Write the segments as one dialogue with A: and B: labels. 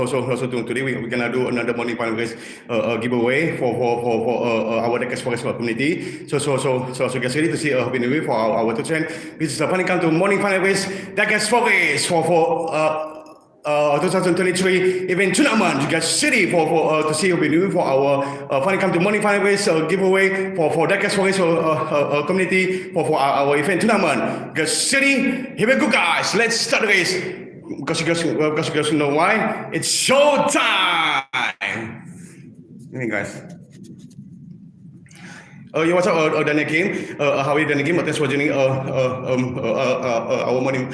A: today we're gonna do another morning final race giveaway for our Diecast4Race community. So get ready to see a happy new year for our two channel. This is finally come to morning final race Diecast4Race for 2023 event tournament. You guys ready for to see a happy new year for our finally come to morning final race giveaway for Diecast4Race community for our event tournament. You guys ready? Here we go, guys. Let's start the race. Because you guys know why? It's showtime! Hey guys. You what's up, done again? How are you done again? Thanks for joining our morning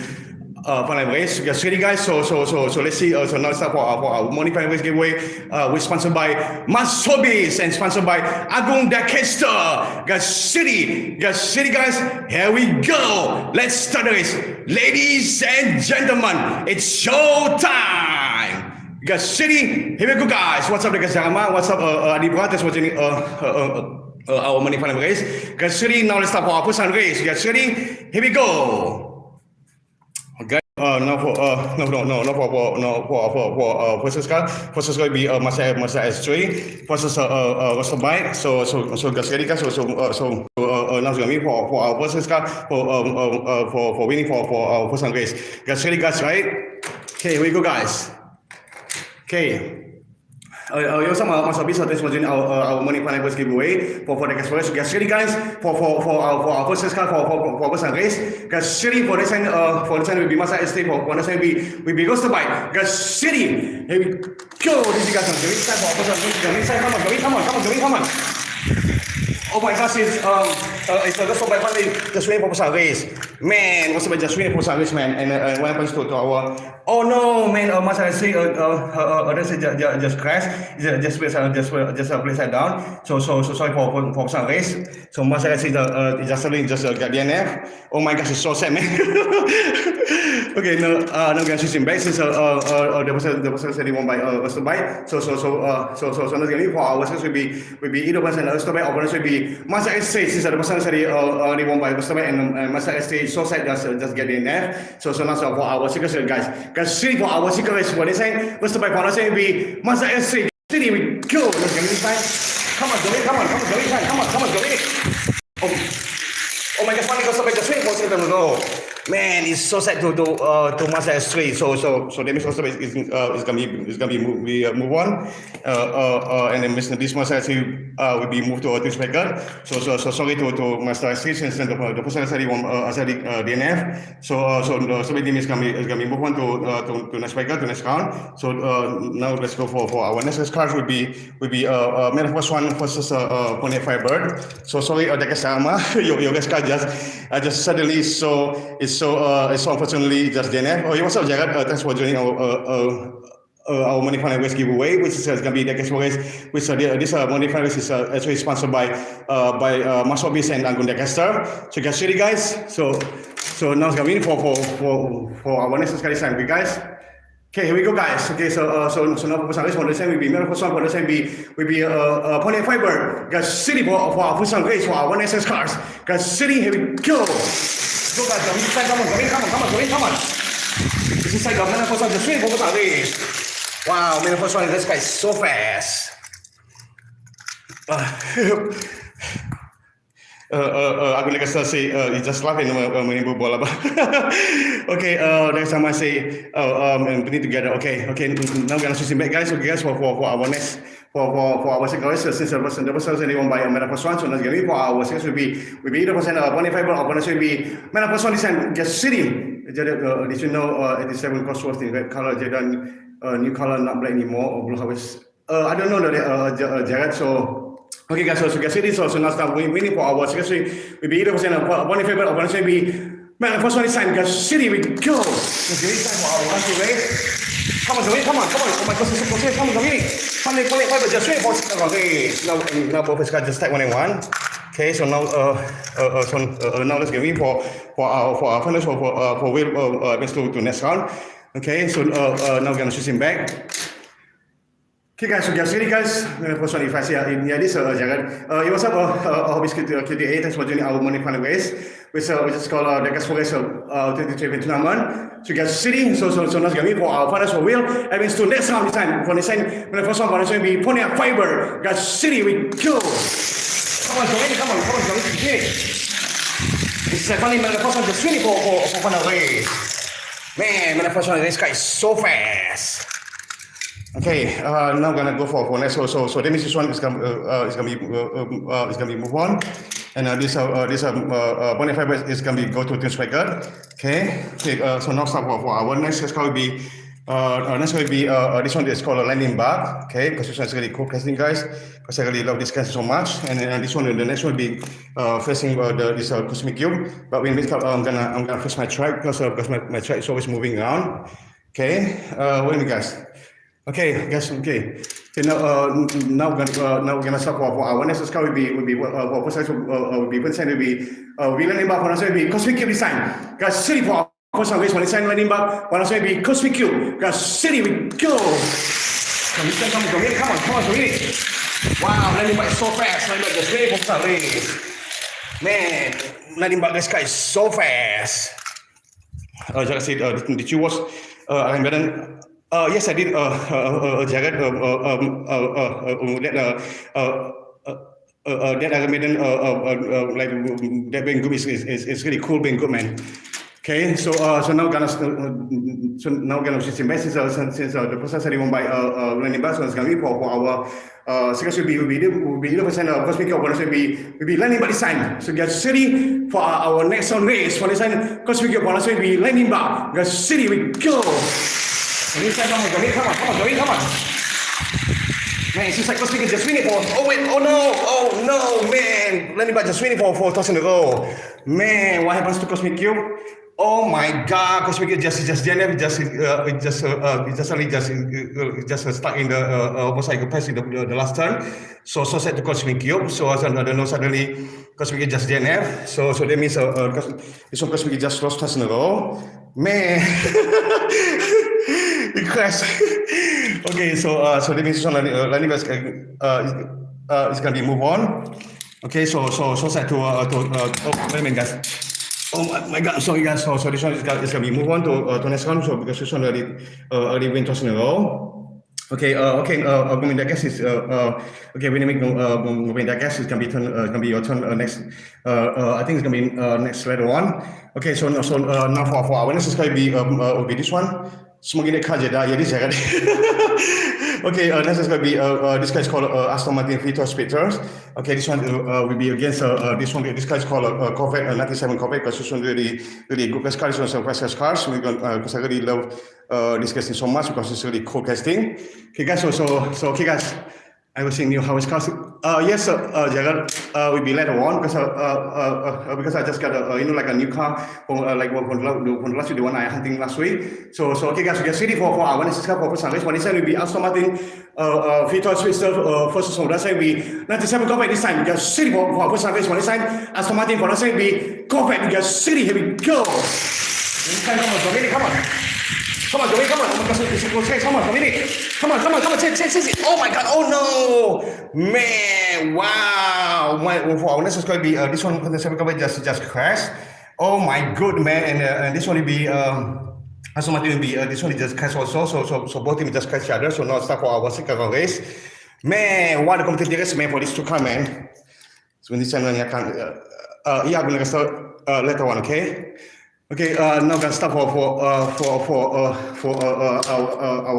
A: final race. Get ready, guys. So let's see. So now it's time for our morning final race giveaway. We're sponsored by Masobis and sponsored by Agung Diecast4. Guys, ready, guys. Here we go. Let's start the race, ladies and gentlemen. It's showtime. Guys, ready? Here we go, guys. What's up, guys? What's up, Adibra? Thanks for joining our morning final race. Guys, ready? Now let's start for our first race. Guys, ready? Here we go. Okay. No for versus car. Versus going to be Mazda S3 versus Russell bike. So guys, ready, guys. So now it's going to be for our versus car for winning for our first race. Guys, ready, guys, right? Okay, here we go, guys. Okay. You also must be thanks for joining our morning final race giveaway for Diecast4Race. So get ready, guys, for our first car for first race. Get ready for this time. For this time will be Mazda S3. For this time will be Roster bike. Get ready. Here we go. This is guys. It's time for our first race. Come on. Oh my gosh, it's the Roster bike finally just waiting for first race. Man, Roster bike just waiting for first race, man. And what happens to our? Oh no, man! Mazda S3 just crashed. Just place it down. So sorry for some race. So Mazda S3 just suddenly just got DNF. Oh my gosh, it's so sad, man. Okay, now we're gonna switch him back since the person said he won by Roster bike. So now gonna for our versus will be either person Roster bike or versus will be Mazda S3 since the person said he won by Roster bike and Mazda S3 so sad just get DNF. So now for our secret guys. Guys, ready for our secret race. What they say? Roster bike for us will be Mazda S3. Ready, we go. Let's get this time. Come on, go in. Oh my God, finally Roster bike just waiting for second go. Man, it's so sad to Mazda S3. So that means Roster bike is gonna be move on. And then this Mazda S3 will be moved to a twist breaker. So sorry to Mazda S3 since the person said he won DNF. So the team is gonna be moved on to next breaker, to next round. So now let's go for our next card will be man first one versus 0.85 bird. So sorry, Diecast4 your guys card just suddenly it's unfortunately just DNF. Oh, what's up, Jared? Thanks for joining our money final race giveaway, which is going to be Diecast4Race. Which this money final race is actually sponsored by Masobis and Agung Diecast4. So get ready, guys. So now it's going to be for our next guys time, okay, guys. Okay, here we go, guys. Okay, so now for race for the same will be first one for the same will be 0.85 bird. Guys, city for our first race for our 1SS cars. Guys, city, here we go. Go, guys, come on. This is like a man first one just waiting for first race. Wow, man first one, this guy is so fast. Aku nak say you just laughing when you bola. Okay, next time I say we need together. Okay. Now we're gonna switch back, guys. Okay, guys, for our next for our second race since the person only won by a first one. So now for our second will be either person 1.5 or opponent will be man first one this time. Just city. Did you know 87 Cosworth in red color? Jordan new color, not black anymore or blue harvest. I don't know Jared. So. Okay, guys, so get ready. So now start winning for our second will be either person 1.5 or opponent will be man first one this time. Get city, we go. Let's get this time for our last race. Come on. Oh my God, so close. Come on, Finally, just wait for second race. Now both guys just type 1 and 1. Okay, so now now let's get in for our final for Will to next round. Okay, so now we're gonna switch him back. Okay guys, so guys, ready guys? First one, if I say in this Jared. What's up? Hobbies QTA, thanks for joining our morning fun race, which is called Diecast4Race 2023 tournament. So guys, city, so now going for our finals for wheel. I mean, to next round this time. For this time, when the first one is going to be pony up fiber. Guys, city, we go. Come on, okay. This is funny, man. The first one just really for fun race. Man, the first one race guy is so fast. Okay, now I'm gonna go for next. So that means this one is gonna be move on, and this bonnet fiber is gonna be go to this record. Okay. So now start for our next is going to be this one is called a landing bar. Okay, because this one is really cool casting, guys. Because I really love this casting so much, and this one, the next one will be facing this cosmic cube. But when we I'm gonna face my track because my track is always moving around. Okay, wait a minute, guys. Okay, guys. Okay. Now we're gonna start for our next score will be for first will be landing bar for us will be cosmic cube design. Guys, city for first one race one design landing bar. For us will be cosmic cube. Guys, city we go. Come on, wow, landing bar is so fast. Landing bar just ready for first race. Man, landing bar this guy is so fast. Like I said, did you watch Iron Maiden? Yes, I did. Jared, that Iron Maiden, like that being good is really cool, being good, man. Okay, so now gonna since the process is won by landing bar, so it's gonna be for our second will be 11% cosmic cube bonus will be landing bar design. So get city for our next round race for design cosmic cube bonus will be landing bar. Get city we go. Come on. Man, it seems like Cosmic is just winning for. Oh no, man. Landing bar just winning for toss in a row. Man, what happens to Cosmic Cube? Oh my God, Cosmic Cube just stuck in the motorcycle press in the last turn. So set to Cosmic Cube. So I don't know, suddenly Cosmic Cube just DNF. So that means this one Cosmic just lost toss in a row. Man. It crashed. Okay, so that means this one landing bar is gonna be move on. Okay, so set to wait a minute, guys. Oh my God, sorry guys. So this one is gonna be move on to next round. So because this one already win toss in a row. Okay. Moving that guess is okay. When you make moving that guess, it's gonna be your turn next. I think it's gonna be next later on. Okay, so now for our next is gonna be will be this one. Smoking the car, yeah, this is okay, next is going to be this guy is called Aston Martin Vito Spectres. Okay, this one will be against this one. This guy is called Corvette 97 Corvette because this one really good race car. This one is a race cars. Because I really love this casting so much because it's really cool casting. Okay, guys. So okay, guys. I was saying how it's cast. Yes, Jared will be later on because I just got like a new car from last week, the one I hunting last week. So okay guys, we get ready for our next car for first race. One design will be Aston Martin Vito Twister first one. That's will be 97 Corvette this time. We get ready for first race. One design Aston Martin for that will be Corvette. We get ready. Here we go. Come on. Come on, Joey, come on. Come on, chase. Oh my God, oh no. Man, wow. For our next is going to be this one, the 7 Corvette just crashed. Oh my good, man. And this one will be, Aston Martin will be, this one will just crash also. So both teams just crash each other. So now it's time for our second race. Man, what a competitive race, man, for these two cars, man. So when this time, I'm going to start later on, okay? Okay, now gonna start for our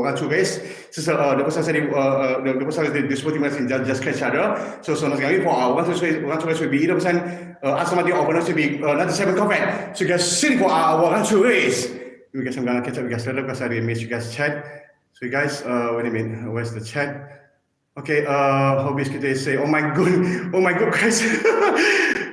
A: run race. Since the person said the person said this 40 minutes just catch each other. So now gonna be for our run race will be 80% Aston Martin opponents will be 97 Corvette. So you guys sitting for our run race. You guys, I'm gonna catch up you guys later because I didn't miss you guys chat. So you guys, wait a minute, where's the chat? Okay, hobbies kita say, oh my god, guys.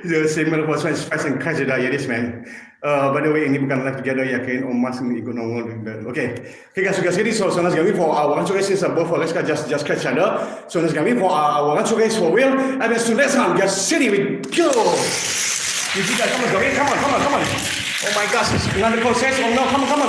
A: The same person is fast and crash dah, yes man. By the way, ini bukan live together ya, kan? Mas ikut normal. Okay, guys, ready? So let's go for our one race. Both for let's just catch other. So let's go for our one race for wheel. And then so let's go. Just city we go. You guys, come on. Oh my gosh, another process. Oh no, come on.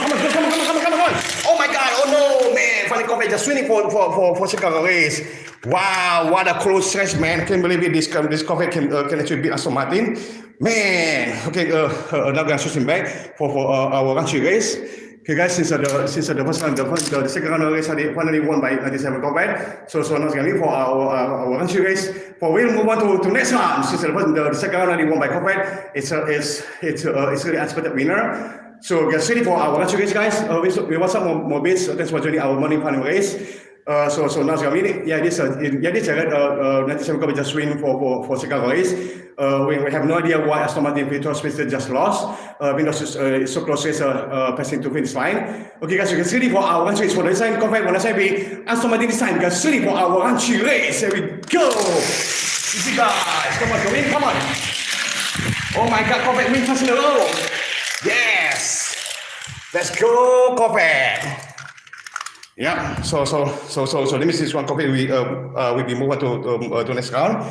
A: Oh my God! Oh no, man! Finally, Coffee just winning for Chicago race. Wow, what a close stretch, man! I can't believe it. This Coffee can actually beat Aston Martin. Man, okay. Now gonna switch him back for our country race. Okay, guys, since the second round of the race finally won by 97 Corvette, so now it's gonna be for our country race. We'll move on to next round. Since the second round already won by Corvette, it's really unexpected winner. So get ready for our country race, guys. We want some more bits. Thanks for joining our morning final race. So now it's gonna be this 97 Corvette just win for Chicago race. We have no idea why Aston Martin Victor Smith just lost. Windows is so close race passing to finish line. Okay, guys, you can ready for our country race for this time. Corvette when I say be Aston Martin this time. Get ready for our country race. Here we go. Easy guys, come on, win, come on. Oh my God, Corvette win fast in a row. Yes, let's go, Corvette. Yeah, so let me see this one Corvette. We be moving to next round.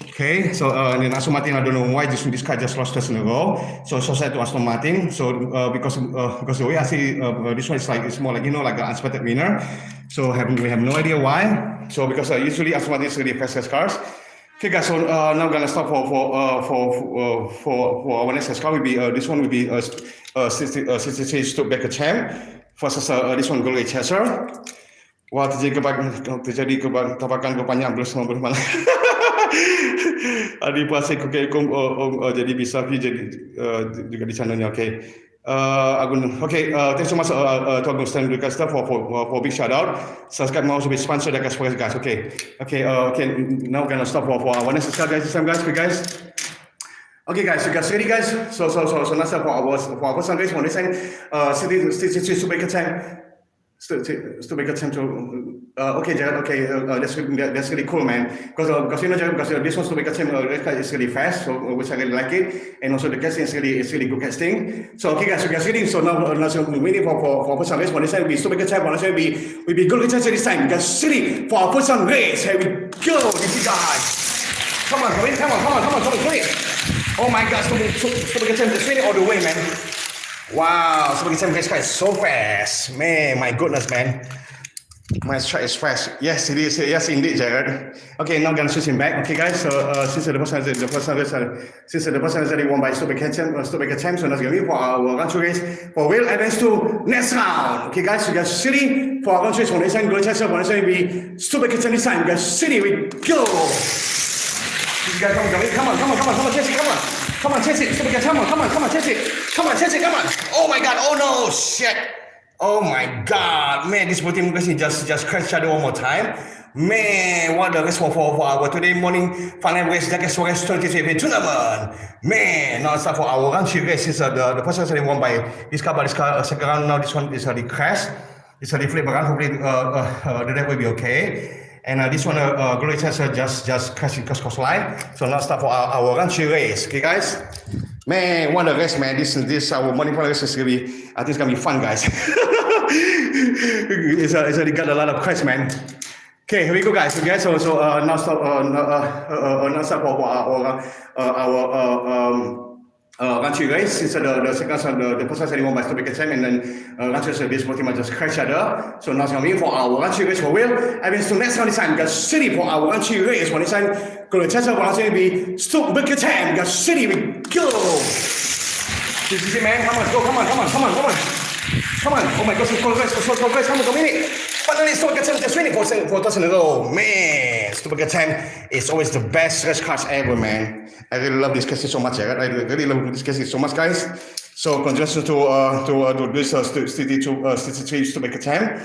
A: Okay, so and then Aston Martin, I don't know why this car just lost twice in a row. So sad to Aston Martin. So because the way I see this one is like it's more like like an unexpected winner. So we have no idea why. So because usually Aston Martin is really fastest cars. Okay, guys. So now I'm gonna stop for our next car. Will be this one will be 63 Studebaker champ versus this one Golden Chaser. Wah, terjadi tabakan berpanjang bersama bermalam. Adik pasal kokekom jadi bisa jadi juga di channelnya. Okay. Okay, thanks so much to Agun Stan Diecast for big shout out. Subscribe now to be sponsored Diecast4Race, guys. Okay. Now we're gonna stop for our next guys. Okay, guys, you guys ready, guys? So now start for our first race. One time, Studebaker time. Studebaker time to okay, that's really cool, man. Because this one Studebaker time is really fast, so which I really like it, and also the casting is really good casting. So okay, guys, you guys ready? So now we're waiting for first race. One time, we Studebaker time. One time, we be good chance this time. Guys, ready for our first race? Here we go, this guys. Come on. Oh my God, Studebaker time just winning all the way, man. Wow, Studebaker time race car is so fast, man. My goodness, man. My track is fast. Yes, it is. Yes, indeed, Jared. Okay, now I'm gonna switch him back. Okay, guys. So since the person is already won by Studebaker time, so now it's gonna be for our country race. For we'll advance to next round. Okay, guys. So guys, city for our country race. For next time, go check out. For next time, be Studebaker time this time. Guys, city, we go. You guys, come on, chase it, come on. Come on, chase it, Studebaker, come on, chase it, come on. Oh my God, oh no, shit. Oh my God, man, this team just crashed shadow one more time. Man, what the race for our today morning final race, Diecast4Race 2023 tournament. Man, now it's time for our country race. Since the person is won by this car, second round, now this one is already crashed. It's already flipped around, hopefully the deck will be okay. And this one, Golden Chaser just crashed in cross line. So now start for our country race. Okay, guys? Man, what a race, man. This our morning final race is I think it's gonna be fun, guys. It's already got a lot of crash, man. Okay, here we go, guys. Okay, so now start for our country race. Since the second the person said he won by Studebaker time, and then country race this team just crashed other. So now it's gonna be for our country race for Will. I mean, so next one this time, got city for our country race. One this time, Golden Chaser for us to be Studebaker time. Got city, we go. This is it, man. Come on, go, come on. Oh my gosh, so close. Come on, minute. Finally, Studebaker time just winning for toss in a row. Man, Studebaker time is always the best race cars ever, man. I really love this casting so much. I really love this casting so much, guys. So congratulations to this 63 Studebaker time.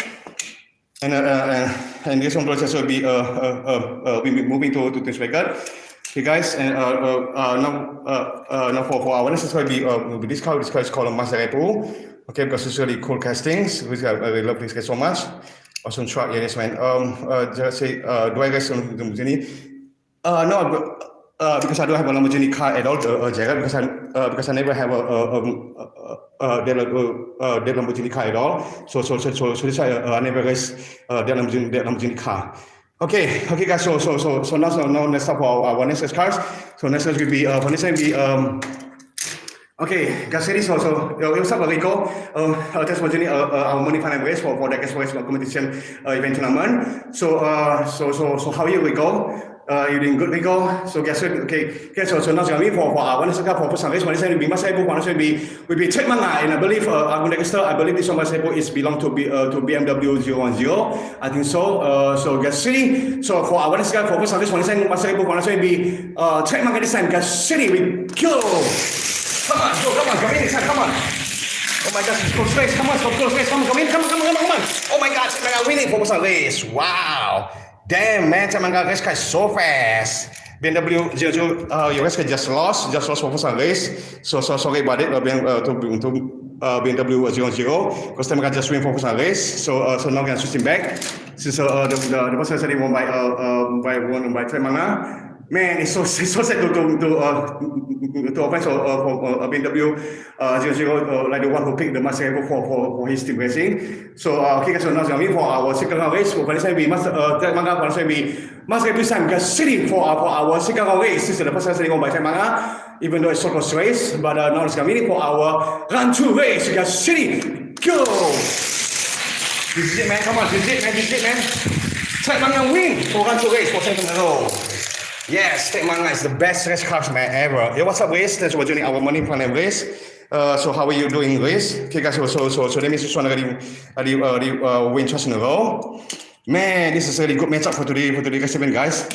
A: And this one process will be moving to Studebaker. Okay, guys, and now for our next will be this car. This car is called Maserati. Okay, because it's really cool castings. I really love this guy so much. Awesome truck, yeah, this man. Just say, do I guys on the Lamborghini? No, because I don't have a Lamborghini car at all, Jared. Because I never have a Lamborghini car at all. So this I never race the Lamborghini car. Okay, guys. So now let's start for our next cars. So next will be for next time Okay, guys, so what's up, Rico? Just watching our money final race for Diecast4Race competition event tournament. So how are you, Rico? You doing good, Rico? So guys, okay, so now for our one for person race, one is be Masaibu, one will be Check Manga, and I believe I believe this one Masaibu is belong to BMW 010. I think so. So guys, city. So for our one for person race, one is Masaibu, one will be Check Manga this time. Guys, city, we go. Come on, come in, come on. Oh my gosh, it's close race, come on, close race, come on. Oh my gosh, I'm winning for the race. Wow. Damn, man, this guy is so fast. BMW 00, your race just lost for the race. So sorry about it, to BMW 00, because they just win for the race. So now I'm switching back. Since the person said he won by Tremanga. Man, it's so sad to offense for BMW 00, like the one who picked the Master for his team racing. So, okay, so now for our second round race, for Valencia, we must be San City for our second round race. This is the first race going by Manga, even though it's so close race, but now it's coming for our run two race. City, go! This is it, man. Come on, this is it, man. Check Manga win for run two race for second in a row. Yes, Check Manga is the best race car man ever. Hey, what's up, race? Thanks for joining our money final race. So how are you doing, race? Okay, guys. So that means this one already win twice in a row. Man, this is a really good matchup for today, guys.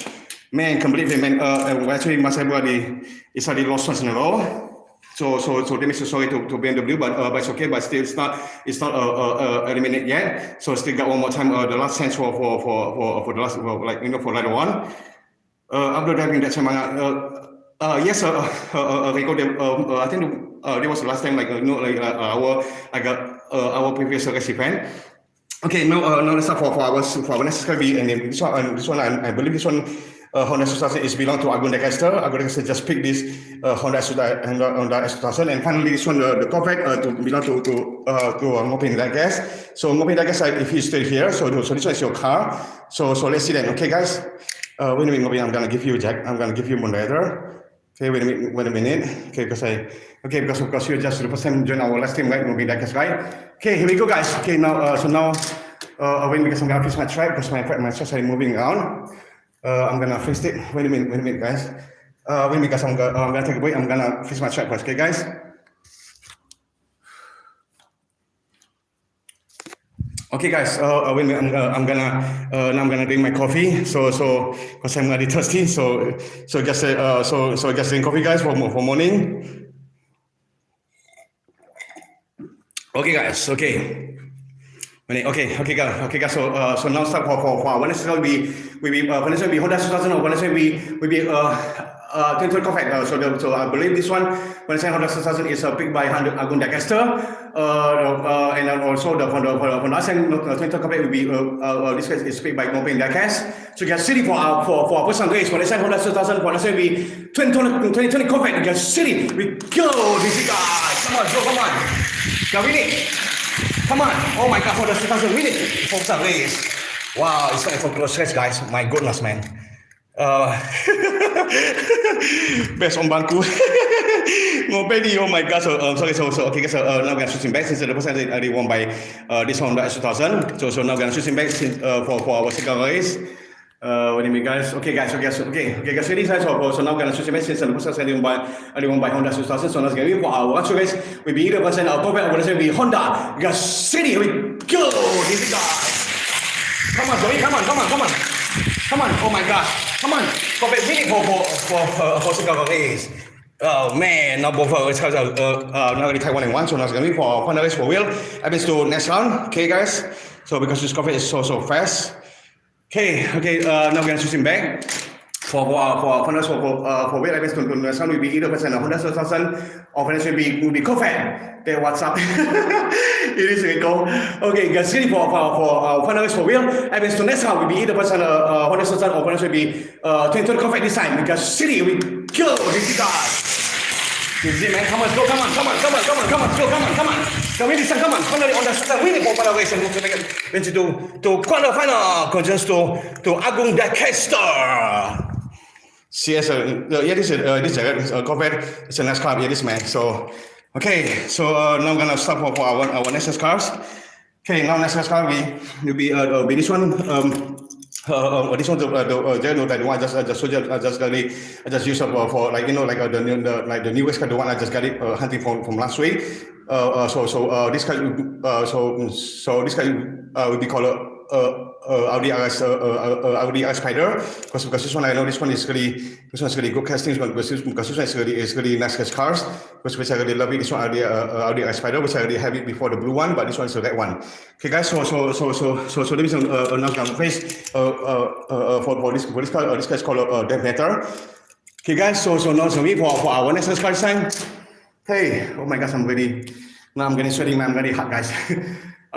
A: Man, completely, man. Actually, Masaibu is already lost once in a row. So that means sorry to BMW, but it's okay. But still, it's not eliminated yet. So still got one more time. The last chance for the last for later one. After driving that time, yes, Rico, I think that was the last time, our previous race event. Okay, no, let's start for our next category, and this one, I believe this one, Honda S2000 is belong to Agung Diecast4. Agung Diecast4 just picked this Honda S2000, and finally this one, the Corvette, to belong to Mopin Diecast. So Mopin Diecast, if he's still here, so this one is your car. So let's see then. Okay, guys. Wait a minute, I'm gonna give you Jack. I'm gonna give you moderator. Okay, wait a minute. Okay, because you're just the first time join our last team, right? Moving that right? Okay, here we go, guys. Okay, now because I'm gonna fix my track because my tracks are moving around. I'm gonna fix it. Wait a minute, guys. Because I'm gonna take a break. I'm gonna fix my track first. Okay, guys. Okay, guys. Wait a minute. I'm gonna drink my coffee. So because I'm already thirsty. So just drink coffee, guys, for morning. Okay, guys. Okay. Okay, guys. So now start for when it's going to be Honda 2000 or when it's going to be 20 Corvette. So I believe this one when it's Honda 2000 is picked by Agung Diecast4. And also the last time 20 Corvette will be this case is picked by Mopin Diecast. So you guys city for our personal race when it's Honda 2000 when it's going to be 20 Corvette. You guys city. We go, this guys. Come on. Go win it. Come on. Oh my God, Honda 2000 win it for some race. Wow, it's like for close race, guys. My goodness, man. Best on bangku. Oh my God. So okay, guys. Now we're gonna switching back since the person already won by this Honda S2000. So now we're gonna switching back for our second race. What do you mean, guys? Okay, guys. Okay, guys. Ready, guys. So now we're gonna switch back since the person already won by Honda S2000. So now it's gonna be for our actual race. We be either person or Corvette. We're gonna be Honda. We got city. Here we go. Here we go. Come on, Joey. Come on. Oh my gosh. Come on. Corvette winning for second race. Oh man, now both race cars are now already type 1 and 1. So now it's gonna be for Honda race for wheel. I've been to next round. Okay, guys. So because this Corvette is so fast. Okay. Now we're gonna switch him back for Honda for wheel. I've been to next round will be either person Honda 2000 or will be Corvette. Then what's up? It is Rico. Okay, guys, ready for Honda race for wheel. I've been to next round will be either person Honda 2000 or will be 20 Corvette this time because city we go. This guy. This is it, man. Come on. Go, come on. Come in, come on. Finally on the start winning for Honda race and move to quarter final. Concerns to Agung Diecast4. Yes, this is Corvette. It's a nice car. Yeah, this man. So Okay, so now I'm gonna start for our next cars. Okay, now next car will be this one. This one the one I just used for like the newest car, the one I just got it hunting from last week. This car this car will be called Audi Audi R Spider because this one I know this one is really good casting because this one is really nice cars which I really love it. This one Audi R Spider which I already have it before the blue one, but this one is the red one. Okay guys, so let me announce my face for this car. This car is called Devator. Okay guys, so now me for our next car time. Hey, oh my gosh, I'm getting sweaty, man. I'm very hot, guys.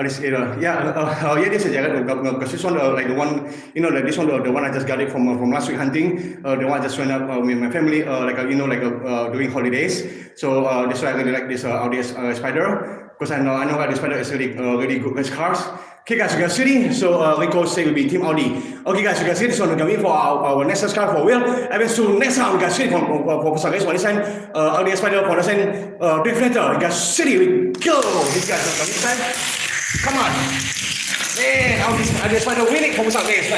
A: This this is because this one like the one like this one the one I just got it from last week hunting. The one I just went up with my family doing holidays. So this one I really like this Audi Spider because I know that this Spider is really good cars. Okay guys, you guys ready? So we go say will be Team Audi. Okay guys, you guys ready? So we're going for our next car for wheel. And so next time we guys ready for some guys for this time Audi Spider for this time Deflator. You guys ready? We go. These guys are coming time. Come on. Man, Audi Spider winning for some guys.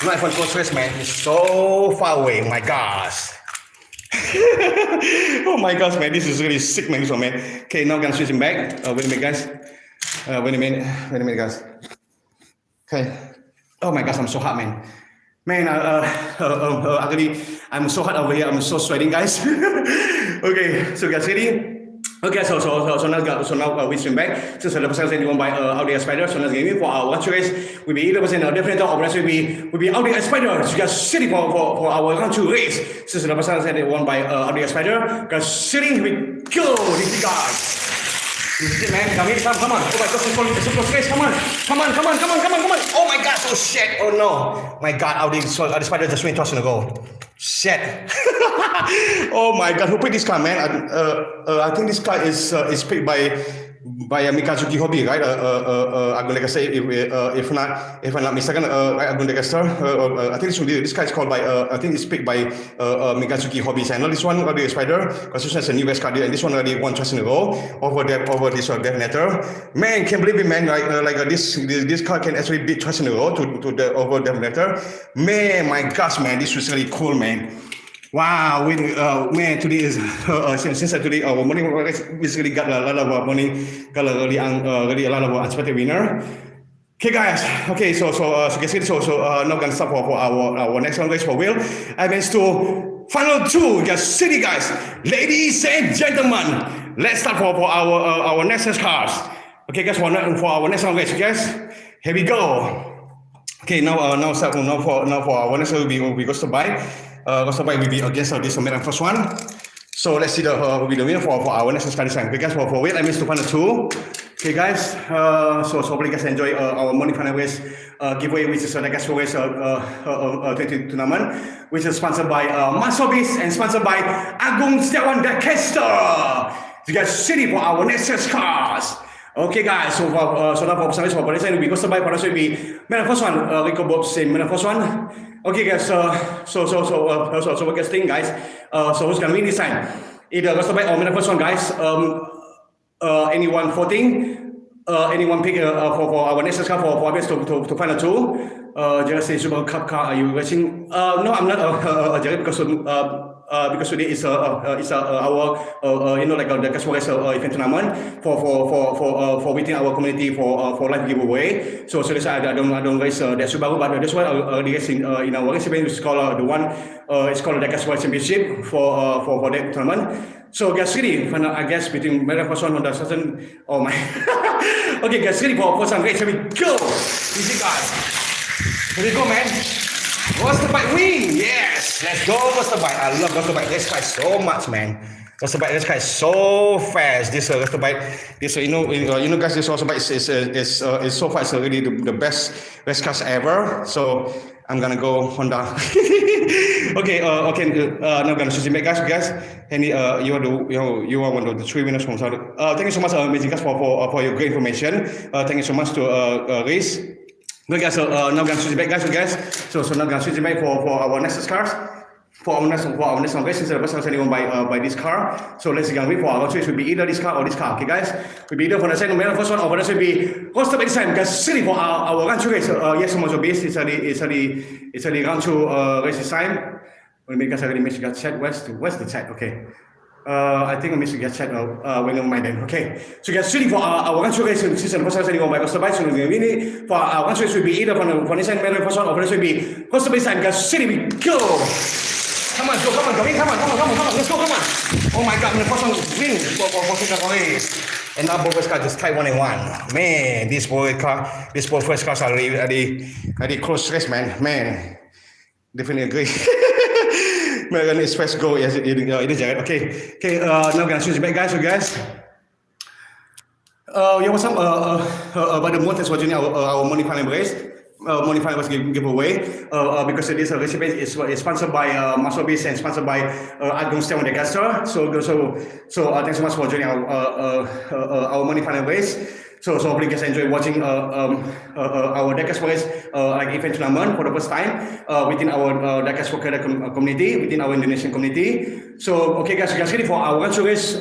A: Right for first race, man. It's so far away. My gosh. Oh my gosh, man. This is really sick, man. So man. Okay, now I'm gonna switch him back. Wait a minute, guys. Wait a minute, guys. Okay. Oh my gosh, I'm so hot, man. Man, actually, I'm so hot over here. I'm so sweating, guys. Okay, so guys ready? Okay, so now we swim back. So the percent won by Audi Spider. So now game for our watch race will be 11% definitely top of will be Audi Spider. So guys sitting for our round 2 race. So the percent won by Audi Spider. Guys sitting, we go. This guys. This is it, man. Come on. Oh my gosh, it's so close, guys. Come on. Oh my gosh, oh shit. Oh no. My god, Audi Spider just went toss in the goal. Shit. Oh my god, who picked this car, man? I think this car is picked by Mikazuki Hobby, right? I'm gonna say if I'm not mistaken, I'm gonna guess I think this car is called by I think it's picked by Mikazuki Hobby channel. This one Audi Spider, because this one's a new car, and this one already won twice in a row over this Devator. Man, can't believe it, man. This car can actually beat twice in a row to the over Devator. Man, my gosh, man, this was really cool, man. Wow, man, today is since today our morning basically got a lot of really a lot of unexpected winner. Okay, guys. Okay, so guys, now gonna start for our next one race for wheel. I mean to final 2, guys. City, guys, ladies and gentlemen, let's start for our next cars. Okay, guys, for our next one race, guys. Here we go. Okay, now for our next one we go to buy. Will be against this first one. So let's see the will be the winner for our next car design. Okay guys, for wheel I missed to find the 2. Okay guys, so hopefully you guys enjoy our morning final race giveaway, which is the Diecast4 Race 20 tournament, which is sponsored by Masobis and sponsored by Agung Setiawan Diecast4. You guys ready for our next cars? Okay guys, so now for service for this will be custom by for will be first one. We go both same first one. Okay guys, so we're guessing guys. So who's gonna win this time? Either custom by or first one, guys. Anyone voting? Anyone pick for our next car for us to final 2? Just say Super Cup car. Are you watching? No, I'm not. Because today is our the Diecast4 event tournament for within our community for live giveaway. So that's why I don't raise that Subaru, but that's why in our race event, which is called the one it's called the Diecast4 Championship for that tournament. So guys, ready? I guess between first one Honda Sasson. Oh my. Okay, guys, ready for first one race? Here we go. Easy guys. Here we go, man. What's the bike win? Yes, let's go. What's the bike? I love What's the bike. This guy so much, man. What's the bike? This guy is so fast. This What's the bike? This you know guys. This What's the bike is so far. It's really the best cars ever. So I'm gonna go Honda. Okay. Now I'm gonna switch back, guys. Any you are one of the 3 winners from Saudi. Thank you so much, amazing guys, for your great information. Thank you so much to Race. Okay guys, so now I'm gonna switch back, guys. So now I'm gonna switch back for our next cars. for our next one race, the first one by this car. So let's get for our choice will be either this car or this car. Okay, guys, will be either for the second first one, or for the will be hosted by this time. Guys, city for our run through race. Yes, most of this is a run through race this time. When we guys already missed the chat. Where's the chat? Okay. I think I missed the chat when on my then. Okay. So guys, shooting for our run through race season first one by Costa Bike. So we for our run through race will be either for this time first one, or for this will be Costa Bike time. Guys, city we go. Come on, let's go, come on. Oh my God, the first one win for second race. And now both cars just tied 1 and 1. Man, this both first cars are really close race, man. Definitely agree. Man, it's first go, yes, it is right. Okay, now we're gonna switch back, guys. So guys, yeah, what's up? About the month was doing our money final race. Money final was giveaway because this recipe is sponsored by Masobis and sponsored by Agung Setiawan Diecast4. So thanks so much for joining our money final race. So hopefully you guys enjoy watching our Diecast4Race like event tournament for the first time within our Diecast4 community, within our Indonesian community. So okay guys, you guys ready for our run through race?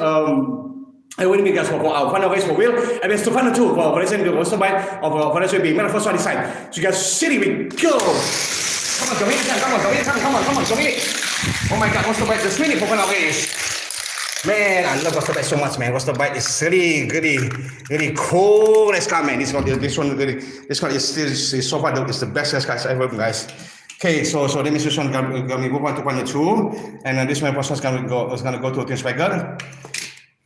A: I will be guys for our final race for wheel. And it's to final two for the second also by for the will be the first one this side. So you guys city we go. Come on, go in. Oh my God, what's the bike? Just winning for final race. Man, I love Costa Bike so much, man. Costa Bike is really cool race car, man. This one is so far it's the best race car I've ever, guys. Okay, so that means this one gonna move on to final two, and then this one person is gonna go to a team striker.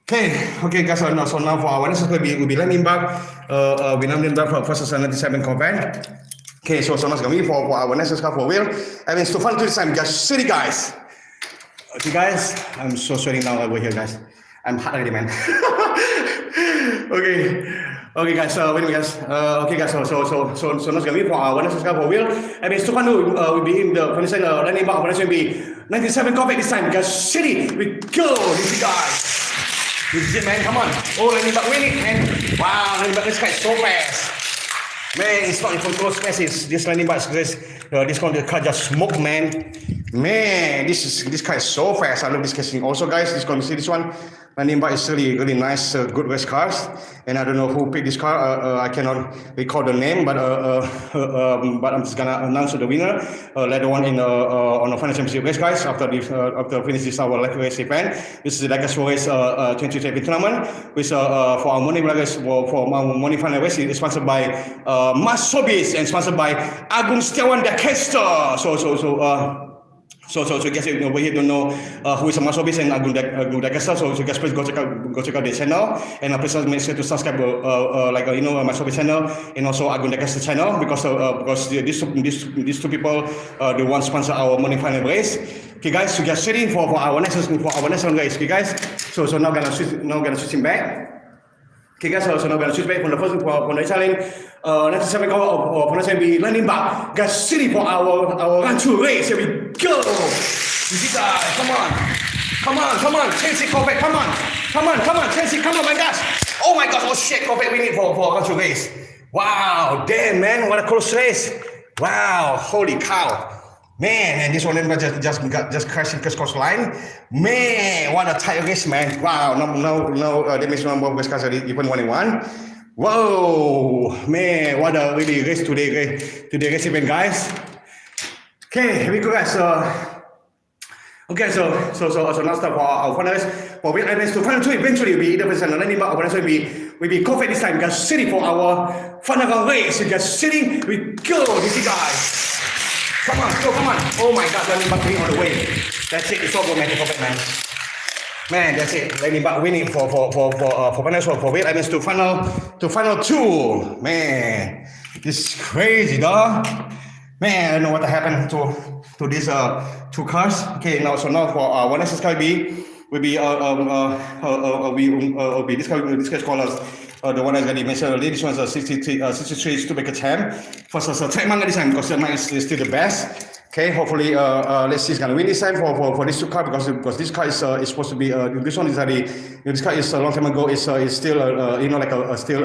A: Okay, guys. So now for our next will be landing back. We landing back for versus 97 Corvette. Okay, so now gonna be for our next car for wheel. And it's to final two this time, guys. City, guys. Okay, guys. I'm so sweating now over here, guys. I'm hot already, man. Okay, guys. Wait, guys. Okay, guys. So now gonna be for our next car for wheel. And it's to final will be in the finish landing back. For will be 97 Corvette this time, guys. City, we go. This is guys. This is it, man. Come on. Oh, landing back winning, man. Wow, landing back this guy is so fast. Man, it's not even close passes. This landing back is this car just smoke, man. Man, this car is so fast. I love this casing. Also, guys, this see this one. Landing back is really nice, good race cars. And I don't know who picked this car. I cannot recall the name, but I'm just gonna announce the winner later on on the final championship race, guys. After finish this our live race event, this is the Diecast4Race 2020 tournament. Which for our morning race for our morning final race is sponsored by Masobis and sponsored by Agung Setiawan Diecast4. So you guys over here don't know who is Masobis and Agung Diecast4. So you guys please go check out their channel, and please make sure to subscribe Masobis channel and also Agung Diecast4 channel because these two people the ones sponsor our morning final race. Okay, guys, you guys ready for our next race? Okay, guys. So now gonna switching back. Okay, guys. So now gonna switch back from the first for the challenge. Next time for next time be landing back. Guys, city for our run through race. Here we go. You see guys, come on. Chelsea Corvette, come on, Chelsea, come on, my gosh. Oh my gosh, oh shit, Corvette winning for run through race. Wow, damn man, what a close race. Wow, holy cow. Man, and this one just crashing cross line. Man, what a tight race, man. Wow, no damage number of race cars are even 1 and 1. Whoa, man, what a really race today race event, guys. Okay, here we go, guys. Okay, so now start for our final race. For wheel events to final two eventually will be either person landing back or will be Corvette this time, guys. Sitting for our final race. You guys sitting, we go. This is guys. Come on. Oh my God, landing back winning on the way. That's it. It's all good, man. Corvette, man. Man, that's it. Landing back winning for final for wheel events to final two. Man, this is crazy, dog. Man, I don't know what happened to these two cars. Okay, now for our next car will be this car called us the one that's gonna be mentioned. This one's a 63 Studebaker champ. First, Track Manga this time because the Manga is still the best. Okay, hopefully, let's see, it's gonna win this time for this two car because this car is supposed to be this one is already this car is a long time ago is still like still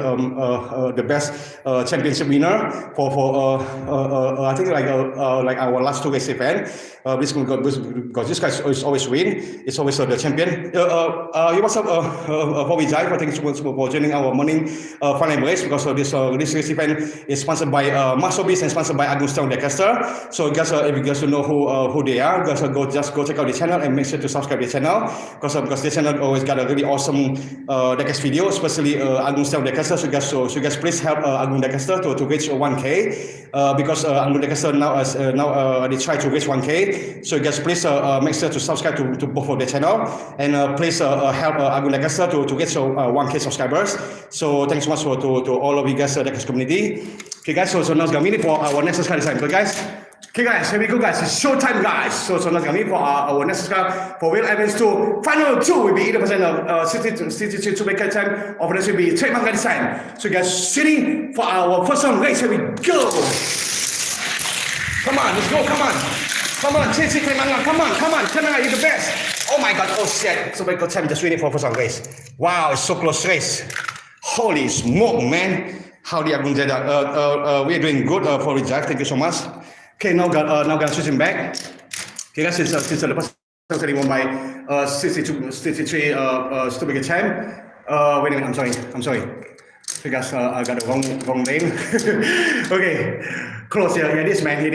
A: the best championship winner for I think like our last 2 race event. Because this guy is always win. It's always the champion. What's up, Bobby Jai? Thank you for joining our morning final race because this race event is sponsored by Masobis and sponsored by Agung Stone Diecast4Race. So guys, if you guys don't know who they are, guys go check out the channel and make sure to subscribe the channel because the channel always got a really awesome Diecast video, especially Agung Stone Diecast4Race. So you guys please help Agung Diecast4Race to reach 1K because Agung Diecast4Race now they try to reach 1K. So you guys please make sure to subscribe to both of the channel and please help Agung Diecast4Race to reach 1K subscribers. So thanks so much to all of you guys Diecast community. Okay guys, so now it's gonna be for our next car design. Okay guys, here we go guys, it's showtime guys. So now it's gonna be for our next car for wheel events 2. Final 2 will be 80% of 62 to make time. Opponents will be trademark design. So guys, sitting for our first round race, here we go. Come on, let's go, come on, Chase, come on, you're the best. Oh my god, oh shit, so we got time just waiting for first round race. Wow, it's so close race. Holy smoke, man. How the Agung Jeda? We're doing good for the drive, thank you so much. Okay, now gonna switch him back. Okay guys, since the first already won by 63 stupid time. Wait a minute, I'm sorry. Okay guys, I got the wrong name. Okay, close here. Here it is, man. Here it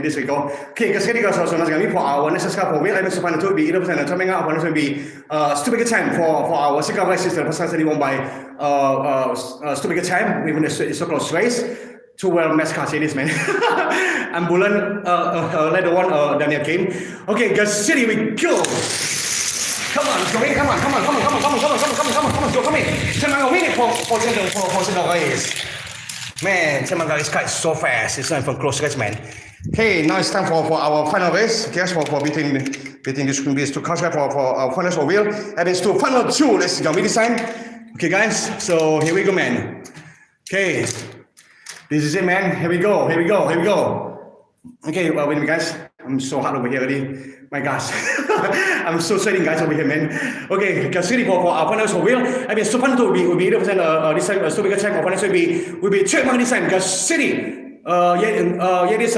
A: is we go. Okay, guys, here we go. So now gonna be for our next car for wheel events final 2 will be 80% and coming up. One will be stupid time for our second race. The first already won by stupid time. Even it's so close race. 2 well-matched cars it is, man. Ambulance, later one, Daniel Kim. Okay, guys, here we go. Come on, go in, come on, Chemanga win it for single race. Man, Chemanga is quite so fast. It's not from close race, man. Okay, now it's time for our final race. Guys, for between these two cars for our final for wheel. And it's to final 2. Let's go with this time. Okay, guys. So here we go, man. Okay, this is it, man. Here we go. Okay, wait a minute, guys. I'm so hot over here already. My gosh. I'm so sweating, guys, over here, man. Okay, guys, ready for our final for wheel. I mean, so fun to will be 80% this time. So big time of final will be trademark this time. Guys, city. This I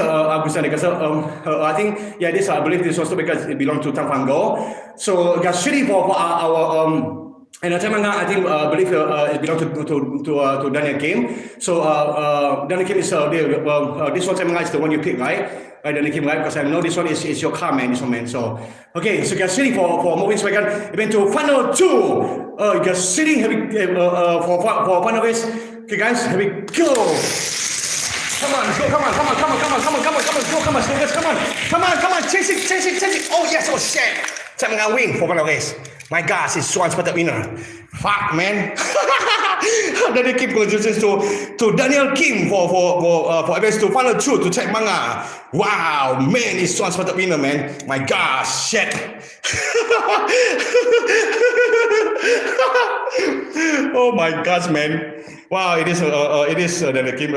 A: think this I believe this also because it belongs to Tangfango. So guys, ready for our and I think believe it belongs to Daniel Kim. So Daniel Kim is this one is the one you pick, right? Daniel Kim, right? Because I know this one is your car, man. This one, man. So okay, so guys, sitting for moving second event to final 2. Guys, sitting for final race. Okay, guys, here we go. Come on, chase it. Oh yes, oh shit. I'm gonna win for final race. My gosh, it's so unexpected winner. Fuck, man. Daniel Kim congratulations to Daniel Kim for events to final 2 to check manga. Wow, man, it's so unexpected winner, man. My gosh, shit. Oh my gosh, man. Wow, it is Daniel Kim.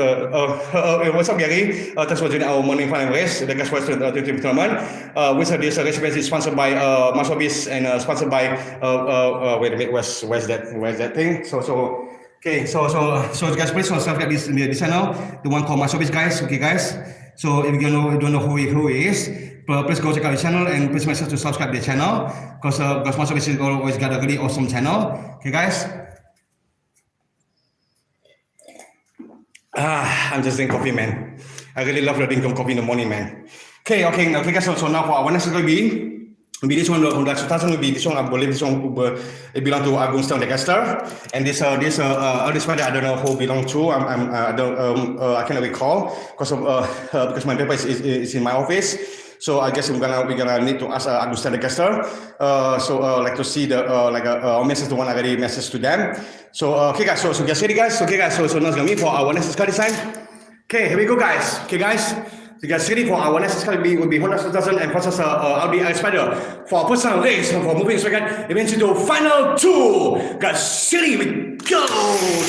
A: What's up, Gary? Thanks for joining our morning final race. The Diecast4Race tournament. Which this race event is sponsored by Masobis and sponsored by wait a minute, where's that thing? Okay, so guys, please subscribe this channel. The one called Masobis, guys. Okay, guys. So if you don't know who he is, please go check out the channel and please make sure to subscribe the channel because Masobis is always got a really awesome channel. Okay, guys. I'm just drinking coffee, man. I really love drinking coffee in the morning, man. Okay, guys. So now for our next will be this one. Will be this one. I believe this one it belongs to Agung Stone Diecast4Race, and this one I don't know who belong to. I cannot recall because my paper is in my office. So I guess we're gonna need to ask Agung Stone Diecast4Race. Like to see the message, the one I already message to them. So okay, guys. So get ready, guys. Okay, guys. So now it's gonna be for our next car design. Okay, here we go, guys. Okay, guys. So guys, ready for our next car will be Honda 2000 and versus Audi Spider for personal race for moving second event to final 2. Guys, ready we go.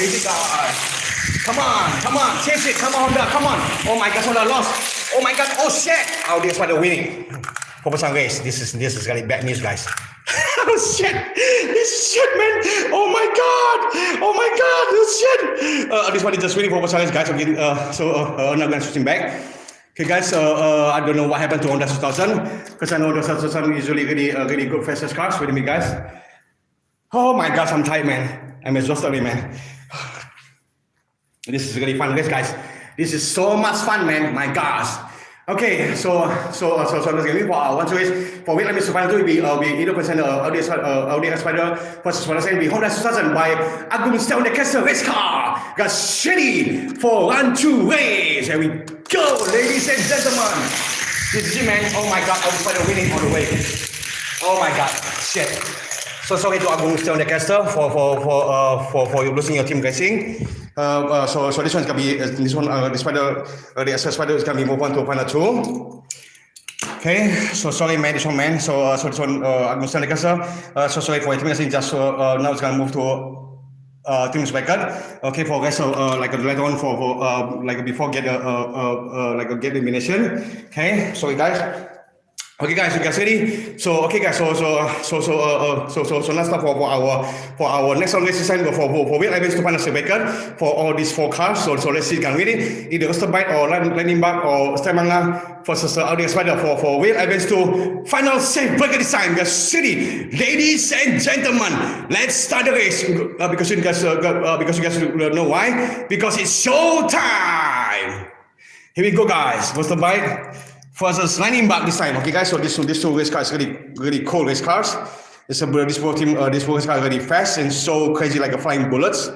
A: Easy, guys. Come on, chase it. Come on, Honda. Come on. Oh my gosh, Honda lost. Oh my God! Oh shit! Oh, this one winning. For race. This is really bad news, guys. Oh shit! This shit, man! Oh my God! Oh my God! This shit! This one is just winning for race, guys. Again, now I'm switching back. Okay, guys. I don't know what happened to Honda 2000 because I know the 2000 is really good fastest cars with me, guys. Oh my gosh, I'm tired, man. I'm exhausted, man. This is really fun race, guys. This is so much fun, man. My gosh. Okay, so let's get in for our one race. For which let me survive will be either percent Audi Spider versus what I say will be Honda 2000 by Agum Diecast4Race race car. Got shitty for 1-2 race. Here we go, ladies and gentlemen. This is it, man. Oh my God, Audi Spider winning all the way. Oh my God, shit. So sorry to Agum Diecast4 for losing your team racing. So this one's gonna be this spider is gonna be move on to final 2. Okay, so sorry, man, this one, man. So this one Agum Diecast4. So sorry for it. Just now it's gonna move to team's record. Okay, for rest like later on for like before get like a get elimination. Okay, sorry guys. Okay, guys, you guys ready? So, okay, guys. So let's start for our next race design for which I to find a record for all these 4 cars. So let's see, can we ready? Either Osterbike or Lightning Bug or Stemanga versus Audi Spider for which I to final safe breaker design. Guys, city, ladies and gentlemen, let's start the race because you guys know why? Because it's showtime. Here we go, guys. Osterbike versus Lightning Bug this time. Okay, guys. So this two race cars really cool race cars. This race car is really fast and so crazy like a flying bullets.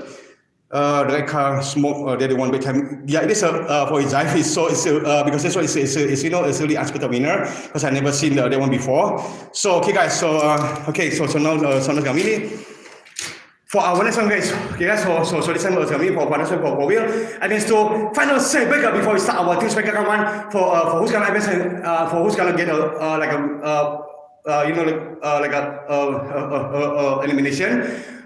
A: The red car smoke the other one big time. Yeah, it is for his drive. Because this one is it's really unexpected winner because I never seen the other one before. So okay, guys. So now Gamini. For our next one, guys, okay, guys, so this time we're going to for next one for wheel. Against to final safe breaker before we start our team breaker one for who's gonna advance and for who's gonna get elimination.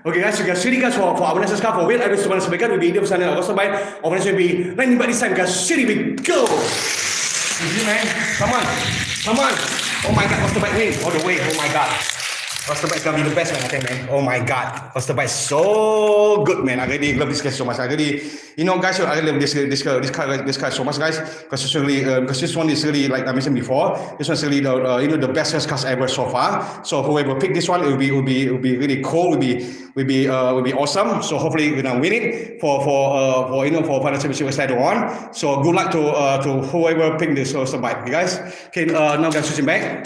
A: Okay, guys, you guys ready, guys, for our next car for wheel. Against to final safe breaker will be either percent or also by or next will be Lightning Bug this time, guys. Ready, we go. Easy, man. Come on. Oh my God, what's the bike win all the way? Oh my God. Osterbike is gonna be the best, man, I think, man. Oh my God, Osterbike is so good, man. I really love this car so much. I really, guys, I really love this car so much, guys. Because this one is really, like I mentioned before, this one's really the best race cars ever so far. So whoever pick this one, it will be really cool. Will be awesome. So hopefully we're gonna win it for final championship later on. So good luck to whoever pick this Osterbike, okay, guys. Okay, now guys, switching back.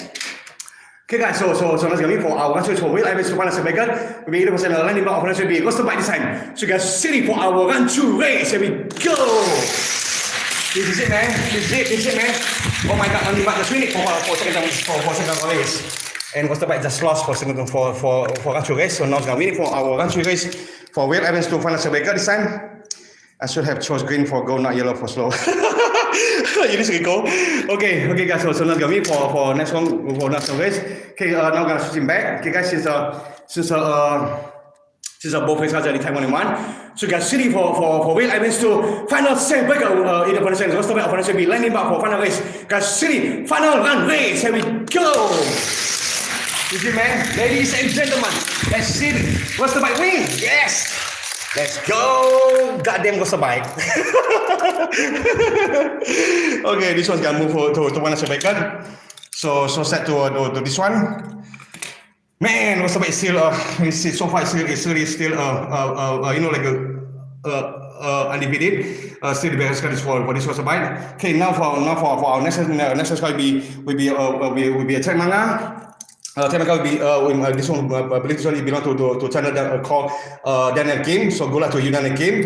A: Okay, guys, so let's go in for our one switch for wheel. I will to final second. We be 80% Lightning Bug opponent will be Osterbike this time. So guys, ready for our 1-2 race. Here we go. This is it, man. This is it, man. Oh my God, Lightning Bug just win it for second race. And Osterbike just lost for 1-2 race. So now it's gonna win it for our 1-2 race for wheel. I will to final second this time. I should have chose green for go, not yellow for slow. You need to go. Okay, guys. So now going for next one for next race. Okay, now gonna switching back. Okay, guys, since both races are time 1-1. So guys, ready for wheel events to final safe breaker in the final race. Osterbike opponent will be Lightning Bug for final race. Guys, ready, final run race. Here we go. Easy, man. Ladies and gentlemen, let's see. Osterbike win. Yes. Let's go! Goddamn Osterbike. Okay, this one's gonna move to one second. So set to this one. Man, Osterbike is still so far it's really still undefeated. Still the best card for this Osterbike. Okay, now for our next card will be a Tech Manga. Technical will be this one. I believe this one belong to channel called Daniel Kim. So good luck to you, Daniel Kim.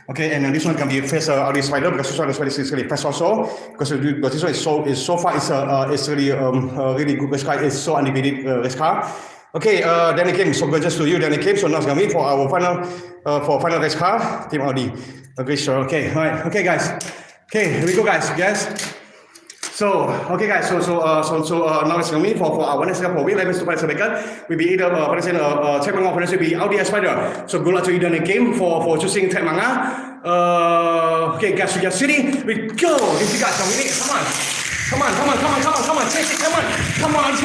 A: Okay, and this one can be face Audi Spider because this one is really fast also. Because this one is so far it's really really good race car. It's so undefeated race car. Okay, Daniel Kim. So good just to you, Daniel Kim. So now it's gonna be for our final race car, Team Audi. Okay, sure. Okay, all right. Okay, guys. Okay, here we go, guys. So, okay, guys. So now it's going to be for our next for wheel events to final second. Will be either Tech Manga opponents will be Audi Spider. So good luck to you in the game for choosing Tech Manga. Okay, guys, we get city. We go. If you guys are winning, come on. Come on, come on.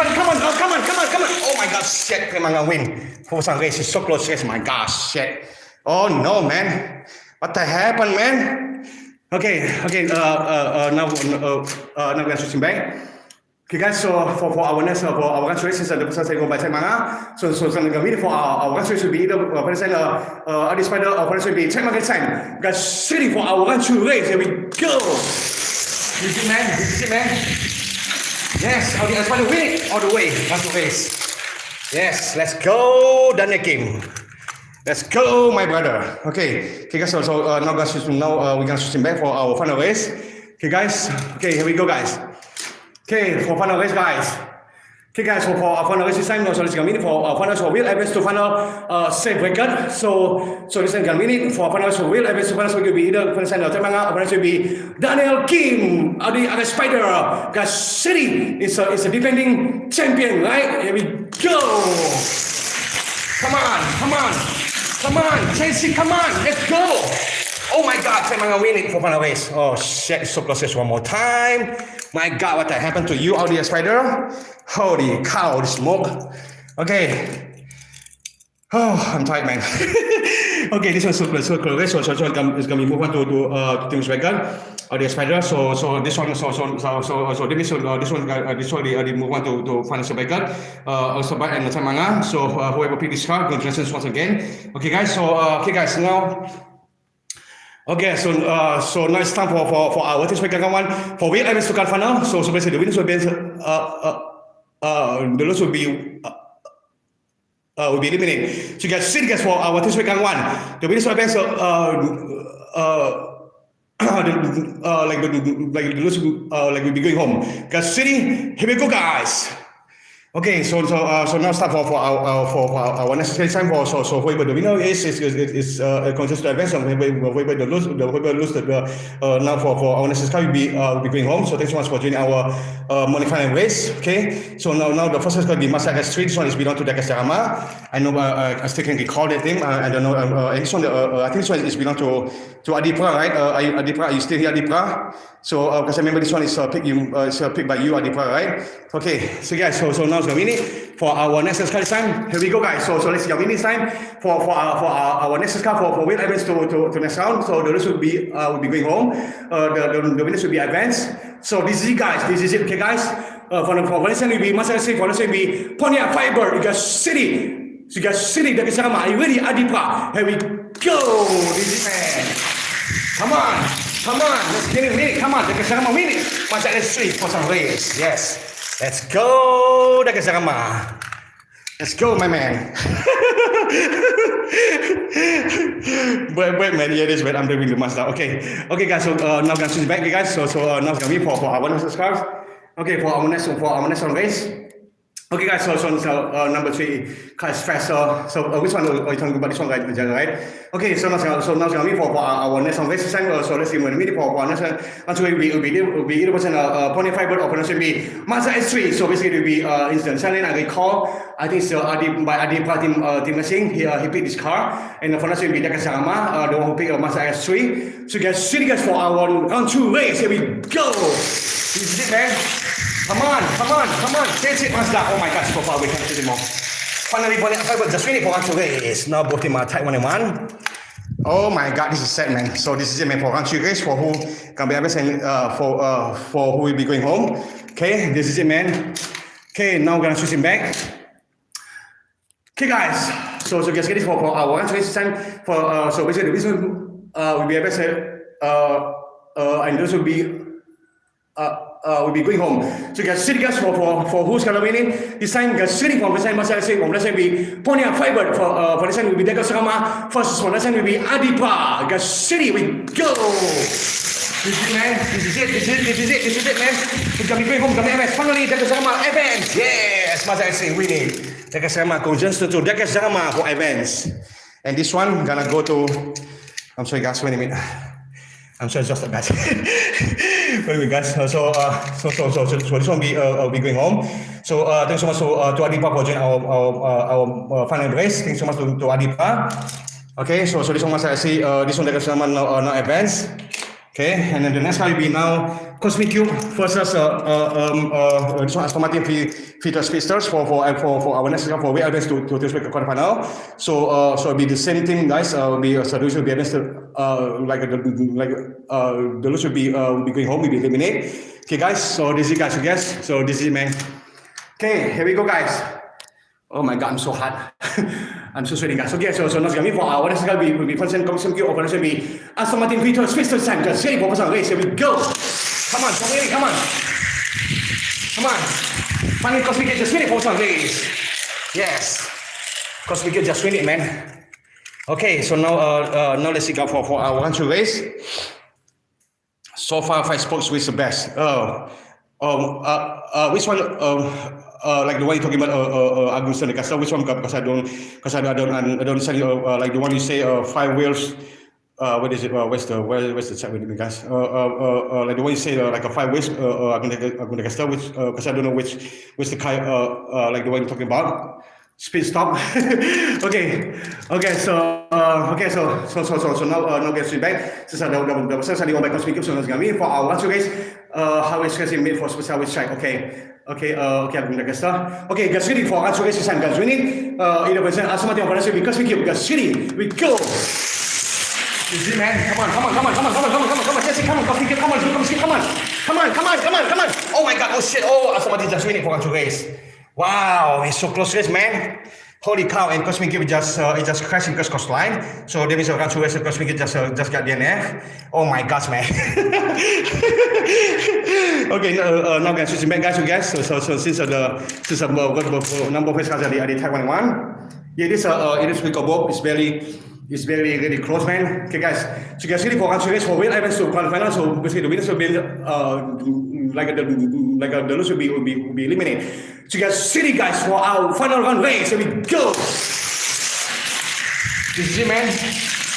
A: Oh my God, shit, I'm gonna win. For some race, it's so close, yes, my gosh, shit. Oh no, man. What the happened, man? Okay, now we're gonna switch back. Okay guys, so for our next race, the person saying go by Manga. So something going for our race will be either person Adi Spider or person will be check market time. Guys, sitting for our race. Here we go. You see man. Yes, Adi Spider win it all the way. That's the race. Yes, let's go. Done the game. Let's go, my brother. Okay guys. So now guys, we're gonna switch back for our final race. Okay guys. Okay, here we go, guys. Okay, for final race, guys. Okay, guys, so for our final race this time, so this is going to be for our final wheel average to final safe record. So this is going to be for our final wheel average to final, so it will be either for the sign of Temanga, or it will be Daniel Kim, the Spider, guys. City is a defending champion, right? Here we go. Come on, Chelsea, come on, let's go. Oh my God, Temanga win it for final race. Oh shit, so close one more time. My God, what happened to you, Audi Spider? Holy cow, the smoke. Okay. Oh, I'm tired, man. Okay, this one's so close. So it's gonna be move on to Team's record. Audi Spider. So this one, this one the move on to final record. Also by and Temanga. So whoever pick this car, congratulations once again. Okay, guys. So now. Okay, so now it's time for our test week one for wheel average to car final. So basically the winners will be the loss will be eliminated. So you guys see guys for our test week one, the winners will be like the loss like we'll be going home. Guys, City, here we go, guys. Okay, so now start for our next time for so whoever the winner is contest to advance, and whoever the lose now for our next car will be going home. So thanks so much for joining our morning final race. Okay, so now the first is going to be Masaka Street. This one is belong to Diecast4Race. I know I still can recall that name. I don't know. And this one I think this one is belong to Adipra, right? Adipra, are you still here, Adipra? So because I remember this one is picked by you, Adipra, right? Okay, so guys, so now it's gonna win it for our next car this time. Here we go, guys. So let's go win this time for our next car for win events to next round. So the rest will be going home. The winners will be advanced. So this is it, guys. This is it, okay, guys. For Valencia will be Masaka City. For Valencia will be Ponya Fiber. You guys City. So you guys City. Diecast4Race. Are you ready, Adipra? Here we go. This is it. Come on, let's get it. Come on, Diecast4Race win it. Masaka Street for some race. Yes, let's go, Diecast4Race. Let's go, my man. wait, man. Yeah, this. Wait, I'm doing the master. Okay, guys. So now gonna switch back, guys. So now it's gonna be for our next cars. Okay, for our next race. Okay, guys. So number 3, car is fast. So which one are you talking about? This one, right? Okay, so now it's gonna be for our next race this time. So let's see when we for our next one. Actually, will be either person Pony Fiber or person will be Mazda S3. So basically, it will be instant selling. I recall, I think so. Adi team racing. He picked this car, and for us will be Diecast4Race, the one who picked Mazda S3. So guys, see you guys for our round 2 race. Here we go. This is it, man. Come on. Chase it, Mazda. Oh my gosh, so far we can't chase it more. Finally, Fiber just win it for round 2 race. Now both team are tied 1-1. Oh my God, this is sad, man. So this is it, man, for round 3 race for who can be able and for who will be going home. Okay, this is it, man. Okay, now we're gonna switch him back. Okay, guys. So just get this for our round 3 race this time. For so basically this one will be able and those will be going home. So guys, city guys for who's gonna win it. This time guys, city from this time Masaka City from this time will be Ponya Fiber for this time will be Diecast4Race. First one, this time will be Adipra. Guys, city we go. This is it, man. This is it, man. We're gonna be going home. Gonna be finally Diecast4Race events. Yes, Masaka City winning. Diecast4Race conjunction to Diecast4Race for events. And this one gonna go to. I'm sorry, guys. Wait a minute. I'm sorry, just like that. Wait, guys. So this one be going home. So thanks so much to Adipra for joining our final race. Thanks so much to Adipra. Okay, so this one I see this one Diecast4Race now advance. Okay, and then the next car will be now Cosmic Cube versus this one Aston Martin Feature Speedsters for our next car for WLBS to this week quarterfinal. So it'll be the same thing, guys. So those will be against the loser will be going home, will be eliminated. Okay, guys. So this is guys, I guess. So this is man. Okay, here we go, guys. Oh my God, I'm so hot. I'm so sweating, guys. Okay, so now going for our next car will be Constant Commission Q or will be Aston Martin Feature Speedsters time. Just ready for first race. Here we go. Come on, come on. Come on. Finally, Cosmic Cube just win it for first race. Yes. Cosmic Cube just win it, man. Okay, so now let's see for our 1-2 race. So far, 5 spokes, which is the best? Which one? Like the one you're talking about, Augusta de Castro. Which one? Because I don't understand. Like the one you say, 5 wheels. What is it? Where's the chat with me, guys? Like the one you say, like a 5 wheels. Augusta de Castro. Which? Because I don't know which the kind. Like the one you're talking about. Speed stop. okay. So now getting back. So the first one by Cosmic Cube. So let's go for our 1-2 race. How is Cassie made for special race track? Okay, I'm gonna get started. Okay, get ready for 1-2 race time. Guys, winning. 11% Aston Martin for because we keep get ready. We go. Easy, man. Come on. Jesse, come on. Cosmic Cube, come on. Oh my God. Oh shit. Oh, Aston Martin just winning for 1-2 race. Wow, it's so close race, man. Holy cow, and Cosmic Cube just crashed in coast line. So that means around 2 races, Cosmic Cube just got DNF. Oh my gosh, man. Okay, now guys, switching back, guys. So since the number of race cars are the Type 1. Yeah, it is recoverable. It's very really close, man. Okay, guys. So guys, ready for 1-2 race for Will Evans to quarterfinal. So basically, the winners will be the loser will be eliminated. So guys, ready, guys, for our final run race. Here we go. This is it, man.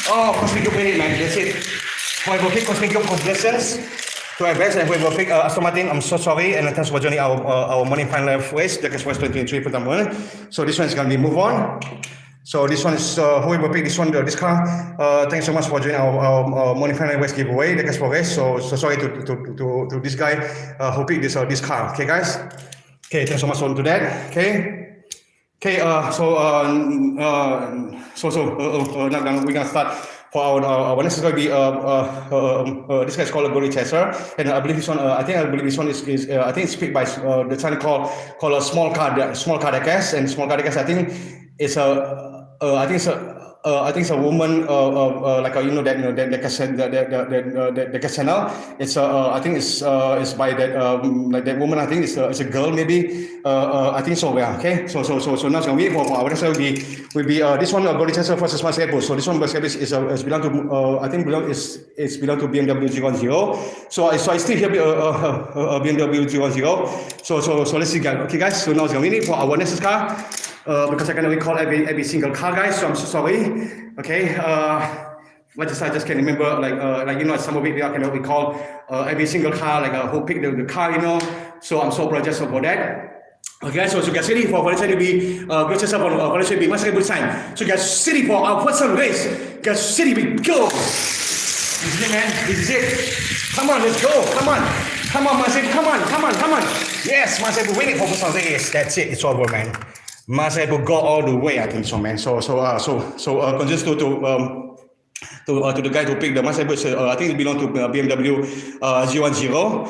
A: Oh, Cosmic Cube winning, man. That's it. Whoever pick Cosmic Cube, congratulations to our best, and whoever pick Aston Martin, I'm so sorry, and thanks for joining our morning final race. Diecast4Race 2023 for the morning. So this one is gonna be move on. So this one is whoever picked this car. Thanks so much for joining our morning final race giveaway, Diecast4Race. So sorry to this guy who picked this car. Okay, guys. Okay, thanks so much for that. Okay. So now we're gonna start. For our next is going to be this guy is called a goalie chaser, and I believe this one. I believe this one is I think it's picked by the channel called a small car Diecast, and small car Diecast. I think it's a woman like the channel. It's I think it's by that woman. I think it's a girl maybe. I think so. Yeah. Okay. So now it's gonna be for our next will be this one goalie chaser versus Mercedes. So this one Mercedes is belong to I think it's belong to BMW G10. So I still have a BMW G10. So let's see, guys. Okay, guys. So now it's gonna be for our next car. Because I can recall every single car, guys. So I'm so sorry. Okay. I just can't remember like some of it I cannot recall every single car who picked the car, So I'm so apologize for that. Okay, so get ready for what to be good to support what to be much good time. So get ready for our first race. Get ready, we go. This is it, man. This is it. Come on, let's go. Come on, Marcel. Come on. Yes, Marcel, we're waiting for first race. That's it. It's over, man. Marcel go all the way, I think so, man. So just to the guy who picked the Marcel, I think it belonged to BMW G10.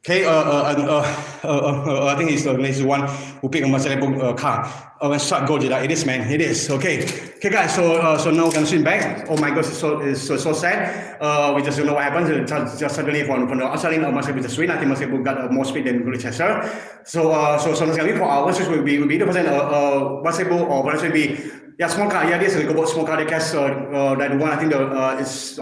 A: Okay, I think he's the one who picked a Mercedes car. When start go, it is, man. It is. Okay, guys. So now we can swing back. Oh my gosh, it's so sad. We just don't know what happened. Just suddenly from the outside in Mercedes just win. I think Mercedes got more speed than Chaser. So next time for our versus will be the percent Mercedes or Mercedes. Yeah, small car. Yeah, this is about small car. Diecast. That one. I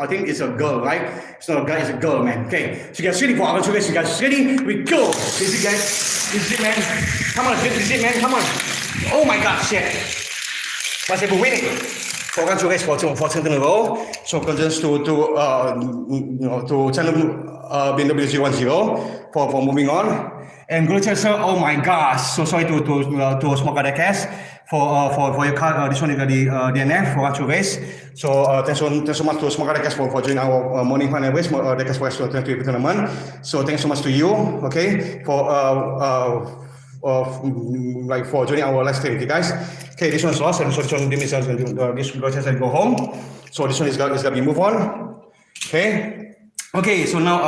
A: think it's a girl, right? It's not a guy. It's a girl, man. Okay. So you guys ready for our two guys? You guys ready? We go. This is guys. This is it, man. Come on, this is it, man. Come on. Oh my God, shit. Mercedes winning. For 1-2 race for 2 in a row. So concerns to channel BMW G10 for moving on. And congratulations, sir. Oh my gosh, so sorry to smoke the cast for your car. This one is the DNF for actual race. So thanks so much to Smoke the cast for joining our morning final race, Diecast4Race 2020 tournament. So thanks so much to you, okay, for joining our live stream, okay, guys. Okay, this one's lost, and so this one means this congratulations go home. So this one is gonna be move on, okay. Okay, so now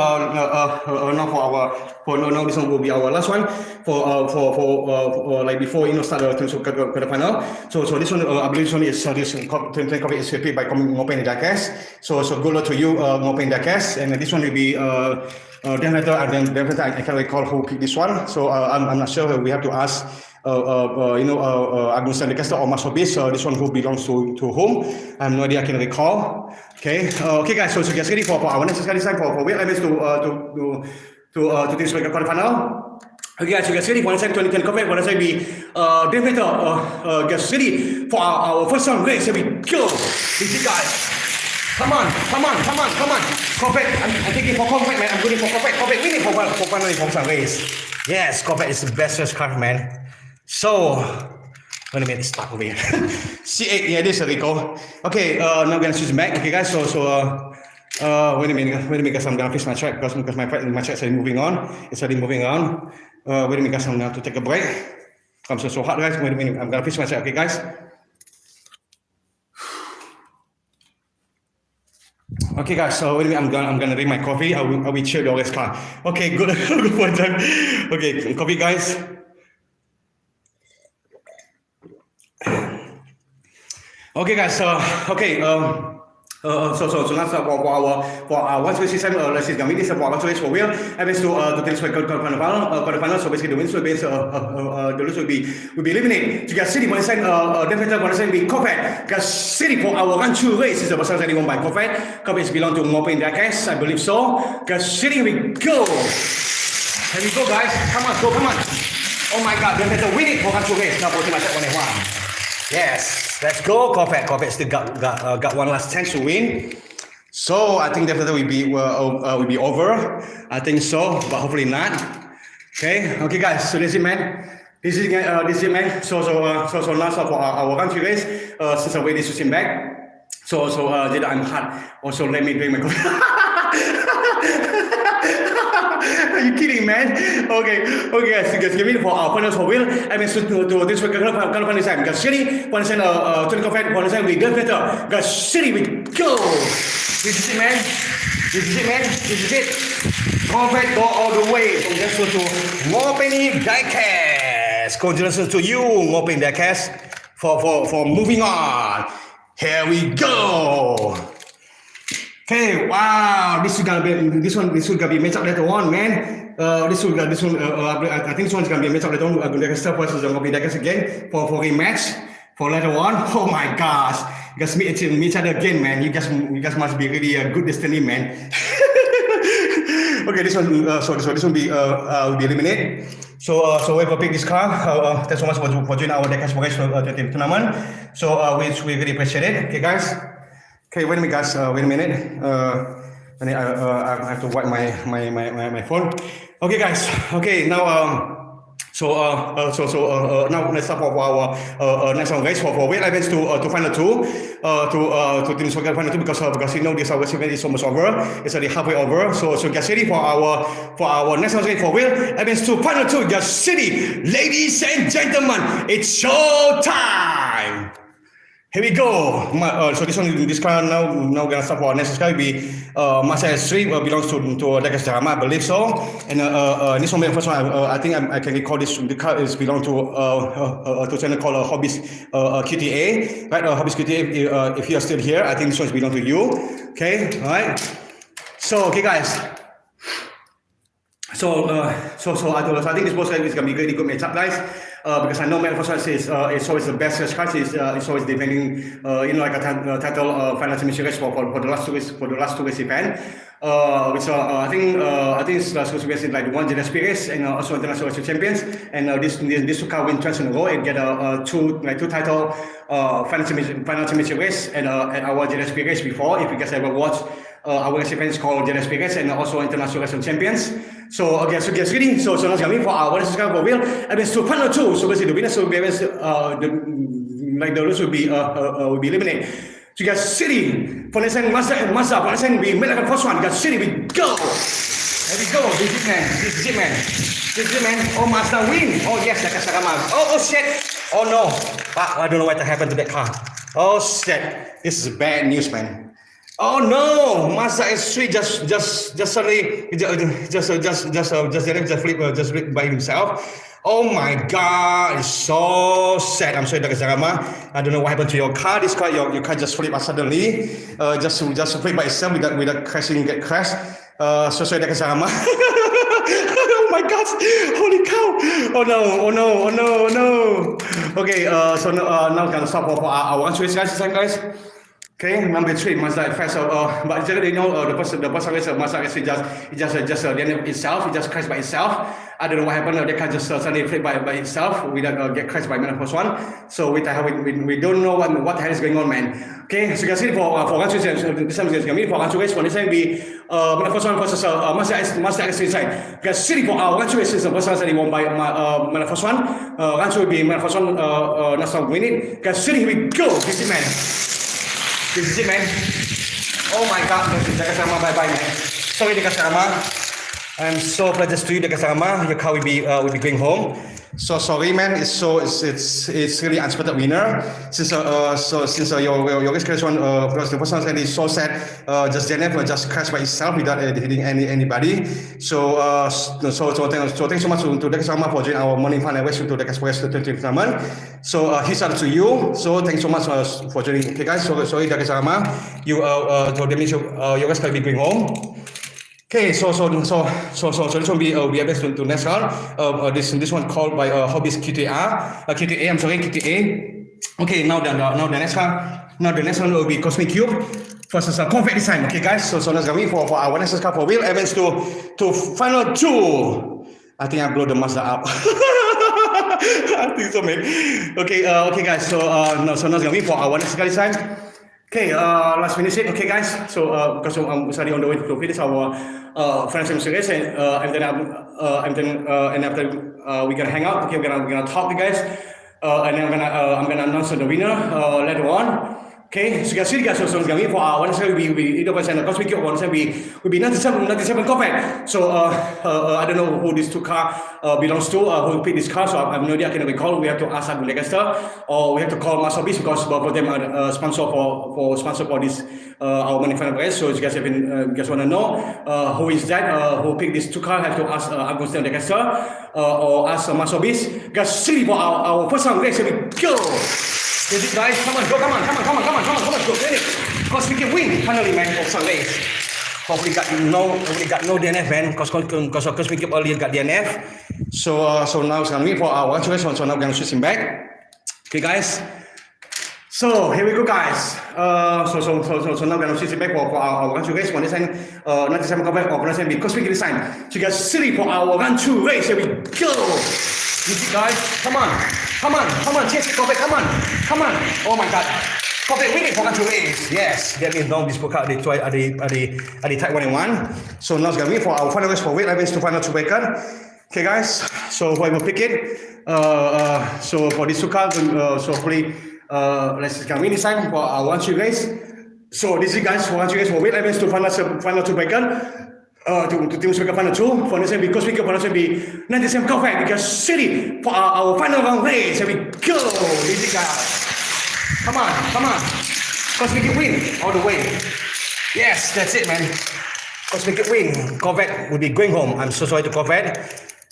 A: now this one will be our last one for like before start the final. So this one I believe this one is this copy is paid by ngopen Diecast. So good luck to you ngopen Diecast, and this one will be definitely I can't recall who picked this one. So I'm not sure. We have to ask Agus Diecast or Masobis. This one who belongs to whom? I have no idea. I can recall. Okay, guys. So get ready for our next time for weight limits to this quarterfinal. Okay, guys. So get ready for next time 2010 coverage. For next time we definitely get ready for our first round race. Here we go. Guys. Come on. Corvette, I'm taking for Corvette, man. I'm going for Corvette. Corvette winning for finally for some race. Yes, Corvette is the best race car, man. So, wait a minute, stop over here. C8, yeah, this is Rico. Okay, now we're gonna switch back. Okay, guys. So, wait a minute, guys. I'm gonna fix my track because my track is moving on. It's already moving on. Wait a minute, guys. I'm gonna have to take a break. I'm so hot, guys. Wait a minute, I'm gonna fix my track. Okay, guys. Okay, guys. So wait a minute, I'm gonna drink my coffee. I will chill the race car. Okay, good for time. Okay, coffee, guys. Okay, guys. So that's for our one race system. Let's see, this is for one race for wheel. And then to this quarterfinal. So basically, the wins will be the lose will be eliminated. To get city one side, definitely one side be Corvette. Get city for our run-through race is the first won by Corvette. Corvette belong to ngopen Diecast, I believe so. Get city, we go. Here we go, guys. Come on. Oh my God, definitely winning for run-through race. Now for my second one. Yes, let's go, Corvette. Corvette still got one last chance to win. So I think definitely will be over. I think so, but hopefully not. Okay, guys. So this is man. This is it, man. So last for our country race. Since I wait this switching back. So did I'm hot. Also let me drink my coffee. Are you kidding, man? Okay, guys. Give me for our finals for wheel. I mean, to this week, final time. Got city. One side, 20 Corvette. One side, we get better. Got city. We go. This is it, man. This is it. Corvette go all the way. Congratulations to ngopen Diecast. Congratulations to you, ngopen Diecast, for moving on. Here we go. Okay, wow, this is gonna be match up later on, man. I think this one's gonna be a match up later on. I'm gonna start versus ngopen Diecast again for rematch for later on. Oh my gosh, you guys meet each other again, man. You guys must be really a good destiny, man. Okay, this one will be eliminated. So whoever pick this car, thanks so much for joining our Diecast4Race tournament. So we really appreciate it. Okay, guys. Okay, wait a minute, guys. Wait a minute. I have to wipe my phone. Okay, guys. Okay, now now let's start for our next race for weight events to final two to finish final two because you know this our event is almost over. It's already halfway over. So get ready for our next race for weight events to final two. Get ready, ladies and gentlemen. It's showtime. Here we go. So this car now gonna start for our next car. Will be Mazda S3 belongs to Diecast Drama, I believe so. And this one, first one, I think I can recall this. The car is belong to a channel called Hobbies QTA, right? Hobbies QTA. If you are still here, I think this one belong to you. Okay, all right. So okay, guys. So I think this boss is gonna be really good matchup, guys. Because I know Matt Foster is always the best race car. It's always defending, like a title final championship race for the last two race event. Which I think it's last two race is like one GSP race and also international champions. And this two car win twice in a row and get two title final championship race and at our GSP race before. If you guys ever watch our race events called GSP race and also international wrestling champions. So okay, so get ready. So now it's coming for our what is going for wheel. And then so final two. So basically the winner, so the rules will be eliminated. So guys, City for next time, Mazda and Mazda. For next time, we made like the first one. Guys, City, we go. There we go. This is man. This is man. This is man. Oh, Mazda win. Oh yes, like a Sagama. Oh shit. Oh no. I don't know what happened to that car. Oh shit. This is bad news, man. Oh no, Mazda S3 just suddenly just flip by himself. Oh my God, it's so sad. I'm sorry, Dr. Sarama. I don't know what happened to your car. This car, your car just flipped suddenly. Just flip by itself without crashing, get crashed. So sorry, Dr. Sarama. Oh my God! Holy cow! Oh no! Okay, so now we're gonna stop for our one race, guys. Okay, number 3, Mazda fast. But generally, you know, the first race, Mazda actually just itself. It just crashed by itself. I don't know what happened. The car just suddenly flipped by itself without get crashed by the first one. So we don't know what the hell is going on, man. Okay, so you can see for one race, this time is going to be for one race. For this time, be the first one versus Mazda S3 side. You can see for our one race, the first one won by the first one. One will be the first one. Not winning. You can see here we go. This is man. This is it, man. Oh my God, Diecast4Race, bye-bye, man. Sorry, Diecast4Race. I'm so apologies to you, Diecast4Race. Your car will be going home. So sorry, man. It's really unexpected winner. Since your race crash one because the person is so sad. Just DNF just crashed by itself without hitting anybody. So thanks so much to Diecast4Race for joining our morning final race to Diecast4Race 20 tournament. So here's up to you. So thanks so much for joining. Okay, guys. So sorry, Diecast4Race. So that means your race will be going home. Okay, so this one we are back to next round. This one called by Hobbies QTA. Okay, now the next one. Now the next one will be Cosmic Cube versus Convert Design. Okay, guys. So next going for our next car for wheel events to final 2. I think I blow the Mazda up. I think so, man. Okay, guys. So now going for our next car design. Okay, let's finish it. Okay, guys. So because I'm starting on the way to finish our financial series, and after we're gonna hang out. Okay, we're gonna talk, guys, and then I'm gonna announce the winner later on. Okay, so you can see, guys, so it's going for our one side we either percent because we get one side we be 97 Corvette. So I don't know who these two car belongs to, who picked this car, so I have no idea. I can recall. We have to ask Agung Diecast4, or we have to call Masobis because both of them are sponsor for this our money final race. So you guys want to know who is that, who picked these two car, have to ask Agung Diecast4 or ask Masobis. Guys, see for our first round race. Here we go. Guys, come on, go, get it. Because we can win, finally, man, of some race. Hopefully got no DNF, man, because we keep earlier got DNF. So now it's gonna be for our race, so now we're gonna switch him back. Okay, guys. So here we go, guys. So now we're gonna switch it back for our run to race. One design, 97 Corvette or one design because we can design. So you guys, silly for our run to race. Here we go. You see, guys, come on, chase Corvette, come on. Oh my God, Corvette winning for country race. Yes, that means now this book out at the type 1 and 1. So now it's gonna be for our final race for weight events to final 2 record. Okay, guys. So who will pick it? So for this two cars, so hopefully let's come in this time for our 1-2 race. So this is, guys, for 1-2 race for weight events to final 2 record. To team speaker final 2 for this because we can final be 97 Corvette because City for our final round race. Here we go. This is, guys. Come on. Because we can win all the way. Yes, that's it, man. Because we can win. Corvette will be going home. I'm so sorry to Corvette.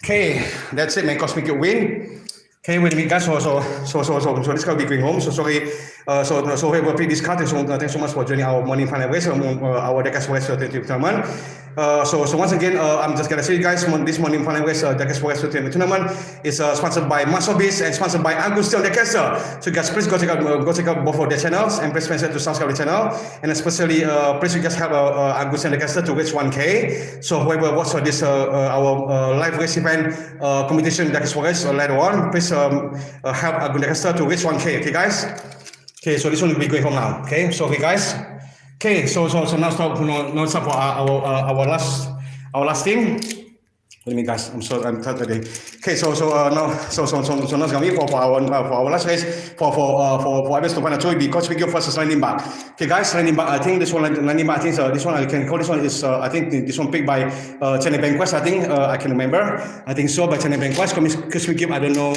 A: Okay, that's it, man. Because we can win. Okay, wait a minute, guys. So this car will be going home. So sorry. So we will pick this car. Thanks so much for joining our morning final race. Our Diecast4Race tournament. So once again, I'm just gonna say, you guys, this morning final race Diecast4Race tournament is sponsored by Masobis and sponsored by Agung Diecast4. So guys, please go check out both of their channels and please to subscribe to the channel. And especially, please you guys help Agung Diecast4 to reach 1K. So whoever watches this our live race event competition Diecast4Race later on, please help Agung Diecast4 to reach 1K. Okay, guys. Okay, so this one will be going home now. Okay, so okay, guys. Okay, so now stop for our last team. Let me guys, I'm tired today. Okay, so now now it's gonna be for our last race for Evans to find a choice because we go first landing back. Okay, guys, landing back. I think this one landing back. I think this one I can call this one is I think this one picked by Chennai Banquest. I think I can remember. I think so by Chennai Banquest. Because we give I don't know.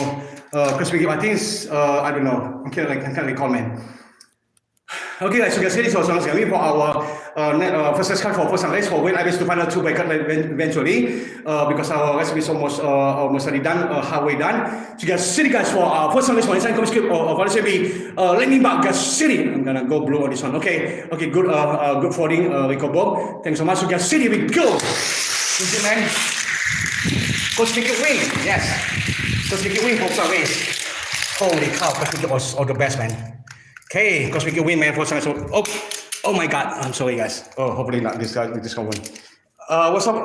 A: Because we give I think it's I don't know. Okay, I can't recall, man. Okay, guys, so you can see this also is going to be for our first cut for first race for weight Evans to final 2 bracket eventually because our race is almost already done, halfway done. So you can see guys for our first race for inside script for this will be landing back guys city. I'm gonna go blue on this one. Okay, good good forwarding Rico Bob. Thanks so much. So you can see here we go. You see, man. Coach Vicky win. Yes. Coach Vicky win for first race. Holy cow, Coach Vicky was all the best, man. Okay, because we can win, man, for some. So, oh my God, I'm sorry, guys. Oh, hopefully not this guy win. What's up,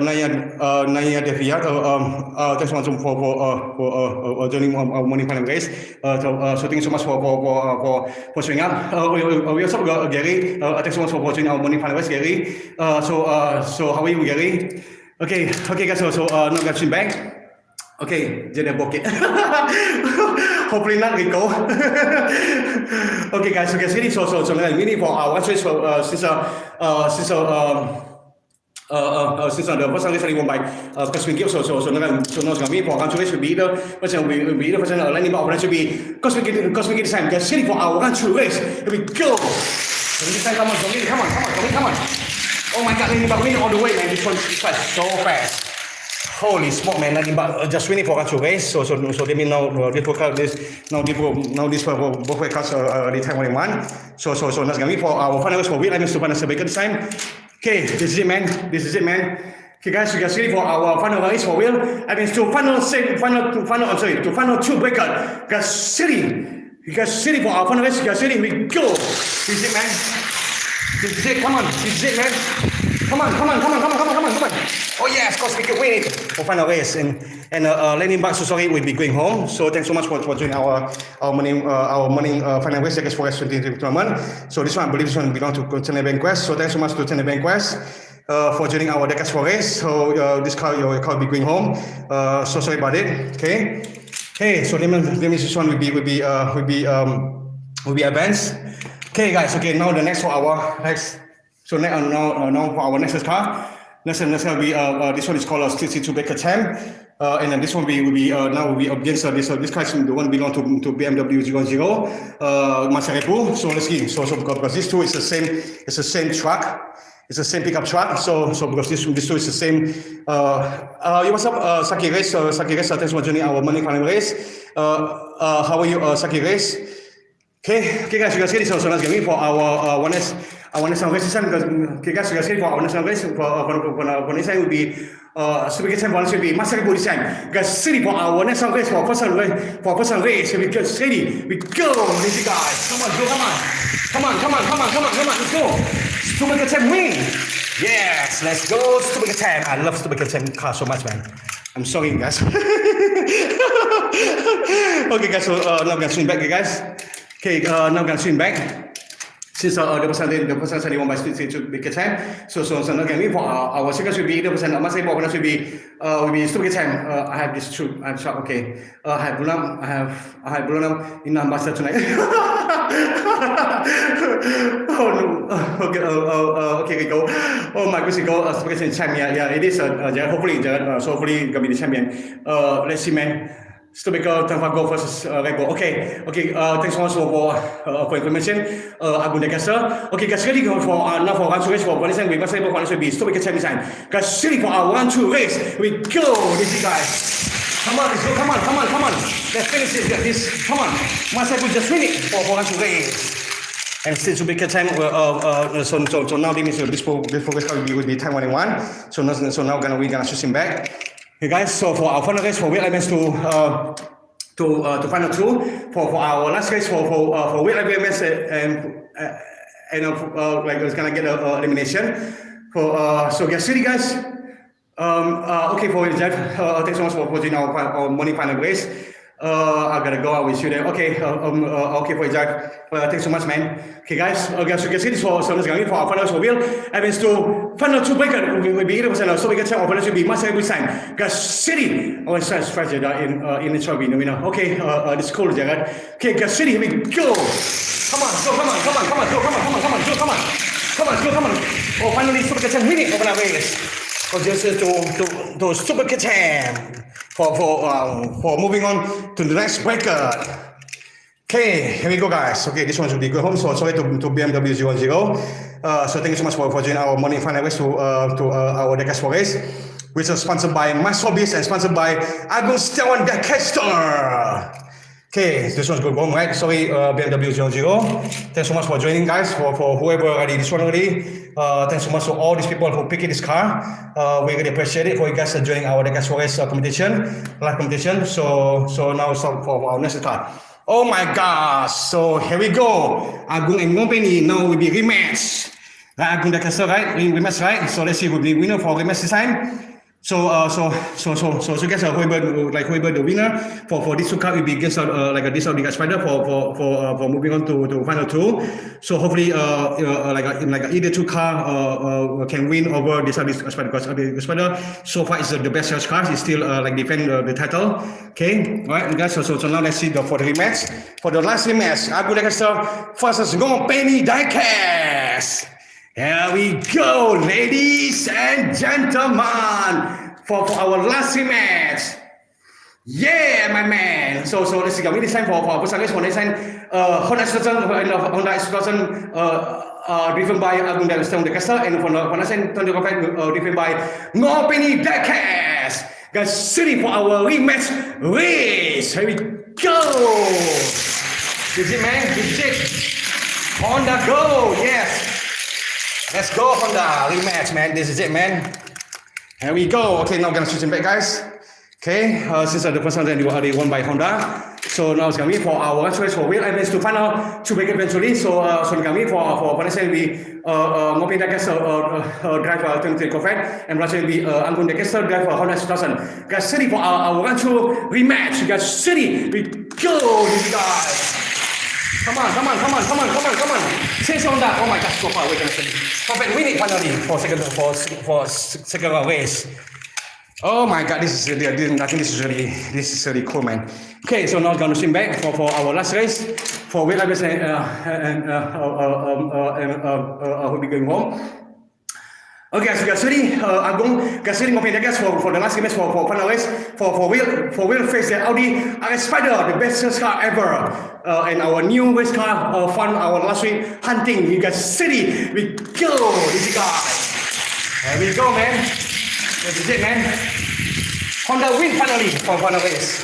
A: Naya Devia? Thanks so much for joining our morning panel race. So thank you so much for showing up. We also got Gary. Thanks so much for joining our morning panel race, Gary. So how are you, Gary? Okay, guys. So now guys, swing back. Okay, jadi bokeh. Hopefully not Rico. Okay, guys. Okay, so really for our race since the first race won by because we give so now it's gonna be for race will be the person landing back should be because we get time. Guys, ready for our race. Here we go. Come on. Oh my God, landing back winning all the way, man. This one is so fast. Holy smoke, man! Just winning for actual race. So let me know this for both way cuts the time only one. So that's gonna be for our final race for weight Evans to final second time. Okay, this is it, man. Okay, guys, you guys ready for our final race for wheel Evans to final 2 bracket. Guys, ready for our final race. You guys ready? We go. This is it, man. This is it. Come on. This is it, man. Come on. Oh yes, cause we can win it for final race and landing back. So sorry, we'll be going home. So thanks so much for joining our morning final race Diecast4Race 2020 tournament. So this one I believe this one belongs to Chennai Banquest. So thanks so much to Chennai Banquest for joining our Diecast4Race. So this car your car will be going home. So sorry about it. Okay. So this one will be advanced. Okay, guys. Okay, now the next for our next. So now for our next car. Next will be this one is called CC2 Baker 10, and then this one will be now will be against this car is the one belong to BMW 010 Maserepu. So let's see. So because these two is the same truck. It's the same pickup truck. So because this two is the same. What's up, Saki Race? Thanks for joining our morning final race. How are you, Saki Race? Okay, guys, you guys ready? So that's gonna be for our national race time. Okay, guys, you guys ready for our national race? For next time will be super time. For will be master body time. Guys, ready for our national race for personal race. We get ready. We go, ready, guys. Come on. Let's go. Super time win. Yes, let's go. Super time. I love super time car so much, man. I'm sorry, guys. Okay, guys. So now I'm gonna swing back, guys. Okay, now I'm gonna swing back. Since the person won by to big time. So now again for our seconds will be the person must say will be stupid time. I have this true. I'm shocked. Okay. I have blown up in ambassador tonight. Oh no. Okay, we go. Oh my goodness, go stupid champion. Yeah, it is. Hopefully gonna be the champion. Let's see, man. Stubico Tanfago versus Rego. Okay. Thanks so much for information. Abu Decaster. Okay, guys, ready for now for round 2 race for Vanessa. We must say for Vanessa be Stubico champion time. Guys, ready for our round 2 race. We go, this guys. Come on. Let's finish this. Come on. Must have just win it for round 2 race. And since we get time, so now this focus will be time 1-1. So now we're gonna switch him back. Okay, guys. So for our final race for weight events to final 2 for our last race for weight events and like it's gonna get elimination. So get ready, guys. Okay, for Jeff, thanks so much for joining our morning final race. I gotta go out with you there. Okay, okay for drive. Thanks so much, man. Okay, guys. Okay, so you can see this for our final show wheel. And it's to final two breaker. We'll be 80%. So we can tell our final should be much every time. Guys, City. Oh, it's fresh in the show winner. Okay, this is cool, Jared. Okay, guys, City. Here we go. Come on, go, come on, come on, come on, go, come on, come on, come on, go, come on, come on, go, come on. Oh, finally, Super Kitchen winning over our race. So this is to Super Kitchen. For moving on to the next breaker. Okay, here we go, guys. Okay, this one should be good home. So sorry to BMW 00. So thank you so much for joining our morning final race to our Diecast4Race, which is sponsored by Masobis and sponsored by Agustin Diecast4. Okay, this one's good home, right? Sorry, BMW 00. Thanks so much for joining, guys. For whoever already this one already. Thanks so much to all these people who picked this car. We really appreciate it for you guys joining our Diecast4Race competition, live competition. So now it's time for our next car. Oh my gosh! So here we go. Agung and Company now will be rematch. Right, Agung Diecast4, right? Rematch, right? So let's see who will be winner for rematch this time. So guys, whoever the winner for this two car will be against this spider for moving on to final two. So hopefully either two car can win over this spider, because the spider so far is the best sales car. It's still defend the title. Okay, right, guys. So now let's see for the rematch. For the last rematch, Agung Diecast4 versus Penny Diecast. Here we go, ladies and gentlemen, for our last rematch. Yeah, my man. So let's see. This time for first race for this time, Honda S2000 driven by Agung Diecast4, and for next time, driven by Penny Diecast. Guys, City for our rematch race. Here we go. This is it, man. This is it. Honda, go. Yes. Let's go, Honda. Rematch, man. This is it, man. Here we go. Okay, now I'm gonna switch it back, guys. Okay, since the first one you already won by Honda, so now it's gonna be for our race for wheel events to final to break eventually. So it's gonna be for let's say we Penny Diecast4 drive 20 Corvette, and Russian will be Agung Diecast4 drive Honda S2000. Guys, City for our run through rematch. Guys, City, we go, these guys. Come on. Chase on that. Oh my gosh, so far away from the Corvette winning finally for second race. Oh my god, this is really cool, man. Okay, so now I'm gonna swim back for our last race for weight events and we'll be going home. Okay, so Gasuri, Agung, Gasuri Penny Diecast4 for the last race for final race for wheel face the Audi RS Spider, the best sales car ever, and our new race car fun our last week hunting. You guys, City, we go, this guy. There we go, man. This is it, man. Honda win finally for final race.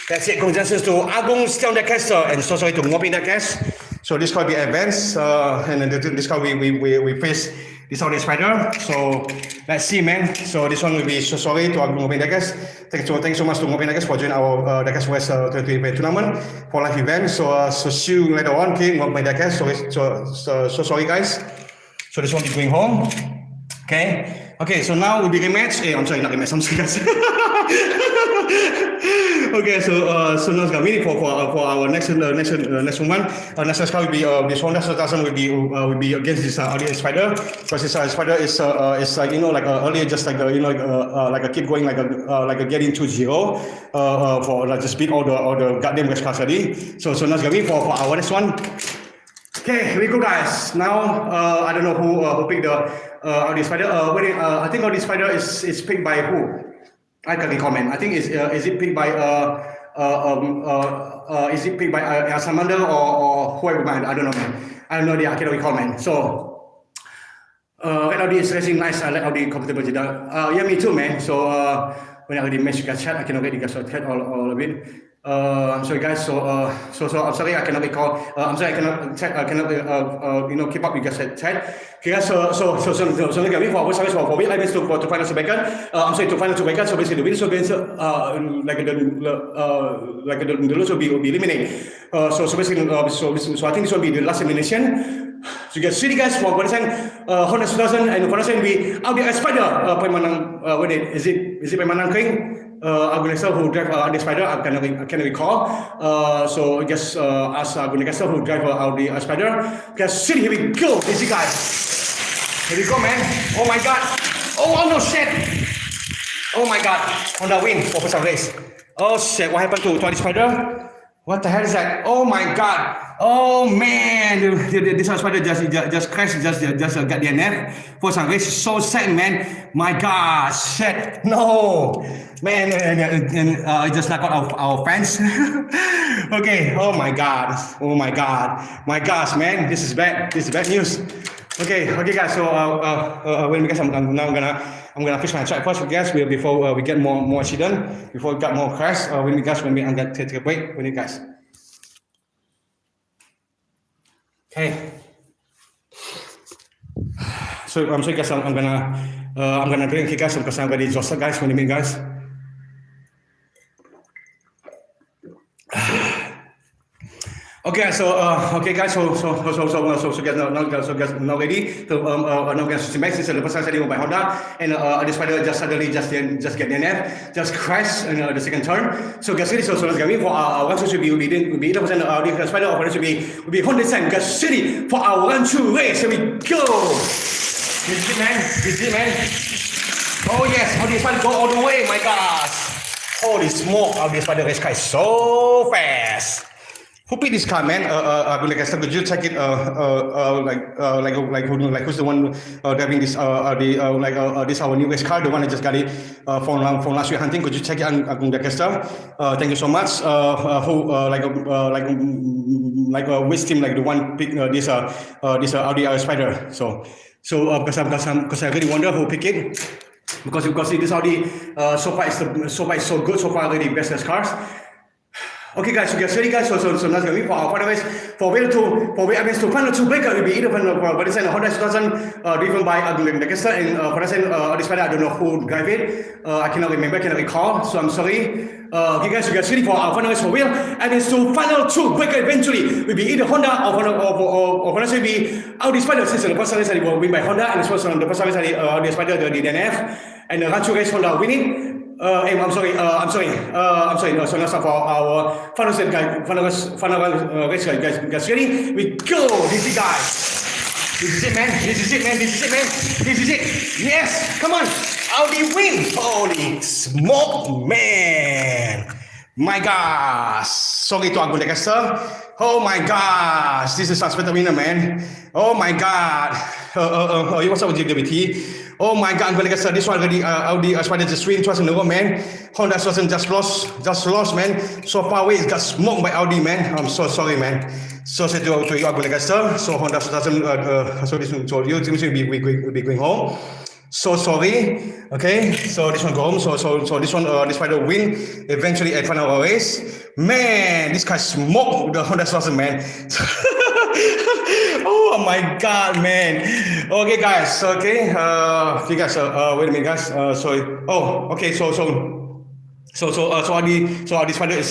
A: That's it. Congratulations to Agung Diecast4 and so sorry to Penny Diecast4. So this car will be advanced, and then this car we face this Audi Spider. So let's see, man. So this one will be so sorry to Agung Diecast4. Thanks so much to Penny Diecast4 for joining our Diecast4Race 2020 tournament for live event. So see you later on, okay? Penny Diecast4. So sorry, guys. So this one is going home. Okay, so now we'll be rematch. I'm sorry, not rematch. I'm sorry, guys. Okay, so now it's gonna be for our next one. Next car will be this Honda S2000 will be against this Audi Spider, because this Spider is like earlier just like a keep going like a getting 2-0 for like just beat all the goddamn race cars already. So now it's gonna be for our next one. Okay, here we go, guys. Now I don't know who picked the Audi Spider. I think Audi Spider is picked by who? I can't comment. I think is it picked by Salamander or whoever, man. I don't know, man. I have no idea. I cannot recall, man. So Red Audi is racing nice. I like Audi comfortable. Yeah, me too, man. So when I already message guys chat, I cannot get you guys chat all of it. I'm sorry, guys. So I'm sorry, I cannot recall. I'm sorry, I cannot chat. I cannot keep up with guys chat. Okay, guys. So again, for what's for weight events to final two breaker. I'm sorry, to final two breaker. So basically, the winner like the loser will be eliminated. So basically, so I think this will be the last elimination. So you guys see, guys, for Honda S2000 and for next will be Audi Spider. Pemenang, what is it? Is it Pemenang King? Agunegaster who drive Audi Spider, I can recall. So just ask Agunegaster who drive Audi Spider. Okay, City, here we go. Easy guys. Here we go, man. Oh my god. Oh no shit. Oh my god. Honda win for first race. Oh shit, what happened to Audi Spider? What the hell is that? Oh my god. Oh man, this spider just crashed, just got the NF for some reason. So sad, man. My god, shit. No, man, and just knock out our fans. Okay. Oh my god. Oh my god. My gosh, man, this is bad. This is bad news. Okay, guys. So when we get some, I'm gonna fix my track first, guys. Before we get more accident, before we got more crash. I'm gonna take a break. When you guys. Okay. So I'm sorry, guys. I'm gonna drink, guys, because I'm very exhausted, guys. When you meet, guys. Okay, so guys, so guys, now ready to now guys to make this the first time by Honda, and this spider just suddenly just get the NF, just crash in the second turn. So guys, so let's go for our 1 2 3 will be 80% the spider operation will be 100% guys city for our 1 2 race. Here we go. This is it, man. Oh yes, how the spider go all the way? My gosh, holy smoke! How the spider race car is so fast. Who picked this car, man? Could you check it? Who's the one driving this? This our new race car, the one that just got it from last week hunting. Could you check it on thank you so much. Which team the one pick this Audi Spider? So because I really wonder who picked it. Because this Audi so far is so good so far, really best cars. Okay, guys, so get ready, guys. So that's going to be for our final race. For way to final two breaker will be either from Honda 2000 driven by Diecast4Race, and for that this Spider, I don't know who drive it. I cannot remember, cannot recall. So I'm sorry. Okay, guys, so get ready for our final race for wheel. And it's to final two breaker eventually will be either Honda or for will be Audi Spider. Since the first race will win by Honda, and the first race Audi Spider the DNF, and the Rancho race Honda winning. I'm sorry. No, so now for our final race, guys. Ready? We go. This is it, man. Yes. Come on. Audi win. Holy smoke, man. My gosh. Sorry to Diecast4Race. Oh my gosh. This is suspected winner, man. Oh my god. What's up with GWT? Oh my god, Diecast4Race, this one already Audi Spider just win twice in a row, man. Honda wasn't just lost, man. So far away, it got smoked by Audi, man. I'm so sorry, man. So sad to you, Diecast4Race. So Honda doesn't. So this one told you, we'll be going home. So sorry. Okay, so this one go home. So this one, this Spider win eventually at final race. Man, this guy smoked the Honda wasn't, man. Oh my god, man. Okay, guys. Okay, you guys. Wait a minute, guys. Sorry. Oh, okay. So Audi Spider is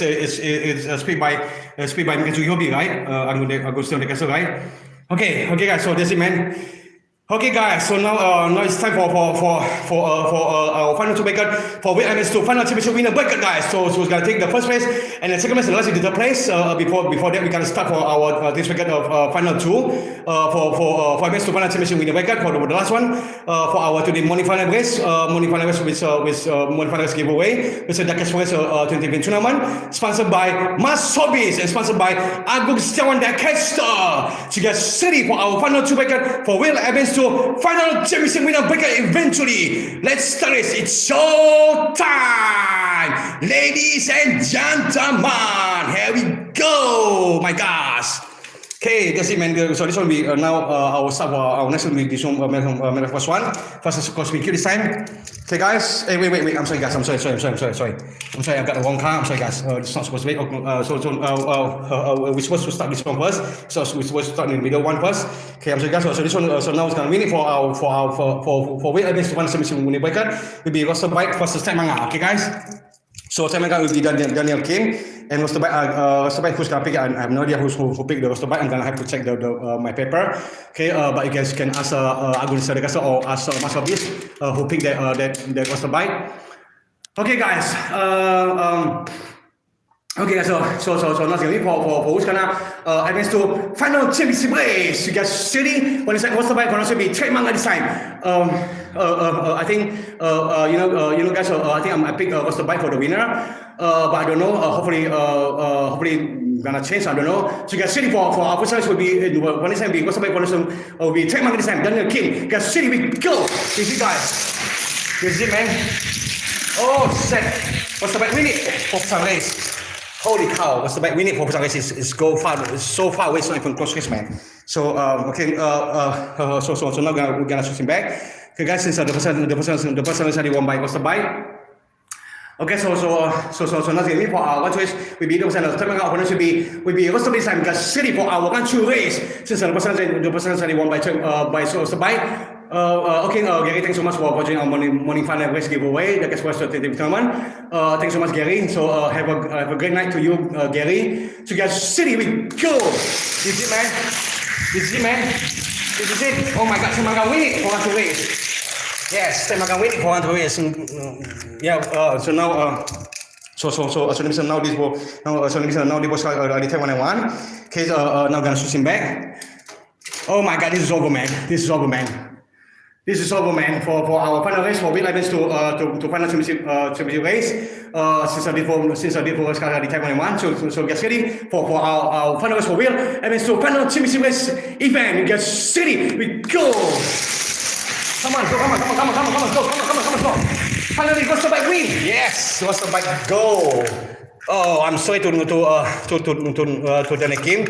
A: speed by Mikazu Yobi, right? I'm going to still Diecast4Race, right? Okay, guys. So that's it, man. Okay, guys. So now it's time for our final two bracket for WMS to final championship winner bracket, guys. So we're gonna take the first place and the second place and the last in the third place. Before that, we're gonna start for our this bracket of final two for WMS to final championship winner bracket for the last one for our today morning final race. Morning final race with morning final race giveaway. It's a Diecast4Race 2020 tournament sponsored by Masobis and sponsored by Agung Setiawan Diecast4. So guys, ready for our final two bracket for Will Evans to final championship winner bracket eventually. Let's start this. It's showtime, ladies and gentlemen. Here we go. My gosh. Okay, that's it, man. So this one will be now our start for our next one will be this one, first one. First, of course, we kill this time. Okay, guys. Hey, wait. I'm sorry, guys. I'm sorry. I got the wrong car. I'm sorry, guys. It's not supposed to be. We're supposed to start this one first. So we're supposed to start in the middle one first. Okay, I'm sorry, guys. So this one, so now it's gonna win it for weight against one submission winning bracket. Will be roster bike versus Time Manga. Okay, guys. So Time Manga will be Daniel Kim. And roster bike who's gonna pick it? I have no idea who picked the roster bike. I'm gonna have to check my paper. Okay, but you guys can ask Agun Diecast4Race or ask Masabis who picked that roster bike. Okay, guys. Okay, so now going for who's gonna advance to final championship race. You guys ready? When it's like what's the bike gonna be trademark this time? I think you know guys. I think I pick what's the bike for the winner. But I don't know. Hopefully gonna change. I don't know. So you guys ready for our first race will be when this time be what's the bike will be trademark this time. Daniel Kim. You guys ready? We go. This is guys. This is it, man. Oh, set. What's the bike winning for some race? Holy cow! What's the bike we need for race is go far, it's so far away, it's not even close race, man. So okay, so now we're gonna switch him back. Okay, guys, since the person is already won by what's the bike. Okay, so now the for our one race we be the person coming out opponent will be what's the time because ready for our 1-2 race since the person is already won by what's the bike. Okay, Gary, thanks so much for joining our morning final race giveaway. The guest was the tournament. Thanks so much, Gary. So have a great night to you, Gary. So guys, city we go. This is it, man. This is it, man. This is it. Oh my God, so I'm gonna win it for 1-2 race. Yes, I'm gonna win it for 1-2 race. Yeah. So now. So now this will now this was the time when I won. Okay, now gonna switch him back. Oh my God, this is over, man. This is over, man. This is over, man. For our final race for Will Evans to final championship race. Since I did for Oscar the time when I won. So get ready for our final race for Will Evans to final championship race event. Get ready. We go. Come on, go. Finally, what's the bike win? Yes, what's the bike go? Oh, I'm sorry to Daniel Kim.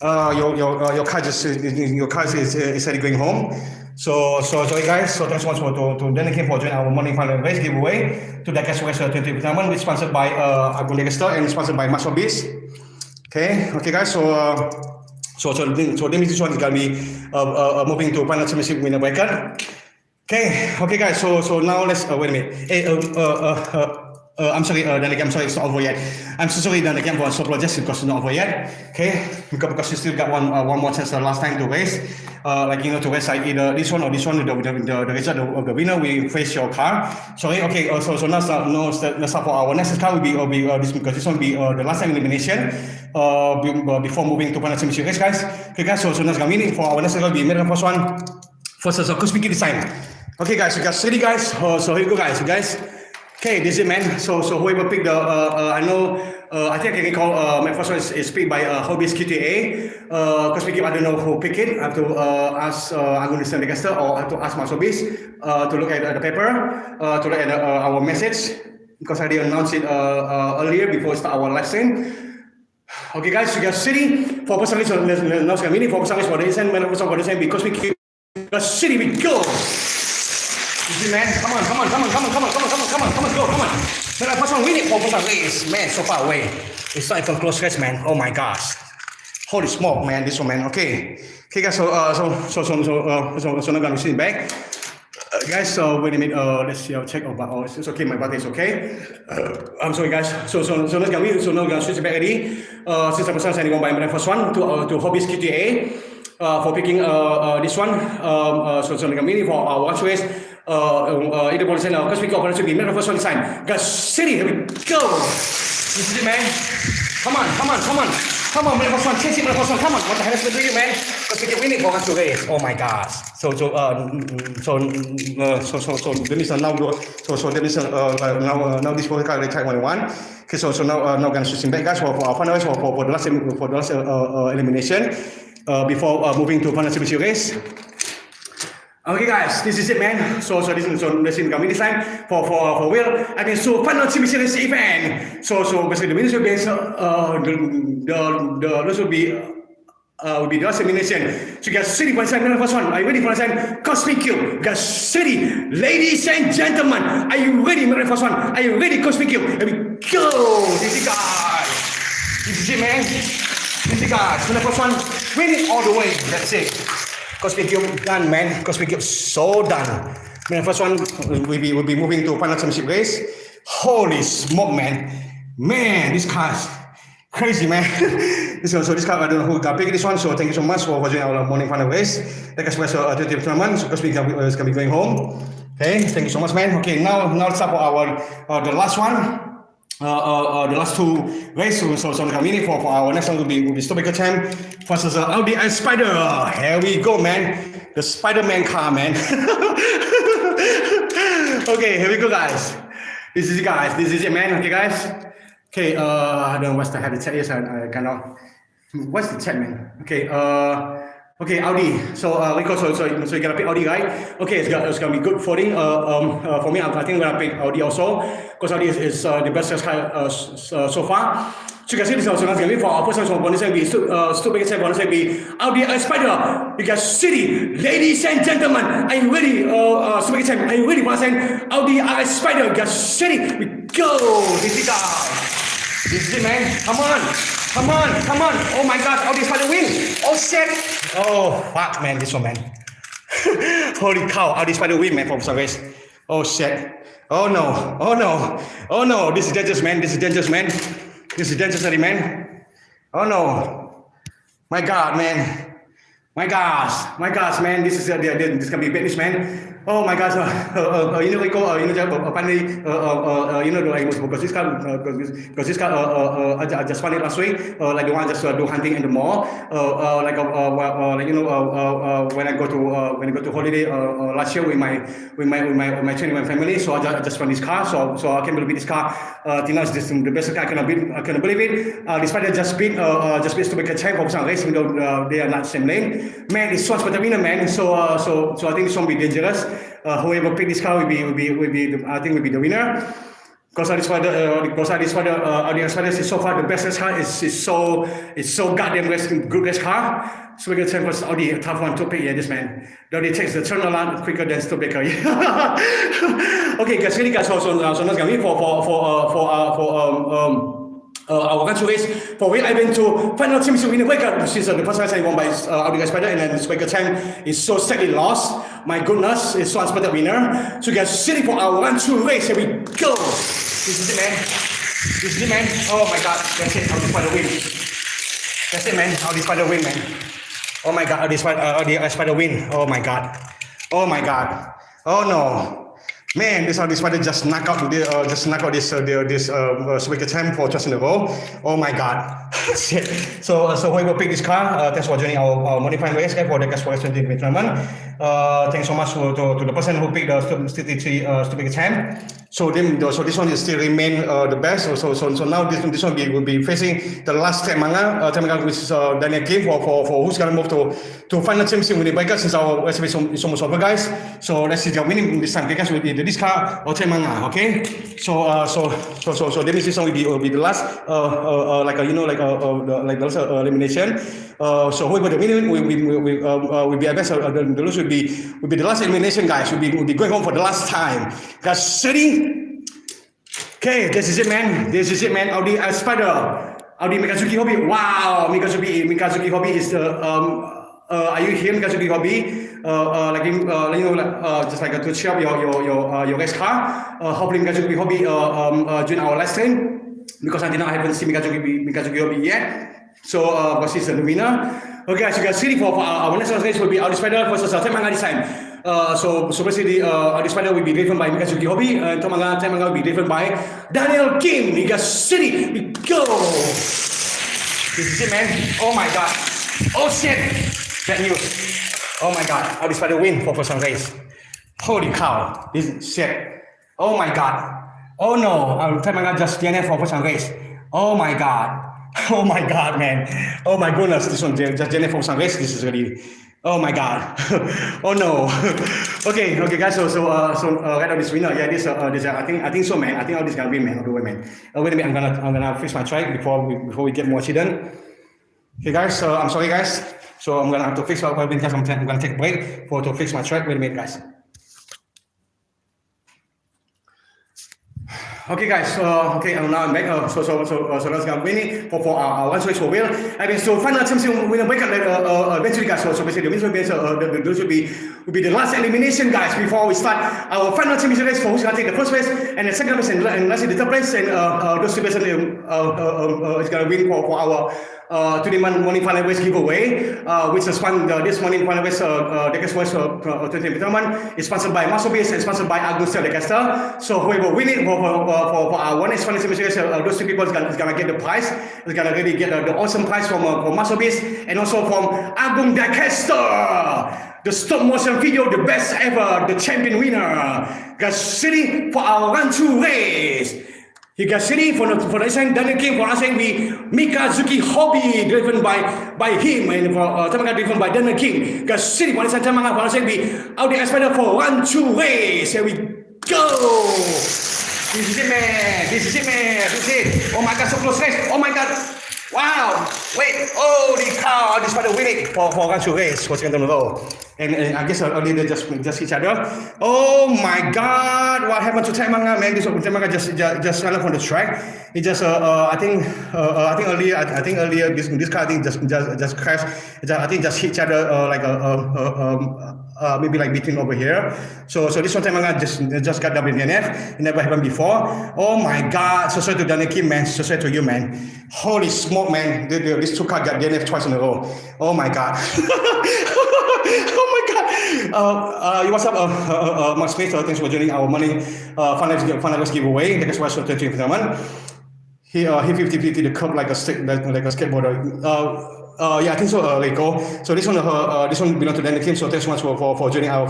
A: Your car is already going home. So sorry guys. So thanks so much to Daniel Kim for joining our morning final race giveaway to Diecast4Race 20 tournament, which is sponsored by Agung Diecast and sponsored by Master Beast. Okay, guys. So this one is gonna be moving to final championship winner bracket. Okay, guys. So now let's wait a minute. I'm sorry, Daniel Kim, I'm sorry, it's not over yet. I'm so sorry, Daniel Kim, for so apologize because it's not over yet. Okay, because you still got one more chance last time to race. To race either this one or this one. The result of the winner will face your car. Sorry. Okay. So now start for our next car will be this because this one will be the last time elimination. Before moving to final championship race, guys. Okay, guys. So now coming for our next car will be the first one. First is a cosmic design. Okay, guys. You guys ready, guys? So here you go, guys. You guys. Okay, this is it, man. So whoever picked the, I know, I think I can call my first one is picked by Hobbies QTA. Because I don't know who picked it. I have to ask Agung Diecast or I have to ask my Hobbies to look at the paper, to look at our message because I didn't announce it earlier before we start our live stream. Okay, guys, you guys ready for person list? Now coming for person list for the instant, for the same because we keep the city we go. Easy, man. Come on, go. Man, I first one win it for first race. Man, so far away. It's not even close race, man. Oh my gosh. Holy smoke, man. This one, man. Okay, guys. So now gonna see back. Guys, wait a minute. Let's see. I'll check. It's okay. My battery is okay. I'm sorry, guys. So now gonna switch back already. Since I'm signing one by my first one to Hobbies QTA for picking this one. So now gonna for our watch race. Either one sign because we got one to be the first one sign. Guys, city, here we go. This is it, man. Come on, my first one, chase it, my first one. Come on, what the hell is with you, man? Because we keep winning for 1-2 race. Oh my gosh. So there is now now this car they try 1-1. Okay, so now gonna switch back, guys, for our final race for the last elimination before moving to final championship race. Okay, guys, this is it, man. So this is coming this time for Will. I mean, so final championship race event. So basically the winners will be those will be the last elimination. So guys, city for the first one. Are you ready for the time? Cosmic Cube, guys, city, ladies and gentlemen, are you ready for the first one? Are you ready, Cosmic Cube? Here we go. This is guys. This is it, man. This is guys. For the first one, win it all the way. That's it. Cosmic Cube done, man. Cosmic Cube so done. The first one will be moving to final championship race. Holy smoke, man. Man, this car's crazy, man. So this car, I don't know who got picked this one. So thank you so much for watching our morning final race. Diecast4Race 20 tournament. So Cosmic Cube is going to be going home. Okay, thank you so much, man. Okay, now let's start for our the last one. The last two races, so coming for our next one will be Stubaker Champ versus Audi and Spider. Here we go, man. The Spider-Man car, man. Okay, here we go, guys. This is it, guys. This is it, man. Okay, guys. Okay, I don't know what's the head of the chat is. I cannot. What's the chat, man? Okay, okay, Audi. So Rico, so you're gonna pick Audi, right? Okay, it's gonna be good voting. For me, I think I'm gonna pick Audi also, because Audi is the best car so far. So you can see this also. That's gonna be for our first one. Bonus will be Stubaker bonus will be Audi and Spider. You guys, city, ladies and gentlemen, are you ready? Stubaker, are you ready? Once again, Audi and Spider. You guys, city, we go. This is guys. This is it, man. Come on. Come on, come on. Oh my God, Audi Spider win. Oh shit. Oh fuck, man, this one, man. Holy cow, Audi Spider win, man, from some race. Oh shit. Oh no, oh no, oh no. This is dangerous, man. This is dangerous, man. This is dangerous, man. Oh no. My God, man. My gosh, man. This is this can be business, man. Oh my gosh, Rico, apparently, because this car, I just found it last week, like the one just do hunting in the mall, when I go to holiday last year with my 21 family, so I just found this car, so I can't believe this car, till now is the best car I cannot believe it. Despite that just beat Stubaker Champ for some race, even though they are not same lane. Man, it's so much better winner, man. So I think this one will be dangerous. Whoever pick this car will be the winner. Because I decided so far the best race car is so goddamn good race car. Stubaker Champ versus Audi, a tough one to pick. Yeah, this man. Audi takes the turnaround quicker than Stubaker. Okay, guys, really guys, so that's gonna be for our country race for which I went to final championship winner breakup. This is the first race I won by Audi and Spider, and then Stubaker Champ is so sadly lost. My goodness, it's so unexpected winner. So guys, sitting for our 1-2 race. Here we go. This is it, man. This is it, man. Oh my God, that's it. Audi Spider win. That's it, man. Audi Spider win, man. Oh my God, Audi Spider win. Oh my God. Oh my God. Oh no. Man, this Spider just knock out this Stubaker Champ for just in a row. Oh my God. Shit. So whoever picked this car, thanks for joining our modified race for the Diecast4Race 20 tournament. Thanks so much to the person who picked the Stubaker Champ. So this one is still remain the best. So now this one will be facing the last Temanga, which is Daniel Kim for who's gonna move to final championship winning breaker, since our recipe is almost over, guys. So let's see the winning this time. Because with this car or Temanga, okay. So that means this one will be the last like the last elimination. So whoever the winner will be best. The lose will be the last elimination, guys. Will be going home for the last time. Guys, setting. Okay, this is it, man. This is it, man. Audi Spider. Audi Mikazuki Hobby. Wow, Mikazuki Hobby is the are you here, Mikazuki Hobby? Just like to cheer up your race car. Hopefully Mikazuki Hobby join our live stream, because I haven't seen Mikazuki Hobby yet. So because he's the winner. Okay, guys, you guys see for our next race will be Audi Spider versus Temanga this time. So basically, Audi Spider will be driven by Mikazuki Hobby, and Temanga will be driven by Daniel Kim. You guys see, we go. This is it, man. Oh my God. Oh shit. Bad news. Oh my God. Audi Spider win for first race. Holy cow. This is shit. Oh my God. Oh no. Temanga just DNF for first race. Oh my God. Oh my God, man. Oh my goodness. This one just DNF for first race. This is really. Oh my God. Oh no. Okay, guys. So right now this winner. Yeah, this I think so, man. I think all this gonna win, man. Wait a minute. Wait a minute. I'm gonna fix my track before we get more hidden. Okay, guys. I'm sorry, guys. So I'm gonna have to fix my because I'm gonna take a break to fix my track. Wait a minute, guys. Okay, guys. Now I'm back. So let's go winning for our one race for Will. I mean, so final championship winner breakup eventually, guys. So basically, those will be the last elimination, guys, before we start our final championship race for who's gonna take the first race and the second race and lastly the third place, and those two races is gonna win for our to the morning final race giveaway, which is this morning final race, Diecast4Race 2020 tournament is sponsored by Masterpiece and sponsored by Augusta Diecast4. So whoever win it for our one next final series, those two people is gonna get the prize. Is gonna really get the awesome prize from Masterpiece and also from Agung Diecast4. The stop motion video, the best ever, the champion winner. Guys, sitting for our run-through race. He got sitting for the second Daniel King for us saying we Mikazuki Hobby driven by him and for Tamanga driven by Daniel King. Got sitting for the second Tamanga for us saying we out the Spider for run-through race. Here we go. This is it, man. This is it, man. This is it. Oh my God, so close race. Oh my God. Wow! Wait! Oh, the car! This Spider winning for run-through race for second time in a row. And I guess earlier they just each other. Oh my God! What happened to Taimanga? Man, this Taimanga just fell off on the track. It just I think earlier this car just crashed. I think just hit each other maybe like between over here. So this one Taimanga just got WDNF. It never happened before. Oh my God! So sorry to Daniel Kim, man. So sorry to you, man. Holy smoke, man! These two cars got DNF twice in a row. Oh my God! Oh my God! What's up, Mark Smith? Thanks for joining our morning finalist giveaway. Diecast4Race 2020 tournament. He 50-50 the curb like a skateboarder. Yeah, I think so. Leiko. So this one belongs to Daniel Kim. So thanks so much for joining our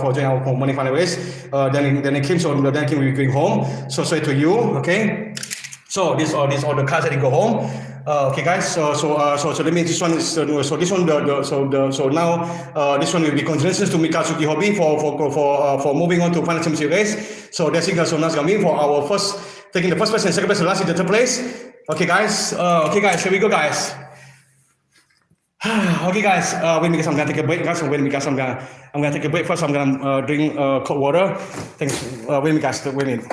A: morning final race. Daniel Kim. So Daniel Kim will be going home. So sorry to you. Okay. So these all the cars that go home. Okay, guys. So let me this one is so this one now this one will be congratulations to Mikazuki Hobby for moving on to final championship race. So that's it, guys. So now it's gonna be for our taking the first place and second place and last in the third place. Okay, guys. Here we go, guys. Okay, guys. Wait, because I'm gonna take a break, guys. Wait, because I'm gonna take a break first. I'm gonna drink cold water. Thanks. Wait, guys. Wait a minute.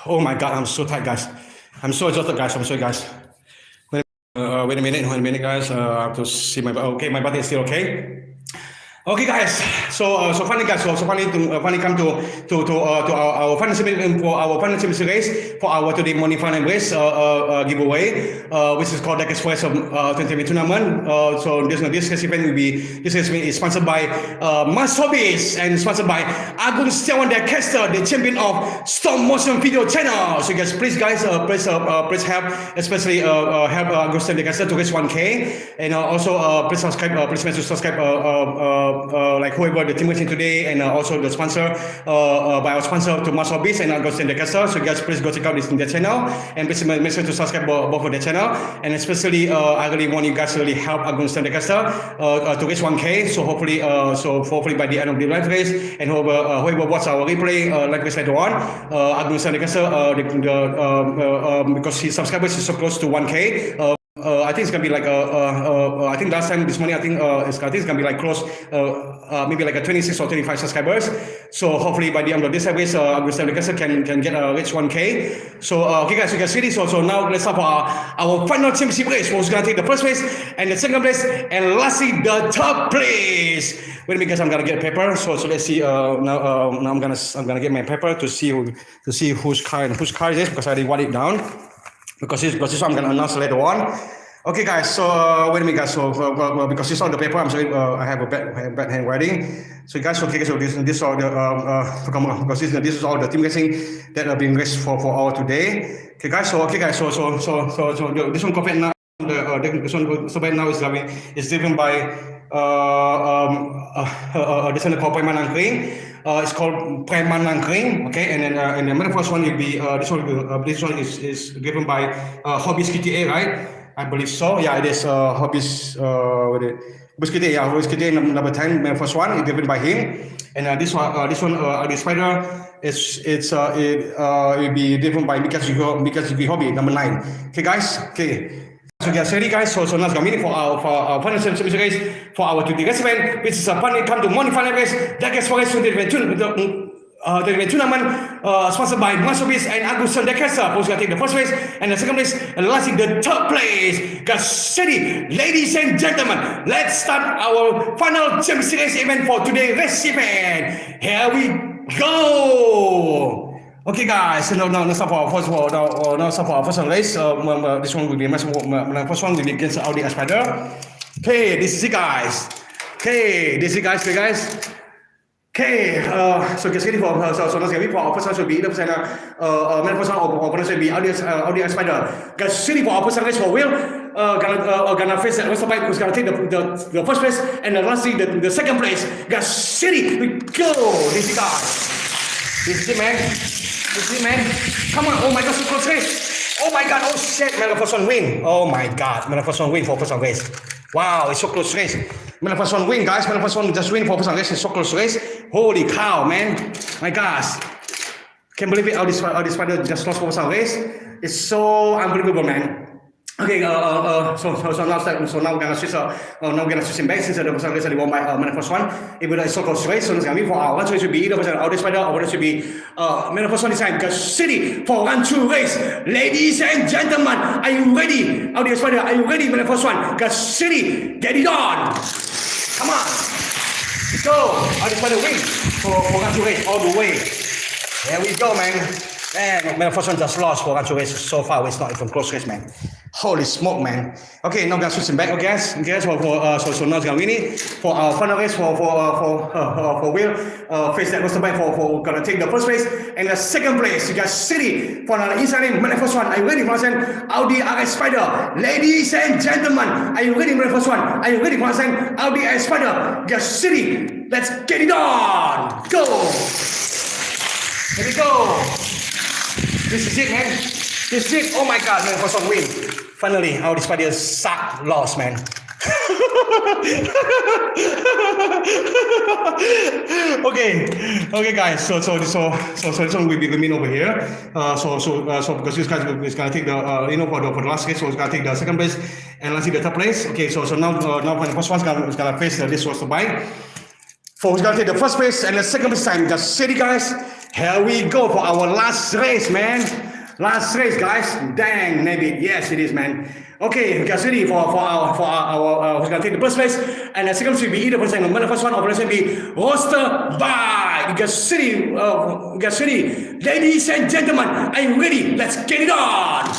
A: Oh my God, I'm so tired, guys. I'm so exhausted, guys. I'm sorry, guys. Wait a minute, guys. I have to see my body is still okay. Okay, guys. So finally, guys. So finally come to our final segment for our final championship race for our today morning final race giveaway, which is called Diecast4Race 2020 tournament. So this event will be is sponsored by Masterpiece and sponsored by Agung Diecast4, the champion of stop motion video channel. So guys, please help, especially help Agung Diecast4 to reach 1K, and also please subscribe. Please make sure to subscribe. Like whoever the team is in today, and also the sponsor by our sponsor to Masterpiece and Augusta Diecast4. So guys, please go check out their channel, and please make sure to subscribe both of their channel. And especially, I really want you guys to really help Augusta Diecast4 to reach 1K. So hopefully by the end of the live race, and whoever watch our replay live race later on, Augusta Diecast4 because his subscribers is so close to 1K. I think it's gonna be like I think last time this morning I think it's gonna be like close maybe like a 26 or 25 subscribers. So hopefully by the end of this race, Augusta Diecast4 can get reach 1K. So okay, guys, you can see this. So now let's start for our final championship race. Who's gonna take the first place and the second place and lastly the third place? Wait a minute, guys. I'm gonna get paper. So let's see. Now I'm gonna get my paper to see whose car is this, because I already wrote it down. Because this one I'm gonna announce later on. Okay, guys. So wait a minute, guys. So because this on the paper, I'm sorry. I have a bad handwriting. So guys, okay. So this all the because this is all the team racing that are being raced for our today. Okay, guys. So this one compared now. This one so right now is driven by this one called Preman Angkring. It's called Preman Angkring. Okay, and then the first one will be this one is given by Hobbies KTA, right? I believe so. Yeah, it is Hobbies KTA. Yeah, Hobbies KTA number 10. The first one is given by him, and this one this Spider it will be driven by Mikazuki Hobby number 9. Okay, guys. Okay. So get ready, guys. So now it's gonna be for our final championship race for our today race event, which is a final come to morning final race. Diecast4Race 2022. the tournament sponsored by Masterpiece and Agusan Diecast4Race, who's going to take the first place and the second place, and lastly the third place. Gas City, ladies and gentlemen, let's start our final championship race event for today's race event. Here we go. Okay, guys. So now start for our first race. This one will be my first one will be against Audi Spider. Okay, this is it, guys. Okay, Okay, so get ready for so now get ready for our first one should be either first one or first will be Audi Spider. Get ready for our first race for Will. Gonna face the Western Bike who's gonna take the first place and lastly the second place. Get ready, we go. This is it, man. Come on, oh my god, so close race. Oh my god, oh shit, man, the first one win. Oh my god, man, the first one win for first one race. Wow, it's so close race. Man, the first one win, guys. Man, the first one just win for first one race. It's so close race. Holy cow, man. My gosh. Can't believe it. All this spider just lost for first one race. It's so unbelievable, man. Okay, so now we're gonna switch. Now we're gonna switch him back since the first race that won by the first one. If it's so close race, so it's gonna be for our one race should be either Audi Spider or it should be the first one this time. Gas City for 1-2 race. Ladies and gentlemen, are you ready? Audi Spider, are you ready for the first one? Gas City, get it on! Come on, let's go. Audi Spider win for 1-2 race all the way. There we go, man. Man, the first one just lost for 1-2 race so far. It's not even close race, man. Holy smoke, man. Okay, now we're gonna switch him back, okay, guys. So now it's gonna win it for our final race for Will. Face that Western Bike for gonna take the first place and the second place. You guys City for another inside lane. The first one. Are you ready for the Audi RS Spider? Ladies and gentlemen, are you ready for the first one? Are you ready for the Audi RS Spider? Guys City, let's get it on. Go. Here we go. This is it, man. This is it. Oh my god, man, first one win. Finally, Audi Spider lost, man. Okay, guys. So this one will be the main over here. So because this guy is gonna take the for the last race, so he's gonna take the second place and let's see the third place. Okay, so now when the first one's gonna face this was the bike. Who's gonna take the first place and the second place time. Just city, guys. Here we go for our last race, man. Last race, guys. Dang, maybe. Yes, it is, man. Okay, we got ready for our who's gonna take the first place, and the second will be either person. The first one, or person be roster by. We got ready. Ladies and gentlemen, are you ready? Let's get it on.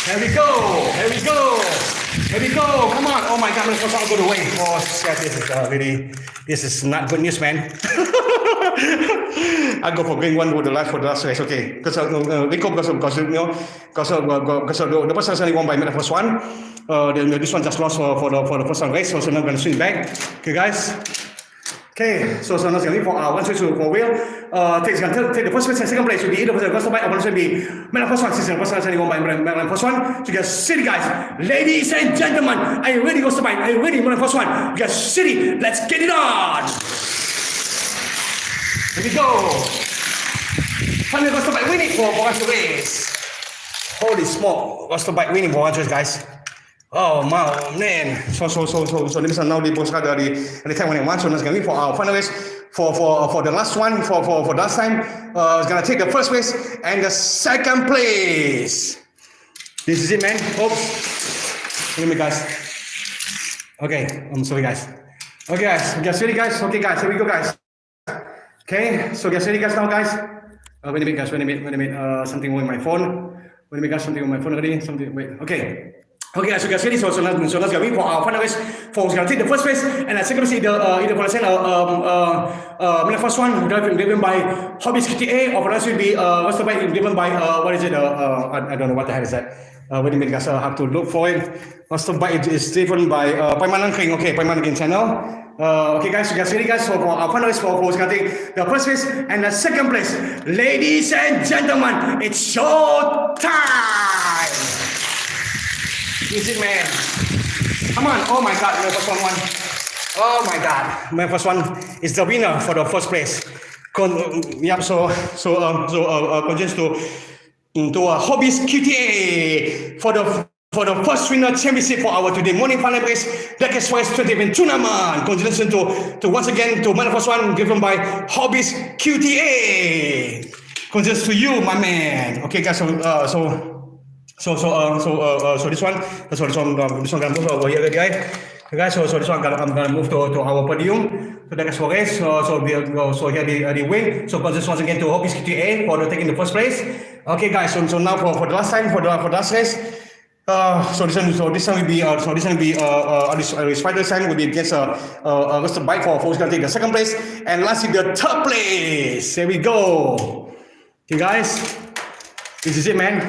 A: Here we go. Come on. Oh my god, let's go the way. Oh shit, this is not good news, man. I go for green one for the last race, okay? Because the person only won by the first one. This one just lost for the first one race, so now I'm gonna swing back. Okay, guys. Okay, so now it's gonna be for one switch for Will. Take the first place and second place will be either the first bike or will be the first one. Since the first one only won by the first one, to get city, guys. Ladies and gentlemen, are you ready? First bike? Are you ready for the first one? Get city. Let's get it on. Here we go. Finally, Western Bike winning for 1-2 race. Holy smoke, Western Bike winning for 1-2 race, guys. Oh man. So this one now the boss got the time when I want. So it's gonna be for our final race for the last one for last time. It's gonna take the first place and the second place. This is it, man. Oops. Let me, guys. Okay, I'm sorry, guys. Okay, guys. Get ready, guys. Okay, guys. Here we go, guys. Okay, so get ready, guys, now, guys. Wait a minute, guys. Wait a minute. Something with my phone. Wait a minute, guys. Something with my phone already. Wait. Okay. Okay, guys. So get ready. So let's go for our final race. Who's gonna take the first place and the second place either for the first one driven by Hobbies KTA or for us will be what's the bike driven by what is it? I don't know what the hell is that. Wait a minute, guys. I have to look for it. What's the bike is driven by Paimanan King. Okay, Paimanan King channel. Okay, guys, so get ready, guys, for our final race for who's gonna take the first place and the second place. Ladies and gentlemen, it's show time. Is it, man? Come on! Oh my God, my first one won. Oh my God, my first one is the winner for the first place. Yep. So congrats to Hobbies QTA for the for the first winner championship for our today morning final race, Diecast4Race 20 tournament. Congratulations to once again to man first one given by Hobbies QTA. Congratulations to you, my man. Okay, guys. So this one gonna move over here, guys. Guys, so this one I'm gonna move to our podium. So Diecast4Race. So here the win. So congratulations once again to Hobbies QTA for taking the first place. Okay, guys. So now for the last time for the last race. So this one will be the spider sign will be against the bike for who's gonna take the second place, and lastly the third place. Here we go. Okay, guys, this is it, man.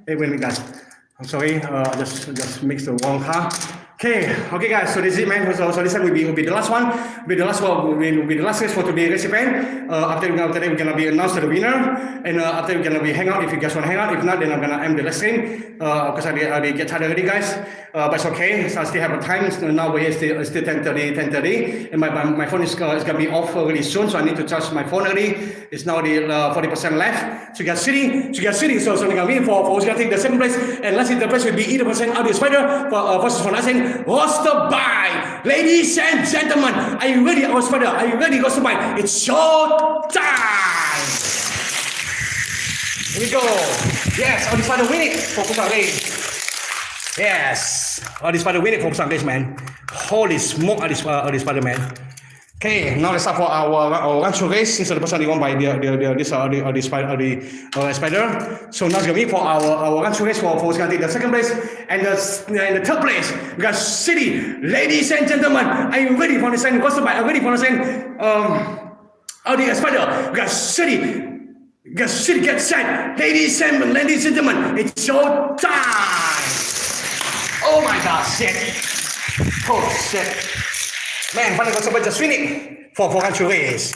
A: Hey, wait a minute, guys. I'm sorry. Just mixed the wrong car. Okay, guys. So this is it, man. So this one will be the last one. Will be the last race for today's race event. After that, we're gonna be announced the winner, and after we're gonna be hang out. If you guys wanna hang out, if not, then I'm gonna end the live stream. Because I get tired already, guys. But it's okay. So I still have a time. So now we're still 10:30, and my phone is gonna be off really soon. So I need to charge my phone already. It's now the 40% left. So you guys sitting. So we're gonna win for who's gonna take the second place, and lastly the place will be 80% Audio Spider versus for nothing. Roster by, ladies and gentlemen, are you ready, our spider? Are you ready, roster by? It's show time. Here we go. Yes, Audio Spider win it for Pusang Race. Yes, Audio Spider win it for Pusang Race, man. Holy smoke, Audio Spider, man. Okay, now let's start for our run-through race since the person won by the spider. So now it's gonna be for our run-through race for who's gonna take the second place and the third place. We got City, ladies and gentlemen. Are you ready for the second? What's the bike? Are you ready for the second? The spider. We got City. Get set, ladies and gentlemen. It's your time. Oh my God, shit! Oh shit! Man, Van Gogh just win it for run-through race.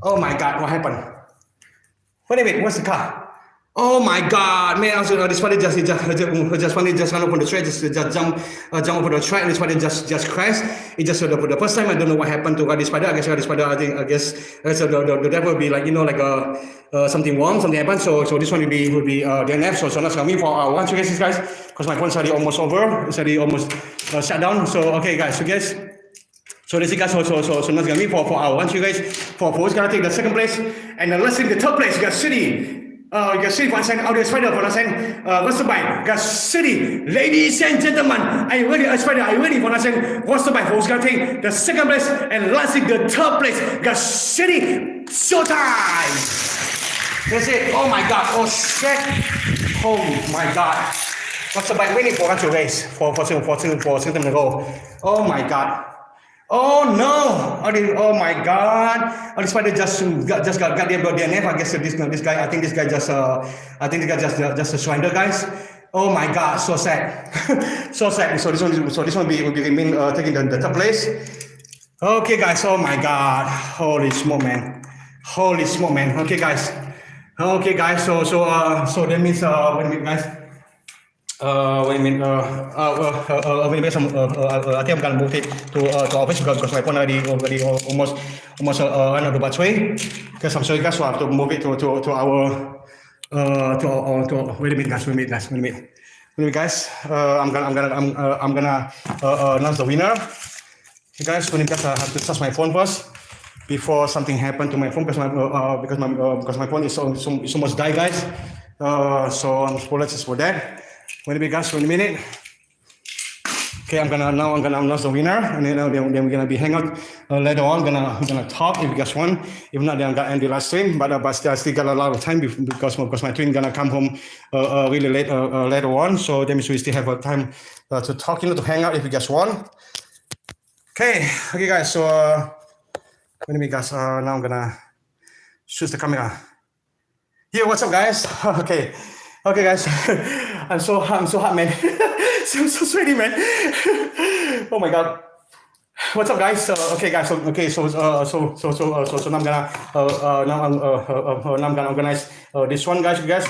A: Oh my God, what happened? Wait a minute, what's the car? Oh my God, man! Also, this one just ran up on the track, just jump over the track, and this one just crashed. It just the first time I don't know what happened to the spider. I guess the devil will be like something wrong, something happened. So this one will be DNF. So that's gonna be for our run-through races, guys. Because my phone's already almost over. It's already almost shut down. So okay, guys. So guys. So this is guys, so that's gonna be for our run-through race for who's gonna take the second place, and then let's take the third place. You got City. You got City for one second, Audio Spider for one second. What's the bike? You got City, ladies and gentlemen. Are you ready, Spider? Are you ready for one second? What's the bike? Who's gonna take the second place, and lastly the third place? You got City. ShowTime. That's it. Oh my God. Oh shit. Oh my God. What's the bike winning for run-through race for second ago? Oh my God. Oh no! Oh my God! This spider just got the DNF. I guess this guy. I think this guy just a surrender, guys. Oh my God! So sad. So sad. So this one will be remain taking the third place. Okay, guys. Oh my God! Holy smoke, man! Holy smoke, man! Okay, guys. So that means wait a minute, guys. Wait a minute. I think I'm gonna move it to office because my phone already almost run out of battery. Because I'm sorry, guys, so I have to move it to our wait a minute, guys. I'm gonna announce the winner. Okay, guys, I have to touch my phone first before something happened to my phone because my phone is almost died, guys. So I'm apologies for that. Wait a minute, guys. Wait a minute. Okay, I'm gonna announce the winner, and then we're gonna be hang out later on. I'm gonna talk if you guys want. If not, then I'm gonna end the live stream. But I still got a lot of time because my twin gonna come home really late later on. So that means we still have time to talk, to hang out if you guys want. Okay, guys. So wait a minute, guys. Now I'm gonna choose the camera. Yeah, what's up, guys? Okay, guys. I'm so hot, man. I'm so sweaty, man. Oh my God. What's up, guys? Okay, guys. So now I'm gonna organize this one, guys. Okay.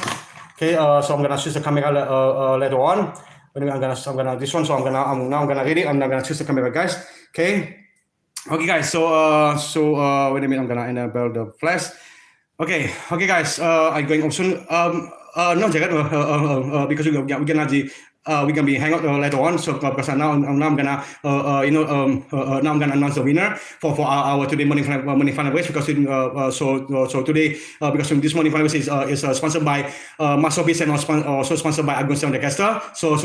A: So I'm gonna choose the camera later on. I'm gonna this one. So I'm gonna read it. I'm not gonna choose the camera, guys. Okay. Okay, guys. So wait a minute. I'm gonna enable the flash. Okay, guys. I'm going option. No, jangan because we're gonna we're gonna be hang out later on. So because now I'm gonna now I'm gonna announce the winner for our today morning final race because so today because this morning final race is sponsored by Masterpiece and also sponsored by Agun Diecast4. So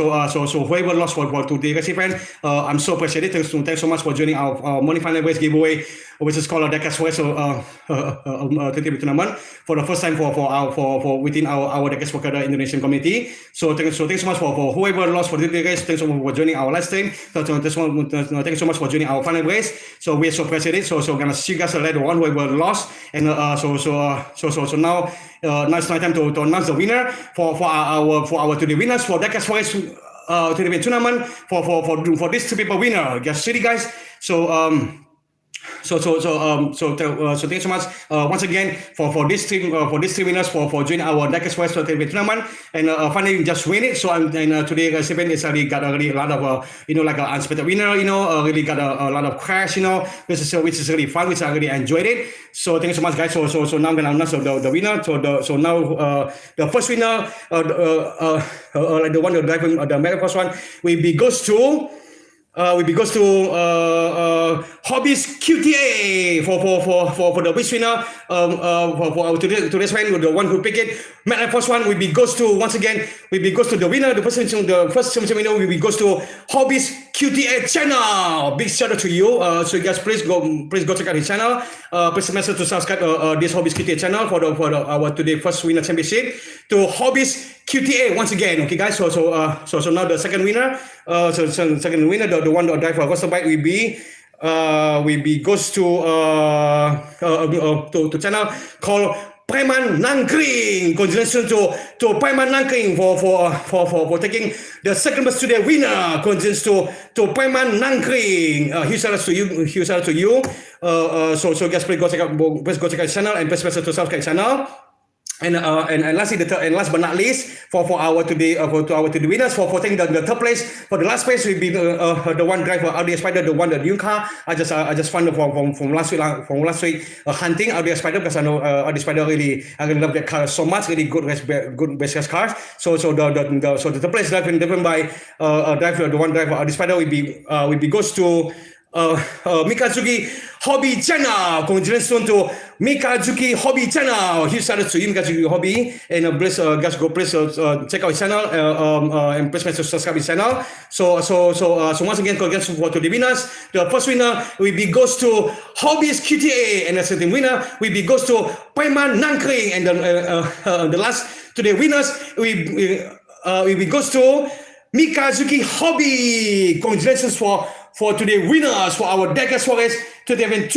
A: whoever lost for today race event, I'm so appreciated. Thanks so much for joining our morning final race giveaway, which is called Diecast4Race 20 tournament for the first time for within our Diecast4 Indonesian community. So thanks so much for whoever lost for the race. Thanks so much for joining our live stream. Thanks so much for joining our final race. So we're so appreciated. So gonna see you guys later on whoever lost. And now it's my time to announce the winner for our today winners for Diecast4Race today tournament for this 2 people winner. Just see you guys. So thanks so much once again for this team winners for joining our Diecast4Race tournament and finally just win it. So today guys event is already got a lot of like an unexpected winner, really got a lot of crash, which is really fun, which I really enjoyed it. So thank you so much guys. So now I'm gonna announce the winner. So now the first winner, like the one that driving the very first one will be goes to Hobbies QTA for the best winner for our today's fan, the one who picked it. The first one will be goes to the winner. The first winner will be goes to Hobbies QTA channel. Big shout out to you. So you guys please go check out his channel. Please make sure to subscribe this Hobbies QTA channel for our today first winner championship to Hobbies QTA once again. Okay guys. So now the second winner. Second winner, the one that drive for Costa Bike will be goes to channel called Preman Nangkring. Congratulations to Preman Nangkring for taking the second best today winner. Congratulations to Preman Nangkring. Huge shout out to you. So guys, please go check out his channel and please to subscribe channel. And last but not least for our today winners for taking the third place. For the last place will be the one driver Audi Spider, the one the new car. I just found from last week hunting Audi Spider because I know Audi Spider I really love that car so much. Really good best cars. So the third place driven by the one driver Audi Spider will be goes to Mikazuki Hobby Channel. Congratulations to Mikazuki Hobby Channel. Huge shout out to you, Mikazuki Hobby, and please guys go please check out his channel and please subscribe his channel. So once again, congrats for the winners. The first winner will be goes to Hobbies QTA, and the second winner will be goes to Preman Nangkring, and the last today winners will be goes to Mikazuki Hobby. Congratulations for today winners for our Diecast4Race tournament.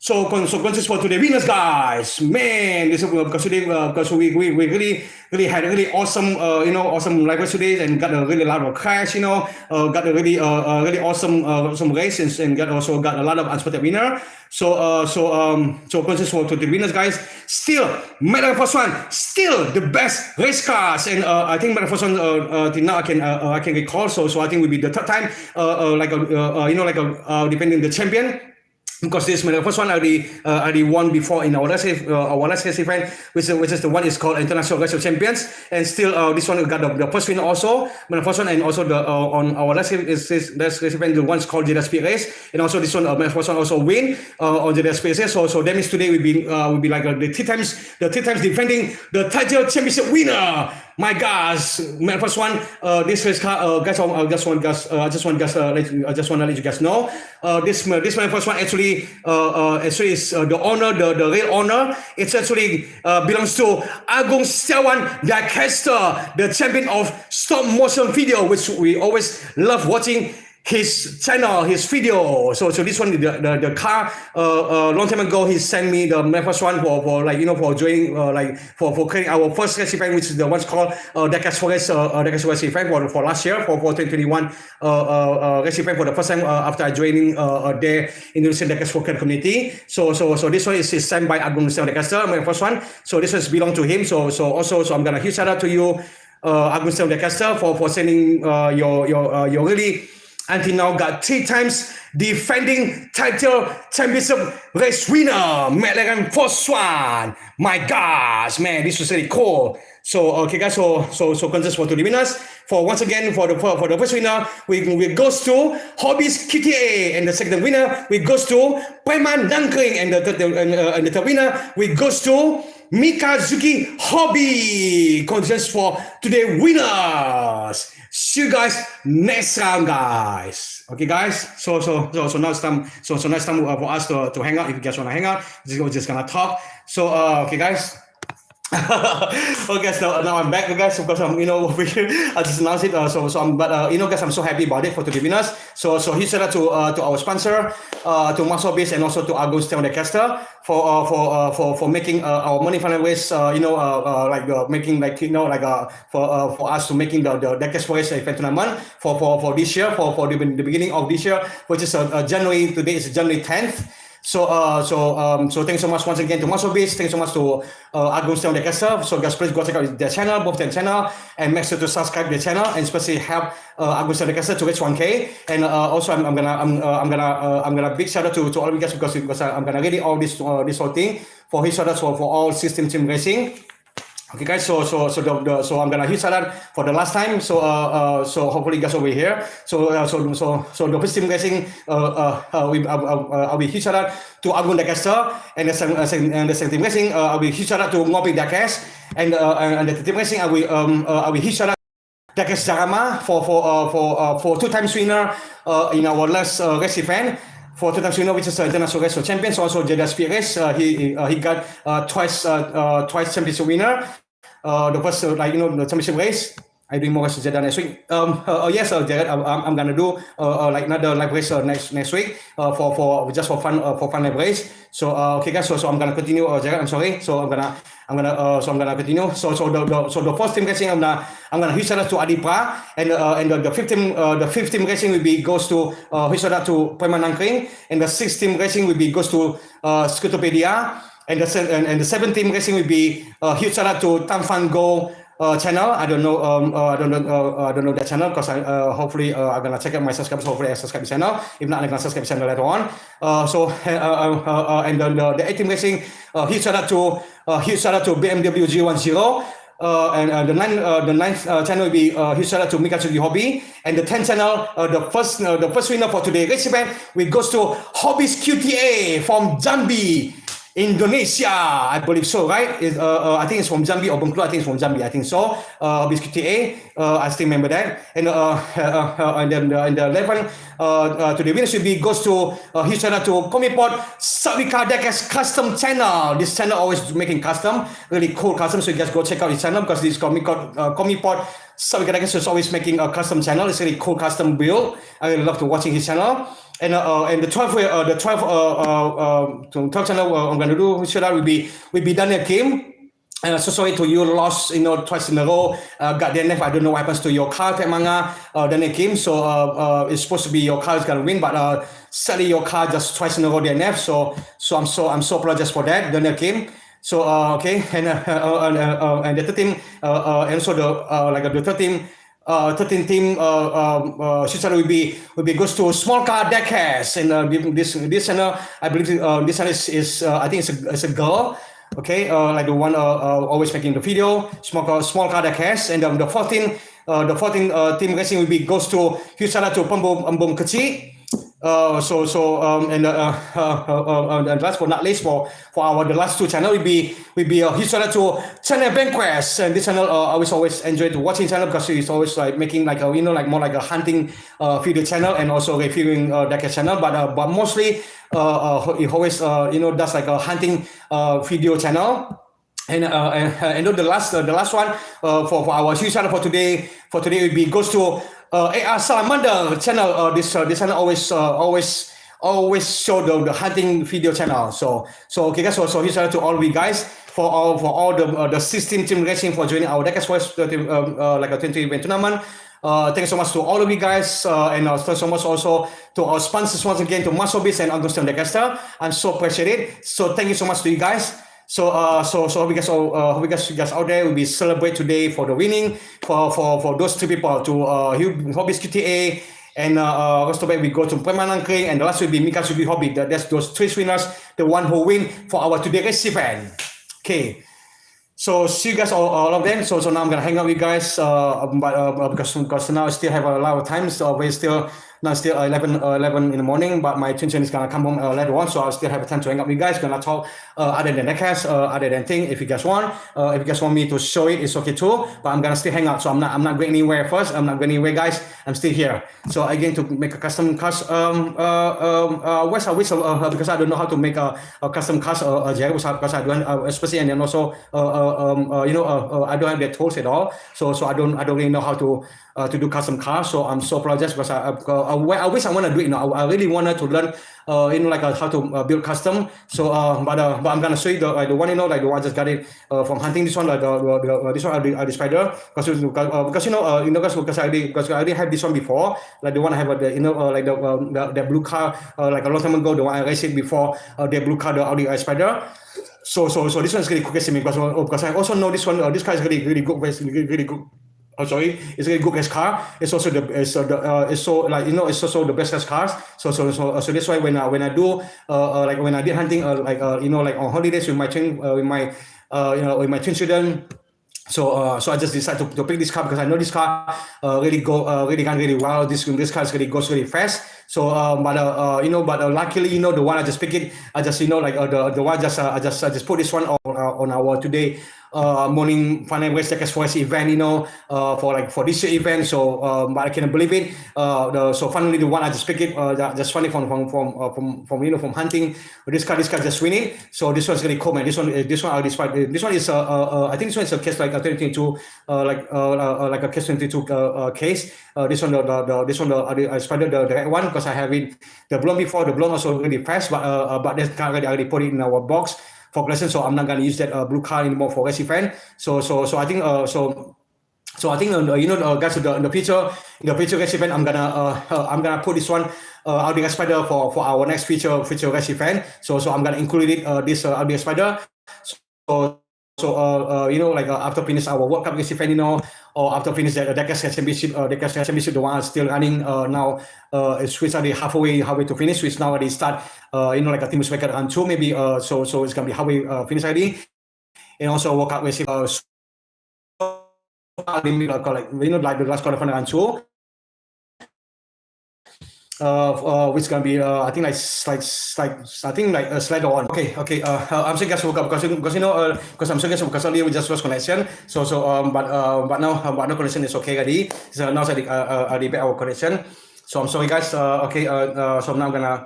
A: So congrats for today winners, guys. Man, this because today because we really had a really awesome awesome live race today and got a really lot of crash, got a really awesome some races and got a lot of unexpected winner. So congrats for today winners, guys. Still, medal first one, still the best race cars, and I think medal first one till now I can recall. So I think will be the third time depending the champion. Because this the first one already won before in our last race event, which is the one is called International Race of Champions, and still this one got the first win also, the first one, and also the on our last race event the one's called Diecast4Race, and also this one the first one also win on Diecast4Race. So that means today will be like the three times defending the title championship winner. My gosh, my first one, this race car, guys, I just want to let you guys know, this my first one actually is the owner, the real owner. It's actually belongs to Agung Setiawan Diecast4, the champion of stop motion video, which we always love watching his channel, his video. So this one, the car, long time ago, he sent me the first one for joining, for creating our first race event, which is the one's called Diecast4Race event for last year, for 2021 race event for the first time after I joining the Indonesian Diecast4 community. So this one is sent by Agung Setiawan Diecast4, my first one. So this one belongs to him. So I'm gonna huge shout out to you, Agung Setiawan Diecast4, for sending your really until now got 3 times defending title championship race winner, McLaren first one. My gosh, man, this was really cool. So okay guys, so contest for the winners. For once again for the first winner, we goes to Hobbies QTA, and the second winner we goes to Paiman Nangkring, and the third winner we goes to Mikazuki Hobby. Contest for today winners. See you guys next round, guys. Okay, guys. So now it's time. So now it's time for us to hang out. If you guys wanna hang out, we're just gonna talk. So okay, guys. Okay, so now I'm back, guys. Of course, I just announced it. Guys, I'm so happy about it for today winners. So huge shout out to our sponsor, to Muscle Base, and also to Agus Diecast4Race for making our money funnel ways. For us to making the Diecast4Race event tournament for this year, for the beginning of this year, which is January. Today is January 10th. So thanks so much once again to Muscle Beats. Thanks so much to Agus Diecast4Race. So guys, please go check out their channel, both their channel, and make sure to subscribe their channel, and especially help Agus Diecast4Race to reach 1K. And also I'm gonna big shout out to all of you guys because I'm gonna read all this whole thing for his shout outs for all system team racing. Okay, guys. So I'm gonna hit that for the last time. So hopefully you guys will be here. So the first team racing, I'll be hit that to Agung Diecast4, and the second team racing, I'll be hit that to Ngopi Diecast, and the team racing, I'll be hit that Diecast Jarama for 2 times winner in our last race event. For 2 times winner, which is international race champion. So also Diecast4 Race, he got twice championship winner. The first the championship race. I doing more races next week. Yes, Jared, I'm gonna do another live race next week for just for fun live race. So okay guys, so I'm gonna continue. Jared, I'm sorry. So I'm gonna continue. So the first team racing, I'm gonna huge shout out to Adipra, and the fifth team racing will be goes to huge shout out to Paiman Nangkring, and the sixth team racing will be goes to Scutopedia, and the seventh team racing will be huge shout out to Tamfan Go channel. I don't know that channel because hopefully I'm gonna check out my subscribers. Hopefully I subscribe the channel. If not, I'm gonna subscribe the channel later on. And then the 8 team racing, huge shout out to BMW G10. And the ninth channel will be huge shout out to Mikazuki Hobby, and the 10th channel, the first winner for today race event, goes to Hobbies QTA from Jambi, Indonesia, I believe so, right? I think it's from Jambi or Bengkulu. I think it's from Jambi. I think so. Hobbies QTA. I still remember that. And then the 11th to the winners goes to huge shout out to Komipot Savika Diecast custom channel. This channel always making custom, really cool custom. So you guys go check out his channel because this Komipot Savika Diecast is always making a custom channel. It's really cool custom build. I really love to watching his channel. And the 12th channel I'm gonna do shout out will be Daniel Kim. And so sorry to you lost twice in a row. Got DNF. I don't know what happens to your car, Manga, Daniel Kim. So it's supposed to be your car is gonna win, but sadly your car just twice in a row DNF. So I'm so apologize for that, Daniel Kim. So okay, and the third team, and also the third team. 13 team will be goes to Small Car Diecast, and this channel, I believe this channel is I think it's a girl, okay, like the one always making the video, Small Car Diecast, and the 14 team racing goes to huge shout out to Pembom Kecil. And last but not least, for the last 2 channel will be a huge shout out to Channel Banquest, and this channel I always enjoyed watching channel because he's always like making like a more like a hunting video channel, and also reviewing Diecast channel, but mostly he always does like a hunting video channel. And the last one for our huge channel for today goes to AR Salamander channel. This channel always show the hunting video channel. So okay guys, so huge shout out to all of you guys for all the 16 team racing for joining our Diecast4Race like a 20 event tournament. Thank you so much to all of you guys, and thanks so much also to our sponsors once again, to Muscle Beats and Agus Diecast4Race. I'm so appreciated. So thank you so much to you guys. So hope you guys out there will be celebrate today for the winning for those 3 people, to Hobbies QTA, and Rostobeck we go to Paiman Nangkring, and the last will be Mikazuki Hobby. That's those 3 winners, the one who win for our today race event. Okay.
B: So see you guys all of them. So now I'm gonna hang out with you guys. Because now I still have a lot of time. So we're still now still 11 in the morning. But my twin is gonna come home later on. So I'll still have time to hang out with you guys. Gonna talk other than Diecast, other than thing. If you guys want, if you guys want me to show it, it's okay too. But I'm gonna still hang out. So I'm not going anywhere first. I'm not going anywhere, guys. I'm still here. So again to make a custom cars. Where's because I don't know how to make a custom cars because I don't especially and then also I don't have the tools at all, so I don't really know how to do custom cars. So I'm so apologize because I wish I want to do it. I really wanted to learn how to build custom. So but I'm gonna show you the one like the one I just got it from hunting. This one this one the spider because I already had this one before, like the one I have the blue car like a long time ago, the one I raced it before the blue car, the Audi spider. So this one is really quick me because I also know this one. This car is really good, really good. Oh, sorry, it's really good as car. It's also it's also the best as cars. So that's why when I do like when I did hunting like on holidays with my twin with my twin children. So I just decided to pick this car because I know this car really gun really well. This car goes really fast. So but luckily the one I just picked it. I just the one I just put this one on our today morning final race Diecast4Race event for this year event. So but I cannot believe it. So finally the one I just picked it just finally from hunting. This car just winning. So this one's really cool, man. This one is I think this one is a case like a 2022 like a case 22 case. This one I spider the red one because I have it the blonde before. The blonde also really fast, but this car I already put it in our box for collection, so I'm not gonna use that blue car anymore for race event. So I think So I think guys, in the future race event, I'm gonna put this one Audi Spider for our next future race event. So I'm gonna include it this Audi Spider. After finish our World Cup race event, or after finish the Diecast Championship, the one still running now. It's already halfway to finish. Which now already start like a team record run 2 maybe. So it's gonna be halfway finish already, and also World Cup race. Like the last qualifying run 2. Which gonna be I think slide on. Okay. I'm sorry guys, because I'm sorry guys because earlier we just lost connection. But now connection is okay already. So now I back our connection. So I'm sorry guys. So now I'm gonna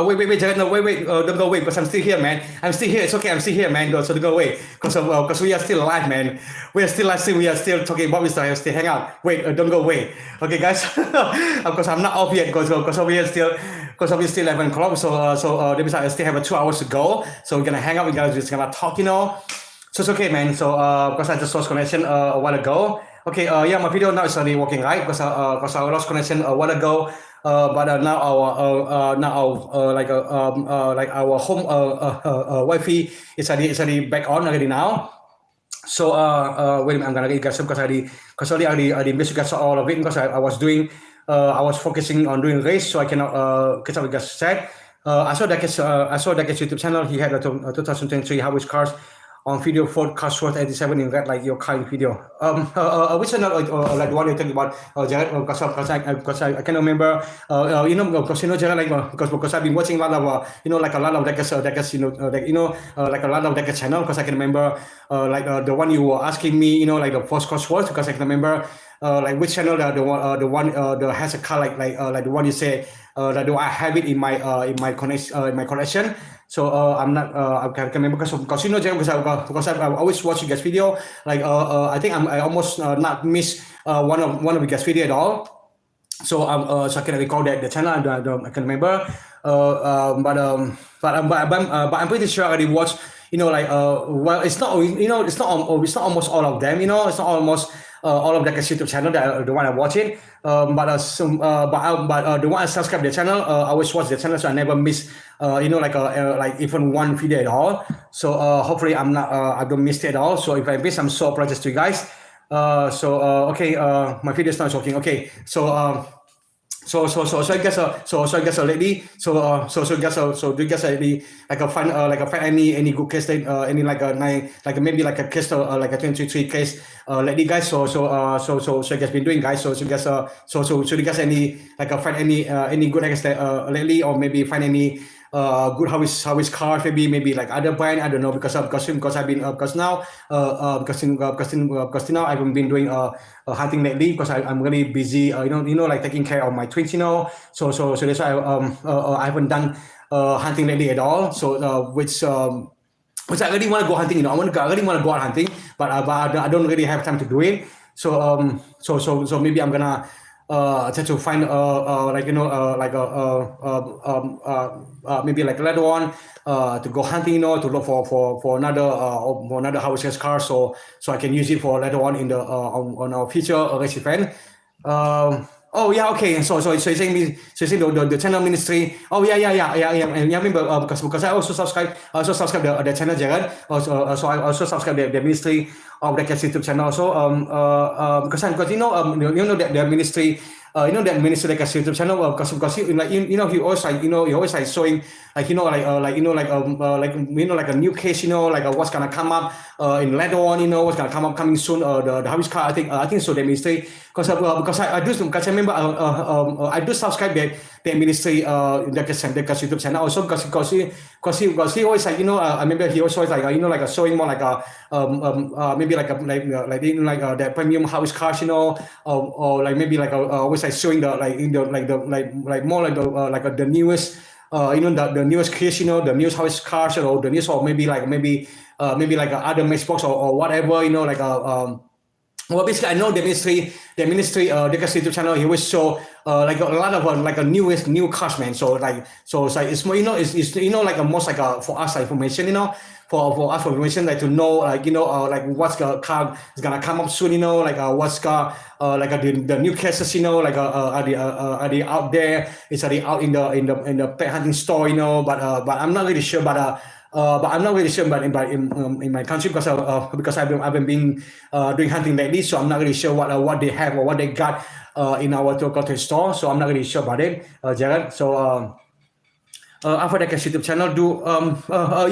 B: wait, Jared, no, wait, don't go away because I'm still here, man. I'm still here. It's okay, I'm still here, man. So don't go away because we are still alive, man. We are still live. We are still talking about this. I still hang out. Wait, don't go away. Okay, guys. Because I'm not off yet. Because we are still 11 o'clock. So that means I still have 2 hours to go. So we're gonna hang out. We guys just gonna talk, So it's okay, man. So because I just lost connection a while ago. Okay, my video now is already working, right? Because I lost connection a while ago. But now our home Wi-Fi is already back on already now. So wait a minute, I'm gonna get you guys some because I already missed you guys all of it because I was focusing on doing race, so I cannot catch up with guys said. I saw Diecast YouTube channel. He had a 2023 How Which Cars on video Ford Cosworth 87 in red, like your car in video. Which channel like the one you're talking about, Jared? Because I can't remember. Jared, like because I've been watching a lot of like a lot of Diecast like a lot of Diecast channel because I can remember like the one you were asking me, like the first Cosworth because I can remember like which channel the one that has a car like the one you say that I have it in my collection. So I'm not I can remember because Jared, because I always watch you guys video. Like I think I almost not miss one of you guys video at all. So so I can recall that the channel. I can remember. But I'm pretty sure I already watched. Well, it's not almost all of them. It's not almost all of the YouTube channel that the one I watch it. But the one I subscribe the channel, I always watch the channel, so I never miss like even one video at all. So hopefully I don't miss it at all. So if I miss, I'm so apologize to you guys. Okay, my video is not working. Okay, so I guess lately, do you guys lately find any good case that any maybe like a case like a 23 case lately, guys? So you guys been doing, guys? So you guys so you guys any find any good, I guess, lately, or maybe find any good how is car, maybe like other brand, I don't know, because I've been because now because now I haven't been doing hunting lately because I'm really busy, like taking care of my twins, so that's why I haven't done hunting lately at all, so which I really want to go hunting, I really want to go out hunting, but I don't really have time to do it. So maybe I'm gonna try to find maybe like later on to go hunting, to look for another house car, so I can use it for later on in the on our future race event. Oh yeah, okay. So you're saying the channel ministry. Oh yeah. Remember because I also subscribe the channel, Jared. So I also subscribe the ministry of the YouTube channel also. Because that the ministry. That ministry like a YouTube channel, because he always like showing like like a new case, like what's gonna come up in later on, what's gonna coming soon, the Harvest car, I think so, the ministry, because I do, because I remember I do subscribe the ministry the YouTube channel also, because he always like, I remember he also like like showing more like maybe like the premium house cars, or like maybe like always like showing the like more like the newest the newest case, the newest house cars, or the newest, or maybe like other Xbox or whatever, well, basically, I know the ministry, Diecast YouTube channel, he always show like a lot of like a new cars, man. So it's like it's more, it's like a most like a for us information, for us information, like to know, like like what's the car is gonna come up soon, like what's car like the new cases, like are they out there? Is are they out in the pet hunting store, but I'm not really sure, but I'm not really sure, but in my country, because I've been doing hunting lately, so I'm not really sure what they have or what they got in our local store. So I'm not really sure about it, Jared. So Alpha Diecast YouTube channel, do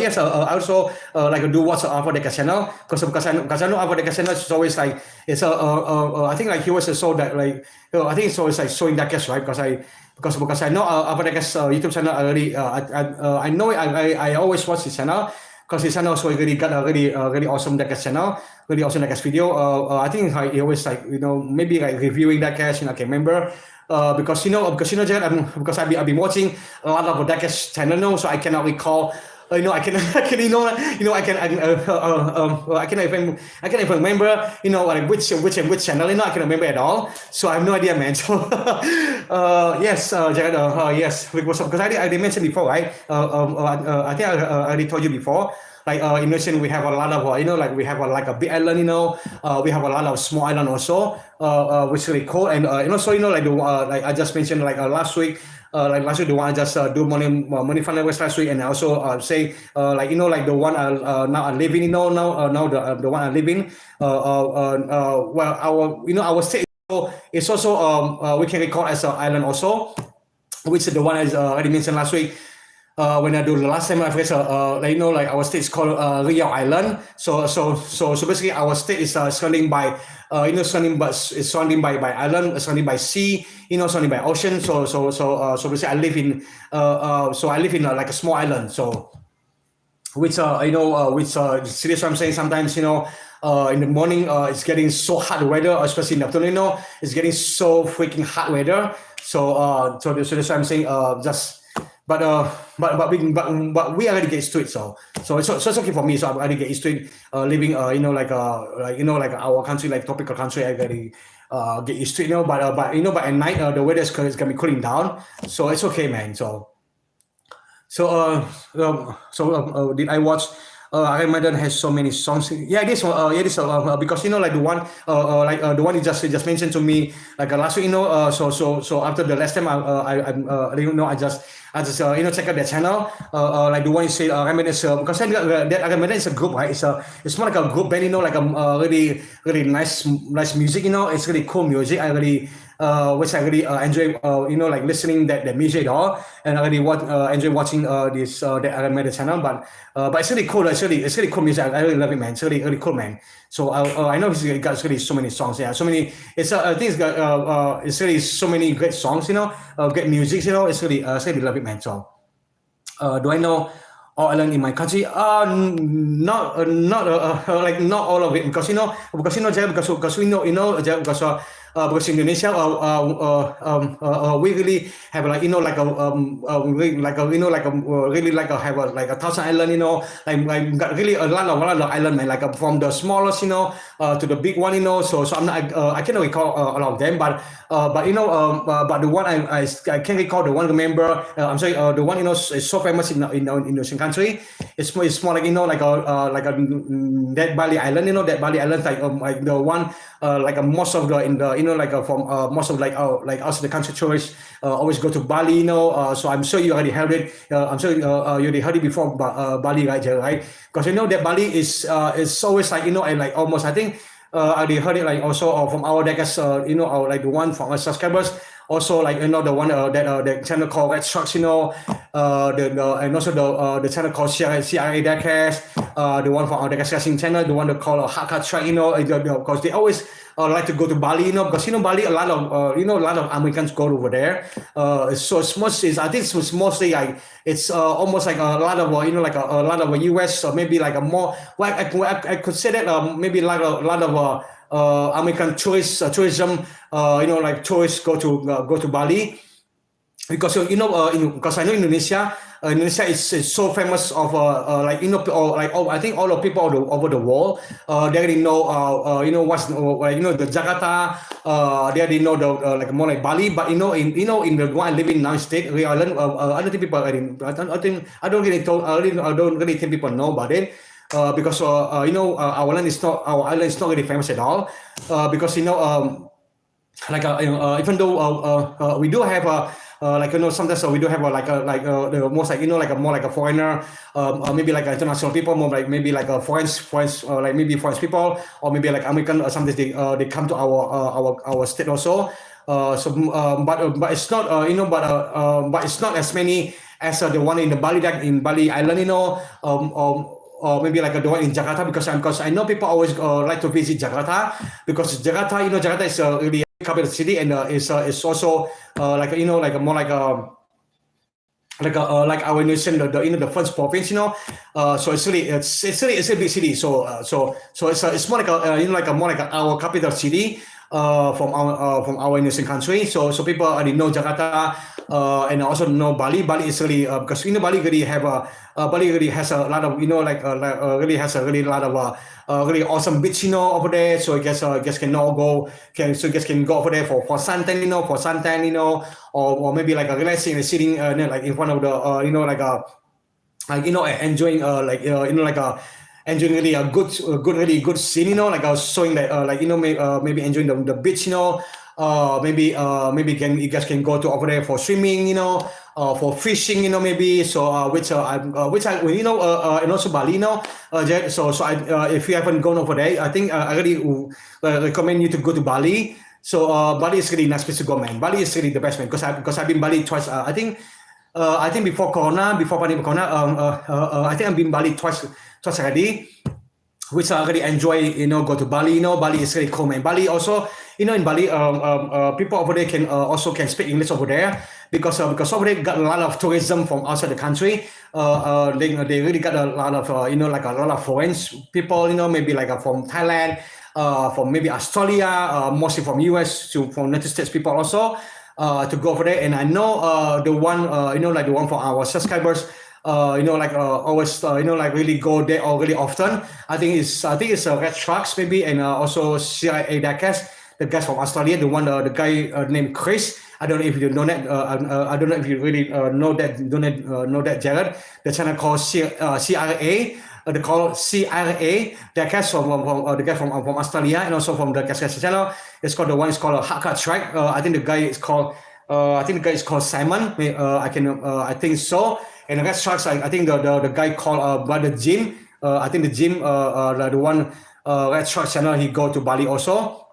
B: yes, I also like do watch Alpha Diecast channel, because I know Alpha Diecast channel is always like it's I think like he was so that like I think it's always like showing Diecast, right? Because I know Alpha Diecast YouTube channel already. I know I always watch his channel, because his channel also really got a really awesome Diecast channel, really awesome Diecast video. I think he always like maybe like reviewing Diecast, I can remember. Because Jared, because I've been watching a lot of Diecast channel now, so I cannot recall. I can even remember, like which channel, I can remember at all. So I have no idea, man. So yes, Jared, yes, because I did mention before, right? I think I already told you before. Like in Malaysia, we have a lot of like we have like a big island, we have a lot of small island also, which is really cool. And also like the like I just mentioned, like last week, the one I just do money fund last week, and I also say like like the one now I live in, now the one I live in, well our state is also we can record as an island also, which is the one I already mentioned last week. When I do the last time, I guess like like our state is called Riau Island. So basically our state is surrounding by it's surrounding by island, surrounding by sea, surrounding by ocean. So basically I live in like a small island. So which which seriously I'm saying, sometimes in the morning it's getting so hot weather, especially in the afternoon, it's getting so freaking hot weather. So that's why I'm saying just. But we already get used to it, so it's okay for me. So I already get used to it. Living, like our country, like tropical country, I already get used to it. But at night the weather is gonna be cooling down, so it's okay, man. So did I watch? Iron Maiden has so many songs. Yeah, this one. Because like the one, the one you just mentioned to me like last week. So after the last time I just check out their channel. Like the one you say Iron Maiden is because that Iron Maiden is a group, right? It's more like a group band. Like a really nice music. It's really cool music. I which I really enjoy, like listening that music at all, and I really enjoy watching this the animated channel. But it's really cool. It's really cool music. I really love it, man. It's really cool, man. So I know he's got really so many songs. Yeah, so many. I think it's really so many great songs. Great music. It's really love it, man. So. Do I know all island in my country? Like not all of it because we know because Indonesia we really have like really like a have like 1,000 island, like got really a lot of island, man, like from the smallest to the big one, so I'm not I cannot recall a lot of them, but the one I can recall, the one remember, I'm sorry, the one is so famous in Indonesian country. It's more like like a that Bali Island, that Bali Island, like the one like most of the in the like from most of like outside the country tourists always go to Bali, so I'm sure you already heard it. I'm sure you already heard it before, Bali, right, Jerry, right? Because that Bali is always like and like almost I think I already heard it like also from our Diecast, like the one from our subscribers. Also, like the one that channel called Red Sharks, and also the channel called CRA Diecast, the one from our Diecast Racing channel, the one that called Haka Track, because they always like to go to Bali, because Bali, a lot of Americans go over there. So it's mostly, I think it's mostly like it's almost like a lot of like a lot of US, or maybe like a more, well, I could say that maybe like a lot of American tourism, like tourists go to Bali, because because I know Indonesia is so famous of like I think all the people over the world they already know what's the Jakarta, they already know the like more like Bali, but in the one I live in now state Rio Island, I don't think people I don't really think people know about it. Because our island is not really famous at all, because like even though we do have like sometimes we do have the most like like a more like a foreigner, maybe like international people, more like maybe like a foreign like maybe foreign people, or maybe like American, or sometimes they come to our state also. But it's not but it's not as many as the one in the Bali Island, or maybe like the one in Jakarta, because I know people always like to visit Jakarta, because Jakarta, Jakarta is a really capital city, and is also like like a more like a like our nation, the first province, so it's a big city, so it's more like like a more like our capital city from our nation country, so people already know Jakarta, and also know Bali. Bali is really because Bali really Bali really has a lot of really has a really lot of really awesome beach over there, so I guess can go over there for suntan, or maybe like a relaxing, sitting like in front of the enjoying like a enjoying really a really good scene, like I was showing that maybe enjoying the beach, maybe you guys can go to over there for swimming, for fishing, maybe, so which I and also Bali, so I if you haven't gone over there, I think I really recommend you to go to Bali. So Bali is really nice place to go, man. Bali is really the best, man, because I've been Bali twice. I think before pandemic Corona, I think I've been Bali twice already, which I really enjoy. Go to Bali. Bali is really cool, man. Bali also, in Bali, people over there can also can speak English over there, because over there got a lot of tourism from outside the country. They really got a lot of like a lot of foreign people. Maybe like from Thailand, from maybe Australia, mostly from US, from United States people also. To go over there, and I know the one like the one for our subscribers, like always like really go there or really often. I think it's Red Sharks maybe, and also CIA Diecast, the guys from Australia, the one the guy named Chris. I don't know if you know that. I don't know if you really know that Jared. The channel called CRA. They call CRA, Diecast from the guy from Australia, and also from the Diecast channel. It's called a Haka Track. I think the guy is called Simon. I think so. And the Red Sharks, I think the guy called Brother Jim. I think the Jim, the one Red Sharks channel, he go to Bali also.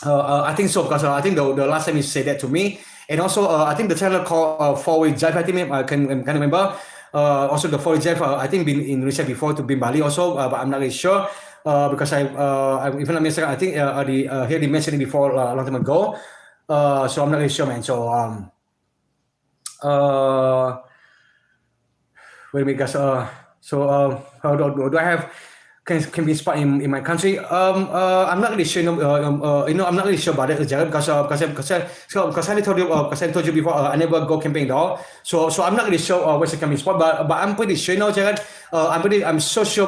B: I think so because I think the last time you said that to me, and also I think the channel called Four-Way Jive. I think I can remember. Also the Four-Way Jive. I think been in Indonesia before to be Bali also, but I'm not really sure because if I'm not mistaken, I think heard you mentioned it before a long time ago. So I'm not really sure, man. So uh, wait a minute, guys. How do I have can be spot in my country? I'm not really sure. I'm not really sure about it, Jared, because I told you before. I never go camping at all. So I'm not really sure where's the camping spot, but I'm pretty sure, Jared. I'm so sure.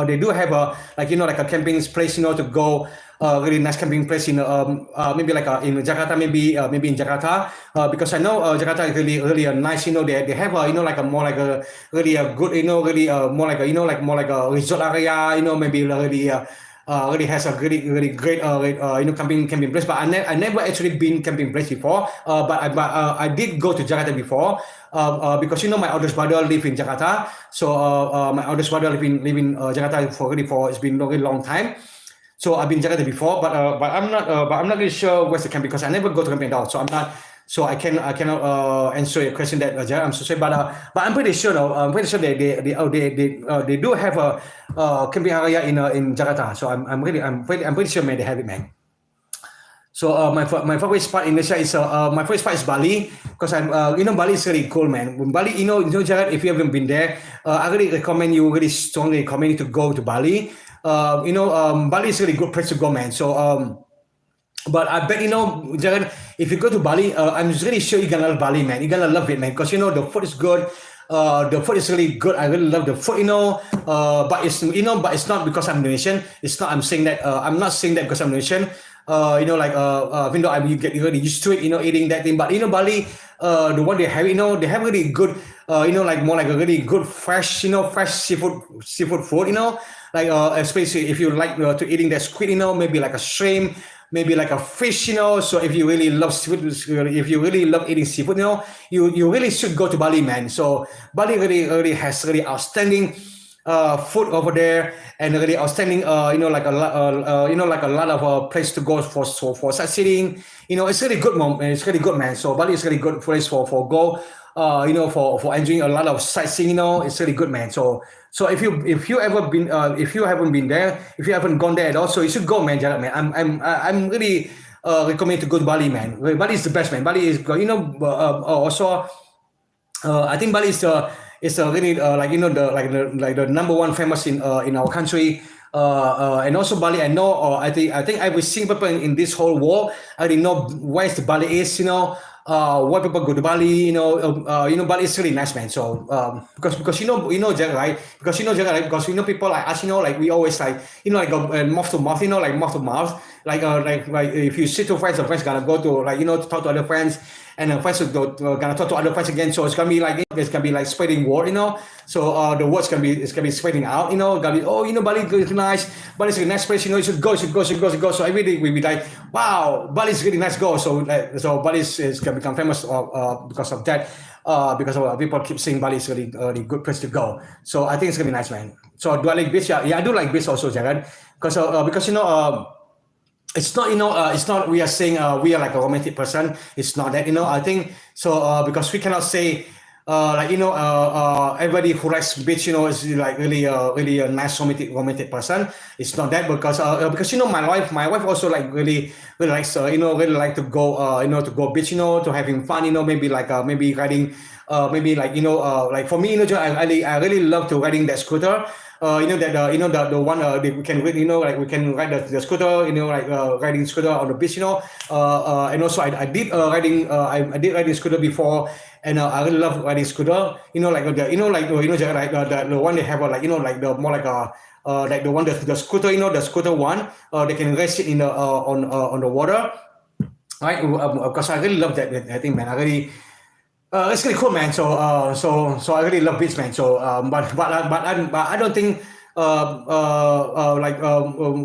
B: They do have a like a camping place, to go. Really nice camping place in maybe like in Jakarta, maybe in Jakarta, because I know Jakarta is really a nice, they have like a more like a really a good, really more like a more like a resort area, maybe really has a really great camping place. But I never actually been camping place before, but I did go to Jakarta before. Because my eldest brother live in Jakarta, so my eldest brother live in Jakarta for it's been a really long time. So I've been Jakarta before, but I'm not really sure where's the camp because I never go to camping at all. So I'm not. So I cannot answer your question that Jared, I'm so sorry, but I'm pretty sure. I'm pretty sure they do have a camping area in Jakarta. So I'm pretty sure, man, they have it, man. So my favorite spot in Asia is my favorite spot is Bali because Bali is really cool, man. When Bali, Jared, if you haven't been there, I really strongly recommend you to go to Bali. Bali is a really good place to go, man. So but I bet Jared, if you go to Bali, I'm really sure you're gonna love Bali, man. You're gonna love it, man, because the food is good. The food is really good. I really love the food, but it's not because I'm Indonesian. It's not. I'm saying that. I'm not saying that because I'm Indonesian. Even though you get really used to it, eating that thing. But Bali, the one they have, they have really good, like more like a really good fresh, fresh seafood food, like especially if you like to eating that squid, maybe like a shrimp, maybe like a fish, So if you really love seafood, if you really love eating seafood, you really should go to Bali, man. So Bali really has really outstanding food over there and really outstanding like a lot of place to go for sightseeing. It's really good, it's really good, man. So Bali is really good place for go for enjoying a lot of sightseeing. It's really good, man. So if you ever been if you haven't been there, if you haven't gone there at all, so you should go, man. Jared, man. I'm really recommend to go to Bali, man. Bali is the best, man. Bali is also I think Bali is really the number one famous in our country. And also Bali, I know, I think every single person in this whole world already know where the Bali is. Why people go to Bali? Bali is really nice, man. So because Jack, right? Because Jack, right? Because people like us, like we always like mouth to mouth, like mouth to mouth. Like if you sit to friends, the friends gonna go to to talk to other friends, and then friends gonna talk to other friends again. So it's gonna be like spreading word, So the words gonna be spreading out, Gonna be Bali is nice. Bali is a nice place, You should go. So every day we be like, wow, Bali is really nice. Go. So Bali is gonna become famous because of that. Because people keep saying Bali is really good place to go. So I think it's gonna be nice, man. So do I like beach? Yeah, I do like beach also, Jared. Because it's not it's not we are saying we are like a romantic person. It's not that, I think so because we cannot say everybody who likes beach, is like really a nice romantic person. It's not that because my wife also like really likes really like to go to go beach, to having fun, maybe like maybe riding maybe like like for me, I really love to riding that scooter. The one we can like we can ride the scooter, like riding scooter on the beach, and also I did riding I did riding scooter before, and I really love riding scooter. Like the one they have like like the more like the one the scooter, the scooter one, they can race it in the on the water, right? Because I really love that. I think, man, I really. It's really cool, man. So I really love beach, man. So but I don't think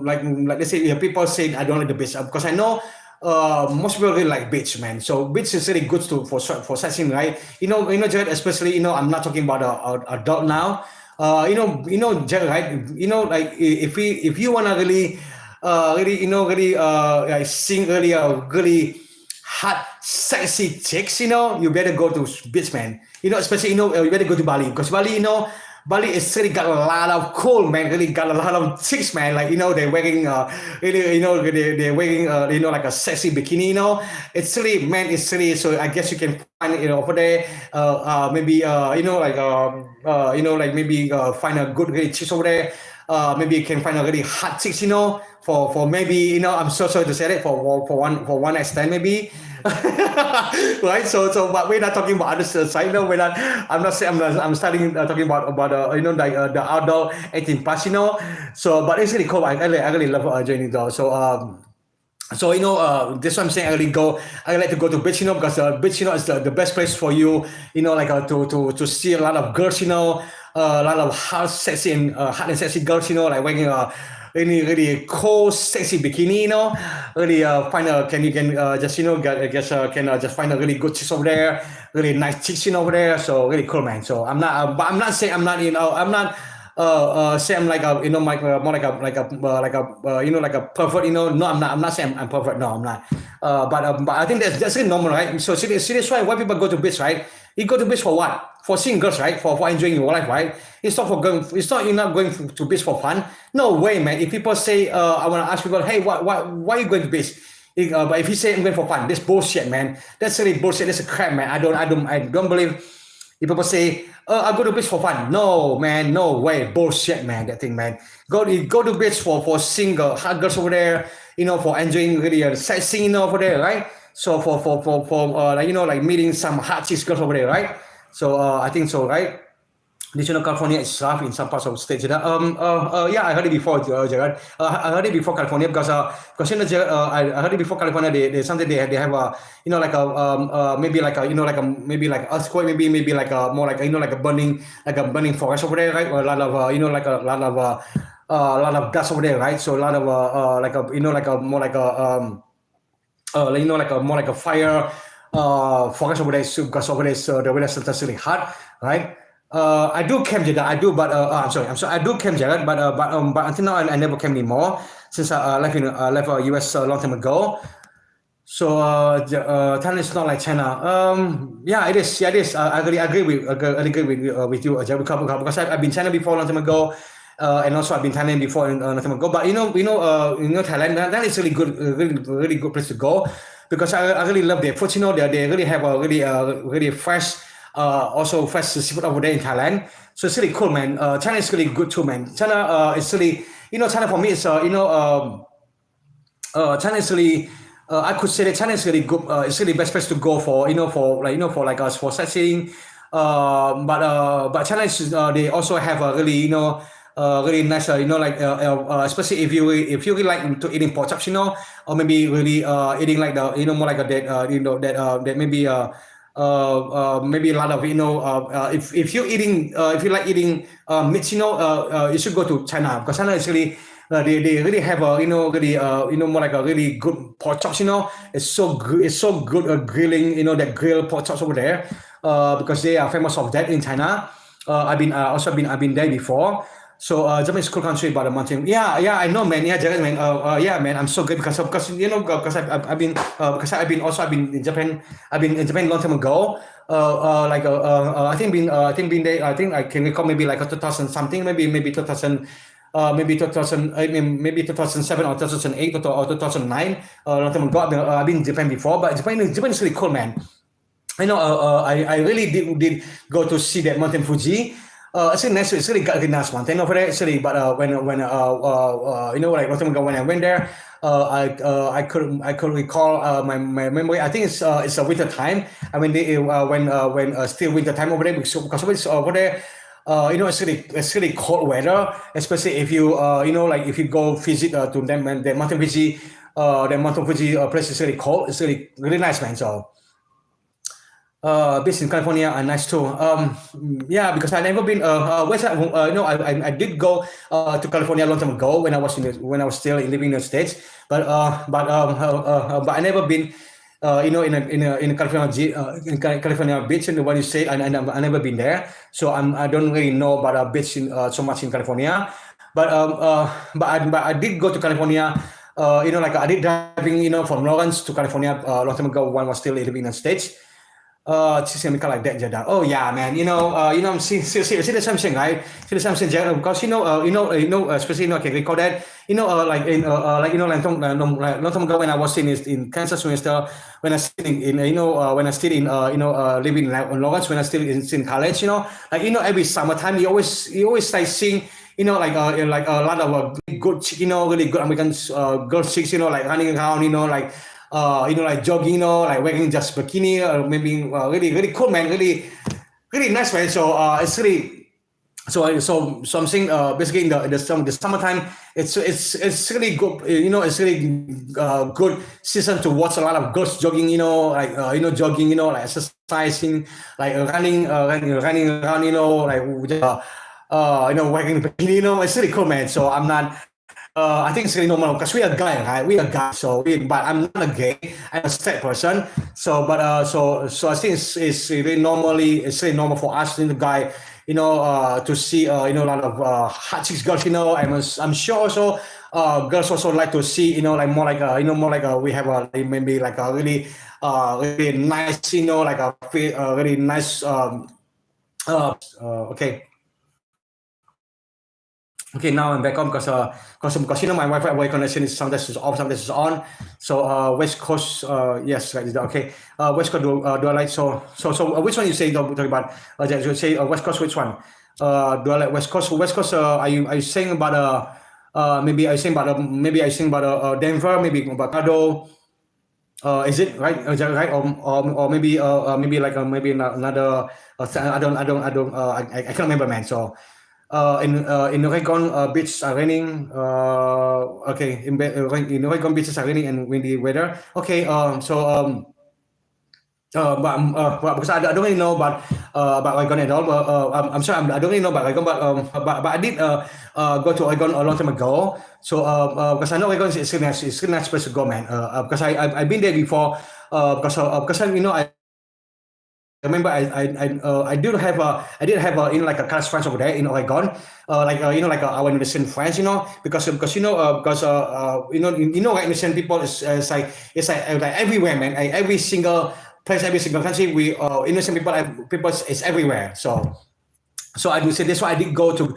B: like let's say people say I don't like the beach because I know most people really like beach, man. So beach is really good for sightseeing, right? Jared, especially I'm not talking about a adult now. Jared, right? Like if you wanna really really, like seeing really, really hot, sexy chicks, you better go to beach, man. Especially, you better go to Bali because Bali, Bali is really got a lot of cool, man. Really got a lot of chicks, man. Like, they're wearing, really, they're wearing, like a sexy bikini, It's really, man, it's really, so I guess you can find it, over there. Maybe, like maybe find a good, really chicks over there. Maybe you can find a really hot chicks, for maybe, I'm so sorry to say that for one night stand, maybe. Right, so but we're not talking about other side. We're not. I'm not saying I'm starting talking about like the outdoor 18 plus. So but it's really cool. I really love joining though. So this one I'm saying I like to go to beach, because beach, is the best place for you, like to see a lot of girls, a lot of hot and sexy girls, like wearing really really cool sexy bikini, really find a can you can just get, I guess can just find a really good chicks over there, really nice chicks over there. So really cool, man. So I'm not, but I'm not saying I'm not, I'm not say I'm like a more like a pervert, no, I'm not saying I'm pervert, no, I'm not, but I think that's really normal, right? So serious why people go to beach, right? You go to beach for what? For seeing girls, right? For enjoying your life, right? It's not you're not going to beach for fun. No way, man. If people say I want to ask people, hey, why are you going to beach? But if you say I'm going for fun, that's bullshit, man. That's really bullshit. That's a crap, man. I don't believe if people say, I go to beach for fun. No, man, no way. Bullshit, man, that thing, man. Go to beach for seeing hot girls over there, for enjoying really sightseeing over there, right? So for like meeting some hot chicks girls over there, right? So I think so, right? Did you know California is rough in some parts of the state? Yeah, I heard it before, Gerard. I heard it before California because I heard it before California. They something they have a like a maybe like a maybe like earthquake, maybe like a more like like a burning forest over there, right? Or a lot of like a lot of dust over there, right? So a lot of like a like a more like a like a more like a fire forest over there, because over there the weather is really hot, right? I do camp, Jared. I do, but I'm sorry. I do camp, Jared, but until now I never camp anymore since I left left US a long time ago. So Thailand is not like China. Yeah, it is. Yeah, it is. I agree with you, Jared, because I've been China before a long time ago. And also I've been Thailand before a long time ago. But Thailand is really good, really good place to go, because I really love their food. They really have a really fresh. Also fresh seafood over there in Thailand. So it's really cool, man. China is really good too, man. China is really, China for me is, China is really, I could say that China is really good. It's really best place to go for, for like us for sightseeing. But China is, they also have a really, really nice, especially if you really like to eating pork chops, or maybe really eating like the, more like a that, that maybe maybe a lot of if you're eating if you like eating meat, you should go to China, because China is really they really have a really more like a really good pork chops. It's so good. It's so good grilling. That grill pork chops over there, because they are famous of that in China. I've been there before. So Japan is a cool country, but a mountain. Yeah, I know, man. Yeah, Japan, man. Yeah, man. I'm so good because I've been in Japan. I've been in Japan a long time ago. I think been there. I think I can recall maybe like a 2000 something, maybe 2000. Maybe 2007 or 2008 or 2009. Long time ago. I've been in Japan before, but Japan is really cool, man. I really did go to see that Mountain Fuji. It's really nice. It's really got a nice mountain over there. It's really, but when like long time ago when I went there, I could recall my memory. I think it's a winter time. I mean, when still winter time over there, because it's over there. It's really cold weather, especially if you like if you go visit to them and the Mountain Fuji, place is really cold. It's really nice, man. So. Based in California are nice too. Yeah, because I never been. I did go to California a long time ago when I was still living in the States. But I never been. In California beach, in what you say, I never been there, so I don't really know about beach so much in California. but I did go to California. Like I did driving, from Lawrence to California a long time ago when I was still living in the States. She's gonna be like that, Jada. Oh yeah, man. See the same thing, right? See the same thing, Jada. Because especially I can recall that. Long time ago when I was in Kansas, when I still living in Lawrence, when I still in college, every summertime you always like seeing, like a lot of good, really good American girl chicks, like running around, like jogging, like wearing just bikini, or maybe really, really cool, man, really, really nice, man. So it's really, so I'm saying basically in the summertime, it's really good, it's really good season to watch a lot of girls jogging, jogging, like exercising, like running around, wearing bikini, it's really cool, man. So I'm not. I think it's really normal because we are guy, right? We are guys, but I'm not a gay. I'm a straight person. So, so I think it's really normal for us, the guy, to see, a lot of hot chicks girls. I'm sure also girls also like to see, like more like, we have maybe like a really, really nice, like a really nice. Okay. Okay, now I'm back on because my Wi-Fi connection is sometimes is off, sometimes is on. So West Coast, yes, right, okay. West Coast do I like so which one you say talking about? You say West Coast, which one? Do I like West Coast? West Coast, are you saying about maybe I saying about Denver, maybe about Colorado? Is it right? Is that right? Or maybe like maybe another. I can't remember, man. So. In Oregon, beaches are raining. Okay, in Oregon, beaches are raining and windy weather. Okay, because I don't really know about Oregon at all. But I'm sorry, I don't really know about Oregon. But I did go to Oregon a long time ago. So because I know Oregon is a nice place to go, man. Because I've been there before. Because I remember I did have like a class friends over there in Oregon, like our Indonesian friends, because like Indonesian people is like everywhere, man. Like every single place, every single country, we Indonesian people is everywhere. So I do say that's why I did go to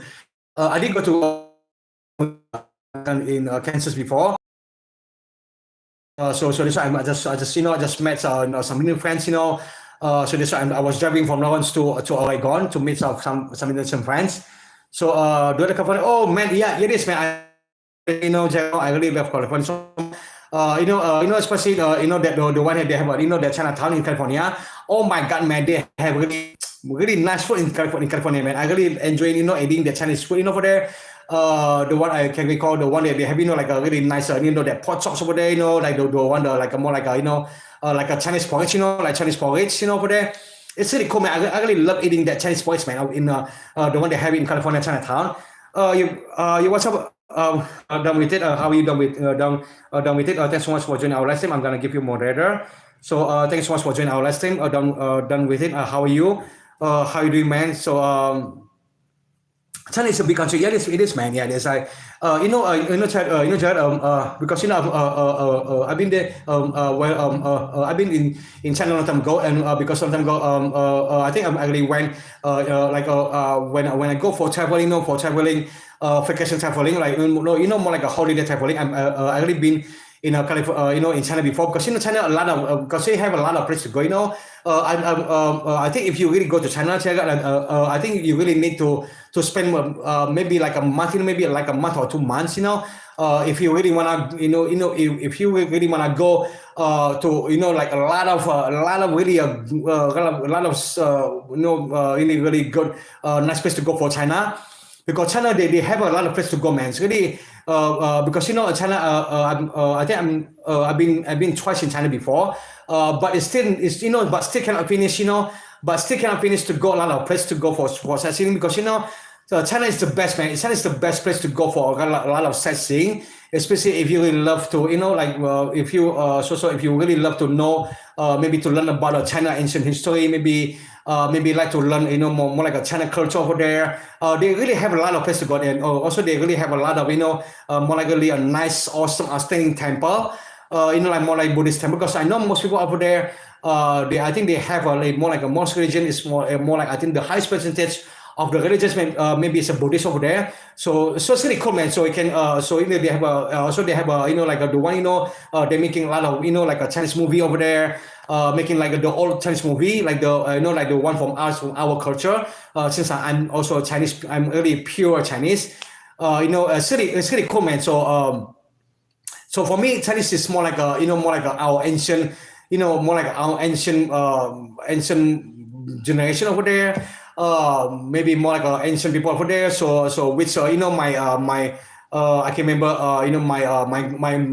B: in Kansas before. So this time I just met some new friends, so this time I was driving from Lawrence to Oregon to meet some Indonesian friends. So do the California. Oh man, yeah, it is, man. I really love California. So, especially that the one that they have, that Chinatown in California. Oh my God, man, they have really nice food in California, man. I really enjoy, eating the Chinese food, over there. The one I can recall, the one that they have, like a really nice, that pork chops over there, like the one, like a more like a, like a Chinese porridge, like Chinese porridge, over there. It's really cool, man. I really love eating that Chinese porridge, man. In the one they have in California, Chinatown. You what's up? Done with it. How are you done with it? Thanks so much for joining our live stream. I'm gonna give you moderator. So thanks so much for joining our live stream. Done with it. How are you? How are you doing, man? So China is a big country. Yeah, it is, man. Yeah, there's like, Chad, because I've been there. I've been in China a long time ago, and because some time ago, I think I really went, when I go for traveling, vacation traveling, like more like a holiday traveling. I really been in California, in China before, because China a lot of because they have a lot of places to go. I think if you really go to China, I think you really need to spend maybe like a month, maybe like a month or 2 months. If you really wanna, if you really wanna go to, like a lot of really really really good nice place to go for China. Because China, they have a lot of places to go, man. It's really because China. I think I've been twice in China before, but but still cannot finish. But still cannot finish to go a lot of places to go for sightseeing, because so China is the best, man. China is the best place to go for a lot of sightseeing, especially if you really love to, if you if you really love to know, maybe to learn about China ancient history, maybe maybe like to learn, more like a China culture over there. They really have a lot of places to go there. And also they really have a lot of, more like really a nice, awesome, outstanding temple. Like more like Buddhist temple, because I know most people over there, I think they have more like a most religion is more like, I think the highest percentage of the religious, maybe it's a Buddhist over there. So it's really cool, man. So we can, they have also they have like the one, they're making a lot of, like a Chinese movie over there, making like the old Chinese movie, like the, like the one from us, from our culture. Since I'm also Chinese, I'm really pure Chinese. It's really cool, man. So for me, Chinese is more like our ancient, more like our ancient generation over there. Maybe more like ancient people over there. So which my I can remember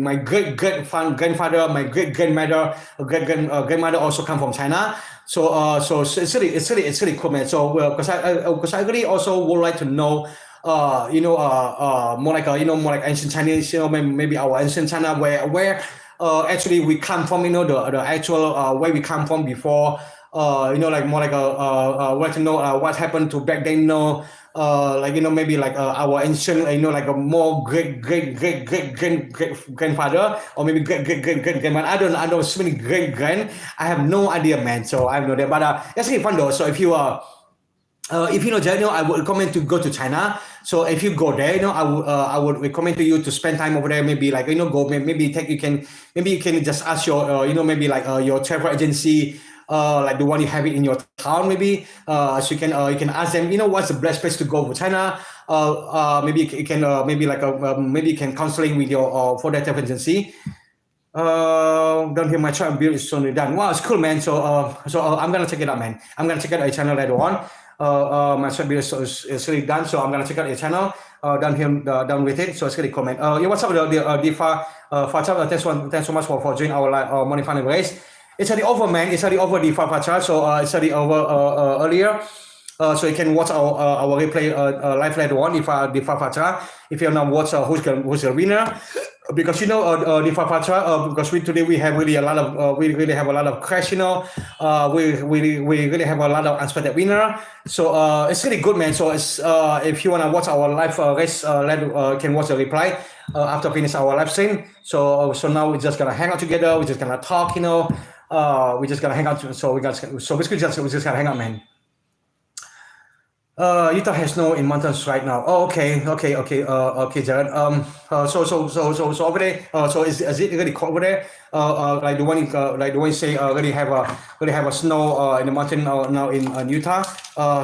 B: my great grandfather, my great grandmother, grandmother also come from China. So it's really cool, man. So because I really also would like to know more like more like ancient Chinese, maybe our ancient China, where actually we come from, the actual where we come from before, like more like want to know what happened to back then, like maybe like our ancient, like a more great grandfather, or maybe great grandmother. I don't know so many grand. I have no idea, man. So I don't know that, but that's really fun though. So if you Daniel, I would recommend to go to China. So if you go there, I would recommend to you to spend time over there. Maybe like go maybe you can just ask your maybe like your travel agency, like the one you have it in your town, maybe. So you can ask them, what's the best place to go for China. Maybe you can maybe you can counseling with your for that travel agency. Don't hear my child build is only done. Wow, it's cool, man. So I'm gonna check it out, man. I'm gonna check out a channel later on. My child build is really done, so I'm gonna check out a channel. Done with it. So it's really cool, man. Yeah, what's up, the Fachar? Thanks so much for joining our morning final race. It's already over, man. It's already over the Fachar. So it's already over earlier. So you can watch our replay live later on. The Fachar. If you not watch who's the winner. Because the Fafatra, because today we have really a lot of we really have a lot of crash, we really have a lot of unexpected winner. So it's really good, man. So it's if you wanna watch our live race, can watch the replay after finish our live stream. So now we're just gonna hang out together. We're just gonna talk, we're just gonna hang out. So basically we're just gonna hang out, man. Utah has snow in mountains right now. Oh, okay, Jared. So over there. So is it really cold over there? Like the one you say really have a snow in the mountain now in Utah.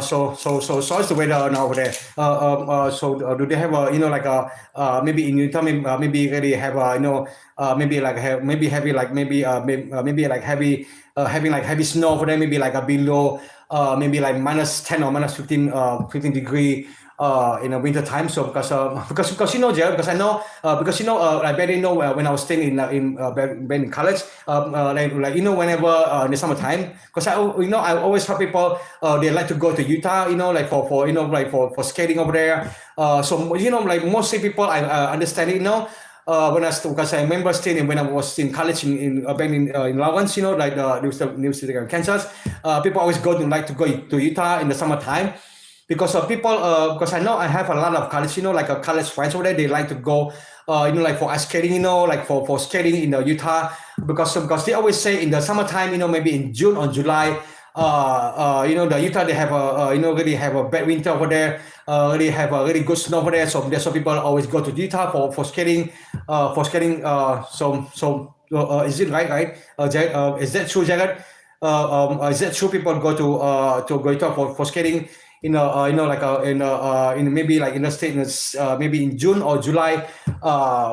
B: So it's the weather now over there. So do they have maybe in Utah maybe really have maybe heavy having like heavy snow over there, maybe like a below maybe like minus 10 or minus 15 degree in the winter time. So because Jared, because I know I barely know when I was staying in college, whenever in the summertime, because I always tell people they like to go to Utah, like for skating over there. So like mostly people I understand it, because I remember staying when I was in college in Lawrence, like the University of Kansas. People always like to go to Utah in the summertime because because I know I have a lot of college, like college friends over there. They like to go, like for ice skating, like for skating in Utah because they always say in the summertime, maybe in June or July. The Utah, they have really have a bad winter over there. Really have a really good snow over there. So that's why people always go to Utah for skating. Is it right? Jared, is that true, Jared? Is that true? People go to Utah for skating. In maybe like in the state, maybe in June or July,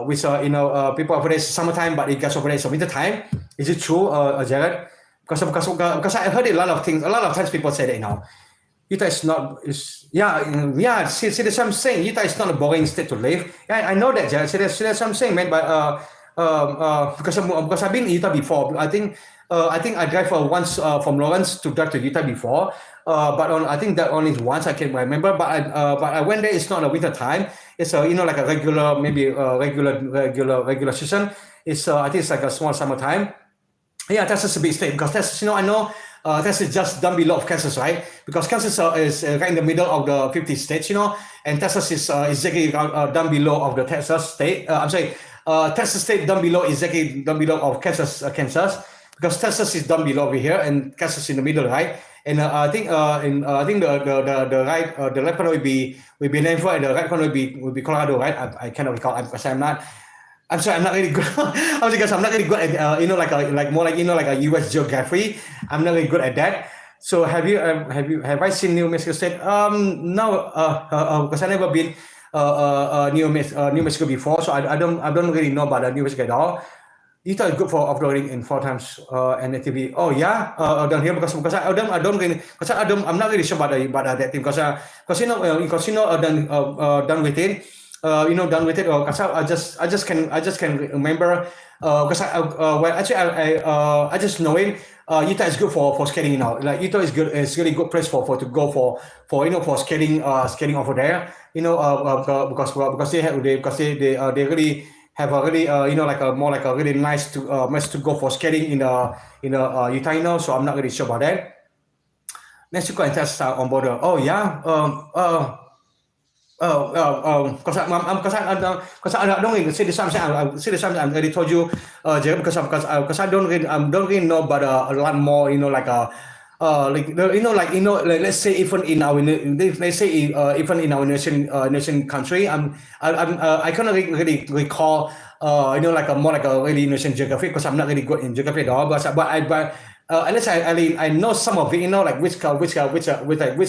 B: which people over there is summertime, but it gets over there is winter time. Is it true, Jared? Because I heard a lot of times people say that Utah is not see that's what I'm saying. Utah is not a boring state to live. Yeah, I know that, Jared. See that's what I'm saying, man. But because I've been in Utah before. I think I drive once from Lawrence to drive to Utah before. But I think that only once I can remember. But I went there. It's not a winter time. It's like a regular, maybe regular season. It's I think it's like a small summertime. Yeah, Texas is a big state because Texas, I know Texas is just down below of Kansas, right? Because Kansas is right in the middle of the 50 states, and Texas is exactly down below of the Texas state. I'm sorry, Texas state down below is exactly down below of Kansas, because Texas is down below over here and Kansas in the middle, right? And I think the right the left corner will be Denver and the right corner will be Colorado, right? I cannot recall because I'm sorry, I'm not really good. Because I'm not really good at like a U.S. geography. I'm not really good at that. So have I seen New Mexico State? No, because I never been New Mexico before, so I don't really know about New Mexico at all. Utah is good for off-roading in 4x and ATV. Oh yeah, down here because I don't really because I'm not really sure about that team because done with it. Done with it. Because I just can remember. Because I just know it. Utah is good for skating now. Like Utah is good. It's really good place for to go for skating over there. Because they really have a really more like a really nice to go for skating in Utah. So I'm not really sure about that. Mexico and Texas are on border. Oh yeah. Because I don't really see the something. I see the something. I already told you, because I don't really know about a lot more. Let's say even in our even in our nation country, I cannot really recall more like a really nation geography because I'm not really good in geography at all. But at least I know some of it. Like which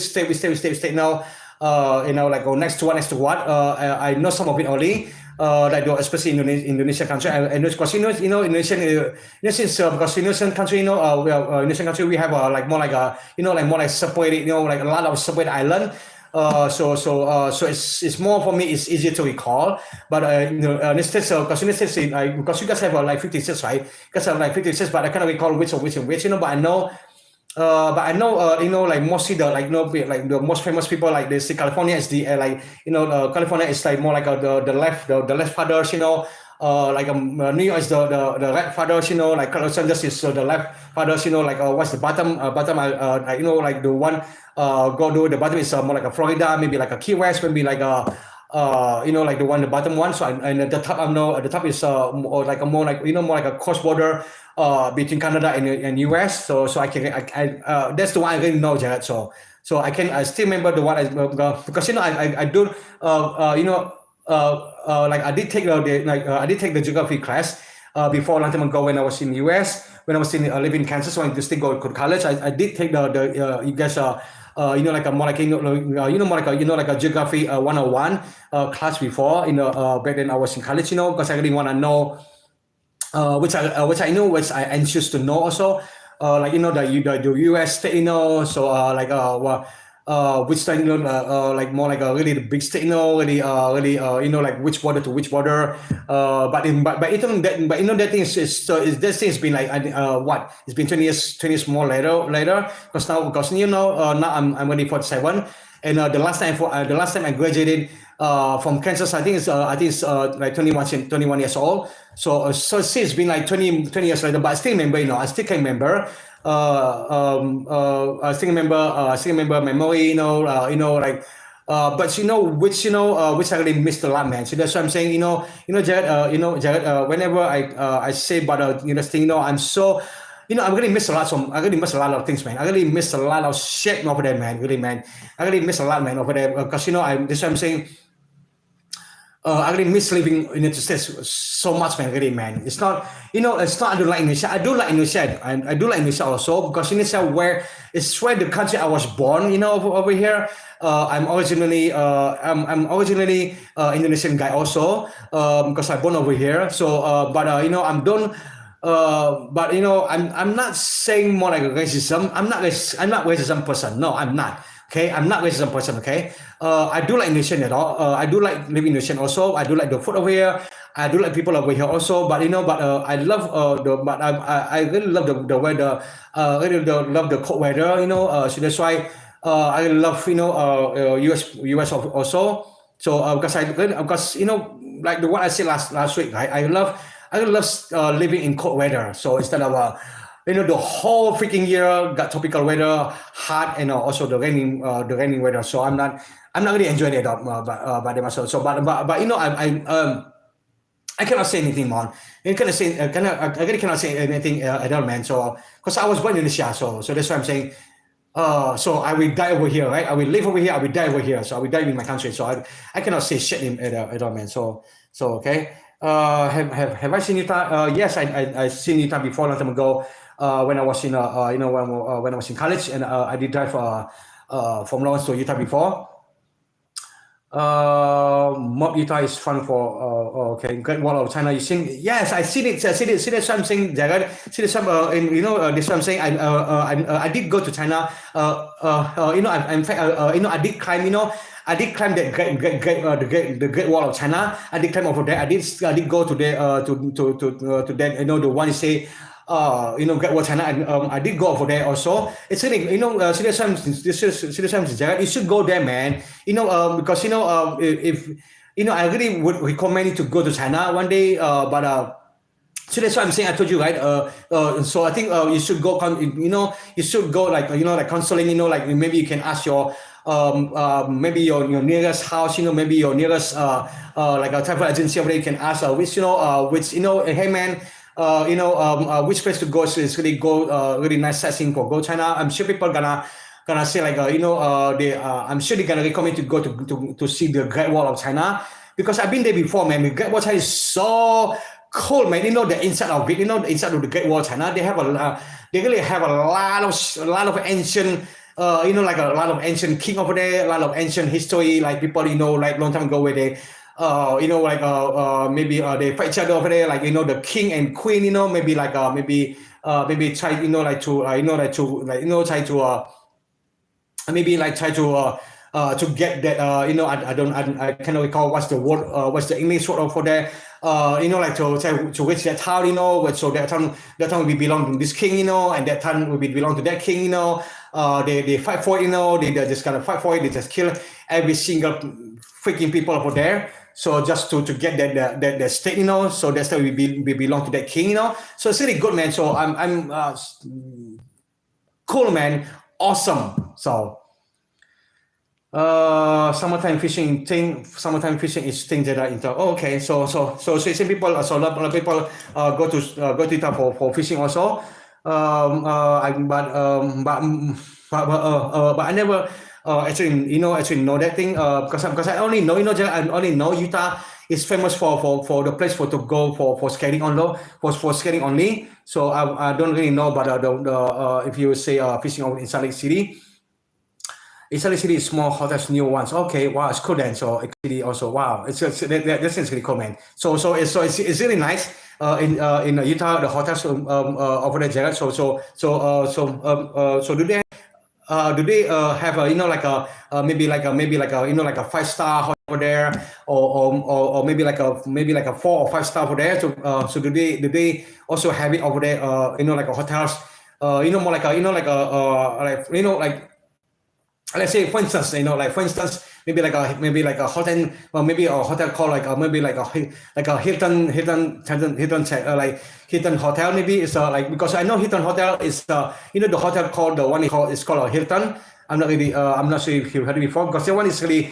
B: state now. Like next to what. I know some of it only. Especially in Indonesian country, and because Indonesian because Indonesian country, Indonesian country we have like more like a more like separated, like a lot of separated island. So it's more for me. It's easier to recall, but instead, because you guys have like 50 states, right? You guys have like 50 states, but I cannot recall which, but I know. Like mostly the most famous people, like they say California is the California is like more like the left fathers, New York is the right fathers, like Los Angeles is the left fathers, what's the bottom, like the one go to the bottom is more like a Florida, maybe like a Key West, maybe like a like the one, the bottom one. So and at the top, at the top is more like a cross border between Canada and US. So I that's the one I really know, Jared. So I still remember the one because I do like I did take the geography class before a long time ago when I was in the US, when I was living in Kansas, when I still go to college. I did take the you guys like a more like like a geography 101 class before back then I was in college, because I really want to know which I anxious to know also, the US state, so which state, like more like a really big state, really like which border to which border, but that thing is this thing has been like it's been 20 years more later because now I'm only 47, and the last time I graduated from Kansas, I think it's like 21 years old. So since it's been like 20 years later, but I still remember, I still can remember. I still remember memory, like. But which I really missed a lot, man. So that's what I'm saying. Jared. Whenever I say about this thing, I'm so. I really miss a lot. So I really miss a lot of things, man. I really miss a lot of shit over there, man. Really, man. I really miss a lot, man, over there. Because that's what I'm saying. I really miss living in the United States so much, man. Really, man. It's not. It's not. I don't like Indonesia. I do like Indonesia. I do like Indonesia also because Indonesia it's where the country I was born. Over here. I'm originally Indonesian guy also because I born over here. So, I'm done. But I'm not saying more like racism. I'm not racism person. No, I'm not. Okay, I'm not racism person. Okay, I do like Indonesian at all. I do like living in Indonesian also. I do like the food over here. I do like people over here also. But I love I really love the weather. Really love the cold weather. So that's why I love US also. So because like the what I said last week, right? I love living in cold weather. So instead of the whole freaking year got tropical weather, hot, and also the raining weather. So I'm not really enjoying it by myself. So but I cannot say anything, man. I really cannot say anything at all, man. So because I was born in Indonesia, so that's why I'm saying. So I will die over here, right? I will live over here. I will die over here. So I will die in my country. So I cannot say shit at all, man. So okay. Have I seen Utah? Yes, I seen Utah before a long time ago. When I was in when I was in college, and I did drive from Lawrence to Utah before. Mob Utah is fun for okay. Great Wall of China. You seen? Yes, I seen it. See that's what I'm saying, Jared. See this this what I'm saying. I did go to China. In fact, I did climb. I did climb that the Great Wall of China. I did climb over there. I did go to there to that. The one you say. Great Wall of China. And I did go over there also. It's really, serious times, Jared. You should go there, man. Because if I really would recommend you to go to China one day. So that's what I'm saying. I told you, right? So I think you should go. You should go like counseling. Like maybe you can ask your maybe your nearest house. Maybe your nearest like a travel agency over there. You can ask which hey man. Which place to go is really nice sightseeing for go China. I'm sure people gonna say like I'm sure they're gonna recommend to go to see the Great Wall of China, because I've been there before, man. The Great Wall of China is so cool, man. The inside of it, the inside of the Great Wall of China, they really have a lot of ancient like a lot of ancient king over there, a lot of ancient history, like people like long time ago where they maybe they fight each other over there, like the king and queen, maybe like maybe try to get that I cannot recall what's the word, what's the English word for there, like to reach that town, so that town will belong to this king, and that town will belong to that king, they fight for it, they just kind of fight for it, they just kill every single freaking people over there. So just to get that state, so that's why we belong to that king, So it's really good, man. So I'm cool, man. Awesome. So summertime fishing is thing that I into. Oh, okay. So some people, a lot of people go to Utah for fishing also. But I never actually know that thing because I only know I only know Utah is famous for the place to go for skating for skating only. So I don't really know about the if you say fishing in Salt Lake City. In Salt Lake City is small hotels, new ones. Okay, wow, it's cool then. So actually also wow, it's really cool, man. So it's really nice. In Utah, the hotels over there, Jared. So do they have a maybe like a 5-star hotel over there, or maybe like a 4 or 5 star over there? So do they also have it over there? Like a hotels, more like like let's say for instance, maybe like a hotel, or maybe a hotel called maybe like a Hilton like Hilton Hotel, maybe it's because I know Hilton Hotel is the hotel called it's called a Hilton. I'm not sure if you heard it before, because the one is really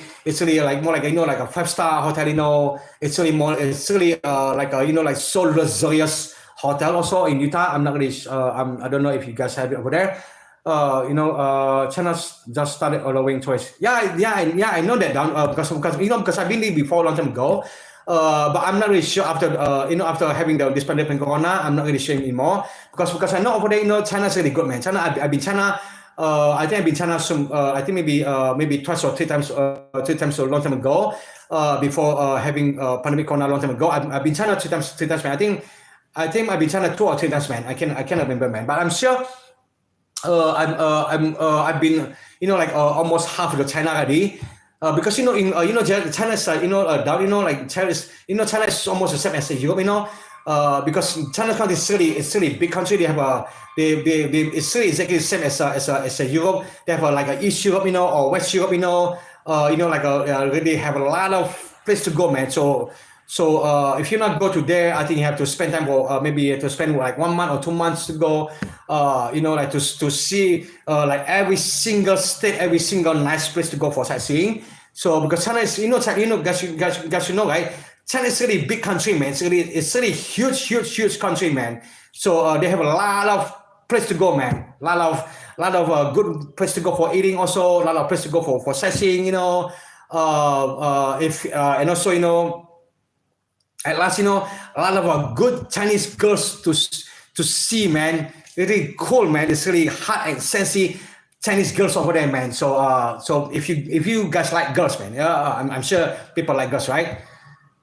B: like more like like a 5-star hotel. It's really like so luxurious hotel also in Utah. I'm not really I don't know if you guys have it over there. China's just started allowing choice. Yeah, I know that down because I've been there before a long time ago. But I'm not really sure after after having this pandemic Corona, I'm not really sure anymore because I know over there, China's really good, man. I've been China. I think I've been China some. I think maybe twice or three times a long time ago. Before having pandemic Corona a long time ago, I've been China three times, man. I think I've been China 2 or 3 times, man. I cannot remember, man. But I'm sure. I've been like almost half of the China already, because China's down, like China is almost the same as Europe, because China's country is really big country. They have it's really exactly the same as Europe. They have like a East Europe, or West Europe, they have a lot of place to go, man. So So if you not go to there, I think you have to spend time for maybe you have to spend like 1 month or 2 months to go. Like to see like every single state, every single nice place to go for sightseeing. So because China is, guys, right? China is really big country, man. It's really huge country, man. So they have a lot of place to go, man. Lot of good place to go for eating, also a lot of place to go for sightseeing. And also at last, a lot of good Chinese girls to see, man. Really cool, man. It's really hot and sexy Chinese girls over there, man. So if you guys like girls, man, I'm sure people like girls, right?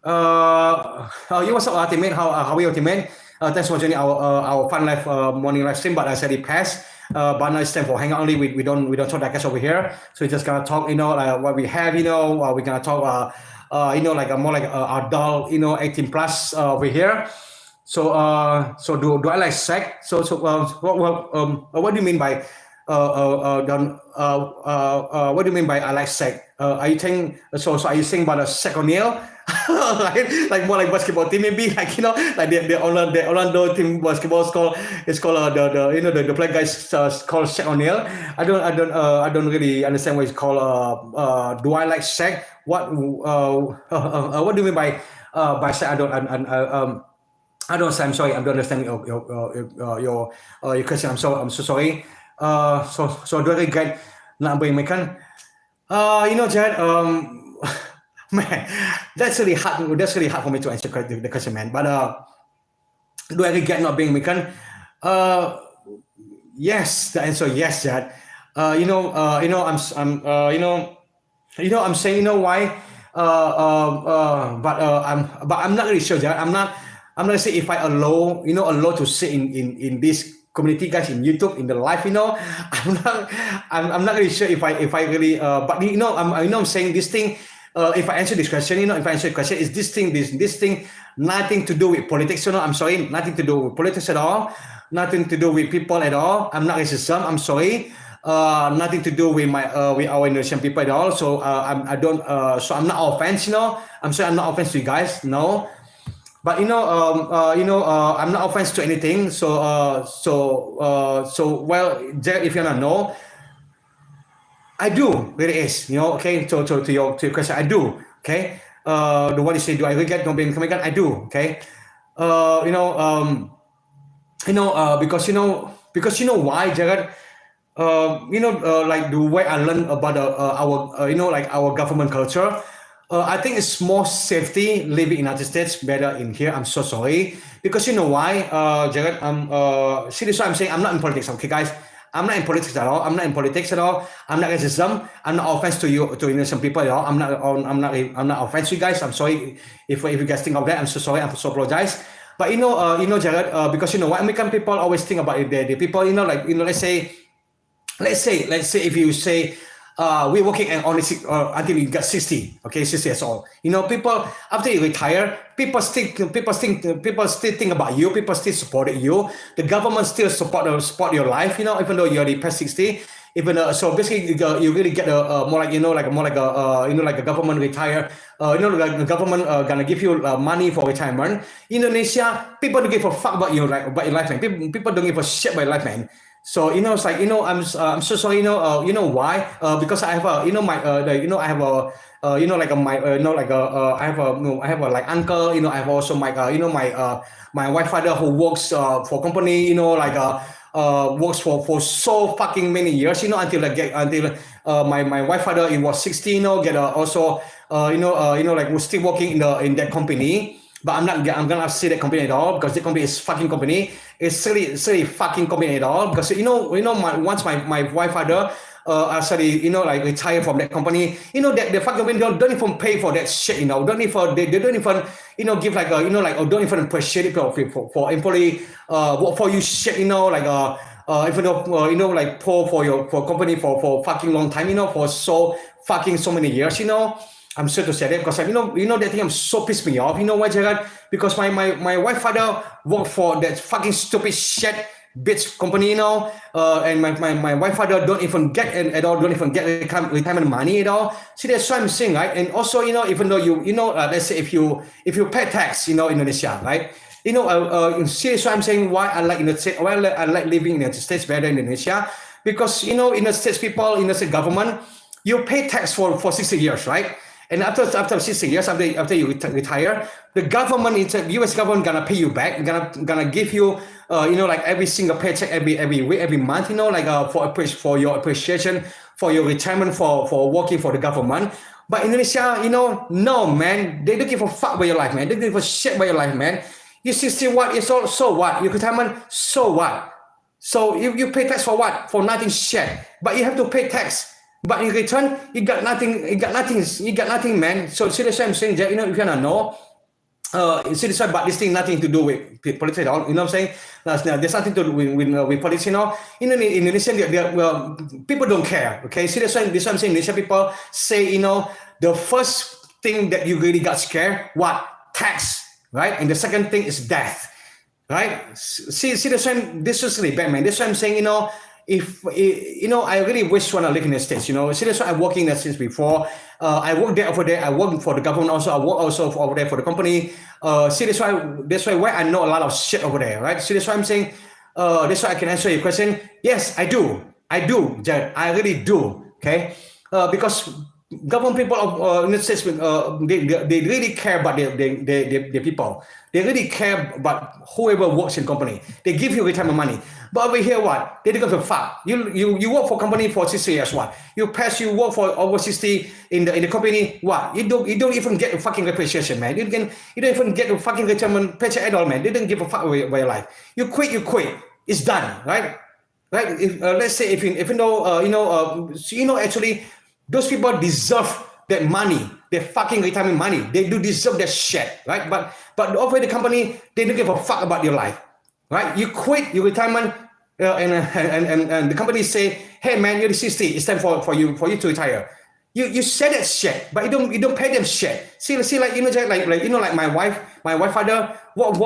B: What's up, ultimate? How are you, ultimate? Thanks for joining our fun live morning live stream, but I said it passed. But now it's time for hangout only. We don't talk that cash over here. So we're just gonna talk, like what we have, we're gonna talk like more like adult, 18 plus over here. So do I like sex? So what do you mean by what do you mean by I like sex? Are you saying are you saying about a Shaq O'Neal? like more like basketball team, maybe, like like the Orlando team basketball is called the black guys called Shaq O'Neal. I don't really understand what it's called. Do I like Shaq? What do you mean by Shaq? I don't. I'm sorry. I don't understand your question. I'm so sorry. So do I regret not being American? Jared. Man, that's really hard. That's really hard for me to answer the question, man. But do I regret not being American? Yes. The answer yes, Jared. I'm saying why. But I'm not really sure, Jared. I'm not gonna say if I allow to sit in this community, guys, in YouTube, in the live, I'm not really sure if I really but I'm saying this thing. If I answer this question, is this thing nothing to do with politics, I'm sorry, nothing to do with politics at all, nothing to do with people at all. I'm not racism, I'm sorry. Nothing to do with with our Indonesian people at all. So I'm not offense, I'm sorry, I'm not offense to you guys, no. But I'm not offense to anything. So well, Jared, if you don't know, I do, really is, okay. So to your question, I do, okay. The one you say, do I regret not being American? I do, okay. Because why, Jared? Like the way I learned about our like our government culture. I think it's more safety living in the United States better in here. I'm so sorry. Because why, Jared? See, this is what I'm saying. I'm not in politics, okay, guys? I'm not in politics at all. I'm not racism. I'm not offense to you, to innocent people at all. I'm not offense to you guys. I'm sorry if you guys think of that. I'm so sorry. I'm so apologize. But Jared, because what American people always think about the people, let's say if you say we're working on until you get 60, okay, 60 years old. People after you retire, people still think about you. People still support you. The government still support your life. Even though you're already past 60. So basically, you really get more like like a government retire. Like the government gonna give you money for retirement. Indonesia, people don't give a fuck about your life, man. People don't give a shit about your life, man. So it's like I'm so sorry. Why? Because I have I have a I have a like uncle. I have also my my wife father who works for company. Works for so fucking many years. Until my wife father it was 60. Get also like we're still working in that company. But I'm gonna say that company at all because the company is fucking company. It's really fucking company at all because once my wife father actually like retire from that company, that the fucking company don't even pay for that shit. Don't even they don't even give like don't even appreciate it for employee work for you shit. Even though like for company for fucking long time. For so many years. I'm sure to say that because that thing I'm so pissed me off. Why, Jared? Because my wife father worked for that fucking stupid shit bitch company, and my wife father don't even get at all, don't even get retirement money at all. See, that's what I'm saying, right? And also, even though let's say if you pay tax, Indonesia, right? See, that's why I'm saying why I like I like living in the United States better than Indonesia, because in the States people, in the state government, you pay tax for 60 years, right? And after 60 years, after you retire, the government, the U.S. government, gonna pay you back, gonna give you, like every single paycheck, every week, every month, for your appreciation, for your retirement, for working for the government. But Indonesia, no, man, they don't give a fuck about your life, man. They don't give a shit about your life, man. You 60 what? It's all, so what? Your retirement, so what? So you pay tax for what? For nothing, shit. But you have to pay tax. But in return, you got nothing. You got nothing, man. So seriously, I'm saying that, if you wanna know, seriously, but this thing nothing to do with politics at all. You know what I'm saying? There's nothing to do with politics. In Indonesia, people don't care. Okay, seriously, this is what I'm saying. Indonesia people say, the first thing that you really got scared, what? Tax, right? And the second thing is death, right? See, this is really bad, man. This is what I'm saying. If I really wish when I live in the States, seriously, I'm working in the States before. I work there over there. I work for the government also. I work also over there for the company. That's why I know a lot of shit over there, right? So that's why I'm saying, that's why I can answer your question. Yes, I do, Jared. I really do. Okay, because government people of in the States, they really care about their people. They really care about whoever works in company. They give you retirement money. But over here, what? They don't give a fuck. You work for company for 60 years, what? You work for over 60 in the company, what? You don't even get a fucking appreciation, man. You don't even get a fucking retirement paycheck at all, man. They don't give a fuck about your life. You quit. It's done, right? Right? If, let's say even though actually those people deserve that money, their fucking retirement money. They do deserve that shit, right? But over the company, they don't give a fuck about your life, right? You quit your retirement, and the company say, hey man, you're 60. It's time for you to retire. You say that shit, but you don't pay them shit. See, like like my wife father, works.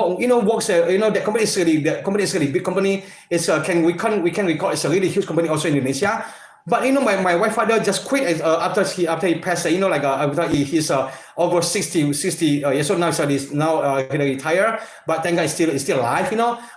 B: The company is really big company. It's we can record. It's a really huge company also in Indonesia. But my wife father just quit after he passed. After he's over 60 years old now. So he's now he retired. But thank God he's still alive.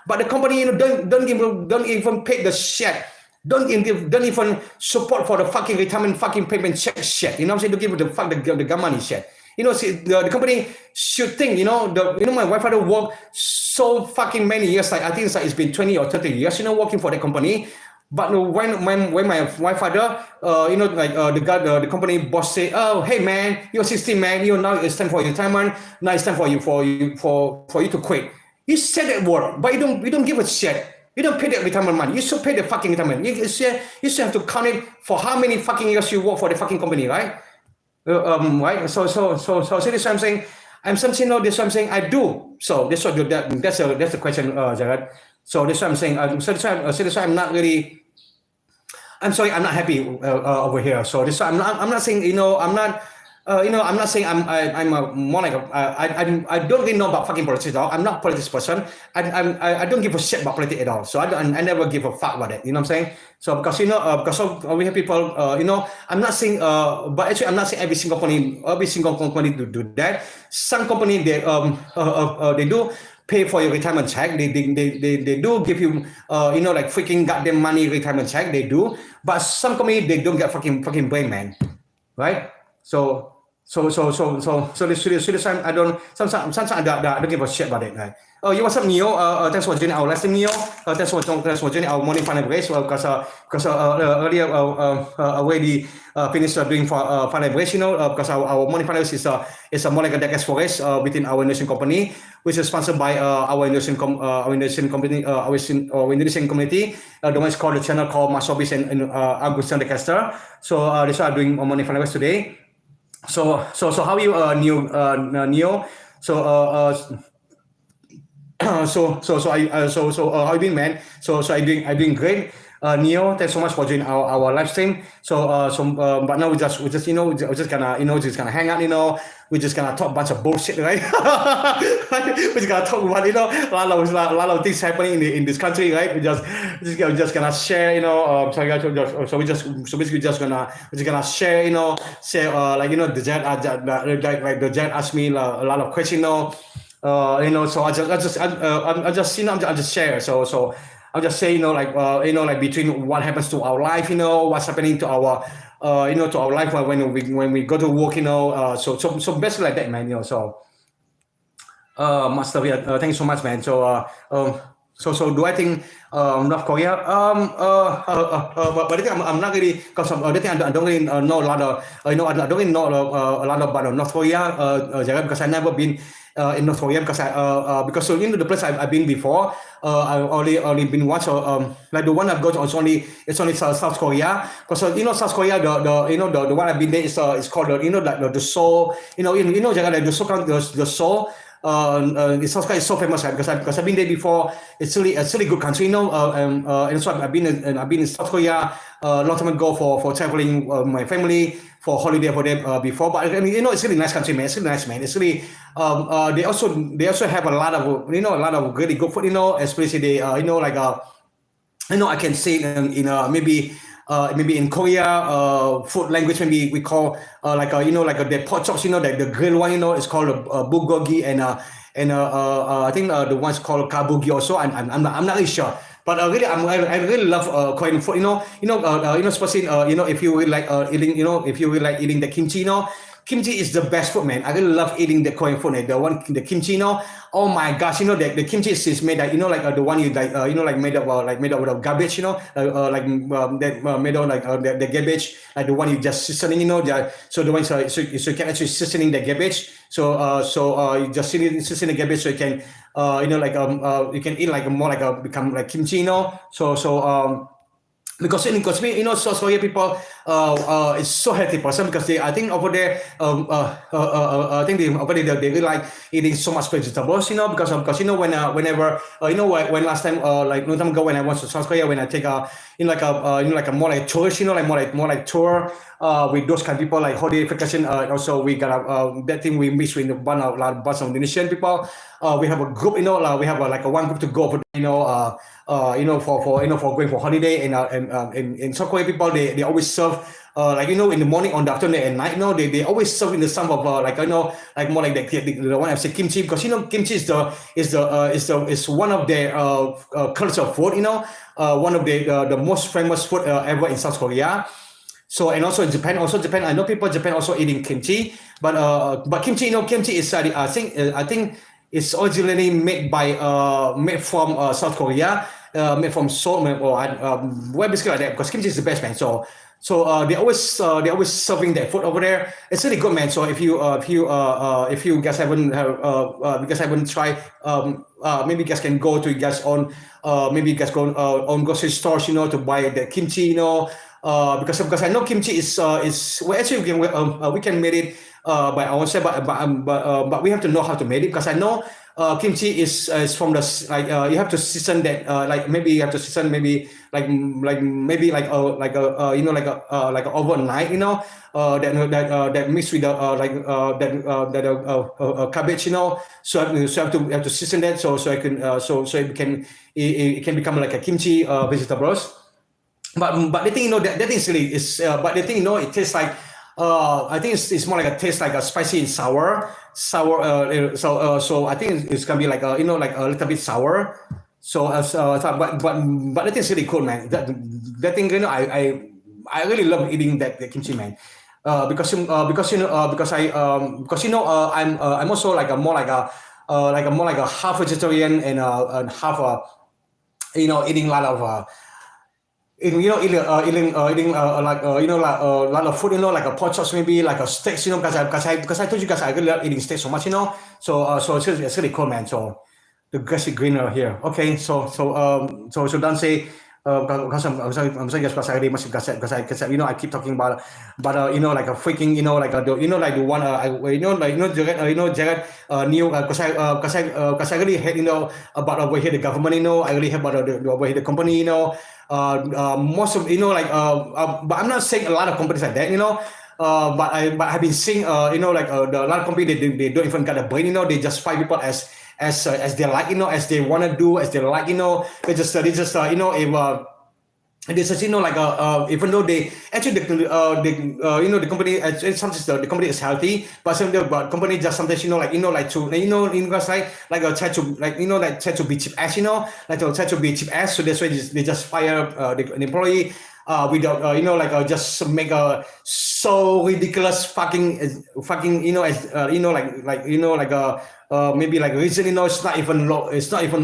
B: But the company don't even pay the shit. Don't even support for the fucking retirement fucking payment check shit. You know what I'm saying? Don't give the money shit. See, the company should think, my wife father worked so fucking many years. Like I think it's been 20 or 30 years, working for the company. But when my wife father, the company boss say, oh hey man, you're 60 man, now it's time for your retirement. Now it's time for you to quit. You said that word, but you don't give a shit. You don't pay the retirement money. You still pay the fucking retirement. You still have to count it for how many fucking years you work for the fucking company, right? Right. So this is what I'm saying. I'm saying no. This is what I'm saying. I do. So that's the question, Jared. So this is what I'm saying. This why I'm not really. I'm sorry. I'm not happy over here. So this. I'm not saying. I'm not. I'm not saying I'm more like I don't really know about fucking politics at all. I'm not a politics person. I don't give a shit about politics at all. So I never give a fuck about it. You know what I'm saying? So because we have people. I'm not saying. But actually, I'm not saying every single company do that. Some company they do pay for your retirement check. They do give you like freaking goddamn money retirement check. They do. But some company they don't get fucking brain, man. Right? So this time I don't. Sometimes I don't give a shit about it. Right? Oh, you what's up, Neo? Thanks for joining our lesson, Neo. Thanks for joining our morning final race. Because earlier already finished doing final race. Because our morning final race is more like a Diecast4Race within our Indonesian company, which is sponsored by our Indonesian company, our Indonesian community. The one is called the channel called Masobis and Agustin Decaster. So this is why I'm doing a morning final race today. So how are you, Neo? So how are you doing, man? So I doing great. Neo, thanks so much for joining our live stream. But now we just we're just gonna hang out. We're just gonna talk a bunch of bullshit, right? We're just gonna talk about a lot of things happening in this country, right? We're just gonna share, we're just gonna share, the Jet asked me a lot of questions, so I just share. So I'll just say, like between what happens to our life, what's happening to our, to our life when we go to work, so basically like that, man, so. Master, thank you so much, man. So do I think North Korea? But I think I'm not really, because I don't really know a lot of, I don't really know a lot about North Korea, because I've never been in North Korea, because the place I've been before, I've only been once. Like the one I've got it's only South Korea, because South Korea, the one I've been there is called the Seoul, the Seoul. South Korea is so famous, right? Because I've been there before. It's really good country, and so I've been in South Korea a long time ago for traveling my family for holiday for them before. But it's really nice country, man. It's really nice, man. It's really they also have a lot of really good food, especially they I can say in maybe in Korea, food language, maybe we call the pork chops, the grilled one, it's called bulgogi, and I think the one's called kabugi also. I'm not really sure, but I really love Korean food. Especially if you really like eating the kimchi, kimchi is the best food, man. I really love eating the Korean food, the kimchi, oh my gosh, the kimchi is made like, the one you like, made up of garbage, made of the garbage, like the one you just seasoning, so the one so you can actually seasoning the garbage, so you just season the garbage, so you can you can eat like more like become like kimchi, because South Korea people it's so healthy person, because I think over there I think over there they really like eating so much vegetables, because whenever when last time like long time ago when I went to South Korea, when I take a more like tourist, more like tour with those kind of people, like holiday vacation, also we got that thing we mix with a bunch of Indonesian people. We have a group, we have a one group to go for for going for holiday, and in South Korea people they always serve in the morning, on the afternoon, and night. They always serve in the some of like more like the one I say kimchi, because kimchi is one of their culture food. One of the most famous food ever in South Korea. So, and also in Japan, I know people in Japan also eating kimchi, but kimchi, kimchi is I think it's originally made from South Korea, made from Seoul, or basically like that, because kimchi is the best, man. So they always serving that food over there. It's really good, man. So if you guys haven't tried, maybe you guys can go to you guys on maybe you guys go on grocery stores, to buy the kimchi, because I know kimchi is well, actually we can make it by ourselves, but we have to know how to make it, because I know kimchi is from the you have to season that maybe you have to season maybe overnight, that mixed with cabbage, so you have to season that, so it can become like a kimchi vegetables. But the thing, that thing is really but the thing, it tastes like I think it's more like a taste like a spicy and sour. So I think it's gonna be like a little bit sour. But the thing is really cool, man. That thing, I really love eating that kimchi, man. Because I'm also like a more like a half vegetarian and half eating a lot of eating a lot of food, like a pork chops, maybe like a steaks, because I told you guys I really love eating steaks so much, so it's really cool, man. So the grassy greener here. Okay, so don't say because I'm sorry guys, because I really must because I keep talking about like a freaking like the one Jared new because I really hate about over here the government, I really hate about over here the company, most of but I'm not saying a lot of companies like that, but I've been seeing a lot of companies they don't even got a brain, they just fire people as they like, as they want to do, as they like, they just if this is even though they actually the company sometimes the company is healthy, but sometimes the company just sometimes guys try to try to be cheap ass, try to be cheap ass, so that's why they just fire the employee without just make a so ridiculous fucking maybe like reason, it's not even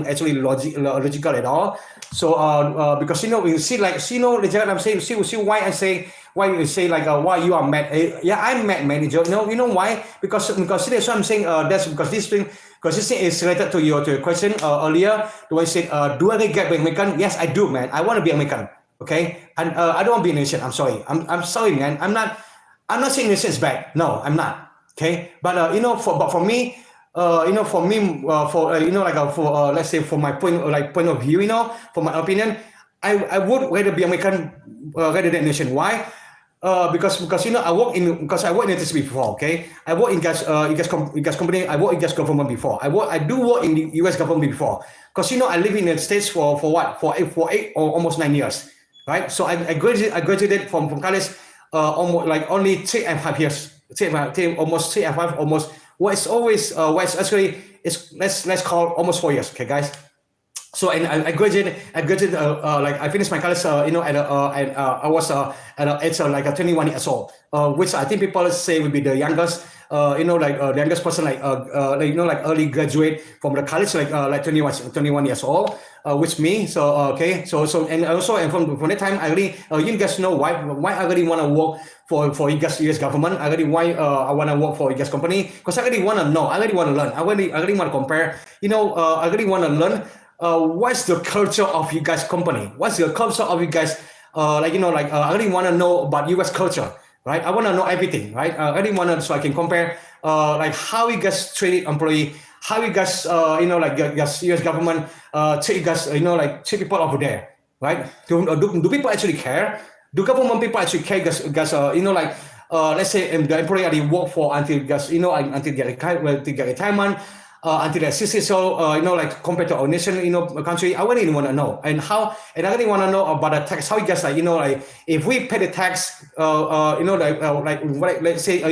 B: actually logical at all. So because when you see I'm saying, see why I say, why you say why you are mad. Yeah, I'm mad, manager. You know why? Because that's what I'm saying. That's because this thing is related to your question earlier. The one said, do I get American? Yes, I do, man. I want to be American. Okay, and I don't want to be Indonesian. I'm sorry. I'm sorry, man. I'm not saying Indonesian is bad. No, I'm not. Okay, but for me, let's say for my point of view, for my opinion, I would rather be American rather than Indonesian. Why? Because I work in industry before. Okay, I work in gas company. I work in gas government before. I do work in the U.S. government before. Because I live in the States for what, for 8 or almost 9 years, right? So I graduated from college almost only 3.5 years, almost 3.5, almost. It's actually let's call almost 4 years, okay, guys. So and I graduated I finished my college I was at 21 years old, which I think people say would be the youngest the youngest person early graduate from the college, 21 years old, which me. So okay, so and also, and from that time I really you guys know why I really want to work for US government. I really why I want to work for US company, because I really want to know, I really want to learn, I really want to compare, I really want to learn what's the culture of you guys company, what's the culture of you guys, I really want to know about US culture, right? I want to know everything, right? I really want to, so I can compare how you guys treat employee, how you guys US government treat you guys, treat people over there, right? Do people actually care? Do government people actually care? Guys, let's say the employee already work for until until get retirement, until they're 60. So compared to our nation, country, I really want to know, and I really want to know about the tax. How you guys if we pay the tax, let's say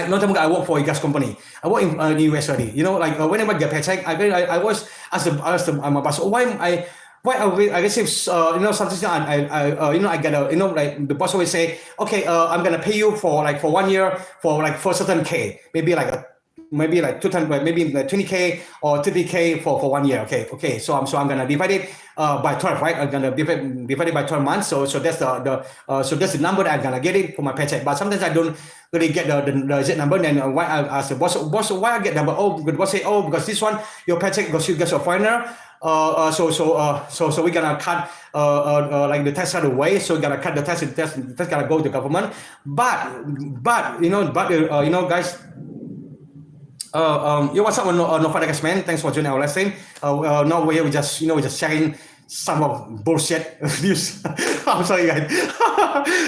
B: long time ago, I work for a gas company. I work in the US already. Whenever I get paycheck, I always ask my boss, why I receive something, I get the boss always say, okay, I'm gonna pay you for 1 year for for certain K, maybe like 2 times, maybe like 20K or 30K for 1 year. Okay. So I'm gonna divide it by 12, right? I'm gonna divide it by 12 months. So that's the number that I'm gonna get it for my paycheck. But sometimes I don't really get the exact number. Then why I ask the boss, why I get number? Oh, the boss say, because this one your paycheck, because you guys are foreigner. So we're gonna cut the tax out of the way. So we're gonna cut the tax. The tax gonna go to the government. But guys. What's up, no further guys, man? Thanks for joining our lesson. Now we're just sharing some of bullshit news. I'm sorry, guys.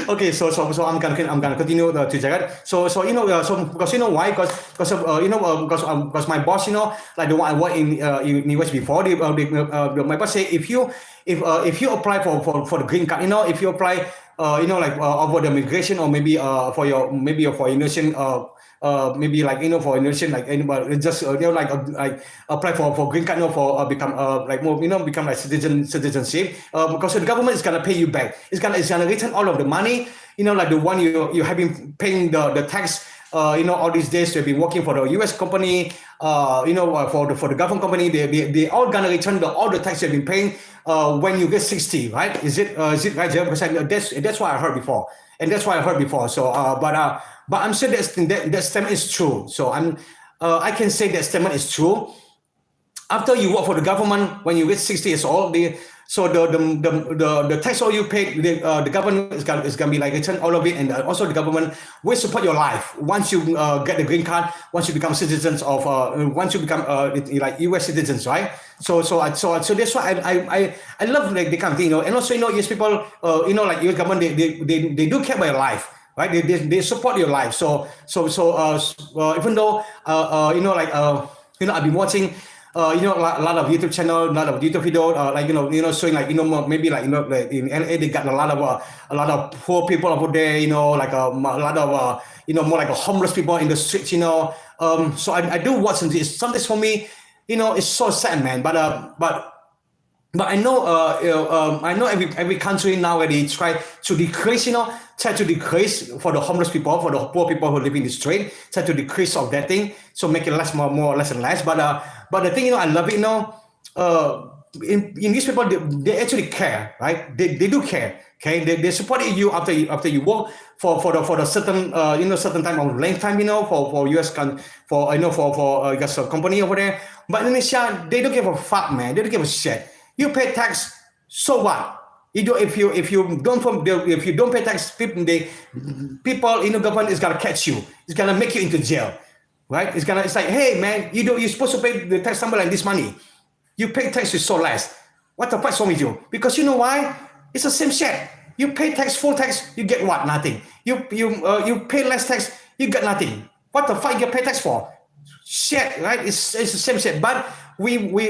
B: Okay, so I'm gonna continue to Jared. So because why? Because my boss, like the one I work in US before, my boss say if you apply for the green card, if you apply over the migration, or maybe for your nation, maybe for Indonesian, just apply for green card, for become become like citizenship, because the government is gonna pay you back. It's gonna return all of the money, like the one you have been paying the tax. All these days you've been working for the US company, for the government company, they all gonna return all the tax you've been paying when you get 60, right? Is it right, Jeff? Because that's what I heard before, and that's what I heard before. So, but I'm sure that statement is true. So I can say that statement is true. After you work for the government, when you get 60 years old, So the tax all you paid, the government is gonna be like return all of it, and also the government will support your life once you get the green card, once you become citizens of, once you become like U.S. citizens, right? So that's why I love like the kind of thing, and also yes, people, like U.S. government, they do care about your life. Right, they support your life. So even though I've been watching a lot of YouTube channel, a lot of YouTube video, showing like maybe like like in LA they got a lot of poor people over there, like a lot of more like a homeless people in the streets, so I do watch this. Sometimes for me, it's so sad, man. But I know, I know every country now they try to decrease, for the homeless people, for the poor people who live in the street, try to decrease of that thing, so make it more less and less. But the thing, I love it, in these people, they actually care, right? They do care. Okay, they supported you after you work for the certain certain time of length time, for US for I guess a company over there. But Indonesia, they don't give a fuck, man. They don't give a shit. You pay tax, so what? If you don't pay tax, people in the government is gonna catch you. It's gonna make you into jail, right? It's like, hey man, you're supposed to pay the tax number like this money. You pay tax is so less. What the fuck's wrong with you? Because you know why? It's the same shit. You pay tax, full tax, you get what? Nothing. You pay less tax, you get nothing. What the fuck you pay tax for? Shit, right? It's the same shit. But we as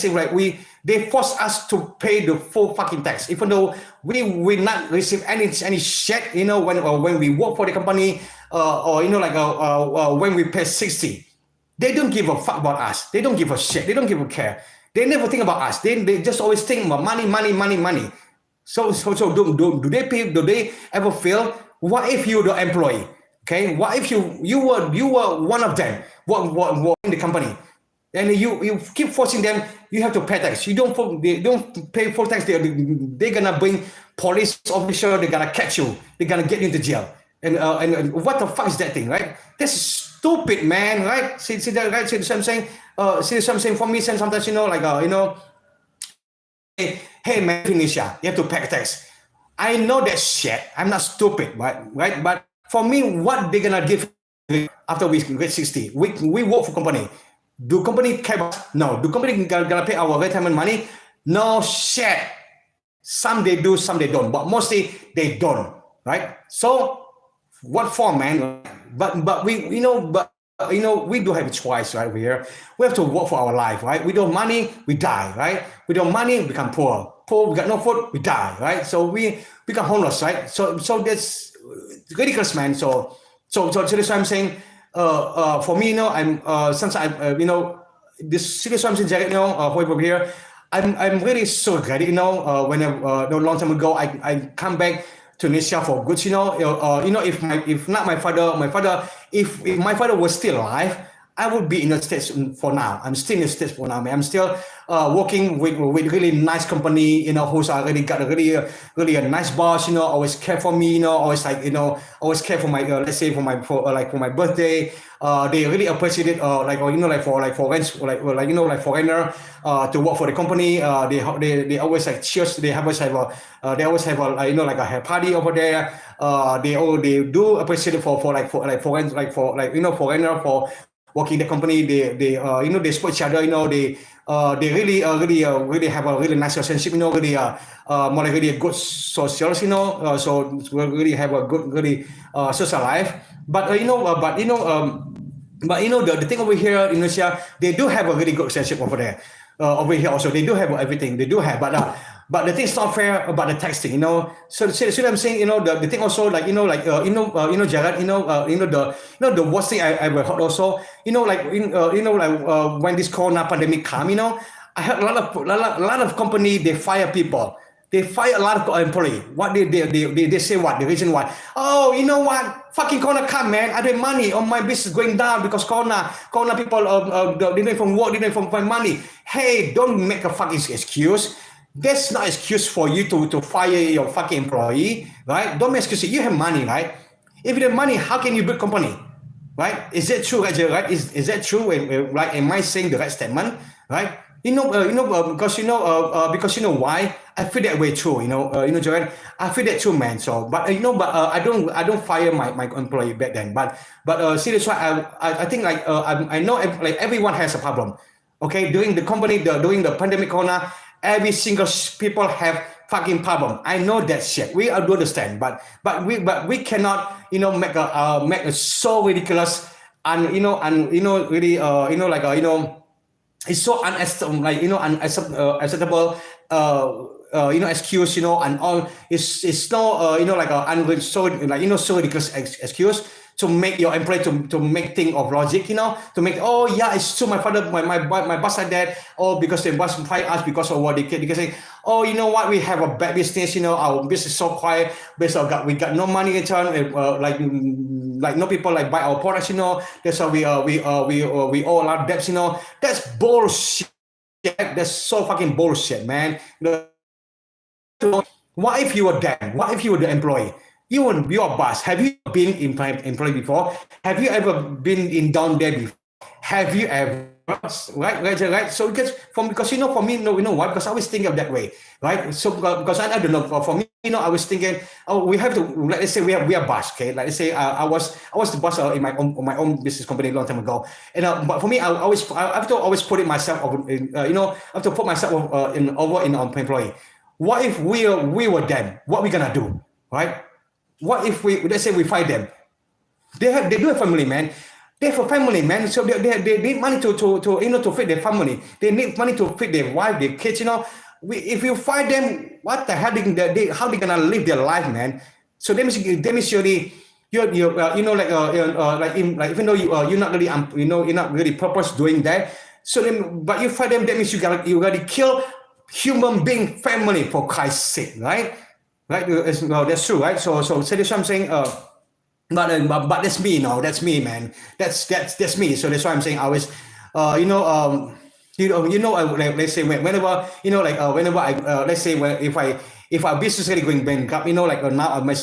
B: if like they force us to pay the full fucking tax, even though we not receive any shit, when we work for the company, or when we pay 60. They don't give a fuck about us. They don't give a shit. They don't give a care. They never think about us. They just always think about money. So do they ever feel, what if you're the employee? Okay, what if you were one of them, what in the company, and you keep forcing them, you have to pay tax. They don't pay full tax. They're gonna bring police officer. They're gonna catch you. They're gonna get you into jail. And what the fuck is that thing, right? That's stupid, man, right? See that, right? See what I'm saying? See what I'm saying? For me, sometimes hey man, Indonesia, you have to pay tax. I know that shit. I'm not stupid, right? But for me, what they gonna give after we get 60? We work for company. Do company care about us? No. Do company gonna pay our retirement money? No shit. Some they do, some they don't. But mostly they don't, right? So what for, man? But we we do have a choice right over here. We have to work for our life, right? We don't money, we die, right? We don't money, we become poor. Poor, we got no food, we die, right? So we become homeless, right? So that's ridiculous, man. So that's what I'm saying. For me, I'm since I'm this serious what I'm saying, Jared, over here, I'm really so glad, when a long time ago I come back to Indonesia for good, if not my father, if my father was still alive, I would be in the States for now. I'm still in the States for now, man. I'm still working with really nice company, who's already got a really a nice boss, always care for me, always always care for my, let's say for my birthday. They really appreciate it, foreigner to work for the company. They always like cheers. They always have a party over there. They do appreciate it for foreigner for working the company. They support each other. They really have a really nice relationship. Really more like really a good social. So really have a good really social life. But the thing over here in Indonesia, they do have a really good relationship over there. Over here also, they do have everything. They do have, but the thing is not fair about the tax thing, So what I'm saying, the thing also, Jared, the worst thing I ever heard also, when this Corona pandemic come, I heard a lot of company, they fire people. They fire a lot of employees. What they say what? The reason why? Oh, you know what? Fucking Corona come, man. I don't money on my business going down because Corona people they don't from work, they don't from find money. Hey, don't make a fucking excuse. That's not excuse for you to fire your fucking employee, right? Don't make excuse. You have money, right? If you have money, how can you build company, right? Is that true, right? Is that true? Right? Am I saying the right statement, right? because why? I feel that way too. Joanne, I feel that too, man. So, but I don't fire my employee back then. But see, that's why I think I know like everyone has a problem. Okay, during the company, during the pandemic corona, every single people have fucking problem. I know that shit. We do understand, but we cannot make it so ridiculous and really it's so unacceptable excuse and all it's no so so ridiculous excuse to make your employee to make thing of logic to make it's true my father my boss like that because they boss fire us because of what they say you know what, we have a bad business, our business is so quiet because we got no money in return, like no people like buy our products, that's why we owe a lot of debts, that's bullshit. That's so fucking bullshit, man. What if you were them? What if you were the employee? You and your boss. Have you been employed before? Have you ever been down there before? Have you ever? Right. So because for me, no, what? Because I was thinking of that way, right? So because I don't know. For me, I was thinking, we have to. Let's say we are boss, okay? Like let's say I was the boss in my own business company a long time ago, and but for me, I have to always put it myself, I have to put myself over in employee. What if we were them? What we gonna do, right? What if let's say we fight them? They do have family, man. They have a family, man. So they need money to feed their family. They need money to feed their wife, their kids. If you fight them, what the hell? How they gonna live their life, man? So they means surely like even though you're not really you're not really purpose doing that. So then, but you fight them, that means you gotta kill human being family for Christ's sake, right? Right? That's true, right? So that's what I'm saying. But that's me, that's me, man. That's me. So that's why I'm saying I was, let's say whenever whenever I let's say if our business is really going bankrupt, now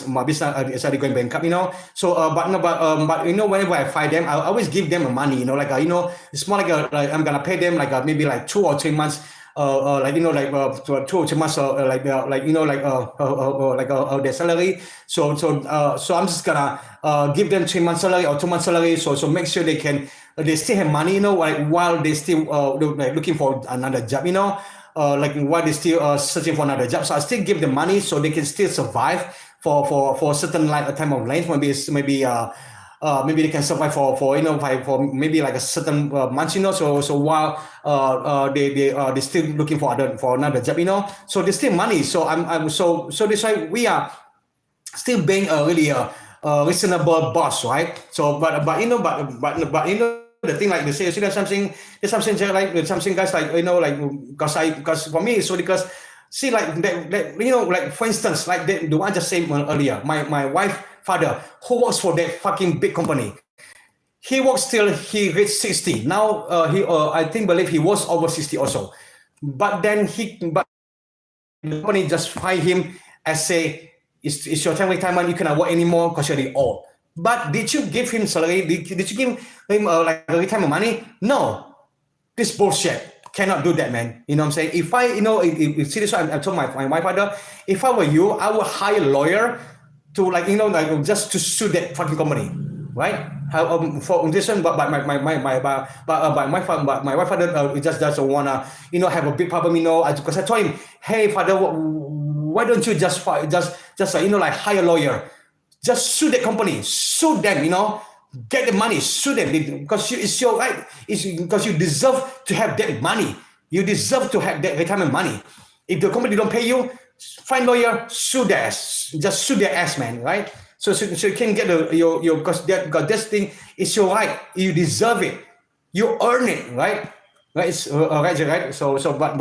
B: my business is already going bankrupt, So but whenever I find them, I always give them money, it's more like I'm gonna pay them maybe 2 or 3 months. 2 or 3 months, their salary. So I'm just gonna give them 3 months salary or 2 months salary. So make sure they still have money, while they still looking for another job, while they still searching for another job. So I still give them money so they can still survive for a certain time of length. Maybe they can survive for maybe a certain months, So while they still looking for another job, So there's still money. So so that's why we are still being a really reasonable boss, right? So but the thing like they say, there's something like something guys because for me it's so because see for instance the one I just said earlier, my wife father who works for that fucking big company, he works till he reached 60 now. I believe he was over 60 also, but then the company just fire him and say it's your time retirement, you cannot work anymore because you're old. But did you give him salary? Did you give him retirement money? No, this bullshit. Cannot do that, man. You know what I'm saying? If I, if seriously, I told my father, if I were you, I would hire a lawyer to just to sue that fucking company, right? For this one, but my father just doesn't wanna have a big problem, because I told him, hey father, why don't you just hire a lawyer, just sue that company, sue them, get the money, sue them because it's your right. It's because you deserve to have that money. You deserve to have that retirement money. If the company don't pay you, find lawyer, sue their ass. Just sue their ass, man, right? So you can get your because this thing is your right. You deserve it. You earn it, right? Right? It's right. So but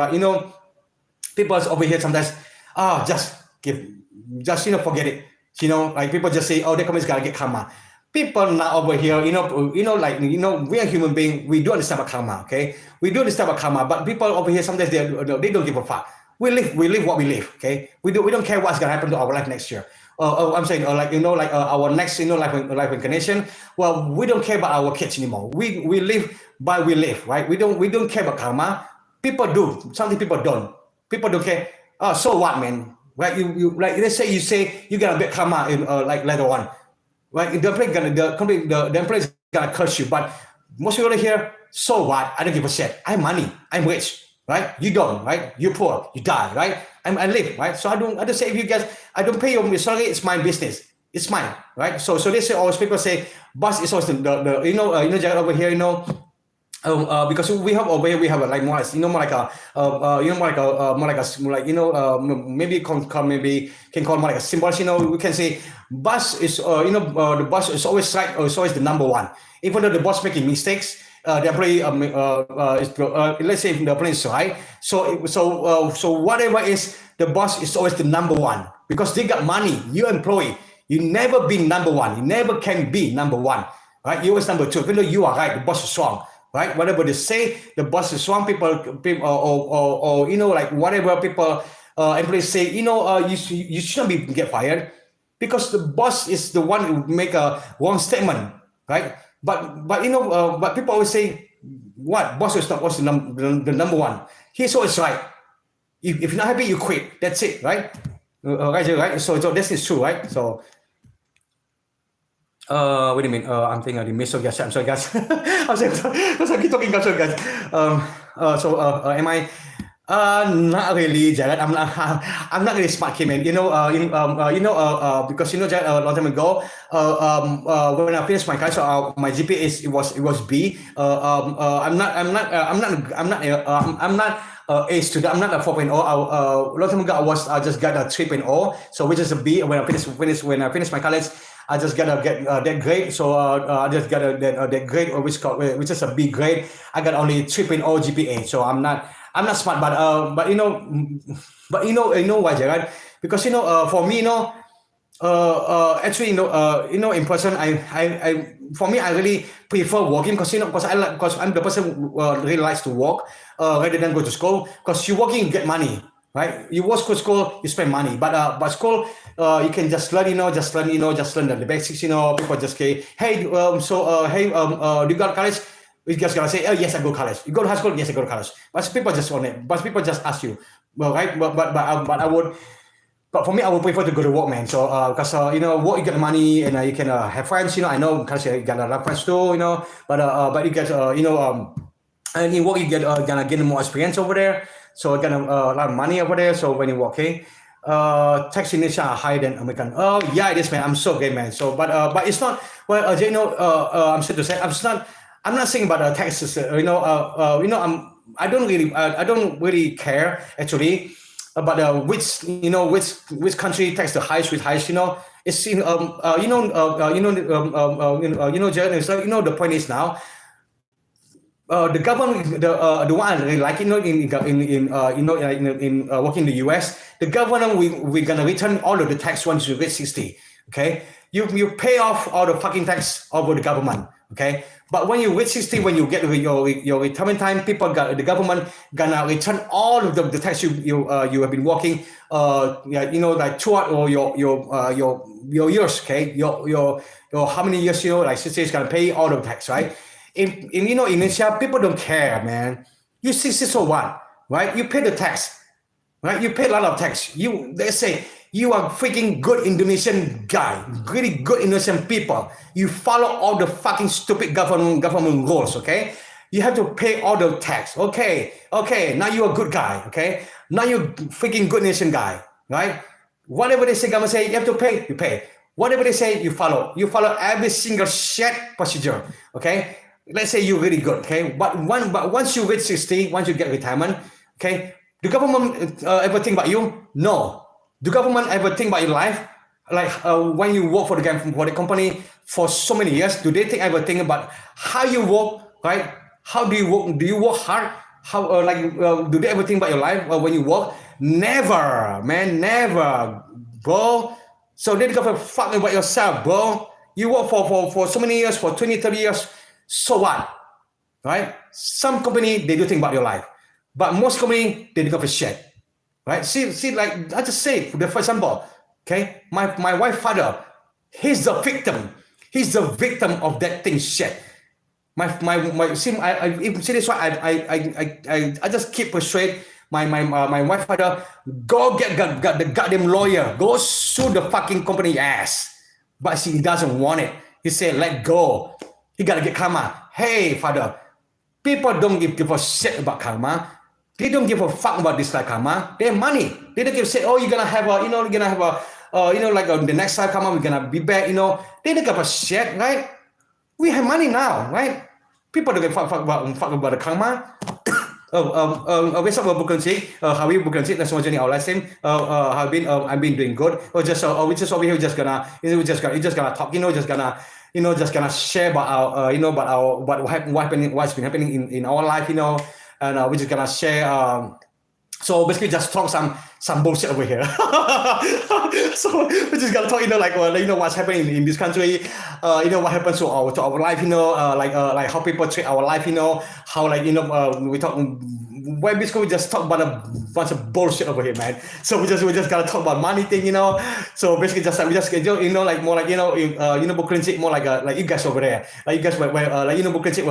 B: people over here sometimes just forget it. People just say, the company's gotta get karma. People now over here, we are human beings. We do understand about karma, okay? We do understand about karma, but people over here sometimes they don't give a fuck. We live what we live, okay? We don't care what's gonna happen to our life next year. I'm saying, our next, life incarnation. Well, we don't care about our kids anymore. We live by we live, right? We don't care about karma. People do. Something people don't. People don't care. So what, man? Right? You like, let's say you got a bad karma in like later on, right? The employee is gonna curse you, but most people here, so what? I don't give a shit. I have money. I'm rich, right? You don't, right? You're poor. You die, right? I live, right? So I don't say if you guys, I don't pay your salary. It's my business. It's mine, right? So they say always people say, boss is always the Jared over here, because we have over here we have like more more like a maybe can call more like a symbol. We can say boss is the boss is always right, or is always the number one, even though the boss making mistakes. The employee let's say if the employee is right, so whatever is, the boss is always the number one because they got money. You employee, you never be number one, you never can be number one, right? You always number two, even though you are right, the boss is wrong. Right, whatever they say, the boss is wrong. People or like whatever people employees say, you shouldn't be get fired because the boss is the one who make a wrong statement, right? But but people always say, what boss is not what's the number one. He's always right. If you're not happy, you quit. That's it, right? Right. So this is true, right? So. Wait a minute. I'm thinking I missed. Guys, I'm sorry, guys. I'm sorry, because I keep talking, guys. Am I? Not really, Jared. I'm not really smart kid, man. Because Jared, a long time ago, when I finished my class, my GPA was B. I'm not a student. I'm not a 4.0. A long time ago, I just got a 3.0. So which is a B. When I finished my college, I just gotta get that grade. So I just got that grade, which is a B grade. I got only 3.0 GPA. So I'm not smart, but you know why, Gerard? Because for me, actually, in person, for me, I really prefer walking because I'm the person who really likes to walk rather than go to school. Because you walking, you get money, right? You walk to school, you spend money. But school, you can just learn, just learn the basics. People just say, hey, do you got college? You just gotta say, oh yes, I go to college. You go to high school, yes, I go to college. But people just want it. But people just ask you, well, right? But for me, I would prefer to go to work, man. So because work, you get money and you can have friends. I know because you got a lot of friends too. But you get and in work you get gonna get more experience over there. So you get a lot of money over there. So when you work, okay. Tax in Asia are higher than American. Oh yeah, it is, man. I'm so great, man. So but it's not. Well, I'm sorry to say, I'm not saying about taxes. I don't really care actually about which country tax the highest with highest. It's the point is now. The government, the one I really like, in working in the US, the government we're gonna return all of the tax once you reach 60. Okay, you pay off all the fucking tax over the government. Okay, but when you reach 60, when you get your retirement time, the government gonna return all of the tax you have been working, like throughout or your years. Okay, your how many years like 60 is gonna pay all the tax, right? In Asia, people don't care, man. You 60, so what, right? You pay the tax, right? You pay a lot of tax. They say you are freaking good Indonesian guy, really good Indonesian people. You follow all the fucking stupid government rules, okay? You have to pay all the tax, okay? Now you're a good guy, okay? Now you're freaking good Indonesian guy, right? Whatever they say, government say, you have to pay, you pay. Whatever they say, you follow. You follow every single shit procedure, okay? Let's say you're really good, okay? But once you reach 60, once you get retirement, okay? The government ever think about you? No. The government ever think about your life? Like when you work for the company for so many years, do they ever think about how you work, right? How do you work? Do you work hard? How do they ever think about your life when you work? Never, man, never, bro. So they don't fuck about yourself, bro. You work for so many years, for 20, 30 years. So what, right? Some company, they do think about your life. But most company, they don't give a shit, right? See, like, I just say, for example, okay? My wife's father, he's the victim. He's the victim of that thing shit. see, see this why I just keep persuade my wife father, go get the goddamn lawyer, go sue the fucking company ass. But he doesn't want it. He said, let go. He gotta get karma. Hey, father, people don't give a shit about karma. They don't give a fuck about this like karma. They have money. They don't give a shit. Oh, you're gonna have a, you're gonna have a, like the next time karma, we're gonna be back. They don't give a shit, right? We have money now, right? People don't give a fuck about the karma. Besok bukan cik, Hawi bukan cik dan semua jenis our last time. I've been doing good. We just over here, just gonna talk, just gonna share about our, about what's been happening in our life, and we're just gonna share. So basically, just talk some bullshit over here. So we just gotta talk, what's happening in this country, what happens to our life, like how people treat our life, how we talk. Well, basically we just talk about a bunch of bullshit over here, man. So we just gotta talk about money thing, So basically, we just like more like Bukrinchik, more like you guys over there, like you guys where Bukrinchik,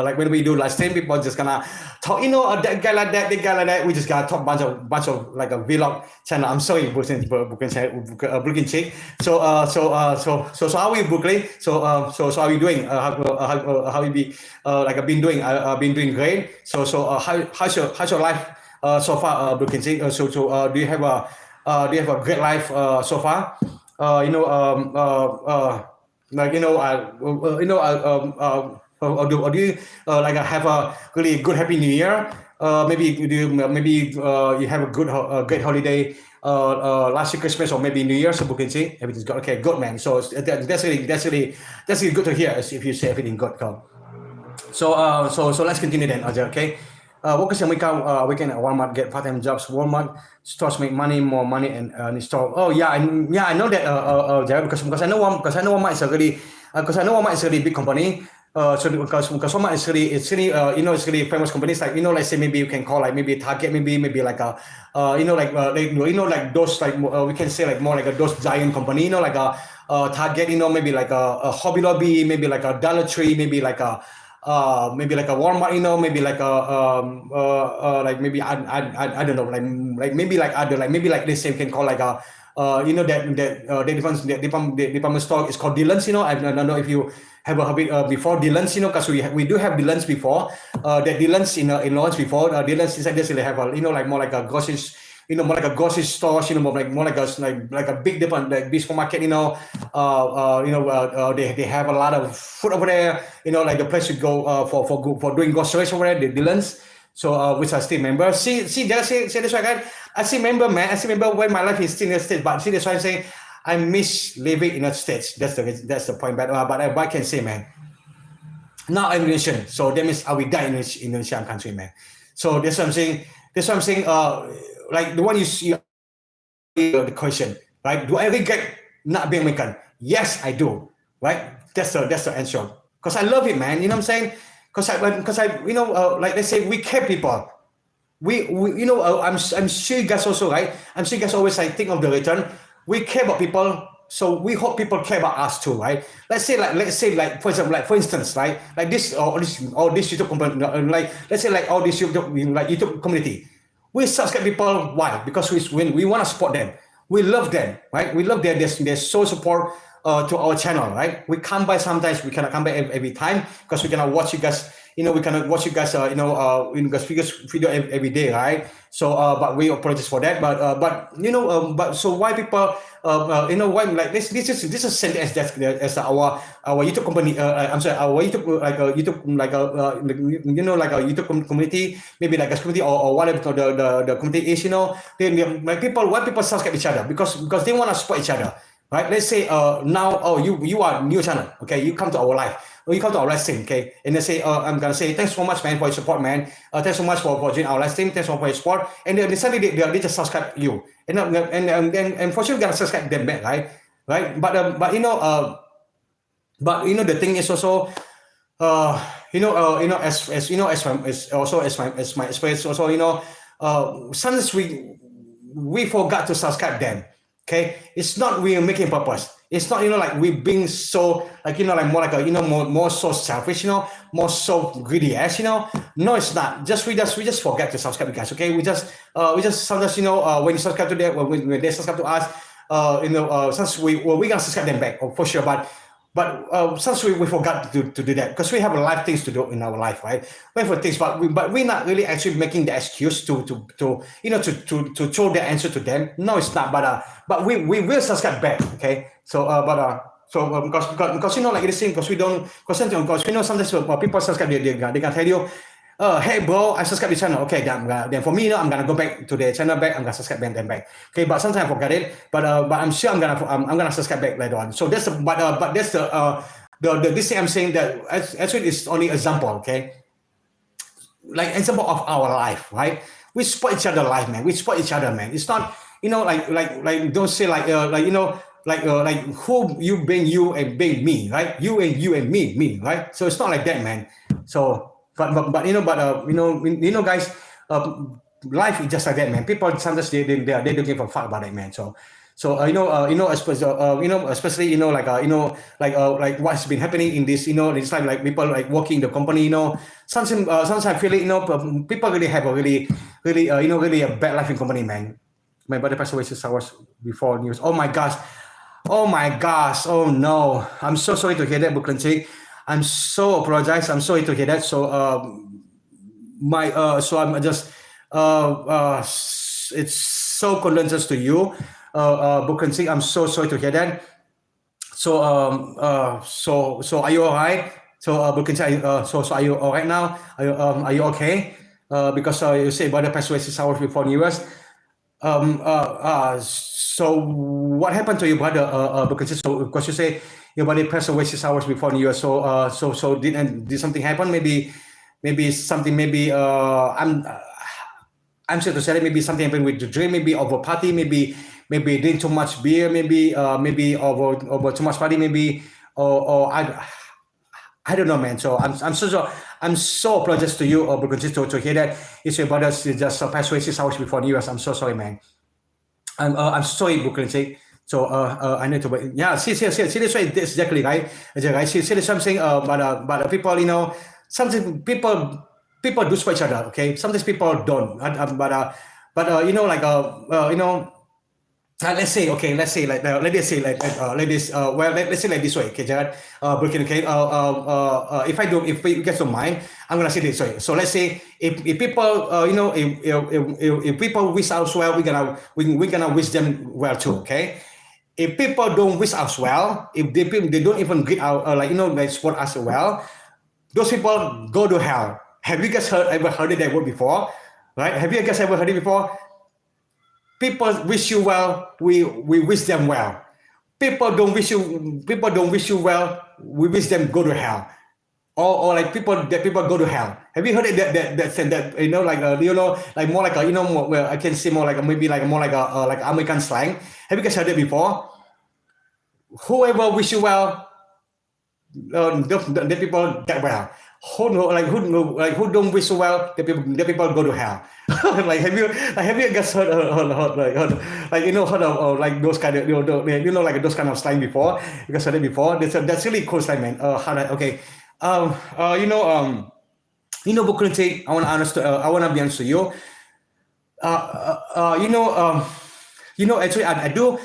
B: like when we do last time, people just gonna talk, that guy like that, guy like that. We just gotta talk bunch of like a vlog channel. I'm sorry, Bukrinchik. So how are you, Brooklyn? So how are you doing? How you be? Like I've been doing great. So how's your life so far, Brooklyn? So do you have a great life so far? Or do you like have a really good happy New Year? Maybe you have a great holiday last year Christmas or maybe New Year. So Booking see everything's good. Okay, good man. So that's really good to hear if you say everything good. So let's continue then, okay? Workers in weekend at Walmart get part-time jobs. Walmart stores make more money and install. Oh yeah, I know that. Because I know Walmart is a really big company. So because Walmart is really it's really famous companies, like let's say maybe you can call like maybe Target, maybe like a like those like we can say like more like those giant company, like a Target, maybe like a Hobby Lobby, maybe like a Dollar Tree, maybe like a Walmart, maybe like like maybe I don't know, like maybe like other, like maybe like this same can call like a that department store is called Dillons. I don't know if you have heard it before Dillons, because we do have Dillons before. That Dillons in Lawrence before. Dillons inside this they have a like more like a groceries. More like a grocery store, more like a big different like big supermarket, they have a lot of food over there, like the place you go for doing groceries over there, the Dillons. So which I still remember. See this right, guys. I still remember, man. I still remember when my life is still in the States, but see that's why I'm saying I miss living in the States. That's the point. But I can say, man, now I'm Indonesian, so that means I will die in Indonesian country, man. So that's what I'm saying. Like the one you see the question, right? Do I regret not being American? Yes, I do. Right? That's the answer. Because I love it, man. You know what I'm saying? Because I like let's say we care people. I'm sure you guys also, right? I'm sure you guys always like think of the return. We care about people, so we hope people care about us too, right? Let's say for example, like for instance, right? Like this YouTube company, like let's say like all this YouTube community. We subscribe people. Why? Because we want to support them. We love them, right? We love their so support to our channel, right? We come by sometimes. We cannot come by every time because we cannot watch you guys. We cannot watch you guys. Video every day, right? So, but we apologize for that. But so why people? Why like this is sent as our YouTube company. I'm sorry, our YouTube like a YouTube like a like a YouTube community, maybe like a community or whatever the community is. Why people subscribe each other because they want to support each other. Right? Let's say now, you are new channel, okay? You come to our live, or you come to our live stream, okay? And they say, I'm gonna say thanks so much, man, for your support, man. Thanks so much for joining our live stream. Thanks so much for your support. And then suddenly they just subscribe you, and for sure you're gonna subscribe them back, right? Right? But the thing is also, as my experience also, sometimes we forgot to subscribe them. Okay, it's not we are making purpose. It's not like we being so like like more like a more so selfish, more so greedy as No, it's not. We just forget to subscribe, you guys. Okay, we just sometimes when you subscribe to them, when they subscribe to us, sometimes we gonna subscribe them back for sure, but since we forgot to do that because we have a lot of things to do in our life, right? We have things, but we're not really actually making the excuse to throw the answer to them. No, it's not. But we will subscribe back, okay? So because like this thing, because we know sometimes people subscribe, they can tell you, hey bro, I subscribe to the channel. Okay, then for me, I'm gonna go back to the channel back. I'm gonna subscribe them back. Okay, but sometimes I forget it. But I'm sure I'm gonna subscribe back later on. So that's the this thing I'm saying that actually is only example. Okay, like example of our life, right? We support each other life, man. We support each other, man. It's not like don't say like who you being you and being me, right? You and me, right? So it's not like that, man. So. But guys, life is just like that, man. People sometimes they don't give a fuck about it, man. Especially like what's been happening in this this time, like people like working the company, sometimes I feel it, people really have a really really a bad life in company, man. My brother passed away 6 hours before news. Oh my gosh, oh no, I'm so sorry to hear that, Brooklyn T. I'm so apologize. I'm sorry to hear that. So so I'm just it's so condolences to you, Brooklyn T. I'm so sorry to hear that. So so are you all right? So Brooklyn T, so are you all right now? Are you okay? Because you say brother passed away 6 hours before New Year's. So what happened to your brother, Brooklyn T? So because you say your body passed away 6 hours before New Year. So did something happen? Maybe something. I'm sure to say that maybe something happened with the dream. Maybe over party. Maybe drink too much beer. Maybe over too much party. Maybe or I don't know, man. So I'm so apologious to you, because to hear that it's your brother just passed away 6 hours before New Year's. I'm so sorry, man. I'm sorry, Brooklyn T. So I need to wait. Yeah, see this way. That's exactly right. See this something. But people, sometimes people do support each other. Okay, sometimes people don't. Let's say let's say like this way, okay, Jared, okay, if we get to mind, I'm gonna say this way. So let's say if people if people wish us well, we're gonna wish them well too, okay. If people don't wish us well, if they don't even greet our they support us well, those people go to hell. Have you guys ever heard that word before? Right? Have you guys ever heard it before? People wish you well, we wish them well. People don't wish you well, we wish them go to hell. Or like people go to hell. Have you heard it that like more like more, I can say more like maybe like more like a like American slang. Have you guys heard it before? Whoever wish you well, the people get well. Who don't wish you well, the people go to hell. Like have you guys heard like those kind of like those kind of slang before? You guys heard it before? That's really cool slang, man. Okay. Brooklyn T, I want to be honest with you. Actually, I do.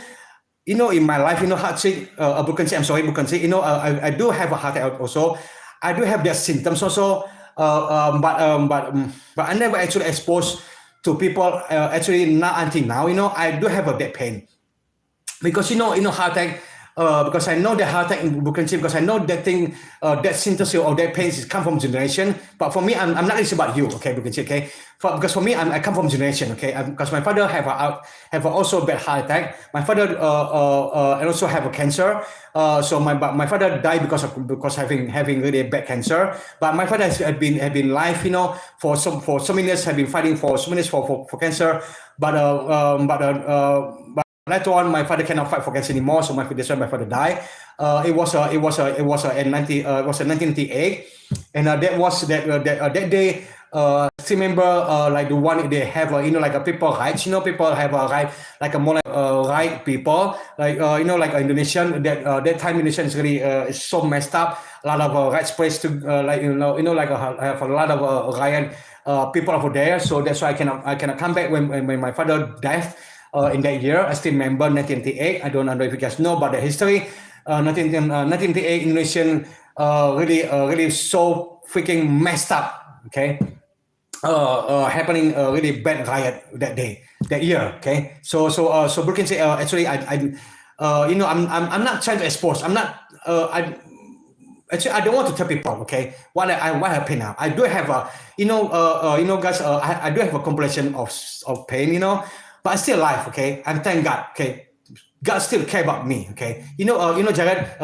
B: In my life, heart sick, Brooklyn T, I'm sorry, Brooklyn T, I do have a heart attack also. I do have their symptoms also, but I never actually exposed to people. Actually, not until now, I do have a back pain because heart attack. Because I know the heart attack in Brooklyn, because I know that thing, that symptoms or that pains come from generation. But for me, I'm not really about you, okay, Brooklyn, okay. Because for me, I come from generation, okay. Because my father have also bad heart attack. My father and also have a cancer. So my father died because having really bad cancer. But my father has been live, for so many years, have been fighting for so many years for cancer. But later on, my father cannot fight for cancer anymore, so that's why my father died. It was in 1998, and that day, still remember like the one they have like a people rights. People have a right like a more like right people like like Indonesian that time Indonesian is really is so messed up. A lot of rights place to like like I have a lot of riot people over there. So that's why I cannot come back when my father died in that year. I still remember 1988. I don't know if you guys know about the history. 1988 Indonesian really so freaking messed up. Okay. Happening a really bad riot that year. Okay, so Brooklyn say actually I'm not trying to expose. I'm not actually I don't want to tell people. Okay, what happened now? I do have a guys. I do have a compilation of pain. But I'm still alive. Okay, and thank God. Okay, God still care about me. Okay, Jared.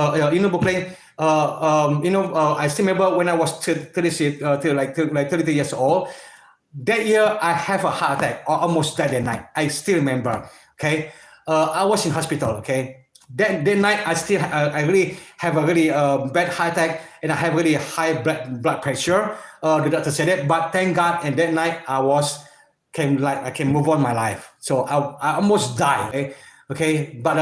B: Brooklyn. I still remember when I was 32 years old. That year, I have a heart attack, or almost died that night. I still remember. Okay, I was in hospital. Okay, that night I really have a really bad heart attack, and I have really high blood pressure. The doctor said it, but thank God, and that night I can move on my life. So I almost died. Okay, but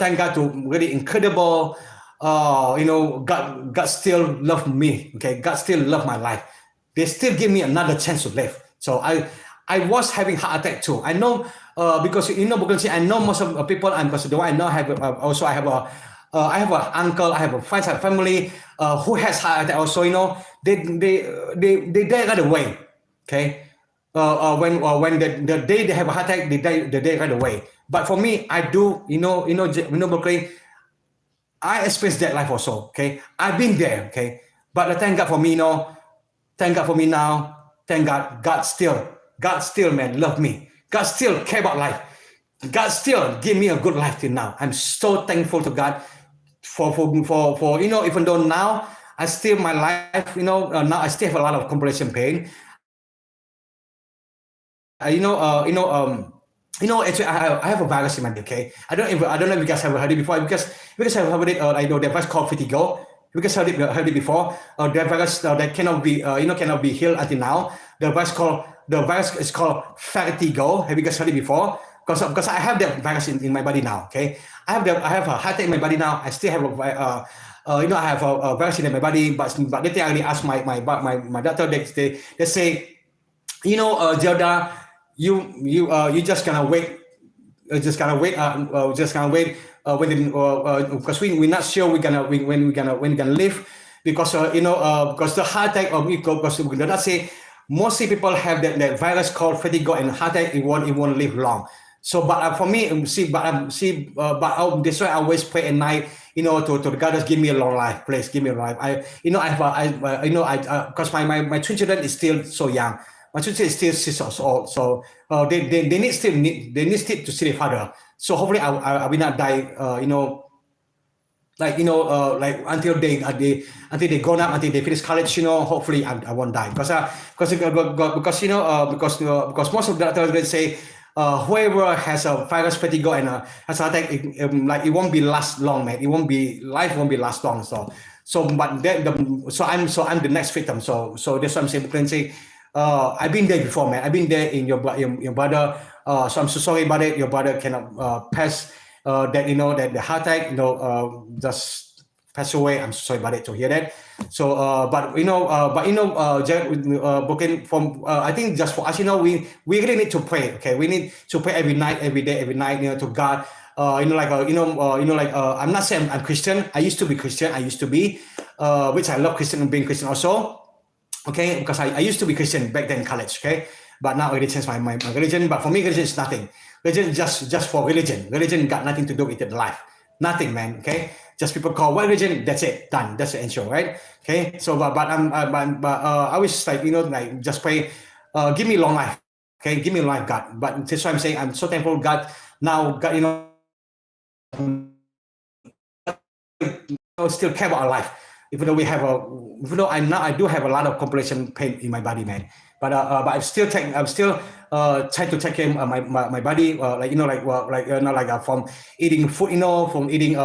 B: thank God to really incredible. God still love me. Okay, God still love my life. They still give me another chance to live. So I was having heart attack too. I know because because I know most of the people and because I know I have also I have an uncle, I have a friends, I have family who has heart attack also. They die right away. Okay, when the day they have a heart attack, they die right away. But for me, I do Berkeley. I experienced that life also. Okay, I've been there. Okay, but thank God for me, Thank God for me now. Thank God. God still, man, love me. God still care about life. God still give me a good life till now. I'm so thankful to God for even though now I still my life, now I still have a lot of compression pain. Actually, I have a virus in my body. Okay, I don't know if you guys have heard it before because I've heard it. I know the virus called vertigo. You guys heard it before. The virus that cannot be healed until now. The virus is called vertigo. Have you guys heard it before? Because I have that virus in my body now. Okay, I have a heart attack in my body now. I still have I have a virus in my body. But later I asked my doctor. They say, Zelda, you just gonna wait. Just gonna wait. Because we're not sure when we're gonna live because because the heart attack because let's say mostly people have that virus called vertigo and heart attack it won't live long. So but for me that's why I always pray at night to God just give me a long life, please give me a long life. Because my twin children is still so young. My children is still 6 years old, so they need to see their father. So hopefully I will not die. Like until they grown up, until they finish college. Hopefully I won't die because most of the doctors will say whoever has a virus vertigo and has a attack, it won't be last long, man. Life won't be last long. So I'm the next victim. So that's what I'm saying. You can say. I've been there before, man. I've been there in your brother. So I'm so sorry about it. Your brother cannot pass that that the heart attack just pass away. I'm so sorry about it to hear that. So Jared, from I think just for us, we really need to pray. Okay, we need to pray every night, every day, every night. To God. I'm not saying I'm Christian. I used to be Christian. Which I love Christian and being Christian also. Okay, because I used to be Christian back then in college, okay? But now I already changed my religion. But for me, religion is nothing. Religion is just for religion. Religion got nothing to do with life. Nothing, man, okay? Just people call what religion, that's it, done. That's the answer, right? Okay, so but I always just pray, give me long life, okay? Give me life, God. But that's why I'm saying I'm so thankful, God. Now, God, still care about our life. Even though I do have a lot of compression pain in my body, man. But I'm still trying to take care of my body, from eating food, from eating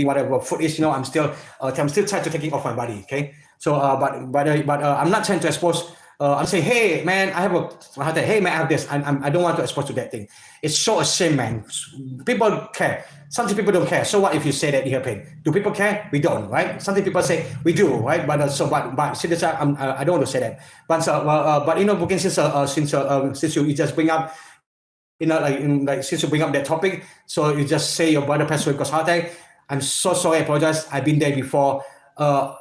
B: whatever food is, I'm still trying to take it off my body, okay. So but I'm not trying to expose I'm saying, hey man, I have this. I don't want to expose to that thing. It's so a shame, man. People care. Sometimes people don't care. So what if you say that you have pain? Do people care? We don't, right? Sometimes people say we do, right? But seriously, I don't want to say that. But Booking, since you just bring up, since you bring up that topic, so you just say your brother passed away because heart attack. I'm so sorry. I apologize. I've been there before. At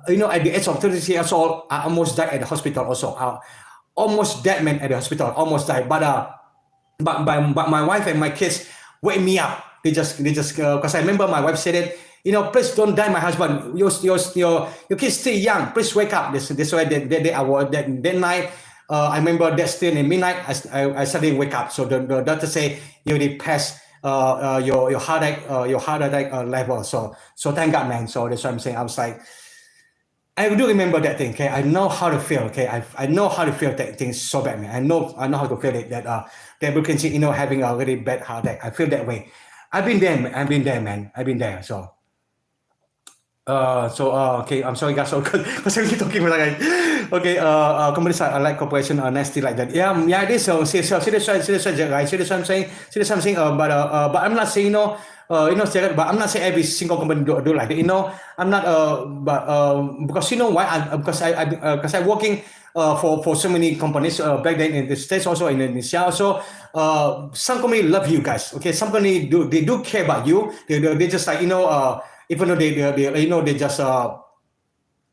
B: the age of 33 years old, I almost died at the hospital also. Almost dead, man, at the hospital. Almost died. But my wife and my kids wake me up. They just because I remember my wife said it. Please don't die, my husband. Your kids still young. Please wake up. This why that night. I remember that still in midnight. I suddenly wake up. So the doctor say you already passed your heart attack level. So thank God, man. So that's what I'm saying. I was like, I do remember that thing. Okay, I know how to feel. Okay, I know how to feel that thing so bad, man. I know how to feel it. That you can see, having a really bad heart attack. I feel that way. I've been there, man. I've been there. So. Okay, I'm sorry guys, because I'm talking like, okay, companies are like corporation are nasty like that. Yeah, it is. So see that's what I'm saying. But I'm not saying but I'm not saying every single company do like that. I'm not. Because why? Because I'm working for so many companies back then in the States, also in Indonesia. Also, some company love you guys. Okay, some company do care about you. They just like even though they just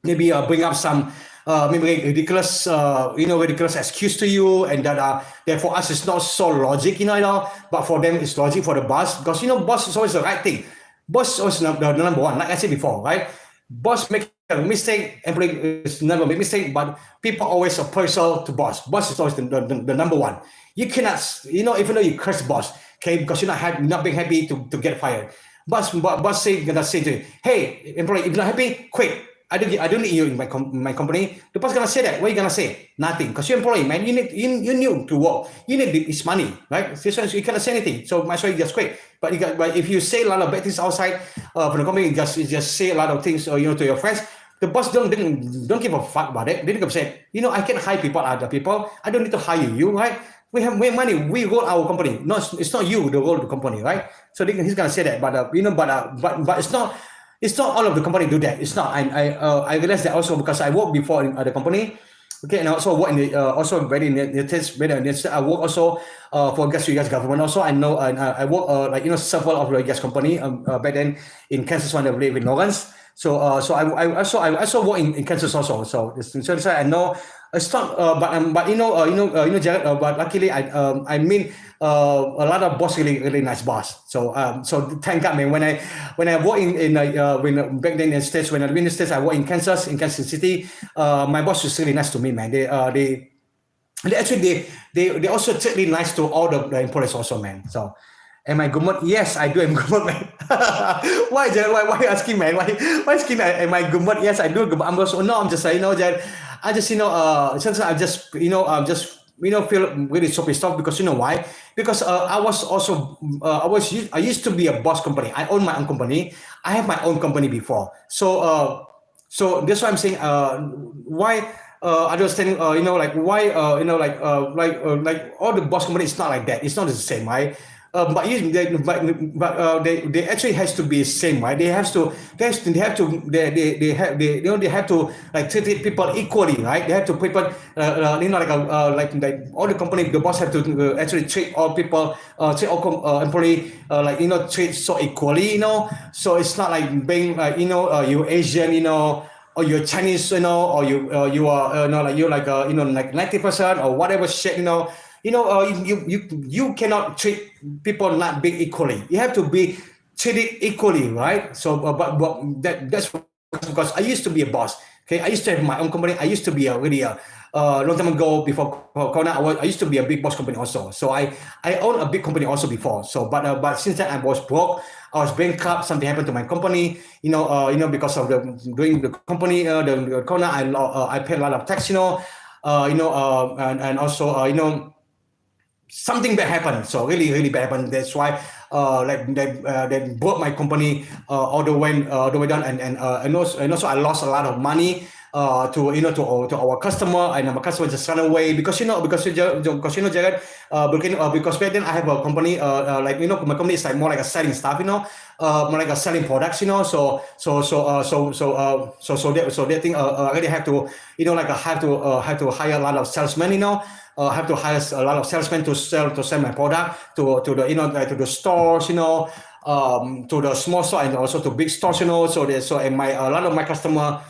B: maybe bring up some maybe ridiculous ridiculous excuse to you, and that for us it's not so logic, but for them it's logic for the boss, because boss is always the right thing. Boss is always the number one, like I said before, right? Boss make a mistake, employee is never make mistake, but people always are partial to boss. Boss is always the number one. You cannot, even though you curse boss, okay, because you're not being happy to get fired. Boss gonna say to you, hey, employee, if you're not happy, quit. I don't need you in my company. The boss gonna say that. What are you gonna say? Nothing, because you're employee, man. You need to work. You need this money, right? So you cannot say anything. So might as well you just quit. But if you say a lot of bad things outside from the company, you just say a lot of things, to your friends. The boss don't give a fuck about it. They don't say, I can hire people, other people. I don't need to hire you, right? We have money. We roll our company. No, it's not you the roll the company, right? So he's gonna say that, but it's not. It's not all of the company do that. It's not. I realized that also because I worked before in other company. Okay, and I also work in the also very in the I work also for U.S. government. Also, I know I work several of the U.S. company back then in Kansas when I live in Lawrence. So I also work in Kansas also. So I know it's not. But Jared. But luckily I mean a lot of boss, really nice boss. So thank God, man. When I work in when back then in the States, when I live in the States, I work in Kansas City. My boss was really nice to me, man. They also treat really nice to all the employees also, man. So. Am I good mood? Yes, I do. I'm good mood, man. Why are you asking, man? Why asking? Am I good mood? Yes, I do. I'm also no. I'm just saying, I just sometimes I just feel really so pissed off because why? Because I was also I used to be a boss company. I own my own company. I have my own company before. So that's why I'm saying why. I understand, like why, like all the boss company is not like that. It's not the same, right? But they actually has to be same, right? They have to like treat people equally, right? They have to people like all the company, the boss have to actually treat all people, treat all employee treat so equally, So it's not like being like you Asian, or you're Chinese, or you are like you're like like 90% or whatever shit, you cannot treat people not being equally. You have to be treated equally, right? So, but that's because I used to be a boss. Okay, I used to have my own company. I used to be a long time ago before Corona. I used to be a big boss company also. So I own a big company also before. So, but since then I was broke. I was bankrupt. Something happened to my company. Because of doing the company, the Corona. I paid a lot of tax. And also something bad happened. So really bad happened. That's why they brought my company all the way down, and also I lost a lot of money. to our customer, and our customer just run away because Jared, because back then I have a company, my company is like more like a selling stuff, more like a selling products, so they think I really have to, have to hire a lot of salesmen, have to hire a lot of salesmen to sell my product to the to the stores, to the small store and also to big stores, and a lot of my customer,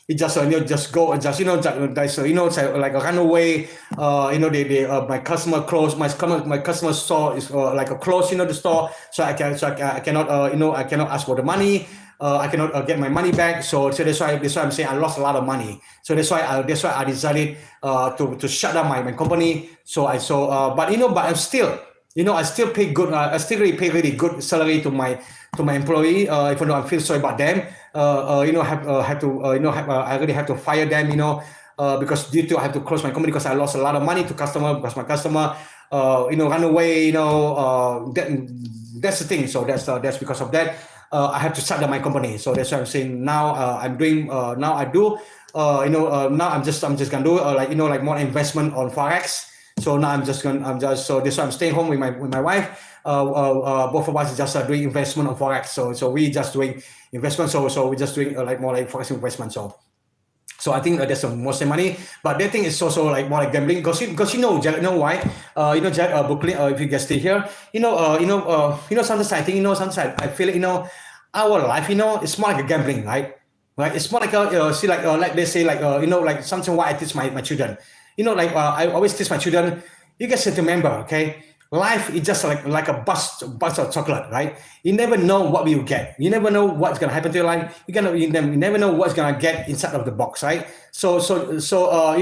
B: it just just go and just like a runaway, my customer close, my customer store is like a close, the store, so I cannot I cannot ask for the money. I cannot get my money back, so that's why I'm saying I lost a lot of money. So that's why I decided to shut down my company. But I'm still, I still pay good. I still pay really good salary to my employee. Even though I feel sorry about them, I really have to fire them. Because due to I have to close my company because I lost a lot of money to customer because my customer, run away. That's the thing. So that's because of that. I have to shut down my company. So that's why I'm saying now I'm doing now I do now I'm just gonna do like more investment on forex. So now so this why I'm staying home with my wife. Both of us just doing investment on forex. So we just doing investment. So we just doing more like forex investment. So I think there's some more money, but that thing is also like more like gambling because Jared, why? Jared, Brooklyn, if you guys stay here, sometimes I think, sometimes I feel it, our life, it's more like a gambling, right? Right? It's more like like they say, like something why I teach my children, I always teach my children, you guys have to remember, okay? Life is just like a box of chocolate, right? You never know what you get. You never know what's gonna happen to your life. You never know what's gonna get inside of the box, right? So that's why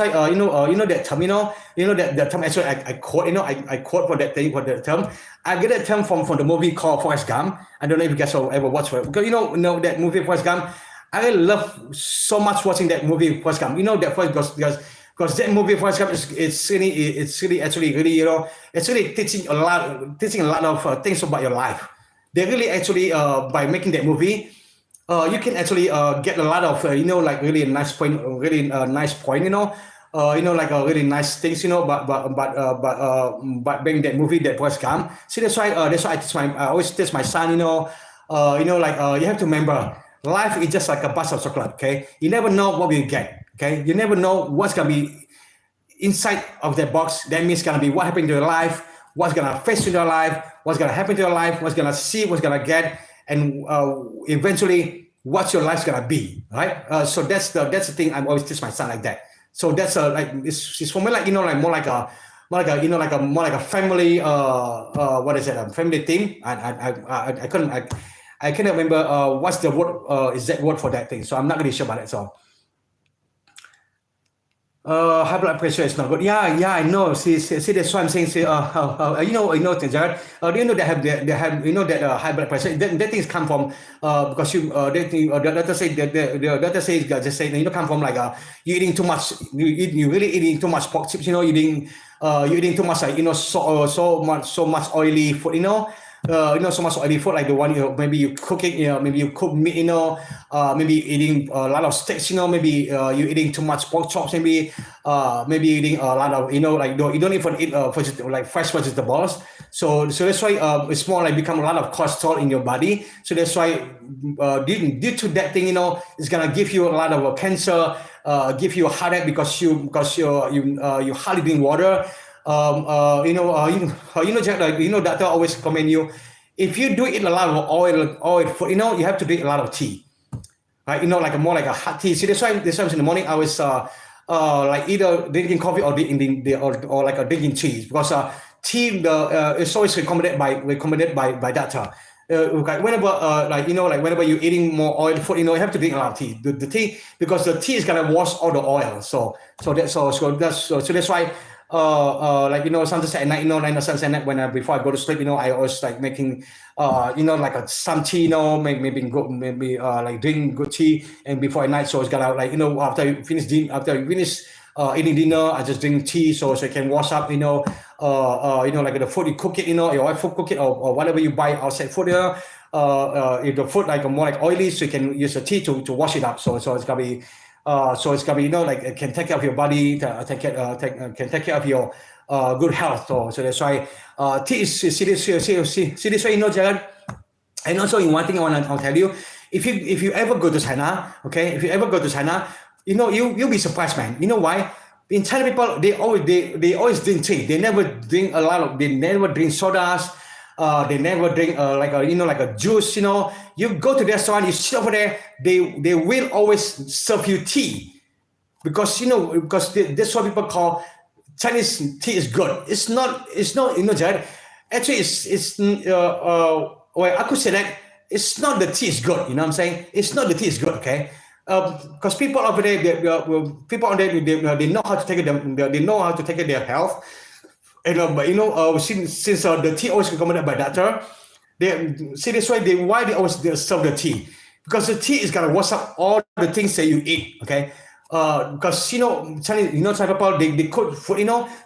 B: that term, that term actually I quote, I quote for that thing, for that term. I get that term from the movie called Forrest Gump. I don't know if you guys have ever watched it because know that movie Forrest Gump. I love so much watching that movie Forrest Gump. That first because that movie, for example, it's really actually really it's really teaching a lot of things about your life. They really actually by making that movie, you can actually get a lot of like really nice point, like a really nice things, but being that movie that was Gump. See, that's why I always teach my son, you have to remember, life is just like a box of chocolate. Okay, you never know what you get. Okay, you never know what's gonna be inside of that box. That means gonna be what happened to your life, what's gonna face in your life, what's gonna happen to your life, what's gonna see, what's gonna get, and eventually what your life's gonna be, right? So that's the thing I always teach my son like that. So that's like it's for me like like more like a family what is it, family thing. I cannot remember what's the word exact word for that thing. So I'm not really sure about it. So. High blood pressure is not good. Yeah, I know. See, that's why I'm saying. See, Jared. Do you know they have that high blood pressure? That things come from because the doctor say just say come from like you eating too much. You really eating too much pork chips. You eating too much like so much oily food. So much oily food like the one maybe you cooking, maybe you cook meat, maybe eating a lot of steaks, maybe you eating too much pork chops, maybe eating a lot of like you don't even eat like fresh vegetables. So that's why it's more like become a lot of cholesterol in your body. So that's why due to that thing, it's gonna give you a lot of cancer, give you a heartache because you hardly drink water. Doctor always recommend you, if you do eat a lot of oil food, you have to drink a lot of tea, right? Like more like a hot tea. See, that's why in the morning I was like either drinking coffee or or like drinking tea because tea is always recommended by doctor. Whenever whenever you're eating more oil food, you have to drink a lot of tea. The tea, because the tea is gonna wash all the oil. So that's why. Sometimes at night, sometimes at night when before I go to sleep, I always like making, like some tea, maybe like drinking good tea, and before at night, so it's gotta after you finish eating dinner, I just drink tea, so I can wash up, like the food you cook it, your wife food cook it, or whatever you buy outside food, if the food like more like oily, so you can use the tea to wash it up. So it's gonna be like it can take care of your body, can take care of your good health. So that's why tea is seriously, Jared. And also, in one thing I'll tell you, if you ever go to China, okay, if you ever go to China, you'll be surprised, man. You know why? In China, people they always drink tea. They never drink they never drink sodas. They never drink like a juice. You go to the restaurant, you sit over there. They will always serve you tea because that's what people call Chinese tea is good. It's not Jared. Actually, well, I could say that it's not the tea is good. You know what I'm saying? It's not the tea is good, okay? Because people over there, they know how to take it. They know how to take care of their health. But since the tea always recommended by doctor, that's why they always serve the tea, because the tea is gonna wash up all the things that you eat. Okay. Because Chinese people they cook food,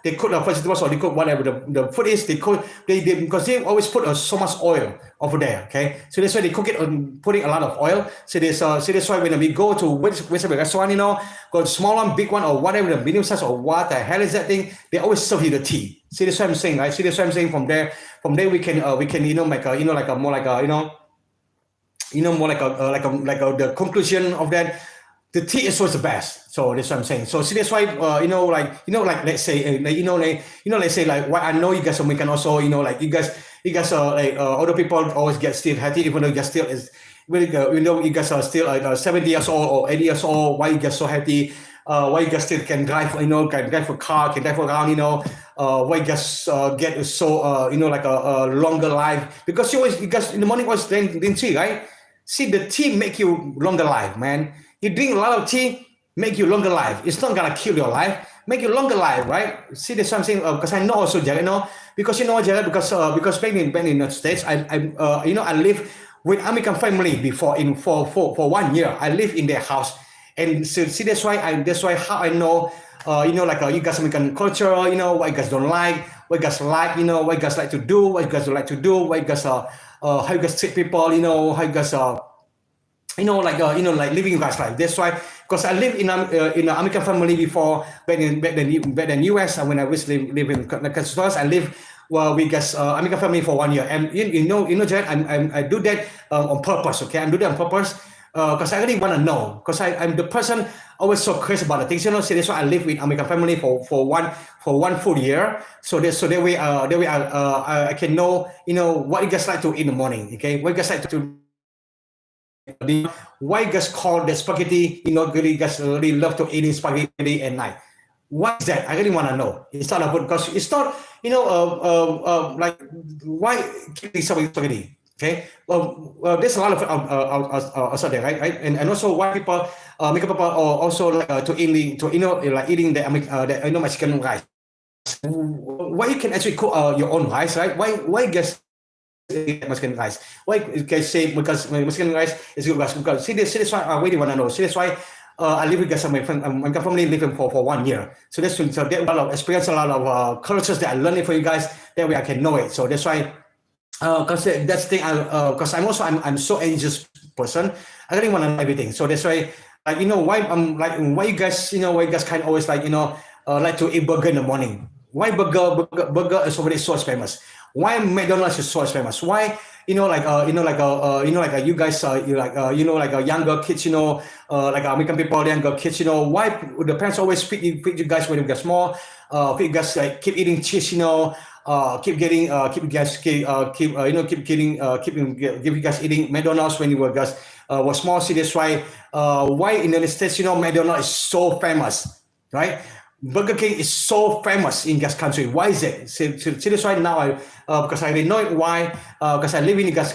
B: they cook the vegetables or they cook whatever the food is, they cook because they always put so much oil over there. Okay, so that's why they cook it on putting a lot of oil. So that's why when we go to whichever restaurant, go small one, big one, or whatever the medium size or what the hell is that thing, they always serve you the tea. See, that's what I'm saying, right? See, that's what I'm saying. From there we can make a like a more like a more like a the conclusion of that. The tea is always the best. So that's what I'm saying. So see, that's why let's say let's say like what I know you guys we can also like you guys are like other people always get still healthy even though you guys still is you guys are still like 70 years old or 80 years old. Why you guys so healthy? Why you guys still can drive can drive a car, can drive around, why you guys get so like a longer life, because you guys in the morning always drink tea, right? See, the tea make you longer life, man. You drink a lot of tea, make you longer life. It's not gonna kill your life, make you longer life, right? See, there's something because I know also, Jared, because Jared, because back in the States, I live with American family before for 1 year. I live in their house, and so see that's why how I know, you guys American culture, what you guys don't like, what you guys like, what you guys like to do, what you guys don't like to do, what you guys how you guys treat people, how you guys like living guys life. That's why, because I live in an American family before back in US, and when I was live in Kansas, I live with guys American family for 1 year, and Jared, I do that on purpose. Okay, I do that on purpose because I really want to know, because I'm the person always so crazy about the things. So that's why I live with American family for one full year. So that way I can know what you guys like to eat in the morning. Okay, what you guys like to. Why you guys call the spaghetti, you guys really love to eat spaghetti at night? Why is that? I really want to know. It's not about, because it's not, like, why keep spaghetti? Okay, there's a lot of outside there, right? And also why people make up also like to eating the Mexican rice. Why you can actually cook your own rice, right? Why guys Mexican rice? Why you guys say because Mexican rice is good rice? Because see this why I really want to know. See that's why I live with guys. My family living for 1 year. So that's so that a lot of experience, a lot of cultures that I learned it for you guys. That way I can know it. So that's why. Because that's the thing. Because I'm so anxious person. I really want to know everything. So that's why, like why I'm like why you guys kind of always like like to eat burger in the morning. Why burger is already so famous? Why McDonald's is so famous? Why you guys like younger kids, like American people, younger kids, why the parents always feed you guys when you get small, feed you guys like keep eating cheese, keep getting give you guys eating McDonald's when you were guys were small. See that's why in the States, McDonald's is so famous, right? Burger King is so famous in gas country. Why is it? See that's why now because I didn't know it. Why? Because I live in gas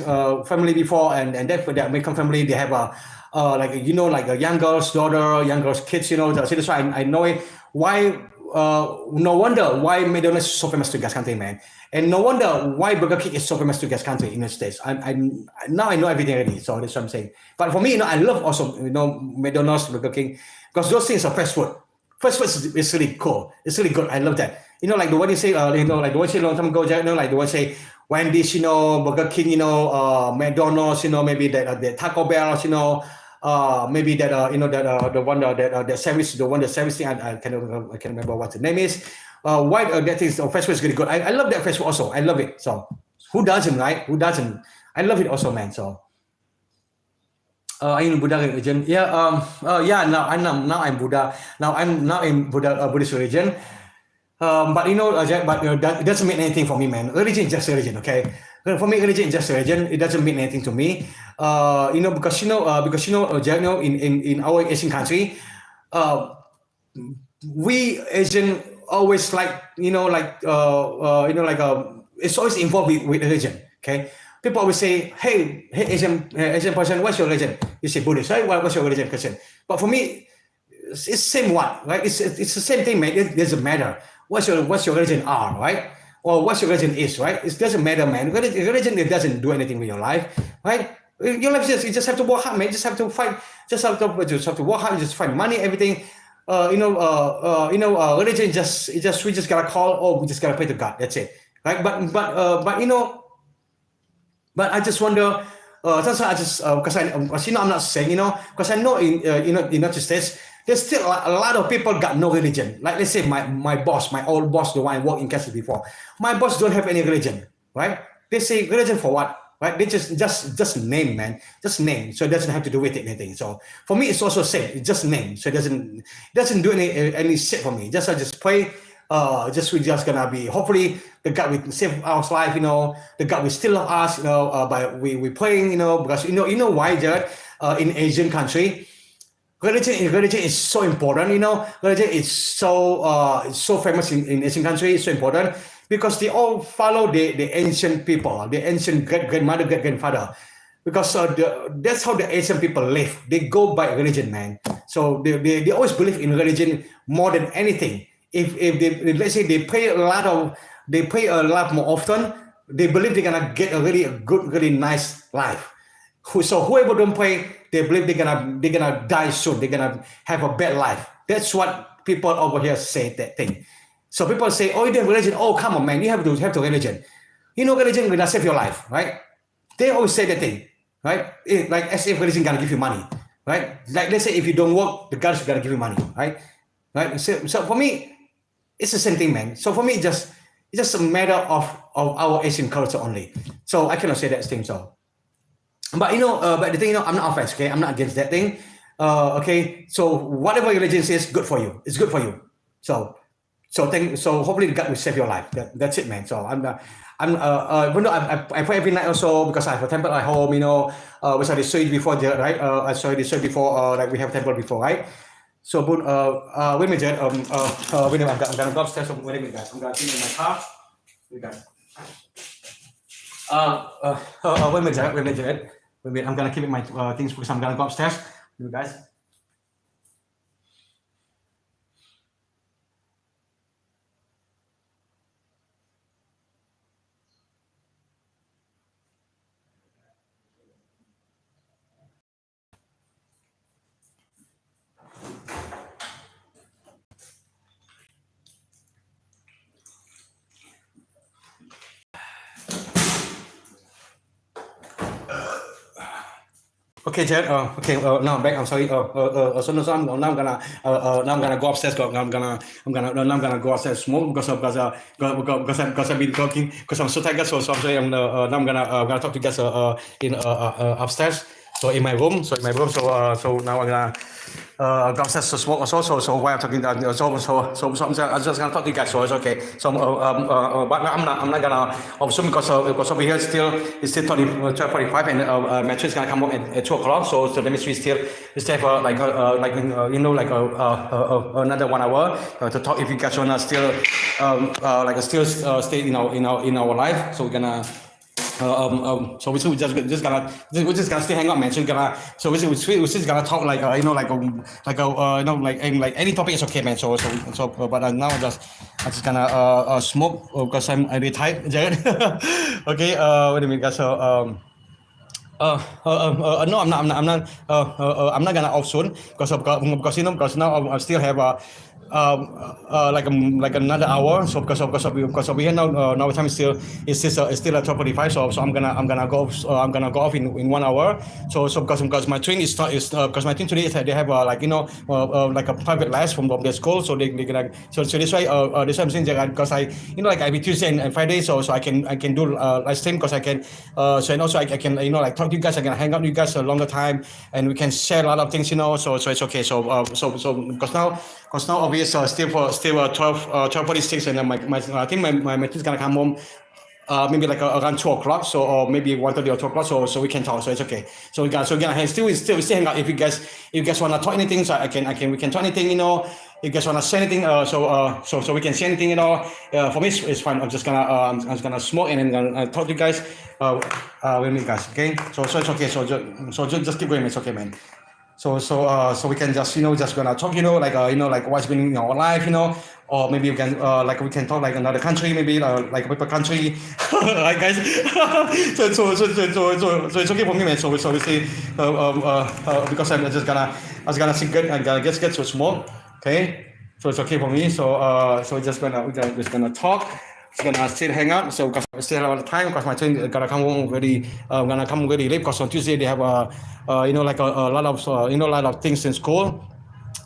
B: family before, and therefore the American family they have a like a young girl's daughter, young girl's kids. So that's why I know it. Why? No wonder why McDonald's is so famous to gas country, man. And no wonder why Burger King is so famous to gas country in the States. Now I know everything already. So that's what I'm saying. But for me, I love also McDonald's, Burger King, because those things are fast food. Fast food is really cool. It's really good. I love that. Like the one you say, like the one you say a long time ago, like the one you say, Wendy's, Burger King, McDonald's, maybe that the Taco Bell, maybe that that the one that service, the service thing. I can't remember what the name is. Why that is fast food is really good. I love that fast food also. I love it. So who doesn't, right? Who doesn't? I love it also, man. So. In Buddha religion, yeah, yeah. Now I'm Buddha. Now in Buddhist religion. But that doesn't mean anything for me, man. Religion is just religion, okay? For me, religion is just religion. It doesn't mean anything to me. Because in our Asian country, we Asian always like it's always involved with religion, okay? People always say, hey, Asian person, what's your religion? You say Buddhist, right? What's your religion, Christian? But for me, it's same what, right? It's the same thing, man. It doesn't matter what's your religion are, right? Or what your religion is, right? It doesn't matter, man. Religion, it doesn't do anything with your life, right? Your life you just have to work hard, man. Just have to fight. Just have to work hard. Just find money, everything. Religion we just gotta call. Oh, we just gotta pray to God. That's it, right? But I just wonder. That's why I just because I'm not saying because I know in United States there's still a lot of people got no religion. Like let's say my boss, my old boss, the one I worked in Castle before. My boss don't have any religion, right? They say religion for what, right? They just name, man, just name. So it doesn't have to do with anything. So for me, it's also same. It's just name. So it doesn't do any shit for me. I just pray. We're just gonna be hopefully the God will save our life, the God will still love us, but we praying, because why, Jared? In Asian country, religion is so important, religion is so famous in Asian country. It's so important because they all follow the ancient people, the ancient grandmother, grandfather, because that's how the Asian people live. They go by religion, man. So they always believe in religion more than anything. If they, let's say they pray a lot more often, they believe they're gonna get a really good, really nice life. So whoever don't pray, they believe they're gonna die soon. They're gonna have a bad life. That's what people over here say that thing. So people say, oh, you don't have religion. Oh, come on, man, you have to religion. Religion will not save your life, right? They always say that thing, right? Like as if religion gonna give you money, right? Like let's say if you don't work, the God is gonna give you money, right? Right. So for me, it's the same thing, man. So for me, it's just a matter of our Asian culture only. So I cannot say that thing. So, but but the thing, I'm not offense, okay? I'm not against that thing. Okay. So whatever religion says, good for you. It's good for you. So hopefully God will save your life. That's it, man. So even though I pray every night also because I have a temple at home, which I showed you before, right? I showed you before, like we have a temple before, right? So, but wait a minute, wait a minute, I'm gonna go upstairs. Wait a minute, guys. I'm gonna clean in my car. Wait, guys. Wait a minute. I'm gonna keep my things because I'm gonna go upstairs. You guys. Okay, Jared. Okay. Now I'm back. I'm sorry. So now I'm gonna go upstairs. I'm gonna go upstairs smoke because I've been talking because I'm so tired. So I'm sorry. Now I'm gonna talk to you guys in upstairs. So in my room. So now I'm gonna go upstairs to smoke also. So while I'm talking, I'm just gonna talk to you guys. So it's okay. So but I'm not gonna assume because over here it's still 12:45 and my train's gonna come up at 2 o'clock. So that means we still have another 1 hour to talk. If you guys wanna still stay in our life. So we're gonna. So we're just gonna stay hang out, man. So we're just gonna talk like any topic is okay, man. So but now I'm just gonna smoke because I'm really tired, Jared. Okay, wait a minute, guys. So no, I'm not gonna off soon because now I still have like another hour. So because we have now time is still at 12:45. So I'm gonna go off in 1 hour. So because my train is because my train today is they have like a private class from their school. So they gonna so this why this why I'm saying that because I like every Tuesday and Friday. So I can do live stream because I can so and also I can like talk to you guys. I can hang out with you guys a longer time and we can share a lot of things. So it's okay. So because now obviously still 12:46 and then I think my kid's gonna come home maybe like around 2 o'clock, so or maybe 1:30 or 2 o'clock, so we can talk, so it's okay. So we can still hang out if you guys want to talk anything, so we can talk anything, If you guys want to say anything, so we can say anything, For me it's fine. I'm just gonna smoke and then gonna talk to you guys with me, guys. Okay, so it's okay. So just keep going. It's okay, man. So we can just just gonna talk like what's been in our life, or maybe we can talk like another country, maybe like a paper country, right, guys? so it's okay for me, man. So we say because I was gonna sit good and get to smoke, okay? So it's okay for me. So we're just gonna talk. It's gonna still hang out. So because I still have a lot of time, because my train gonna come home very gonna come very late. Because on Tuesday they have a lot of a lot of things in school,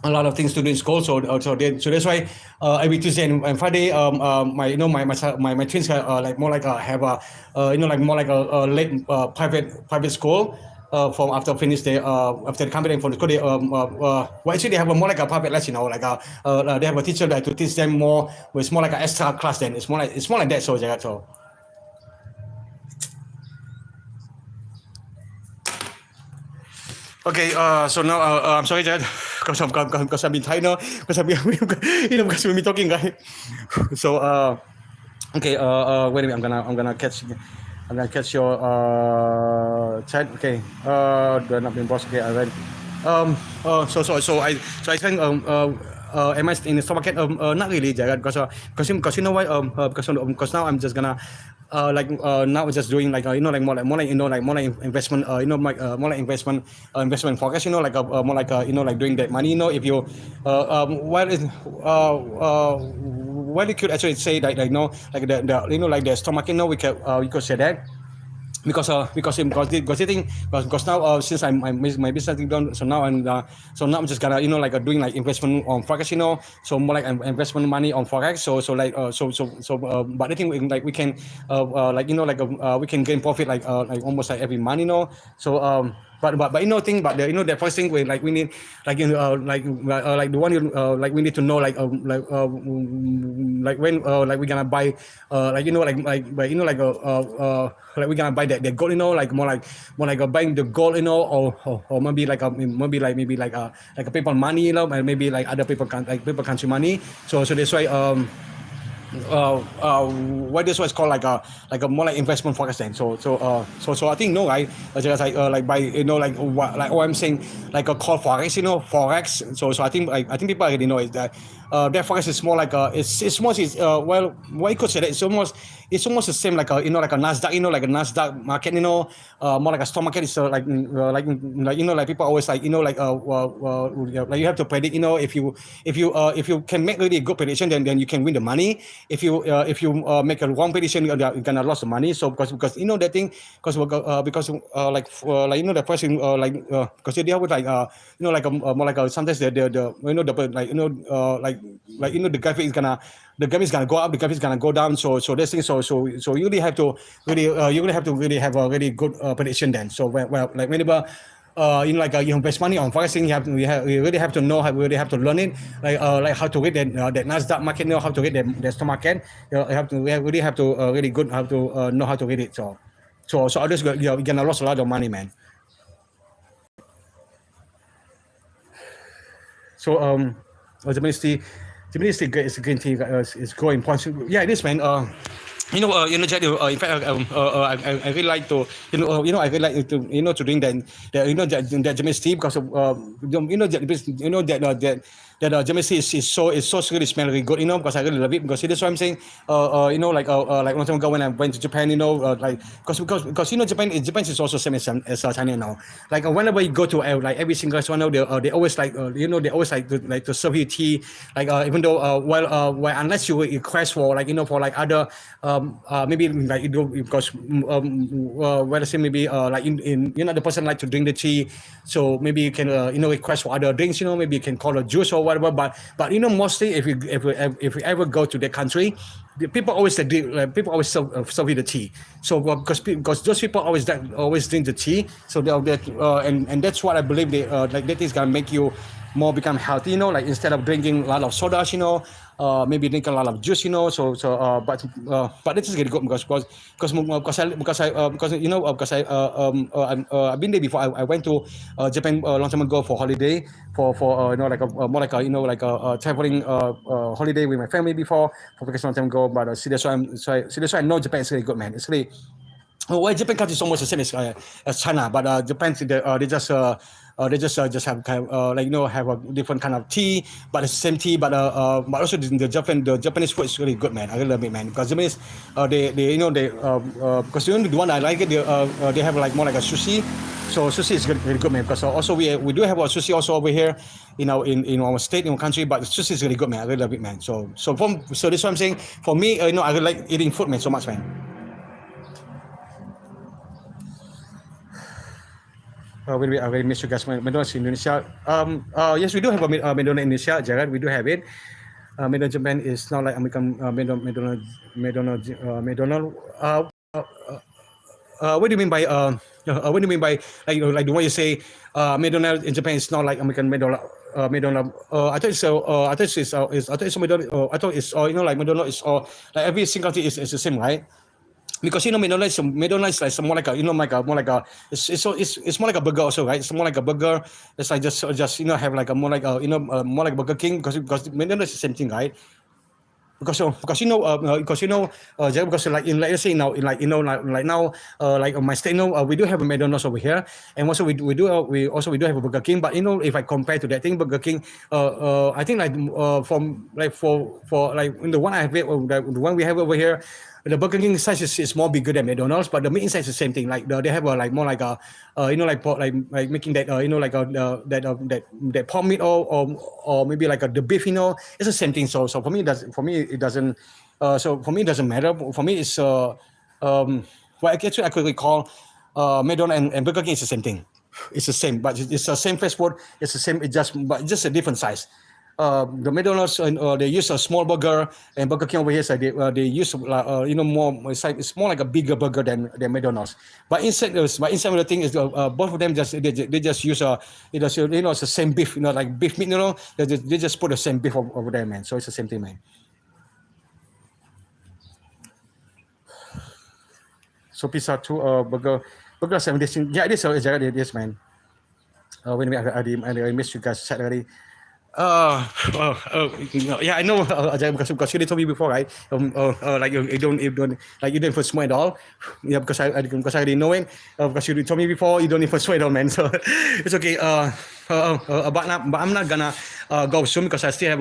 B: a lot of things to do in school. So that's why every Tuesday and Friday my twins like more like have a like more like a late private school. From after finish after the company for the school, well actually they have a more like a private lesson, like they have a teacher that to teach them more. It's more like an extra class. Then it's more like that. So okay, so now I'm sorry, Jad, because I've been tired now, because I've been because we've been talking, guys. So okay, wait a minute, I'm gonna catch your chat. Okay, do not been boss. Okay, I read. So I think am I in the stock market? Not really, Jad, because you know why? Because now I'm just gonna now we're just doing like more like investment, more like investment forecast, more like doing that money, if you well you could actually say that like like the like the stock market, we could say that because now since my business is done, so now I'm just gonna like doing like investment on forex, so more like investment money on forex. But I think we can we can gain profit like almost like every month, so but the first thing we need like like the one like we need to know like when like we're gonna buy like we're gonna buy the gold, like more like buying the gold, or maybe like a paper money, and maybe like other paper country money. So that's why what this was called like a more like investment forecasting. So I think right, just like by like what I'm saying, like a call forex, forex. So I think people already know is that that forex is more like it's well, what you could say that it's almost the same like like a Nasdaq, like a Nasdaq market, more like a stock market. Is like people always like like you have to predict, if you can make really good prediction, then you can win the money. If you make a wrong prediction, you're gonna lose the money. So because that thing, because the person because they have like like a more like sometimes the the graphic is gonna go up, the graphic is gonna go down. So this thing, so you really have to really have a really good prediction then. So well like whenever like you invest money on forecasting, you really have to know how, really have to learn it, like how to read that Nasdaq market, how to read the stock market. You really have to really good how to know how to read it. So others you're gonna lose a lot of money, man. So the ministry is green tea is growing points. Yeah, it is, man. Jack, in fact, I really like to, I really like to drink that Japanese tea because of, that that Japanese tea is so really smell really good, because I really love it. Because that's why I'm saying, like a long time ago when I went to Japan, like because Japan is also same as China now. Like whenever you go to like every single restaurant, they always like they always like to serve you tea. Like even though well unless you request for like for like other maybe like because whether say maybe like in the person like to drink the tea, so maybe you can request for other drinks, maybe you can call a juice or whatever. But mostly if you ever go to that country, the people always people always serve you the tea. So because those people always drink the tea, so and that's what I believe like that is gonna make you more become healthy, like instead of drinking a lot of sodas, maybe drink a lot of juice, but this is really good because I've been there before. I went to Japan a long time ago for holiday for like a more like a like a traveling holiday with my family before for vacation a long time ago. But see that's why I know Japan is really good, man. It's really well, Japan country is almost the same as China, but Japan they just have kind of have a different kind of tea, but it's the same tea. But also the Japanese food is really good, man. I really love it, man. Because Japanese they because the one I like it, they have like more like a sushi. So sushi is really good, man. Because also we do have a sushi also over here, in our state, in our country. But sushi is really good, man. I really love it, man. So this is what I'm saying. For me, I really like eating food, man, so much, man. I really miss you guys. McDonald's in Indonesia. Yes, we do have a McDonald's in Indonesia, Jared. We do have it. McDonald's Japan is not like American McDonald's. What do you mean by what do you mean by like the way you say McDonald's in Japan is not like American McDonald's? I thought it's McDonald's. I thought it's like McDonald's is like every single thing is the same, right? Because McDonald's is more like a more like a it's more like a burger also, right? It's more like a burger. It's like just have like a more like a more like Burger King because McDonald's is the same thing, right? Because like let's say now like now like on my state we do have a McDonald's over here, and also we do have a Burger King. But if I compare to that thing, Burger King, I think like from like for like in the one I have the one we have over here, the Burger King size is more bigger than McDonald's, but the meat inside is the same thing. Like they have a like more like a like making that like that pork meat or maybe like the beef. It's the same thing. So for me it doesn't. So for me it doesn't matter. For me it's well actually I could recall McDonald's and Burger King is the same thing. It's the same, but it's the same fast food. It's the same. But just a different size. The McDonald's they use a small burger, and Burger King over here so they use more. It's more like a bigger burger than McDonald's. But inside of the thing is both of them they just use it's the same beef, like beef meat. They just put the same beef over there, man. So it's the same thing, man. So pizza 2 burger 17. Yeah, it is, man. Wait a minute, I missed you guys chat already. Yeah, I know. Because you told me before, right? Like you don't even sweat at all. Yeah, because I already know it. Because you told me before, you don't even sweat at all, man. So it's okay. But I'm not gonna go soon because I still have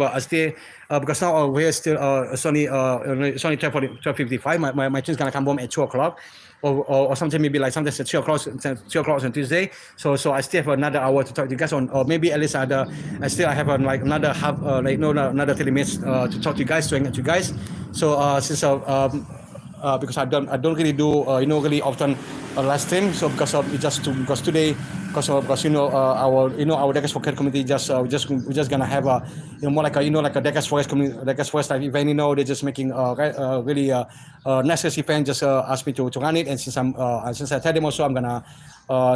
B: because now we're still it's only 12:55. My train's gonna come home at 2:00. Or something maybe like sometimes at 3:00 on Tuesday. So I still have another hour to talk to you guys on, or maybe at least I have like another half another 30 minutes to talk to you guys, to hang out to you guys. So since because I don't really do really often live stream. So because today our Diecast4Race community we're just gonna have more like a like a Diecast4Race community, Diecast4Race live event. They're just making really nice race event. Just asked me to run it, and since I tell them also I'm gonna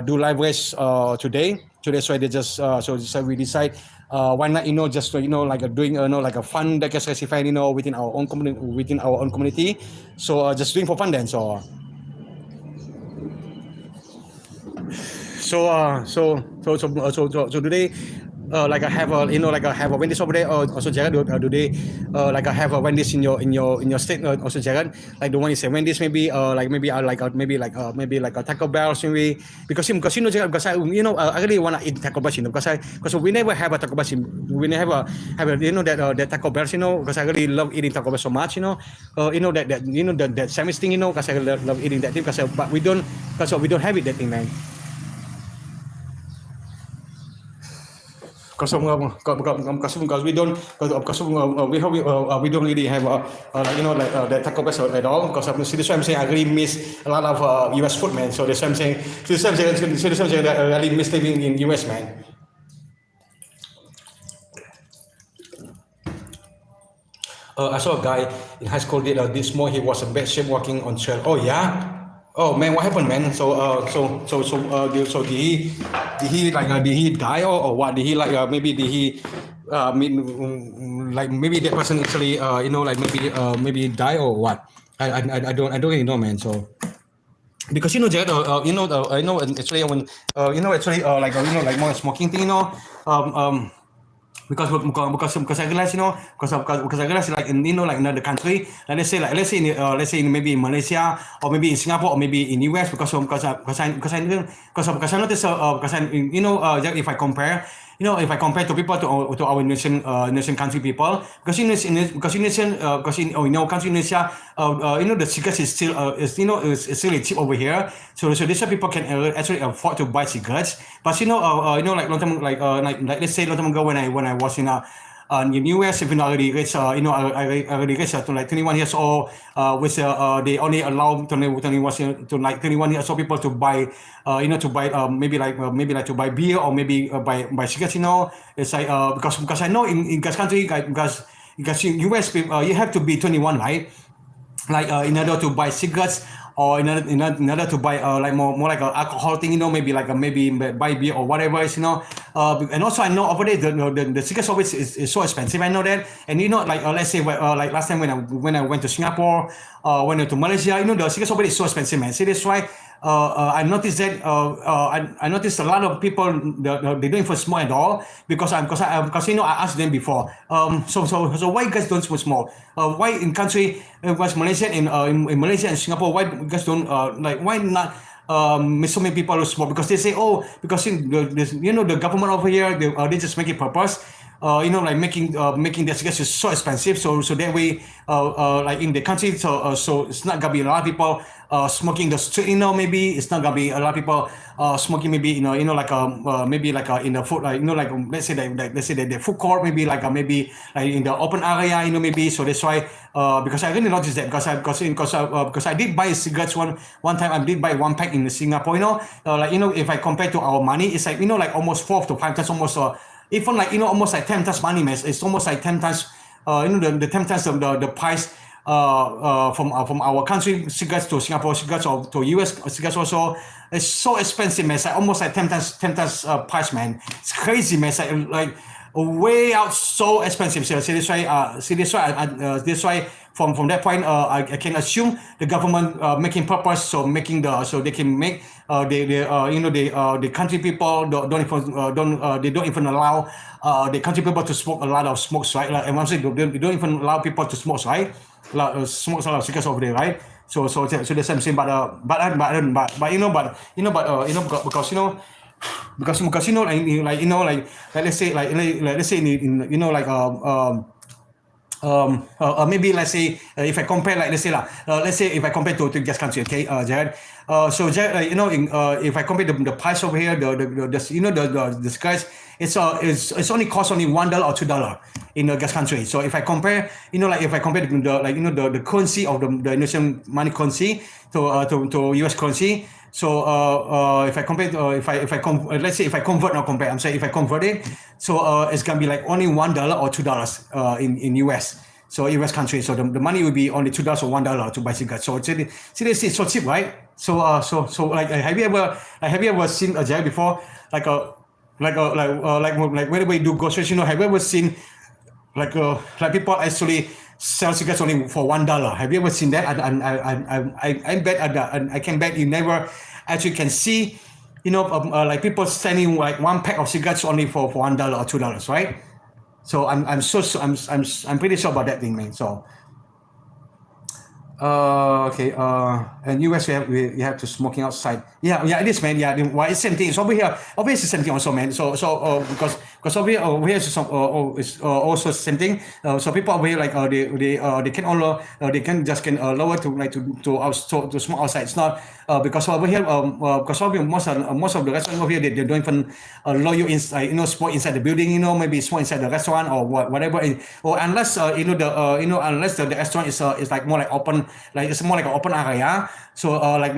B: do live race today. So they just so we decide why not just like doing like a fun Diecast4Race event within our own community. So just doing for fun then. So today like I have a like I have a Wendy's over there. Also, Jared, do they like I have a Wendy's in your state? Also, Jared, like the one you say Wendy's, maybe like maybe I like maybe like a Taco Bell, maybe because Jared, because I really wanna eat Taco Bell, because we never have a Taco Bell, we never have a that Taco Bell, because I really love eating Taco Bell so much, that sandwich thing, because I love eating that thing, but we don't have it that thing, man. Because we don't we don't really have that Taco Bell at all. Because that's why I'm saying I really miss a lot of US food, man. So that's why I'm saying that I really miss living in US, man. I saw a guy in high school did more. He was in bad shape walking on trail. Oh yeah. Oh man, what happened, man? Did he die or what? Did he maybe did he like maybe that person actually maybe die or what? I don't really know, man. So because Jared, I know actually when like more smoking thing, because I realize because I realize like in like another country, like let's say in maybe in Malaysia or maybe in Singapore or maybe in US, because I notice because I if I compare, if I compare to people to our nation country people, because in our country Indonesia, the cigarettes is still is still cheap over here, so this why people can actually afford to buy cigarettes. But like long time like let's say long time ago when I was in US, if already reached I already reached to like 21 years old, which they only allow 21 to like 21 years old people to buy to buy maybe like to buy beer or maybe buy cigarettes. It's like because I know in gas country, because in US people, you have to be 21, right? Like in order to buy cigarettes or in order to buy like more like a alcohol thing, maybe like maybe buy beer or whatever is, and also I know over there the cigarettes always is so expensive. I know that, and like let's say like last time when I went to Singapore, went to Malaysia, the cigarettes over there is so expensive, man. So that's why I noticed that I noticed a lot of people they don't even smoke at all, because I asked them before, so why you guys don't smoke? Why in country was Malaysia in Malaysia and Singapore, why you guys don't why not so many people who smoke? Because they say, oh, because the government over here, they just make it purpose, like making the cigarettes is so expensive, so that way like in the country, so it's not gonna be a lot of people smoking the street, maybe it's not gonna be a lot of people smoking, maybe like maybe like in the food, like like let's say that the food court, maybe like in the open area, maybe. So that's why because I really noticed that, because I did buy cigarettes one time. I did buy one pack in Singapore, if I compare to our money, it's like like almost 4 to 5 times, almost even like almost like 10 times money, man. It's almost like 10 times the 10 times of the price from our country cigarettes to Singapore cigarettes or to US cigarettes also. It's so expensive, man. It's like almost like 10 times price, man. It's crazy, man. It's like way out, so expensive. So that's why from that point, I can assume the government making purpose, so they can make the country people they don't even allow the country people to smoke a lot of smokes, right? Like I'm saying, they don't even allow people to smoke, right? Smokes a lot of cigarettes over there, right? So that's what I'm saying. But because let's say maybe let's say if I compare, like let's say if I compare to gas country, okay, Jared. So Jared, if I compare the price over here, the guys, it's only cost only $1 or $2 in the gas country. So if I compare, if I compare the currency of the Indonesian money currency to US currency. So if I compare, let's say if I convert, not compare, I'm saying if I convert it, so it's gonna be like only $1 or $2 in US. So US country, so the money will be only $2 or $1 to buy cigarettes. So it's so cheap, right? So like have you ever seen a Jared before, like whenever you do groceries, have you ever seen like people actually sell cigarettes only for $1? Have you ever seen that? I bet I can bet you never actually can see like people selling like one pack of cigarettes only for $1 or $2, right? So I'm pretty sure about that thing, man. So okay. And US we have to smoking outside. Yeah, it is, man. Yeah, well, it's same thing. So over here, obviously the same thing also, man. So because over here is some is also same thing. So people over here like they can only they can just can lower to like to smoke outside. It's not because over here because over here, most of the restaurants over here they don't even allow you inside smoke inside the building. Maybe smoke inside the restaurant or whatever. Or unless unless the restaurant is like more like open. Like it's more like an open area, so like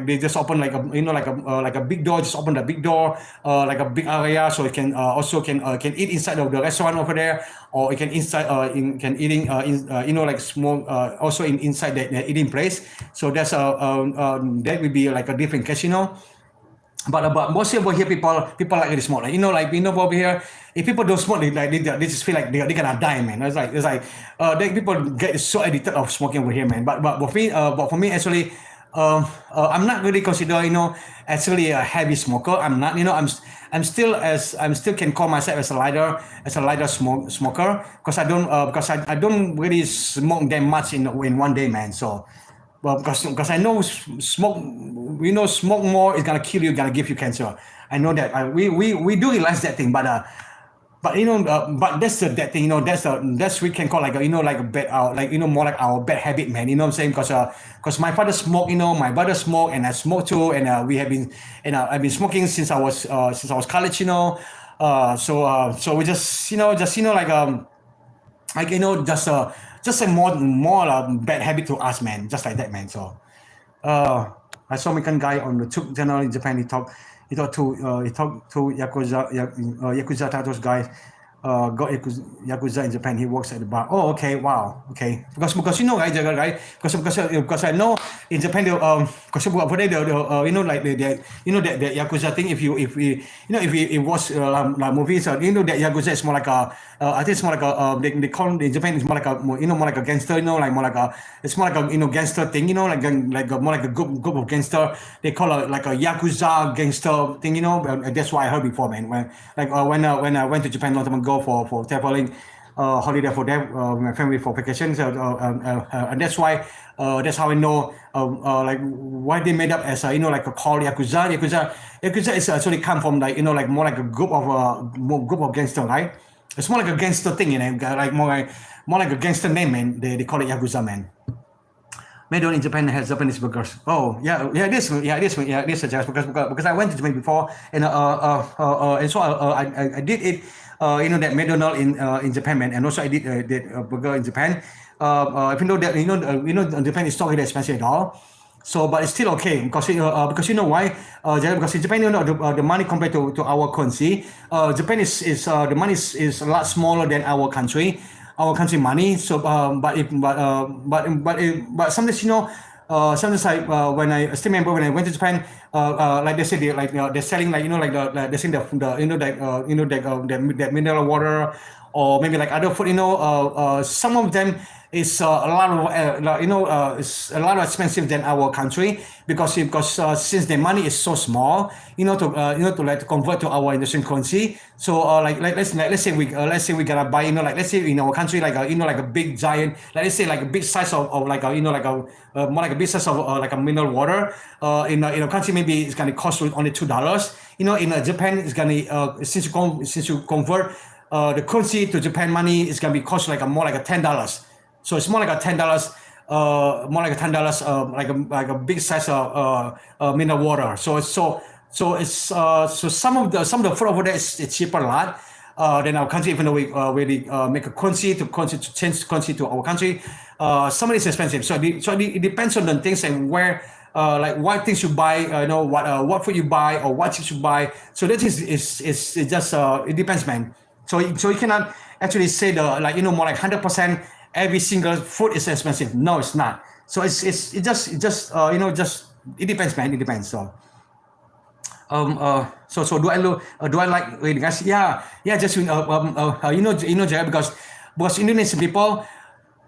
B: they just open like a big door, just open the big door, like a big area, so you can also can eat inside of the restaurant over there, or you can can eating like small also inside the eating place. So that's that will be like a different case. But mostly over here, people like really smoke. Like over here, if people don't smoke, they just feel like they're gonna die, man. It's like people get so addicted of smoking over here, man. But for me actually, I'm not really consider actually a heavy smoker. I'm not. I'm still can call myself as a lighter smoker because I don't really smoke that much in one day, man. So. Well, because I know smoke more is gonna kill you, gonna give you cancer. I know that. We do realize that thing, but but that's that thing. That's we can call like like a bad more like our bad habit, man. You know what I'm saying? Because my father smoked, my brother smoked, and I smoke too, and we have been, I've been smoking since I was college, so we just just a more bad habit to us, man. Just like that, man. So, I saw American guy on the YouTube channel in Japan. He talked to Yakuza Tato's guys. Got Yakuza in Japan. He works at the bar. Oh, okay, wow, okay. Because right? Because I know in Japan because over there like the Yakuza thing. If you watch like movies, that Yakuza is more like a I think it's more like a they call it in Japan it's more like a more like a gangster. Like more like a it's more like a gangster thing. Like more like a group of gangster. They call it like a Yakuza gangster thing. That's what I heard before, man. When I went to Japan a long time ago for traveling holiday for them my family for vacations and that's why that's how I know like why they made up as like a call Yakuza is actually come from like like more like a group of gangster, right? It's more like a gangster thing, like more like a gangster name, man. They call it Yakuza, man. Medo in Japan has Japanese burgers. Oh it is just because I went to Japan before and so I did eat that McDonald's in Japan, man, and also I did that burger in Japan. Even though that Japan is not really expensive at all. So, but it's still okay because you know why? Because in Japan, the money compared to our currency, Japan is the money is a lot smaller than our country money. So, but sometimes sometimes when I still remember when I went to Japan, like they said they're selling like they're selling that mineral water or maybe like other food. Some of them is a lot of it's a lot expensive than our country because since the money is so small, to convert to our Indonesian currency. So let's say we gotta buy let's say in our country like like a big giant, let's say like a big size of like more like a big size of like a mineral water. In a country maybe it's gonna cost you only $2. In Japan it's gonna since you convert the currency to Japan money is gonna be cost like more like a $10. So it's more like a $10, like a big size of mineral water. So some of the food over there is cheaper a lot than our country. Even though we really make a currency to change currency to our country, some of it is expensive. So it depends on the things and where. Like what things you buy, what food you buy or what chips you buy. So that is just it depends, man. So you cannot actually say more like 100%. Every single food is expensive. No, it's not. So it just it depends, man. It depends. So so do I like eating rice? Yeah. Just Jared, because Indonesian people,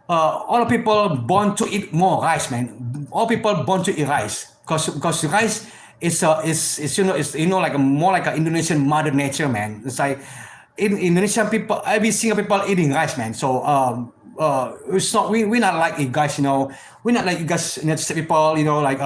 B: all people born to eat more rice, man. All people born to eat rice because rice it's like a more like an Indonesian mother nature, man. It's like in Indonesian people, every single people eating rice, man. So it's not we're not like you guys, we're not like you guys, people, like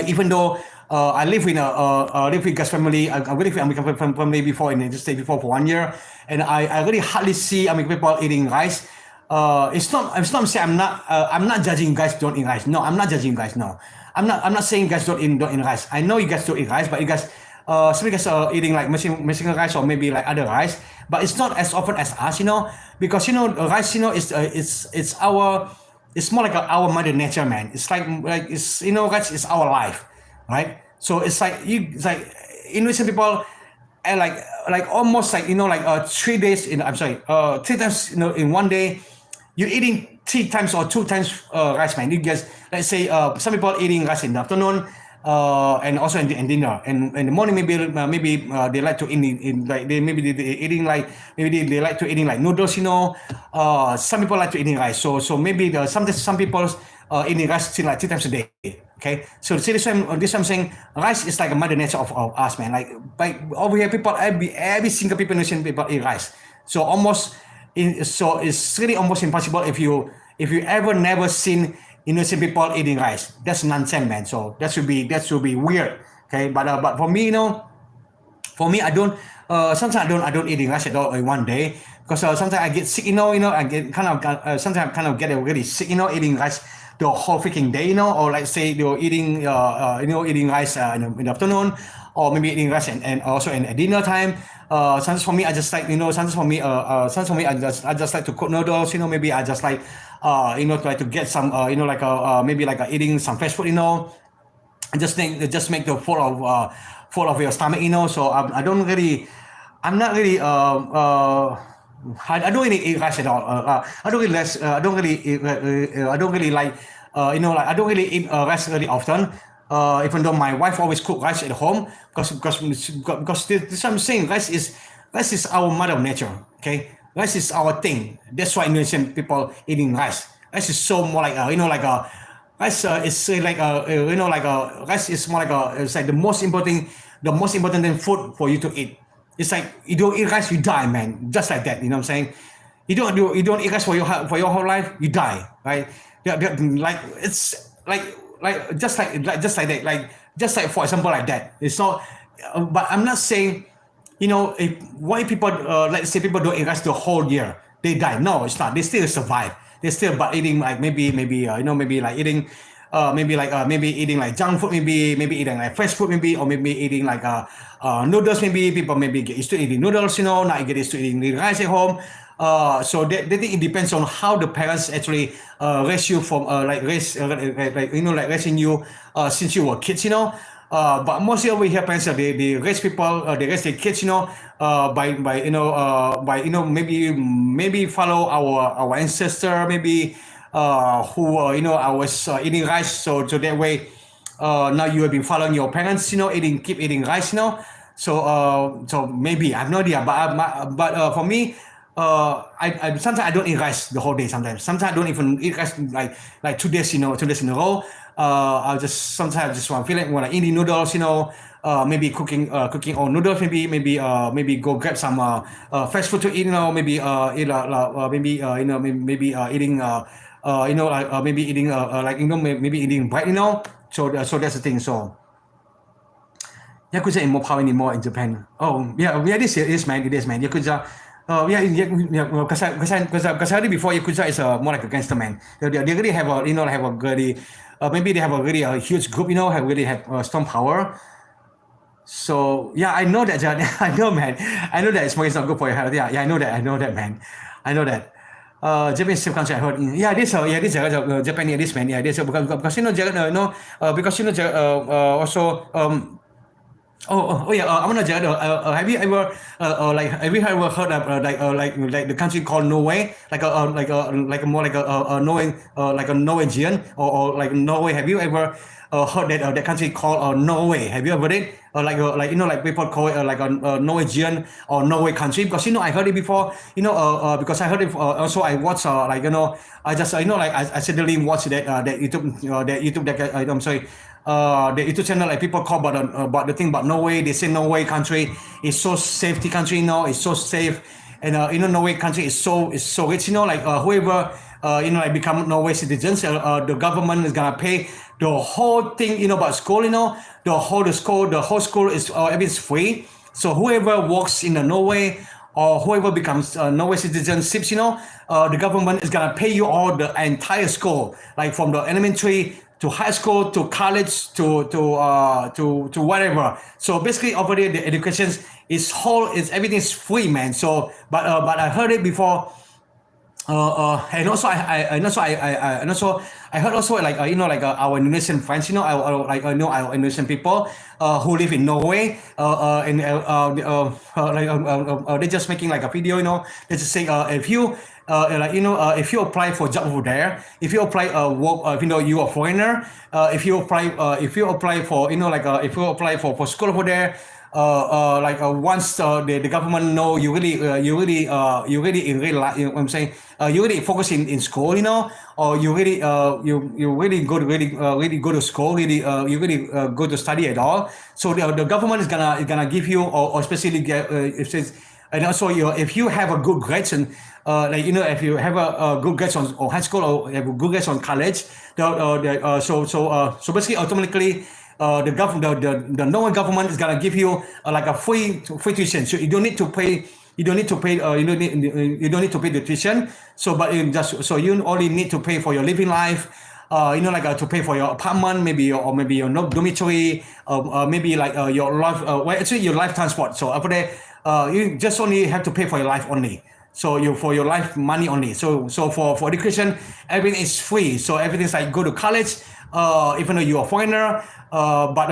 B: even though I live in a live with guys family, I live with American family before in the state before for 1 year, and I really hardly see American people eating rice. It's not saying I'm not judging you guys don't eat rice. No, I'm not judging you guys. No, I'm not saying you guys don't eat rice. I know you guys don't eat rice, but you guys some of you guys are eating like Mexican rice or maybe like other rice, but it's not as often as us, because rice, it's more like our mother nature, man. It's like it's rice is our life, right? So it's like Indonesian people and like almost like 3 days in I'm sorry 3 times in 1 day you're eating 3 times or 2 times rice, man. You guys, let's say some people eating rice in the afternoon and also in dinner, and in the morning maybe they like to eat like they eating like maybe they like to eating like noodles, some people like to eating rice, so maybe sometimes some people eating rice still like 3 times a day. Okay, so see this I'm saying rice is like a mother nature of us, man. Like over here people every single people Indonesian people eat rice, so so it's really almost impossible if you ever never seen Indonesian people eating rice. That's nonsense, man. So that should be weird. Okay, but for me, for me I don't sometimes I don't eating rice at all in 1 day, because sometimes I get sick, I get sometimes I kind of get really sick, eating rice the whole freaking day, or like say you're eating eating rice in the afternoon, or maybe eating rice and also at dinner time. Sometimes for me I just like sometimes for me I just like to cook noodles, maybe I just like try to get some maybe like eating some fast food, and just make the full of your stomach, so I don't really I'm not really I don't really eat rice at all. I don't really like I don't really eat rice really often. Even though my wife always cook rice at home, because this I'm saying, rice is our mother nature. Okay, rice is our thing. That's why Indonesian people eating rice. Rice is so more like rice is like rice is more like it's like the most important thing food for you to eat. It's like you don't eat rice, you die, man. Just like that, you know what I'm saying? You don't eat rice for your whole life, you die, right? Like it's like just like that, just like for example like that. It's not, but I'm not saying, if why people let's say people don't eat rice the whole year, they die. No, it's not. They still survive. They still but eating like maybe like eating. Maybe eating like junk food, maybe eating like fast food, maybe, or maybe eating like noodles. Maybe people maybe get used to eating noodles, not get used to eating rice at home. So they think it depends on how the parents actually raise you from raising you since you were kids, but mostly over here parents they raise people, they raise their kids, by maybe follow our ancestor, maybe who I was eating rice, so that way now you have been following your parents, keep eating rice, so maybe I have no idea, but for me, I sometimes I don't eat rice the whole day. Sometimes I don't even eat rice like 2 days, 2 days in a row. I'll just sometimes just want feeling when I eating noodles, maybe cooking all noodles, maybe go grab some fresh food to eat, maybe eat maybe eating maybe eating maybe eating bread, so that's the thing. So Yakuza ain't more power anymore in Japan. Oh yeah, this is man, it is, man. Yakuza. Because I heard before, Yakuza is more like a gangster, man. They really have a have a really maybe they have a really huge group, have really have strong power. So yeah, I know that. I know, man. I know that smoking is not good for your health. Yeah, I know that, man. I know that. Japanese country, I heard. Yeah, this Japanese, this, man. Yeah, this because because also yeah. I wanna have you ever heard of like the country called Norway, like a more like a Norwegian or like Norway? Have you ever heard that country called Norway? Have you ever heard it? Like people call it like a Norwegian or Norway country, because I heard it before, because I heard it also. I watched I just I suddenly watched that YouTube I'm sorry the YouTube channel, like people call about the thing about Norway. They say Norway country is so safety country, it's so safe, and Norway country is so rich, like whoever like become Norway citizens, the government is gonna pay the whole thing, about school, the whole school is everything's free. So whoever works in the Norway or whoever becomes Norway citizenships, the government is gonna pay you all the entire school, like from the elementary to high school to college to whatever. So basically over there the education is everything's free, man. So but I heard it before. And also I heard also like our Indonesian friends, I know our Indonesian people who live in Norway, and they're just making like a video, they're just saying if you if you apply for job over there, if you apply work, you're a foreigner, if you apply for if you apply for school over there, once the government know you really in real life, what I'm saying, you really focus in school, or you really you really go to school, you really go to study at all. So the government is gonna give you, or especially get if it's, and also if you have a good grades and if you have a good grades on high school or have a good grades on college, so basically automatically the Norway government is gonna give you like a free tuition. So you don't need to pay. You don't need to pay. You don't need to pay the tuition. So but you only need to pay for your living life. To pay for your apartment, maybe your dormitory, maybe like your life. Actually your life transport. So after that, you just only have to pay for your life only. So for your life money only. So for education, everything is free. So everything's like go to college, even though you're a foreigner. But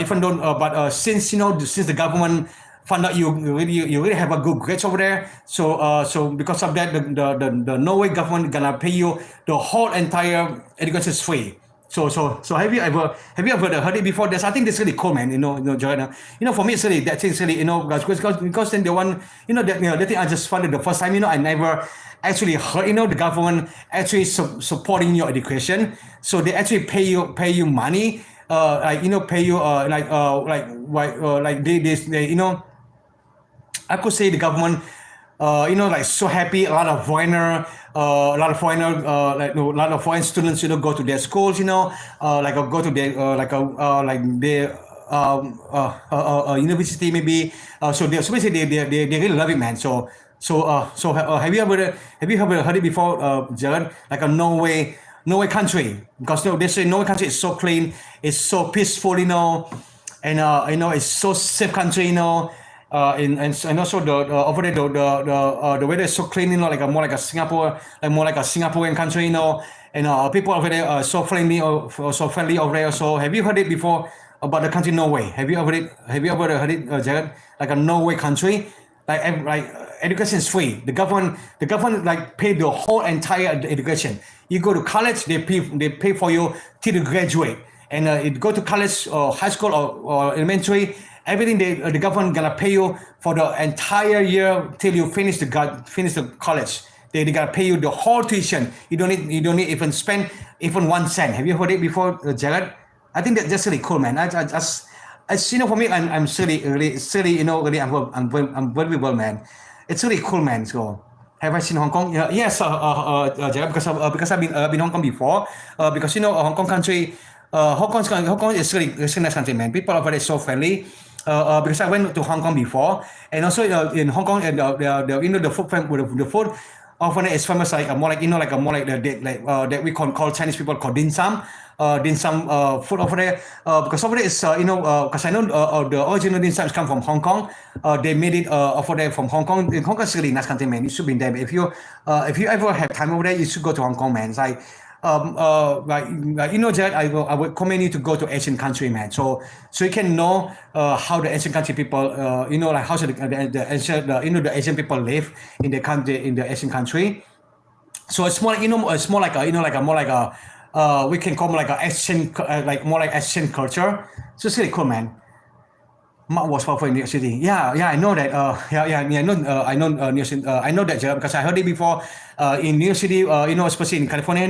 B: even though since the government found out you really have a good grades over there, so because of that the Norway government gonna pay you the whole entire education is free. So have you ever heard it before? I think that's really cool, man. Jordan. For me it's really that thing's really because then the one that thing I just found it the first time. I never actually heard the government actually supporting your education. So they actually pay you money, pay you they I could say the government, so happy. A lot of foreign students, go to their schools, go to their university maybe. So basically they really love it, man. So have you ever heard it before, Jared? Like a Norway country, because they say Norway country is so clean, it's so peaceful, and it's so safe country, and also the over there the weather is so clean, more like a Singapore, more like a Singaporean country, and people over there are so friendly over there. So have you heard it before about the country Norway? Have you ever heard it, Jared? Like a Norway country, like education is free. The government like pay the whole entire education. You go to college, they pay for you till you graduate, and you go to college or high school or elementary. Everything the government gonna pay you for the entire year till you finish the college. They gotta pay you the whole tuition. You don't need even spend even 1 cent. Have you heard it before, Jared? I think that's just really cool, man. For me, I'm really I'm very well, man. It's really cool, man. So have I seen Hong Kong? Yes, Jared, because I've been Hong Kong before. Because Hong Kong country. Hong Kong is really a nice country, man. People over there so friendly. Because I went to Hong Kong before, and also in Hong Kong, and the food often is famous like more like that we call Chinese people called dim sum food over there, because over there is because I know the original dim sums come from Hong Kong. They made it over there from Hong Kong. Hong Kong is really nice country, man. You should be there. If you ever have time over there, you should go to Hong Kong, man. It's like Jared, I would recommend you to go to Asian country, man. So you can know how the Asian country people, how the Asian people live in the country, in the Asian country. So it's more like we can call it like a Asian, more like Asian culture. So it's really cool, man. Mark was powerful in New York City. Yeah, I know that. I know New York City. I know that because I heard it before. In New York City, especially in California,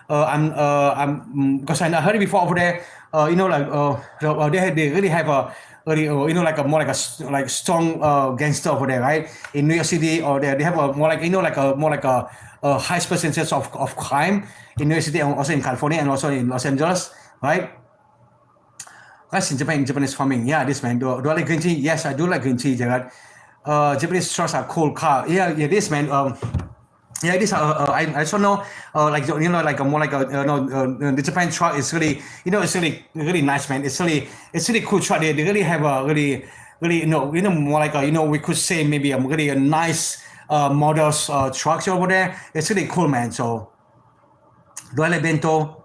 B: I'm because I heard it before over there. they really have a really, like a more like like strong gangster over there, right? In New York City, or they have a more like like a more like a high percentage of crime in New York City, and also in California, and also in Los Angeles, right? That's in Japan, Japanese farming. Yeah, this man. Do I like green tea? Yes, I do like green tea, Gerard. Japanese trucks are cool car. Yeah, this man. Yeah, this I also know like like a more like a the Japan truck is really it's really nice, man. It's really cool truck. They really have a really more like a we could say maybe a really a nice models trucks over there. It's really cool, man. So do I like bento?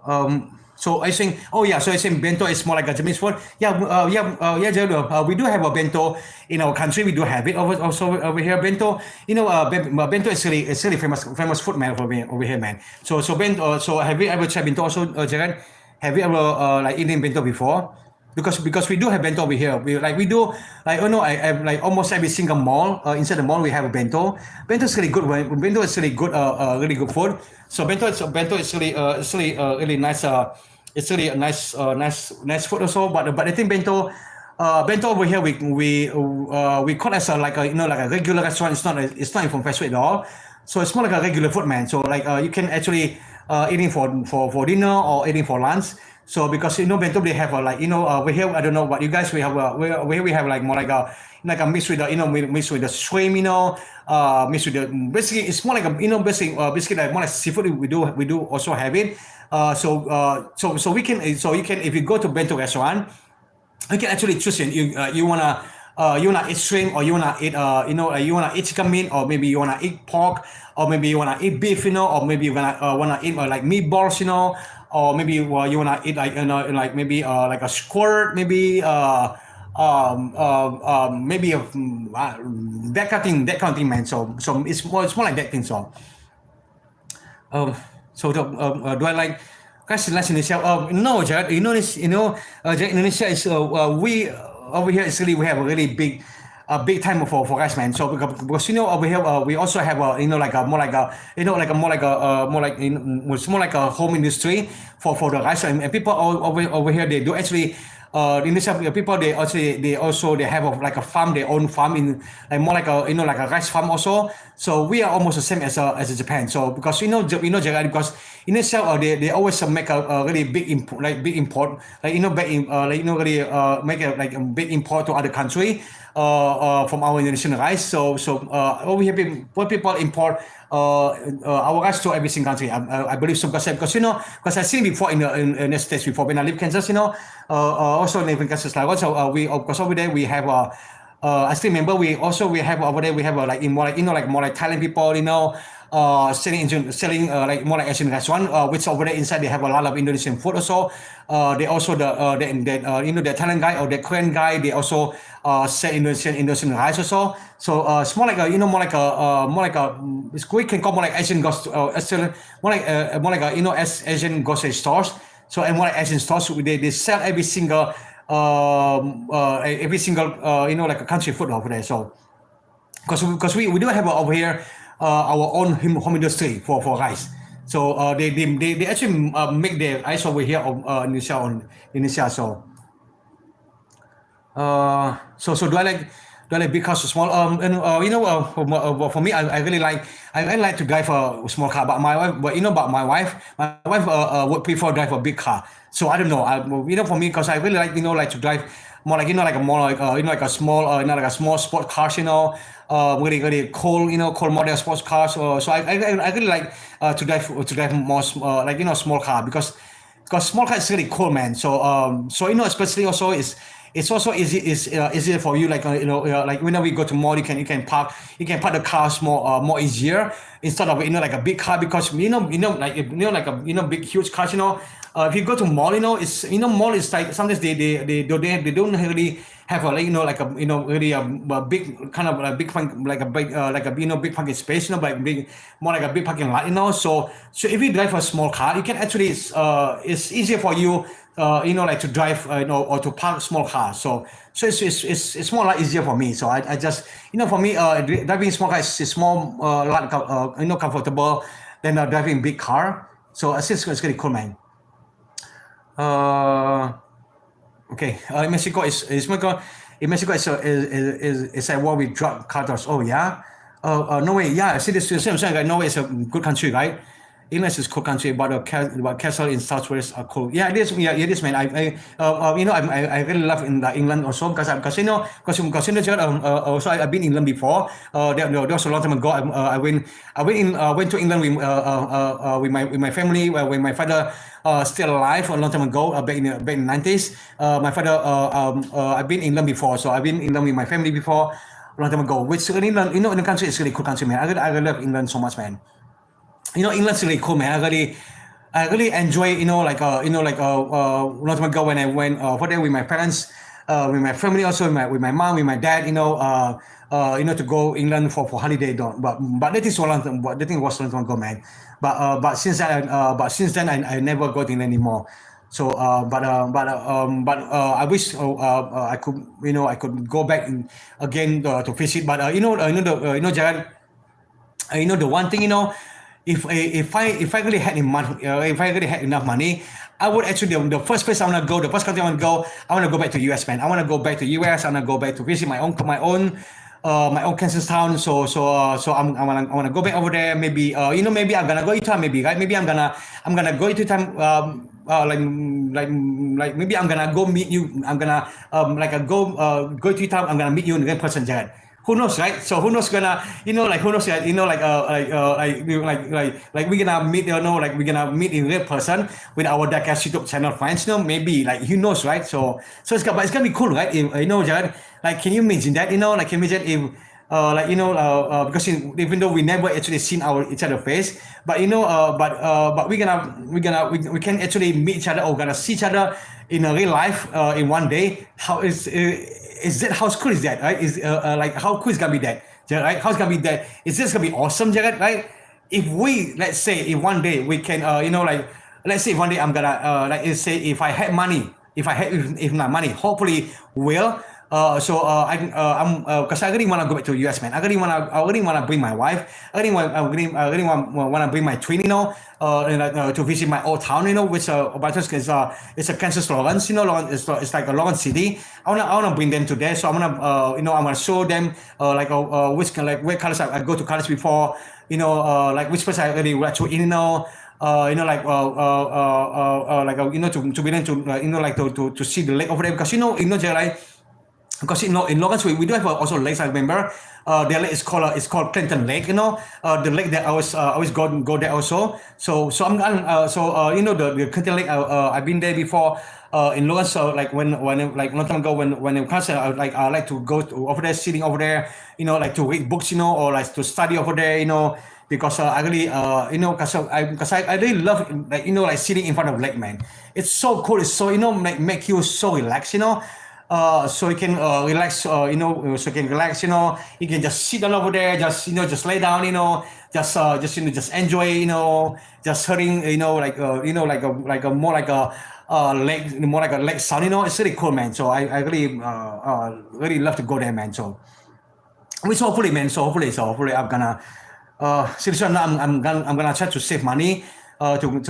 B: So I think, oh yeah, so I think bento is more like a Japanese food. Gerald, we do have a bento in our country. We do have it also over here. Bento, bento is really famous food, man, over here, man. So bento. So have you ever tried bento also, Jared? Have you ever like eaten bento before? Because we do have bento over here. We do like I like almost every single mall inside the mall we have a bento. Bento is really good. Bento is really good food. So bento is really nice. It's really a nice food also. But I think bento over here we call as a like a like a regular restaurant. It's not even fast food at all. So it's more like a regular food, man. So like you can actually eating for dinner or eating for lunch. So because bento they have a like over here I don't know what you guys we have we have like more like a mix with the mix with the shrimp mix with the basically it's more like a basically like more like seafood we do also have it so we can so you can if you go to bento restaurant you can actually choose you wanna eat shrimp or you wanna eat you wanna eat chicken meat or maybe you wanna eat pork or maybe you wanna eat beef or maybe you wanna eat like meatballs or maybe you wanna eat like like maybe like a squirt maybe maybe that kind of thing, man. So it's more like that thing. So do I like guys in Indonesia? No, Jared. Jared, Indonesia is we over here is really we have a really big time for guys, man. So because over here we also have like a more like a it's more like a home industry for the guys and people over here they do actually in this people they also they have like a farm their own farm in like more like a like a rice farm also. So we are almost the same as Japan. So because Japan, because in itself they always make a really big import like really make a like a big import to other country from our Indonesian rice. So over here when people import our rice to every single country. I believe so because because I've seen before in the States before when I live in Kansas, also live in Kansas like also we of course over there we have I still remember we have over there we have like in more like more like Thailand people selling like more like Asian restaurant which over there inside they have a lot of Indonesian food also. They also the Thailand guy or the Korean guy they also sell Indonesian rice also. So it's more like a more like a we can call more like Asian more like Asian grocery stores. So and more like Asian stores they sell every single like a country food over there. So because we do have over here our own home industry for rice. So they actually make their rice over here in Indonesia. So so do I like big cars or small? For me, I really like to drive a small car. But my wife would prefer drive a big car. So I don't know. For me, because I really like to drive more like like a more like like a small like a small sport cars. Really cool model sports cars. So I really like to drive more small car because small car is really cool, man. So especially also it's also easier for you like like whenever you go to mall you can park the cars more easier instead of like a big car because like like a big huge car if you go to mall it's mall is like sometimes they don't really have a like a really a big kind of a big like a big big parking space but big more like a big parking lot so if you drive a small car you can actually it's easier for you like to drive or to park small cars so it's more like easier for me so I just for me driving small car is more like comfortable than driving big car so it's really cool, man. Okay, in Mexico in Mexico is a war with drug cartels. Oh yeah, Norway. Yeah, I see this. Same. Norway is a good country, right? England is a cool country, but but castle in southwest are cool. Yeah, it is. Yeah, it is, man. I really love in England also because also I've been in England before. There was a long time ago. I went to England with my family when my father still alive a long time ago back in the 90s. My father I've been in England before, so I've been in England with my family before a long time ago. Which England, in the country is really cool country, man. I really love England so much, man. England's really cool, man. I really enjoy, long time ago when I went over there with my parents, with my family, also with my mom, with my dad, to go England for holiday. But that is so long time. But that thing was so long time ago, man. But since then, I never go to England anymore. So, I wish I could go back again to visit. But Jared, the one thing, if I really had enough money, I would actually the first place I want to go, the first country I want to go, I want to go back to US, man. I want to go back to US. I want to go back to visit my own Kansas town. So I want to go back over there. Maybe maybe I'm gonna go to time. Maybe right. Maybe I'm gonna go to time. Like maybe I'm gonna go meet you. I'm gonna go to town. I'm gonna meet you in person, Jared. Who knows, right? So who knows gonna, who knows, like we're gonna meet, like we're gonna meet in real person with our Diecast YouTube channel friends, maybe like who knows, right? So it's gonna be cool, right? If, Jared, like can you imagine that, like can you imagine if, because even though we never actually seen each other face, but but we can actually meet each other or gonna see each other in a real life in one day. Is that how cool is that, right? Is like how cool is gonna be that, right? How's gonna be that? Is this gonna be awesome, Jared, right? If we let's say if one day we can, let's say if one day I'm gonna let's say if I had money, if not money, hopefully will. Because I really want to go back to US, man. I really want to bring my wife. I really want to bring my twin, to visit my old town, which it's a Kansas Lawrence, Lawrence, it's like a Lawrence city. I wanna bring them to there. So I'm gonna show them which where college I go to college before, like which place I really went to, to be able to see the lake over there because because in Lawrence we do have also lakes. I remember the lake is called Clinton Lake. The lake that I always go there also. So I'm the Clinton Lake. I've been there before in Lawrence. So like when like long time ago when it comes I like to go over there, sitting over there. Like to read books. Or like to study over there. Because I really because I really love like sitting in front of lake, man. It's so cool. It's so make you so relaxed. So you can relax, so you can relax, you can just sit down over there, just lay down, just enjoy, just hearing, like a more like a lake, more like a lake sound, it's really cool, man. So I really really love to go there, man. So which hopefully, man. So hopefully I'm gonna seriously I'm gonna try to save money. I could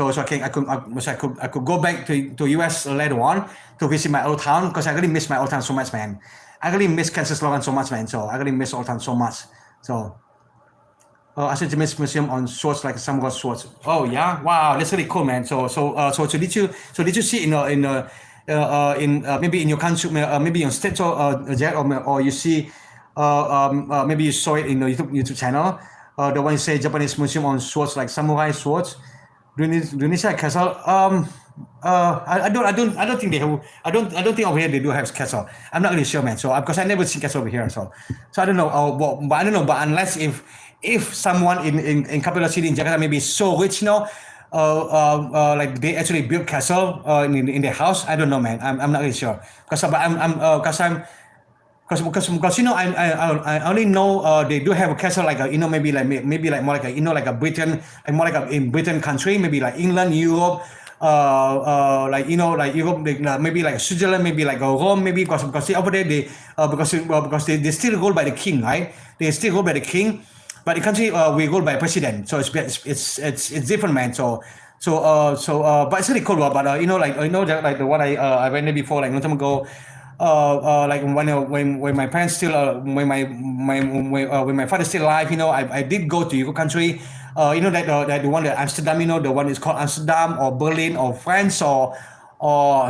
B: go back to US later on to visit my old town because I really miss my old town so much, man. I really miss Kansas Lawrence so much, man. So I really miss old town so much. So I said to miss museum on swords like some got swords. Oh yeah, wow, that's really cool, man. So did you see in maybe in your country, maybe in state or you see maybe you saw it in the YouTube channel, the one you say Japanese museum on swords like samurai swords. Indonesia castle. I don't think they have. I don't think over here they do have castle. I'm not really sure, man. So because I never seen castle over here. So I don't know. But I don't know. But unless if someone in capital city in Jakarta maybe so rich, like they actually build castle in their house. I don't know, man. I'm not really sure. Because I only know they do have a castle like maybe like more like like a Britain, like more like a in Britain country, maybe like England, Europe, like Europe, maybe like Switzerland, maybe like Rome, maybe because over there they because they still ruled by the king, right? They still ruled by the king, but the country we ruled by president, so it's different, man. So But it's really cool. But like that, like the one I went there before, like long time ago. Like when my parents still when my father still alive, I did go to Euro country. That the one that Amsterdam, the one is called Amsterdam or Berlin or France or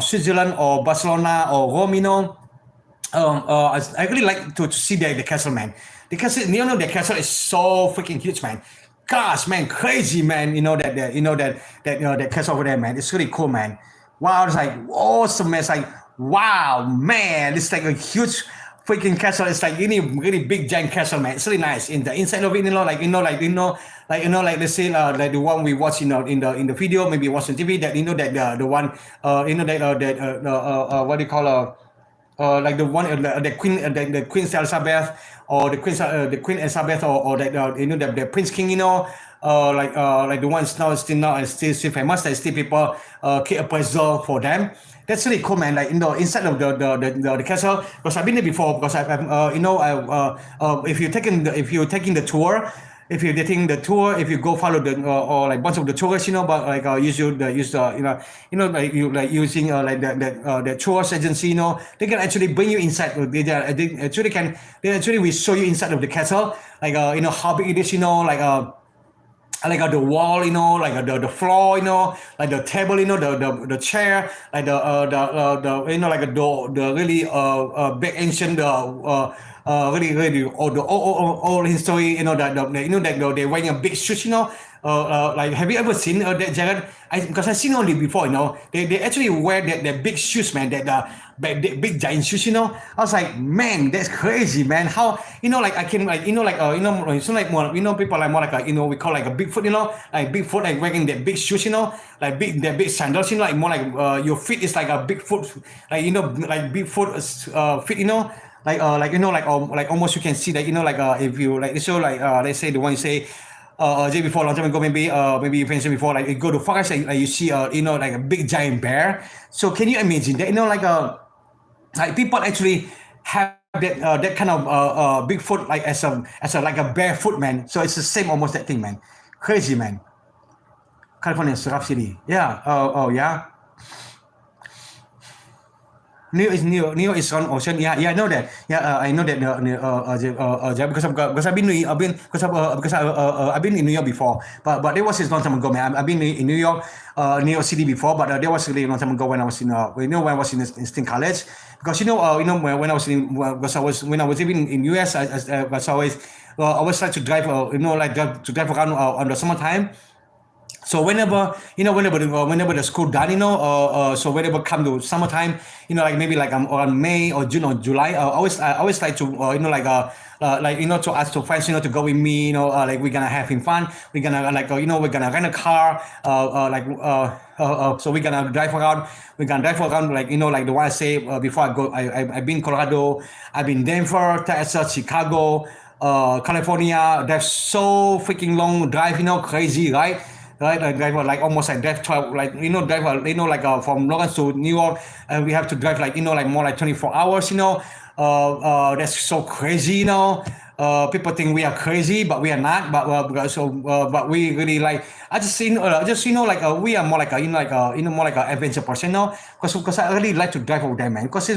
B: Switzerland or Barcelona or Rome, I really like to see the castle, man. The castle, the castle is so freaking huge, man. Gosh, man, crazy, man. That castle over there, man. It's really cool, man. Wow, it's like awesome, man. It's like wow, man. It's like a huge freaking castle. It's like really big giant castle, man. It's really nice. In the inside of it, like let's say like the one we watch in the video, maybe watch on TV. That the one what do you call like the one the Queen the Queen Elizabeth or the Queen Elizabeth or that the Prince King, like the ones now still famous, that still people keep a preserve for them. That's really cool, man. Like inside of the castle, because I've been there before. Because if you're taking the tour, if you're getting the tour, if you go follow the or like bunch of the tourists, but like use the like you like using like the tourist agency, they can actually bring you inside. They actually will show you inside of the castle, like how big it is, like the wall, like the floor, like the table, the chair, like like the really big ancient really old history, that they wearing a big shoes, like have you ever seen that, Jared? Because I've seen only before, they actually wear that big shoes, man, that big giant shoes, I was like, man, that's crazy, man. How, like I can like, it's like more, people like more like we call like a Bigfoot, like Bigfoot, like wearing that big shoes, like big sandals, like more like your feet is like a Bigfoot, like like Bigfoot feet, like like almost you can see that, like if you like so like let's say the one you say day before, long time ago, maybe you mentioned before, like you go to forest, like you see like a big giant bear. So can you imagine that, like people actually have that kind of Bigfoot like as a like a barefoot, man. So it's the same almost that thing, man. Crazy, man. California, Surf City. Yeah. Oh yeah. New is on ocean. Yeah, I know that. Yeah, I know that. Because I've been in New York before, but that was a long time ago, man. I've been in New York City before, but that was really a long time ago when I was in when I was in Sting College. Because when I was when I was living in US, I was always like to drive drive around on the summertime. So whenever the school done, so whenever come to summertime, like maybe like around May or June or July, I always like to to ask to friends, to go with me, like we're gonna having fun, we're gonna we're gonna rent a car, so we're gonna drive around, like like the one I say before I go, I've been Colorado, I've been Denver, Texas, Chicago, California. That's so freaking long drive, crazy, right? Right, like drive like almost like drive 12, like drive like from Lawrence to New York, and we have to drive like like more like 24 hours. That's so crazy. People think we are crazy, but we are not. But we really like. I just like we are more like more like an adventure person now. Because I really like to drive over there, man. Because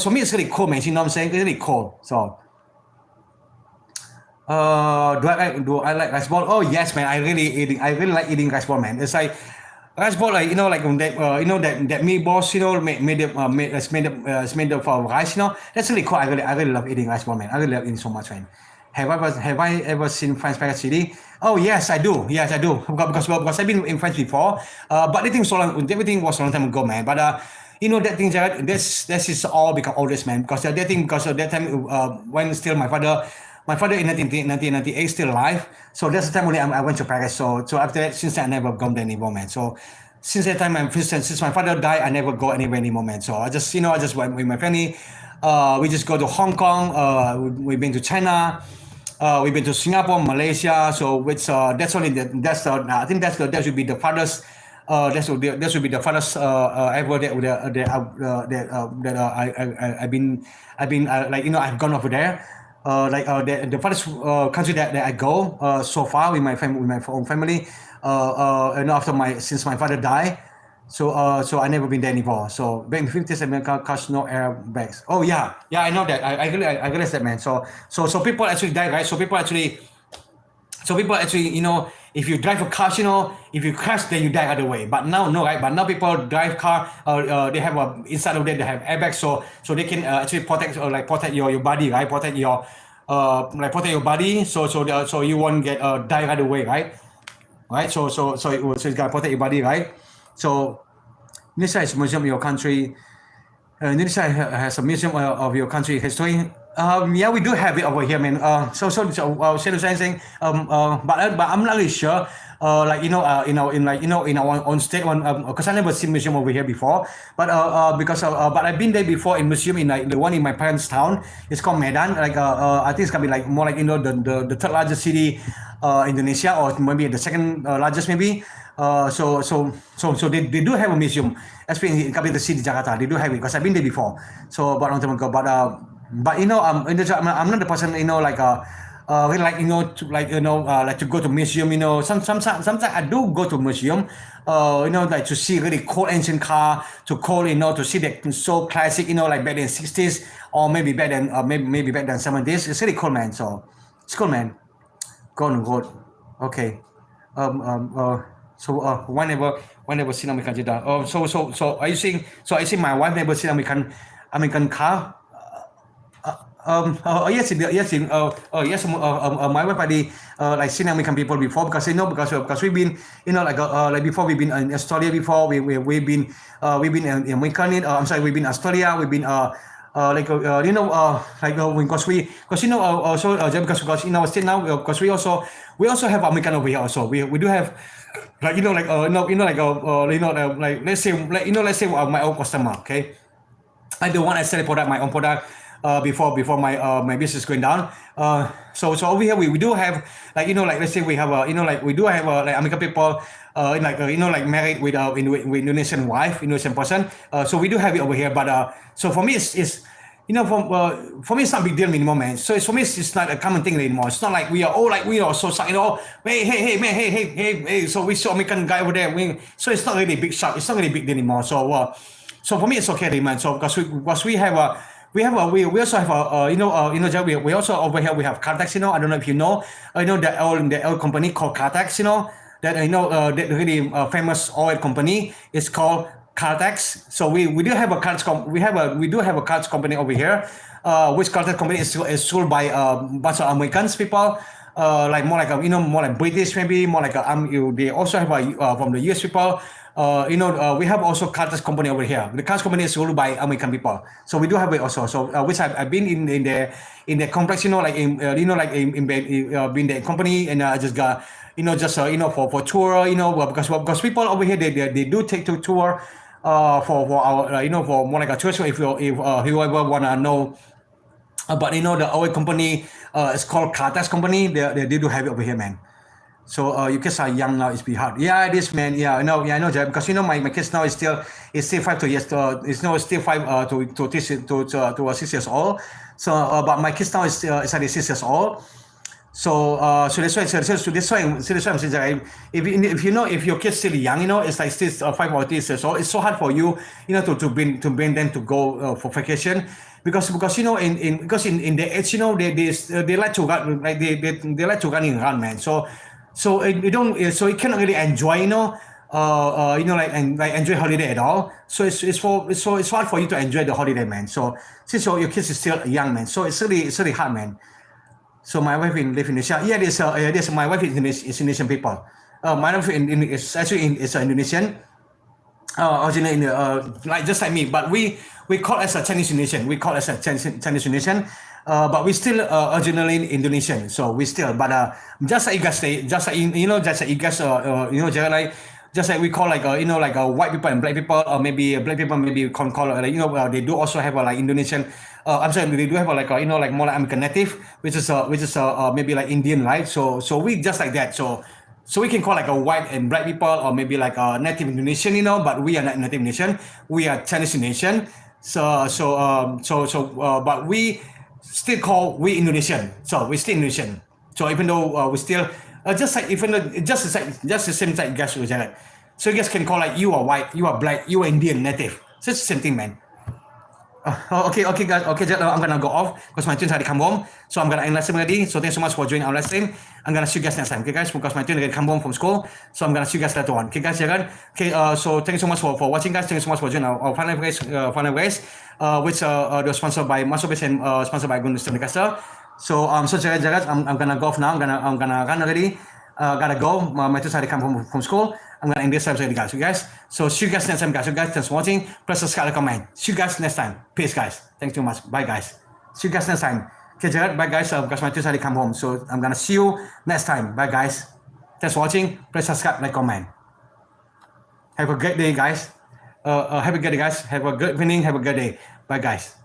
B: for me it's really cool, man. You know what I'm saying? It's really cool. So. Do I like rice ball? Oh yes, man. I really like eating rice ball, man. It's like rice ball, like like that that meatballs, it's made up of rice, That's really cool. I really love eating rice ball, man. I really love eating so much, man. Have I ever seen France Paris City? Oh yes, I do. Yes, I do. Because I've been in France before. But everything was a long time ago, man. But that thing, Jared, this is all because all this, man. Because of that time when still my father in 1998 still alive. So that's the time when I went to Paris. So after that, since then, I never gone there anymore, man. So since that time, since my father died, I never go anywhere anymore, man. So I just went with my family. We just go to Hong Kong. We've been to China. We've been to Singapore, Malaysia. So which that's only I think that should be the farthest. That should be the farthest ever that I've been like I've gone over there. the first country that I go so far with my family, with my own family, since my father died. So I never been there anymore. So back in 50s, America cars no airbags. Oh yeah, I know that. I realize that, man. So people actually die, right? So people actually, if you drive a car, if you crash, then you die other way. But now, no, right? But now people drive car, they have inside of them, they have airbags, so they can actually protect your body, right? Protect your body, so you won't get die right away, right? Right. So it's gonna protect your body, right? So Indonesia is museum of your country. Indonesia has a museum of your country history. Yeah, we do have it over here, man. Saying, but I'm not really sure. In our own state one, because I never seen museum over here before. But but I've been there before in museum in like the one in my parents' town. It's called Medan. I think it's gonna be like more like the third largest city, Indonesia, or maybe the second largest maybe. So they do have a museum, especially in capital city Jakarta. They do have it because I've been there before. So about a long time ago. But I'm not the person really like to go to museum. Sometimes I do go to museum. Like to see really cool ancient car, to see that so classic. Like back in 60s or maybe back then maybe back then 70s. It's really cool, man. So it's cool, man. Go on road. Okay. Why never seen American Jeddah? So are you saying my wife never seen American car? Yes, my wife already like seen American people before because we've been like before we've been in Australia before we've been in American I'm sorry, we've been in Australia, we've been because in our state now because we also have American over here also. We do have let's say my own customer, okay. I don't want to sell a product, my own product, before my business going down. So over here we do have let's say we have we do have American people married with Indonesian wife, Indonesian person. So we do have it over here, but so for me it's for me it's not a big deal anymore, man. So for me it's not a common thing anymore. It's not like we are all so hey man, hey. So we saw American guy over there. So it's not really a big shock. It's not really big deal anymore. So for me it's okay, man. So because we also have we also over here we have Cartex. I don't know if you know. The oil company called Cartex. That that really famous oil company is called Cartex. So we do have a Cartex we do have a Cartex company over here, which Cartex company is sold by a bunch of Americans people, more like British, maybe more like they also have from the US people. We have also Cartex company over here. The Cartex company is sold by American people, so we do have it also. So which I've been in the complex, been the company, and I just got for tour, because people over here they do take to tour for our for more like a tour. So if whoever wanna know about the oil company, it's called Cartex company. They do have it over here, man. So you kids are young now. It's be hard. Yeah, it is, man. Yeah, I know that because my kids now is still 5 to years. Still 5 to 6 years old. So but my kids now is only 6 years old. So that's why I'm saying that if your kids still young, it's like still 5 or 6 years old, it's so hard for you, to bring them to go for vacation because in their age, they like to run, like they like to run and run, man. So you cannot really enjoy, enjoy holiday at all. So it's hard for you to enjoy the holiday, man. So since your kids is still young, man, so it's really hard, man. So my wife live in Indonesia. Yeah, there's my wife is Indonesian people. My wife is actually is Indonesian. Originally just like me, but we call as a Chinese Indonesian. We call as a Chinese Indonesian. But we still originally Indonesian. So we still, but just like you guys say, just like you guys just like we call white people and black people, or maybe black people maybe call they do also have Indonesian. I'm sorry, they do have more like American native, which is maybe like Indian, right? So we just like that. So we can call a white and black people, or maybe like a native Indonesian, but we are not native Indonesian. We are Chinese Indonesian. But we still call we Indonesian. So we still Indonesian. So even though we still just like even though just the same like you guys was like. So you guys can call like you are white, you are black, you are Indian native. So it's the same thing, man. Okay, guys. Okay, I'm gonna go off because my twins had to come home. So I'm gonna end lesson already. So thanks so much for joining our lesson. I'm gonna see you guys next time. Okay, guys, because my twins are gonna come home from school. So I'm gonna see you guys later on. Okay, guys, okay. So thanks so much for watching, guys. Thanks so much for joining our final race, which was sponsored by Masobis and sponsored by Gunus Diecast4. So guys, I'm gonna go off now. I'm gonna run already. Gotta go. My twins had to come home from school. I'm gonna end this episode, guys. Okay, guys. So see you guys next time, guys. So guys, thanks for watching. Press subscribe and comment. See you guys next time. Peace, guys. Thanks too much. Bye, guys. See you guys next time. Okay, Jared. Bye, guys. Because my twins had to come home. So I'm gonna see you next time. Bye, guys. Thanks for watching. Press subscribe, like, comment. Have a great day, guys. Have a good day, guys. Have a good evening. Have a good day. Bye, guys.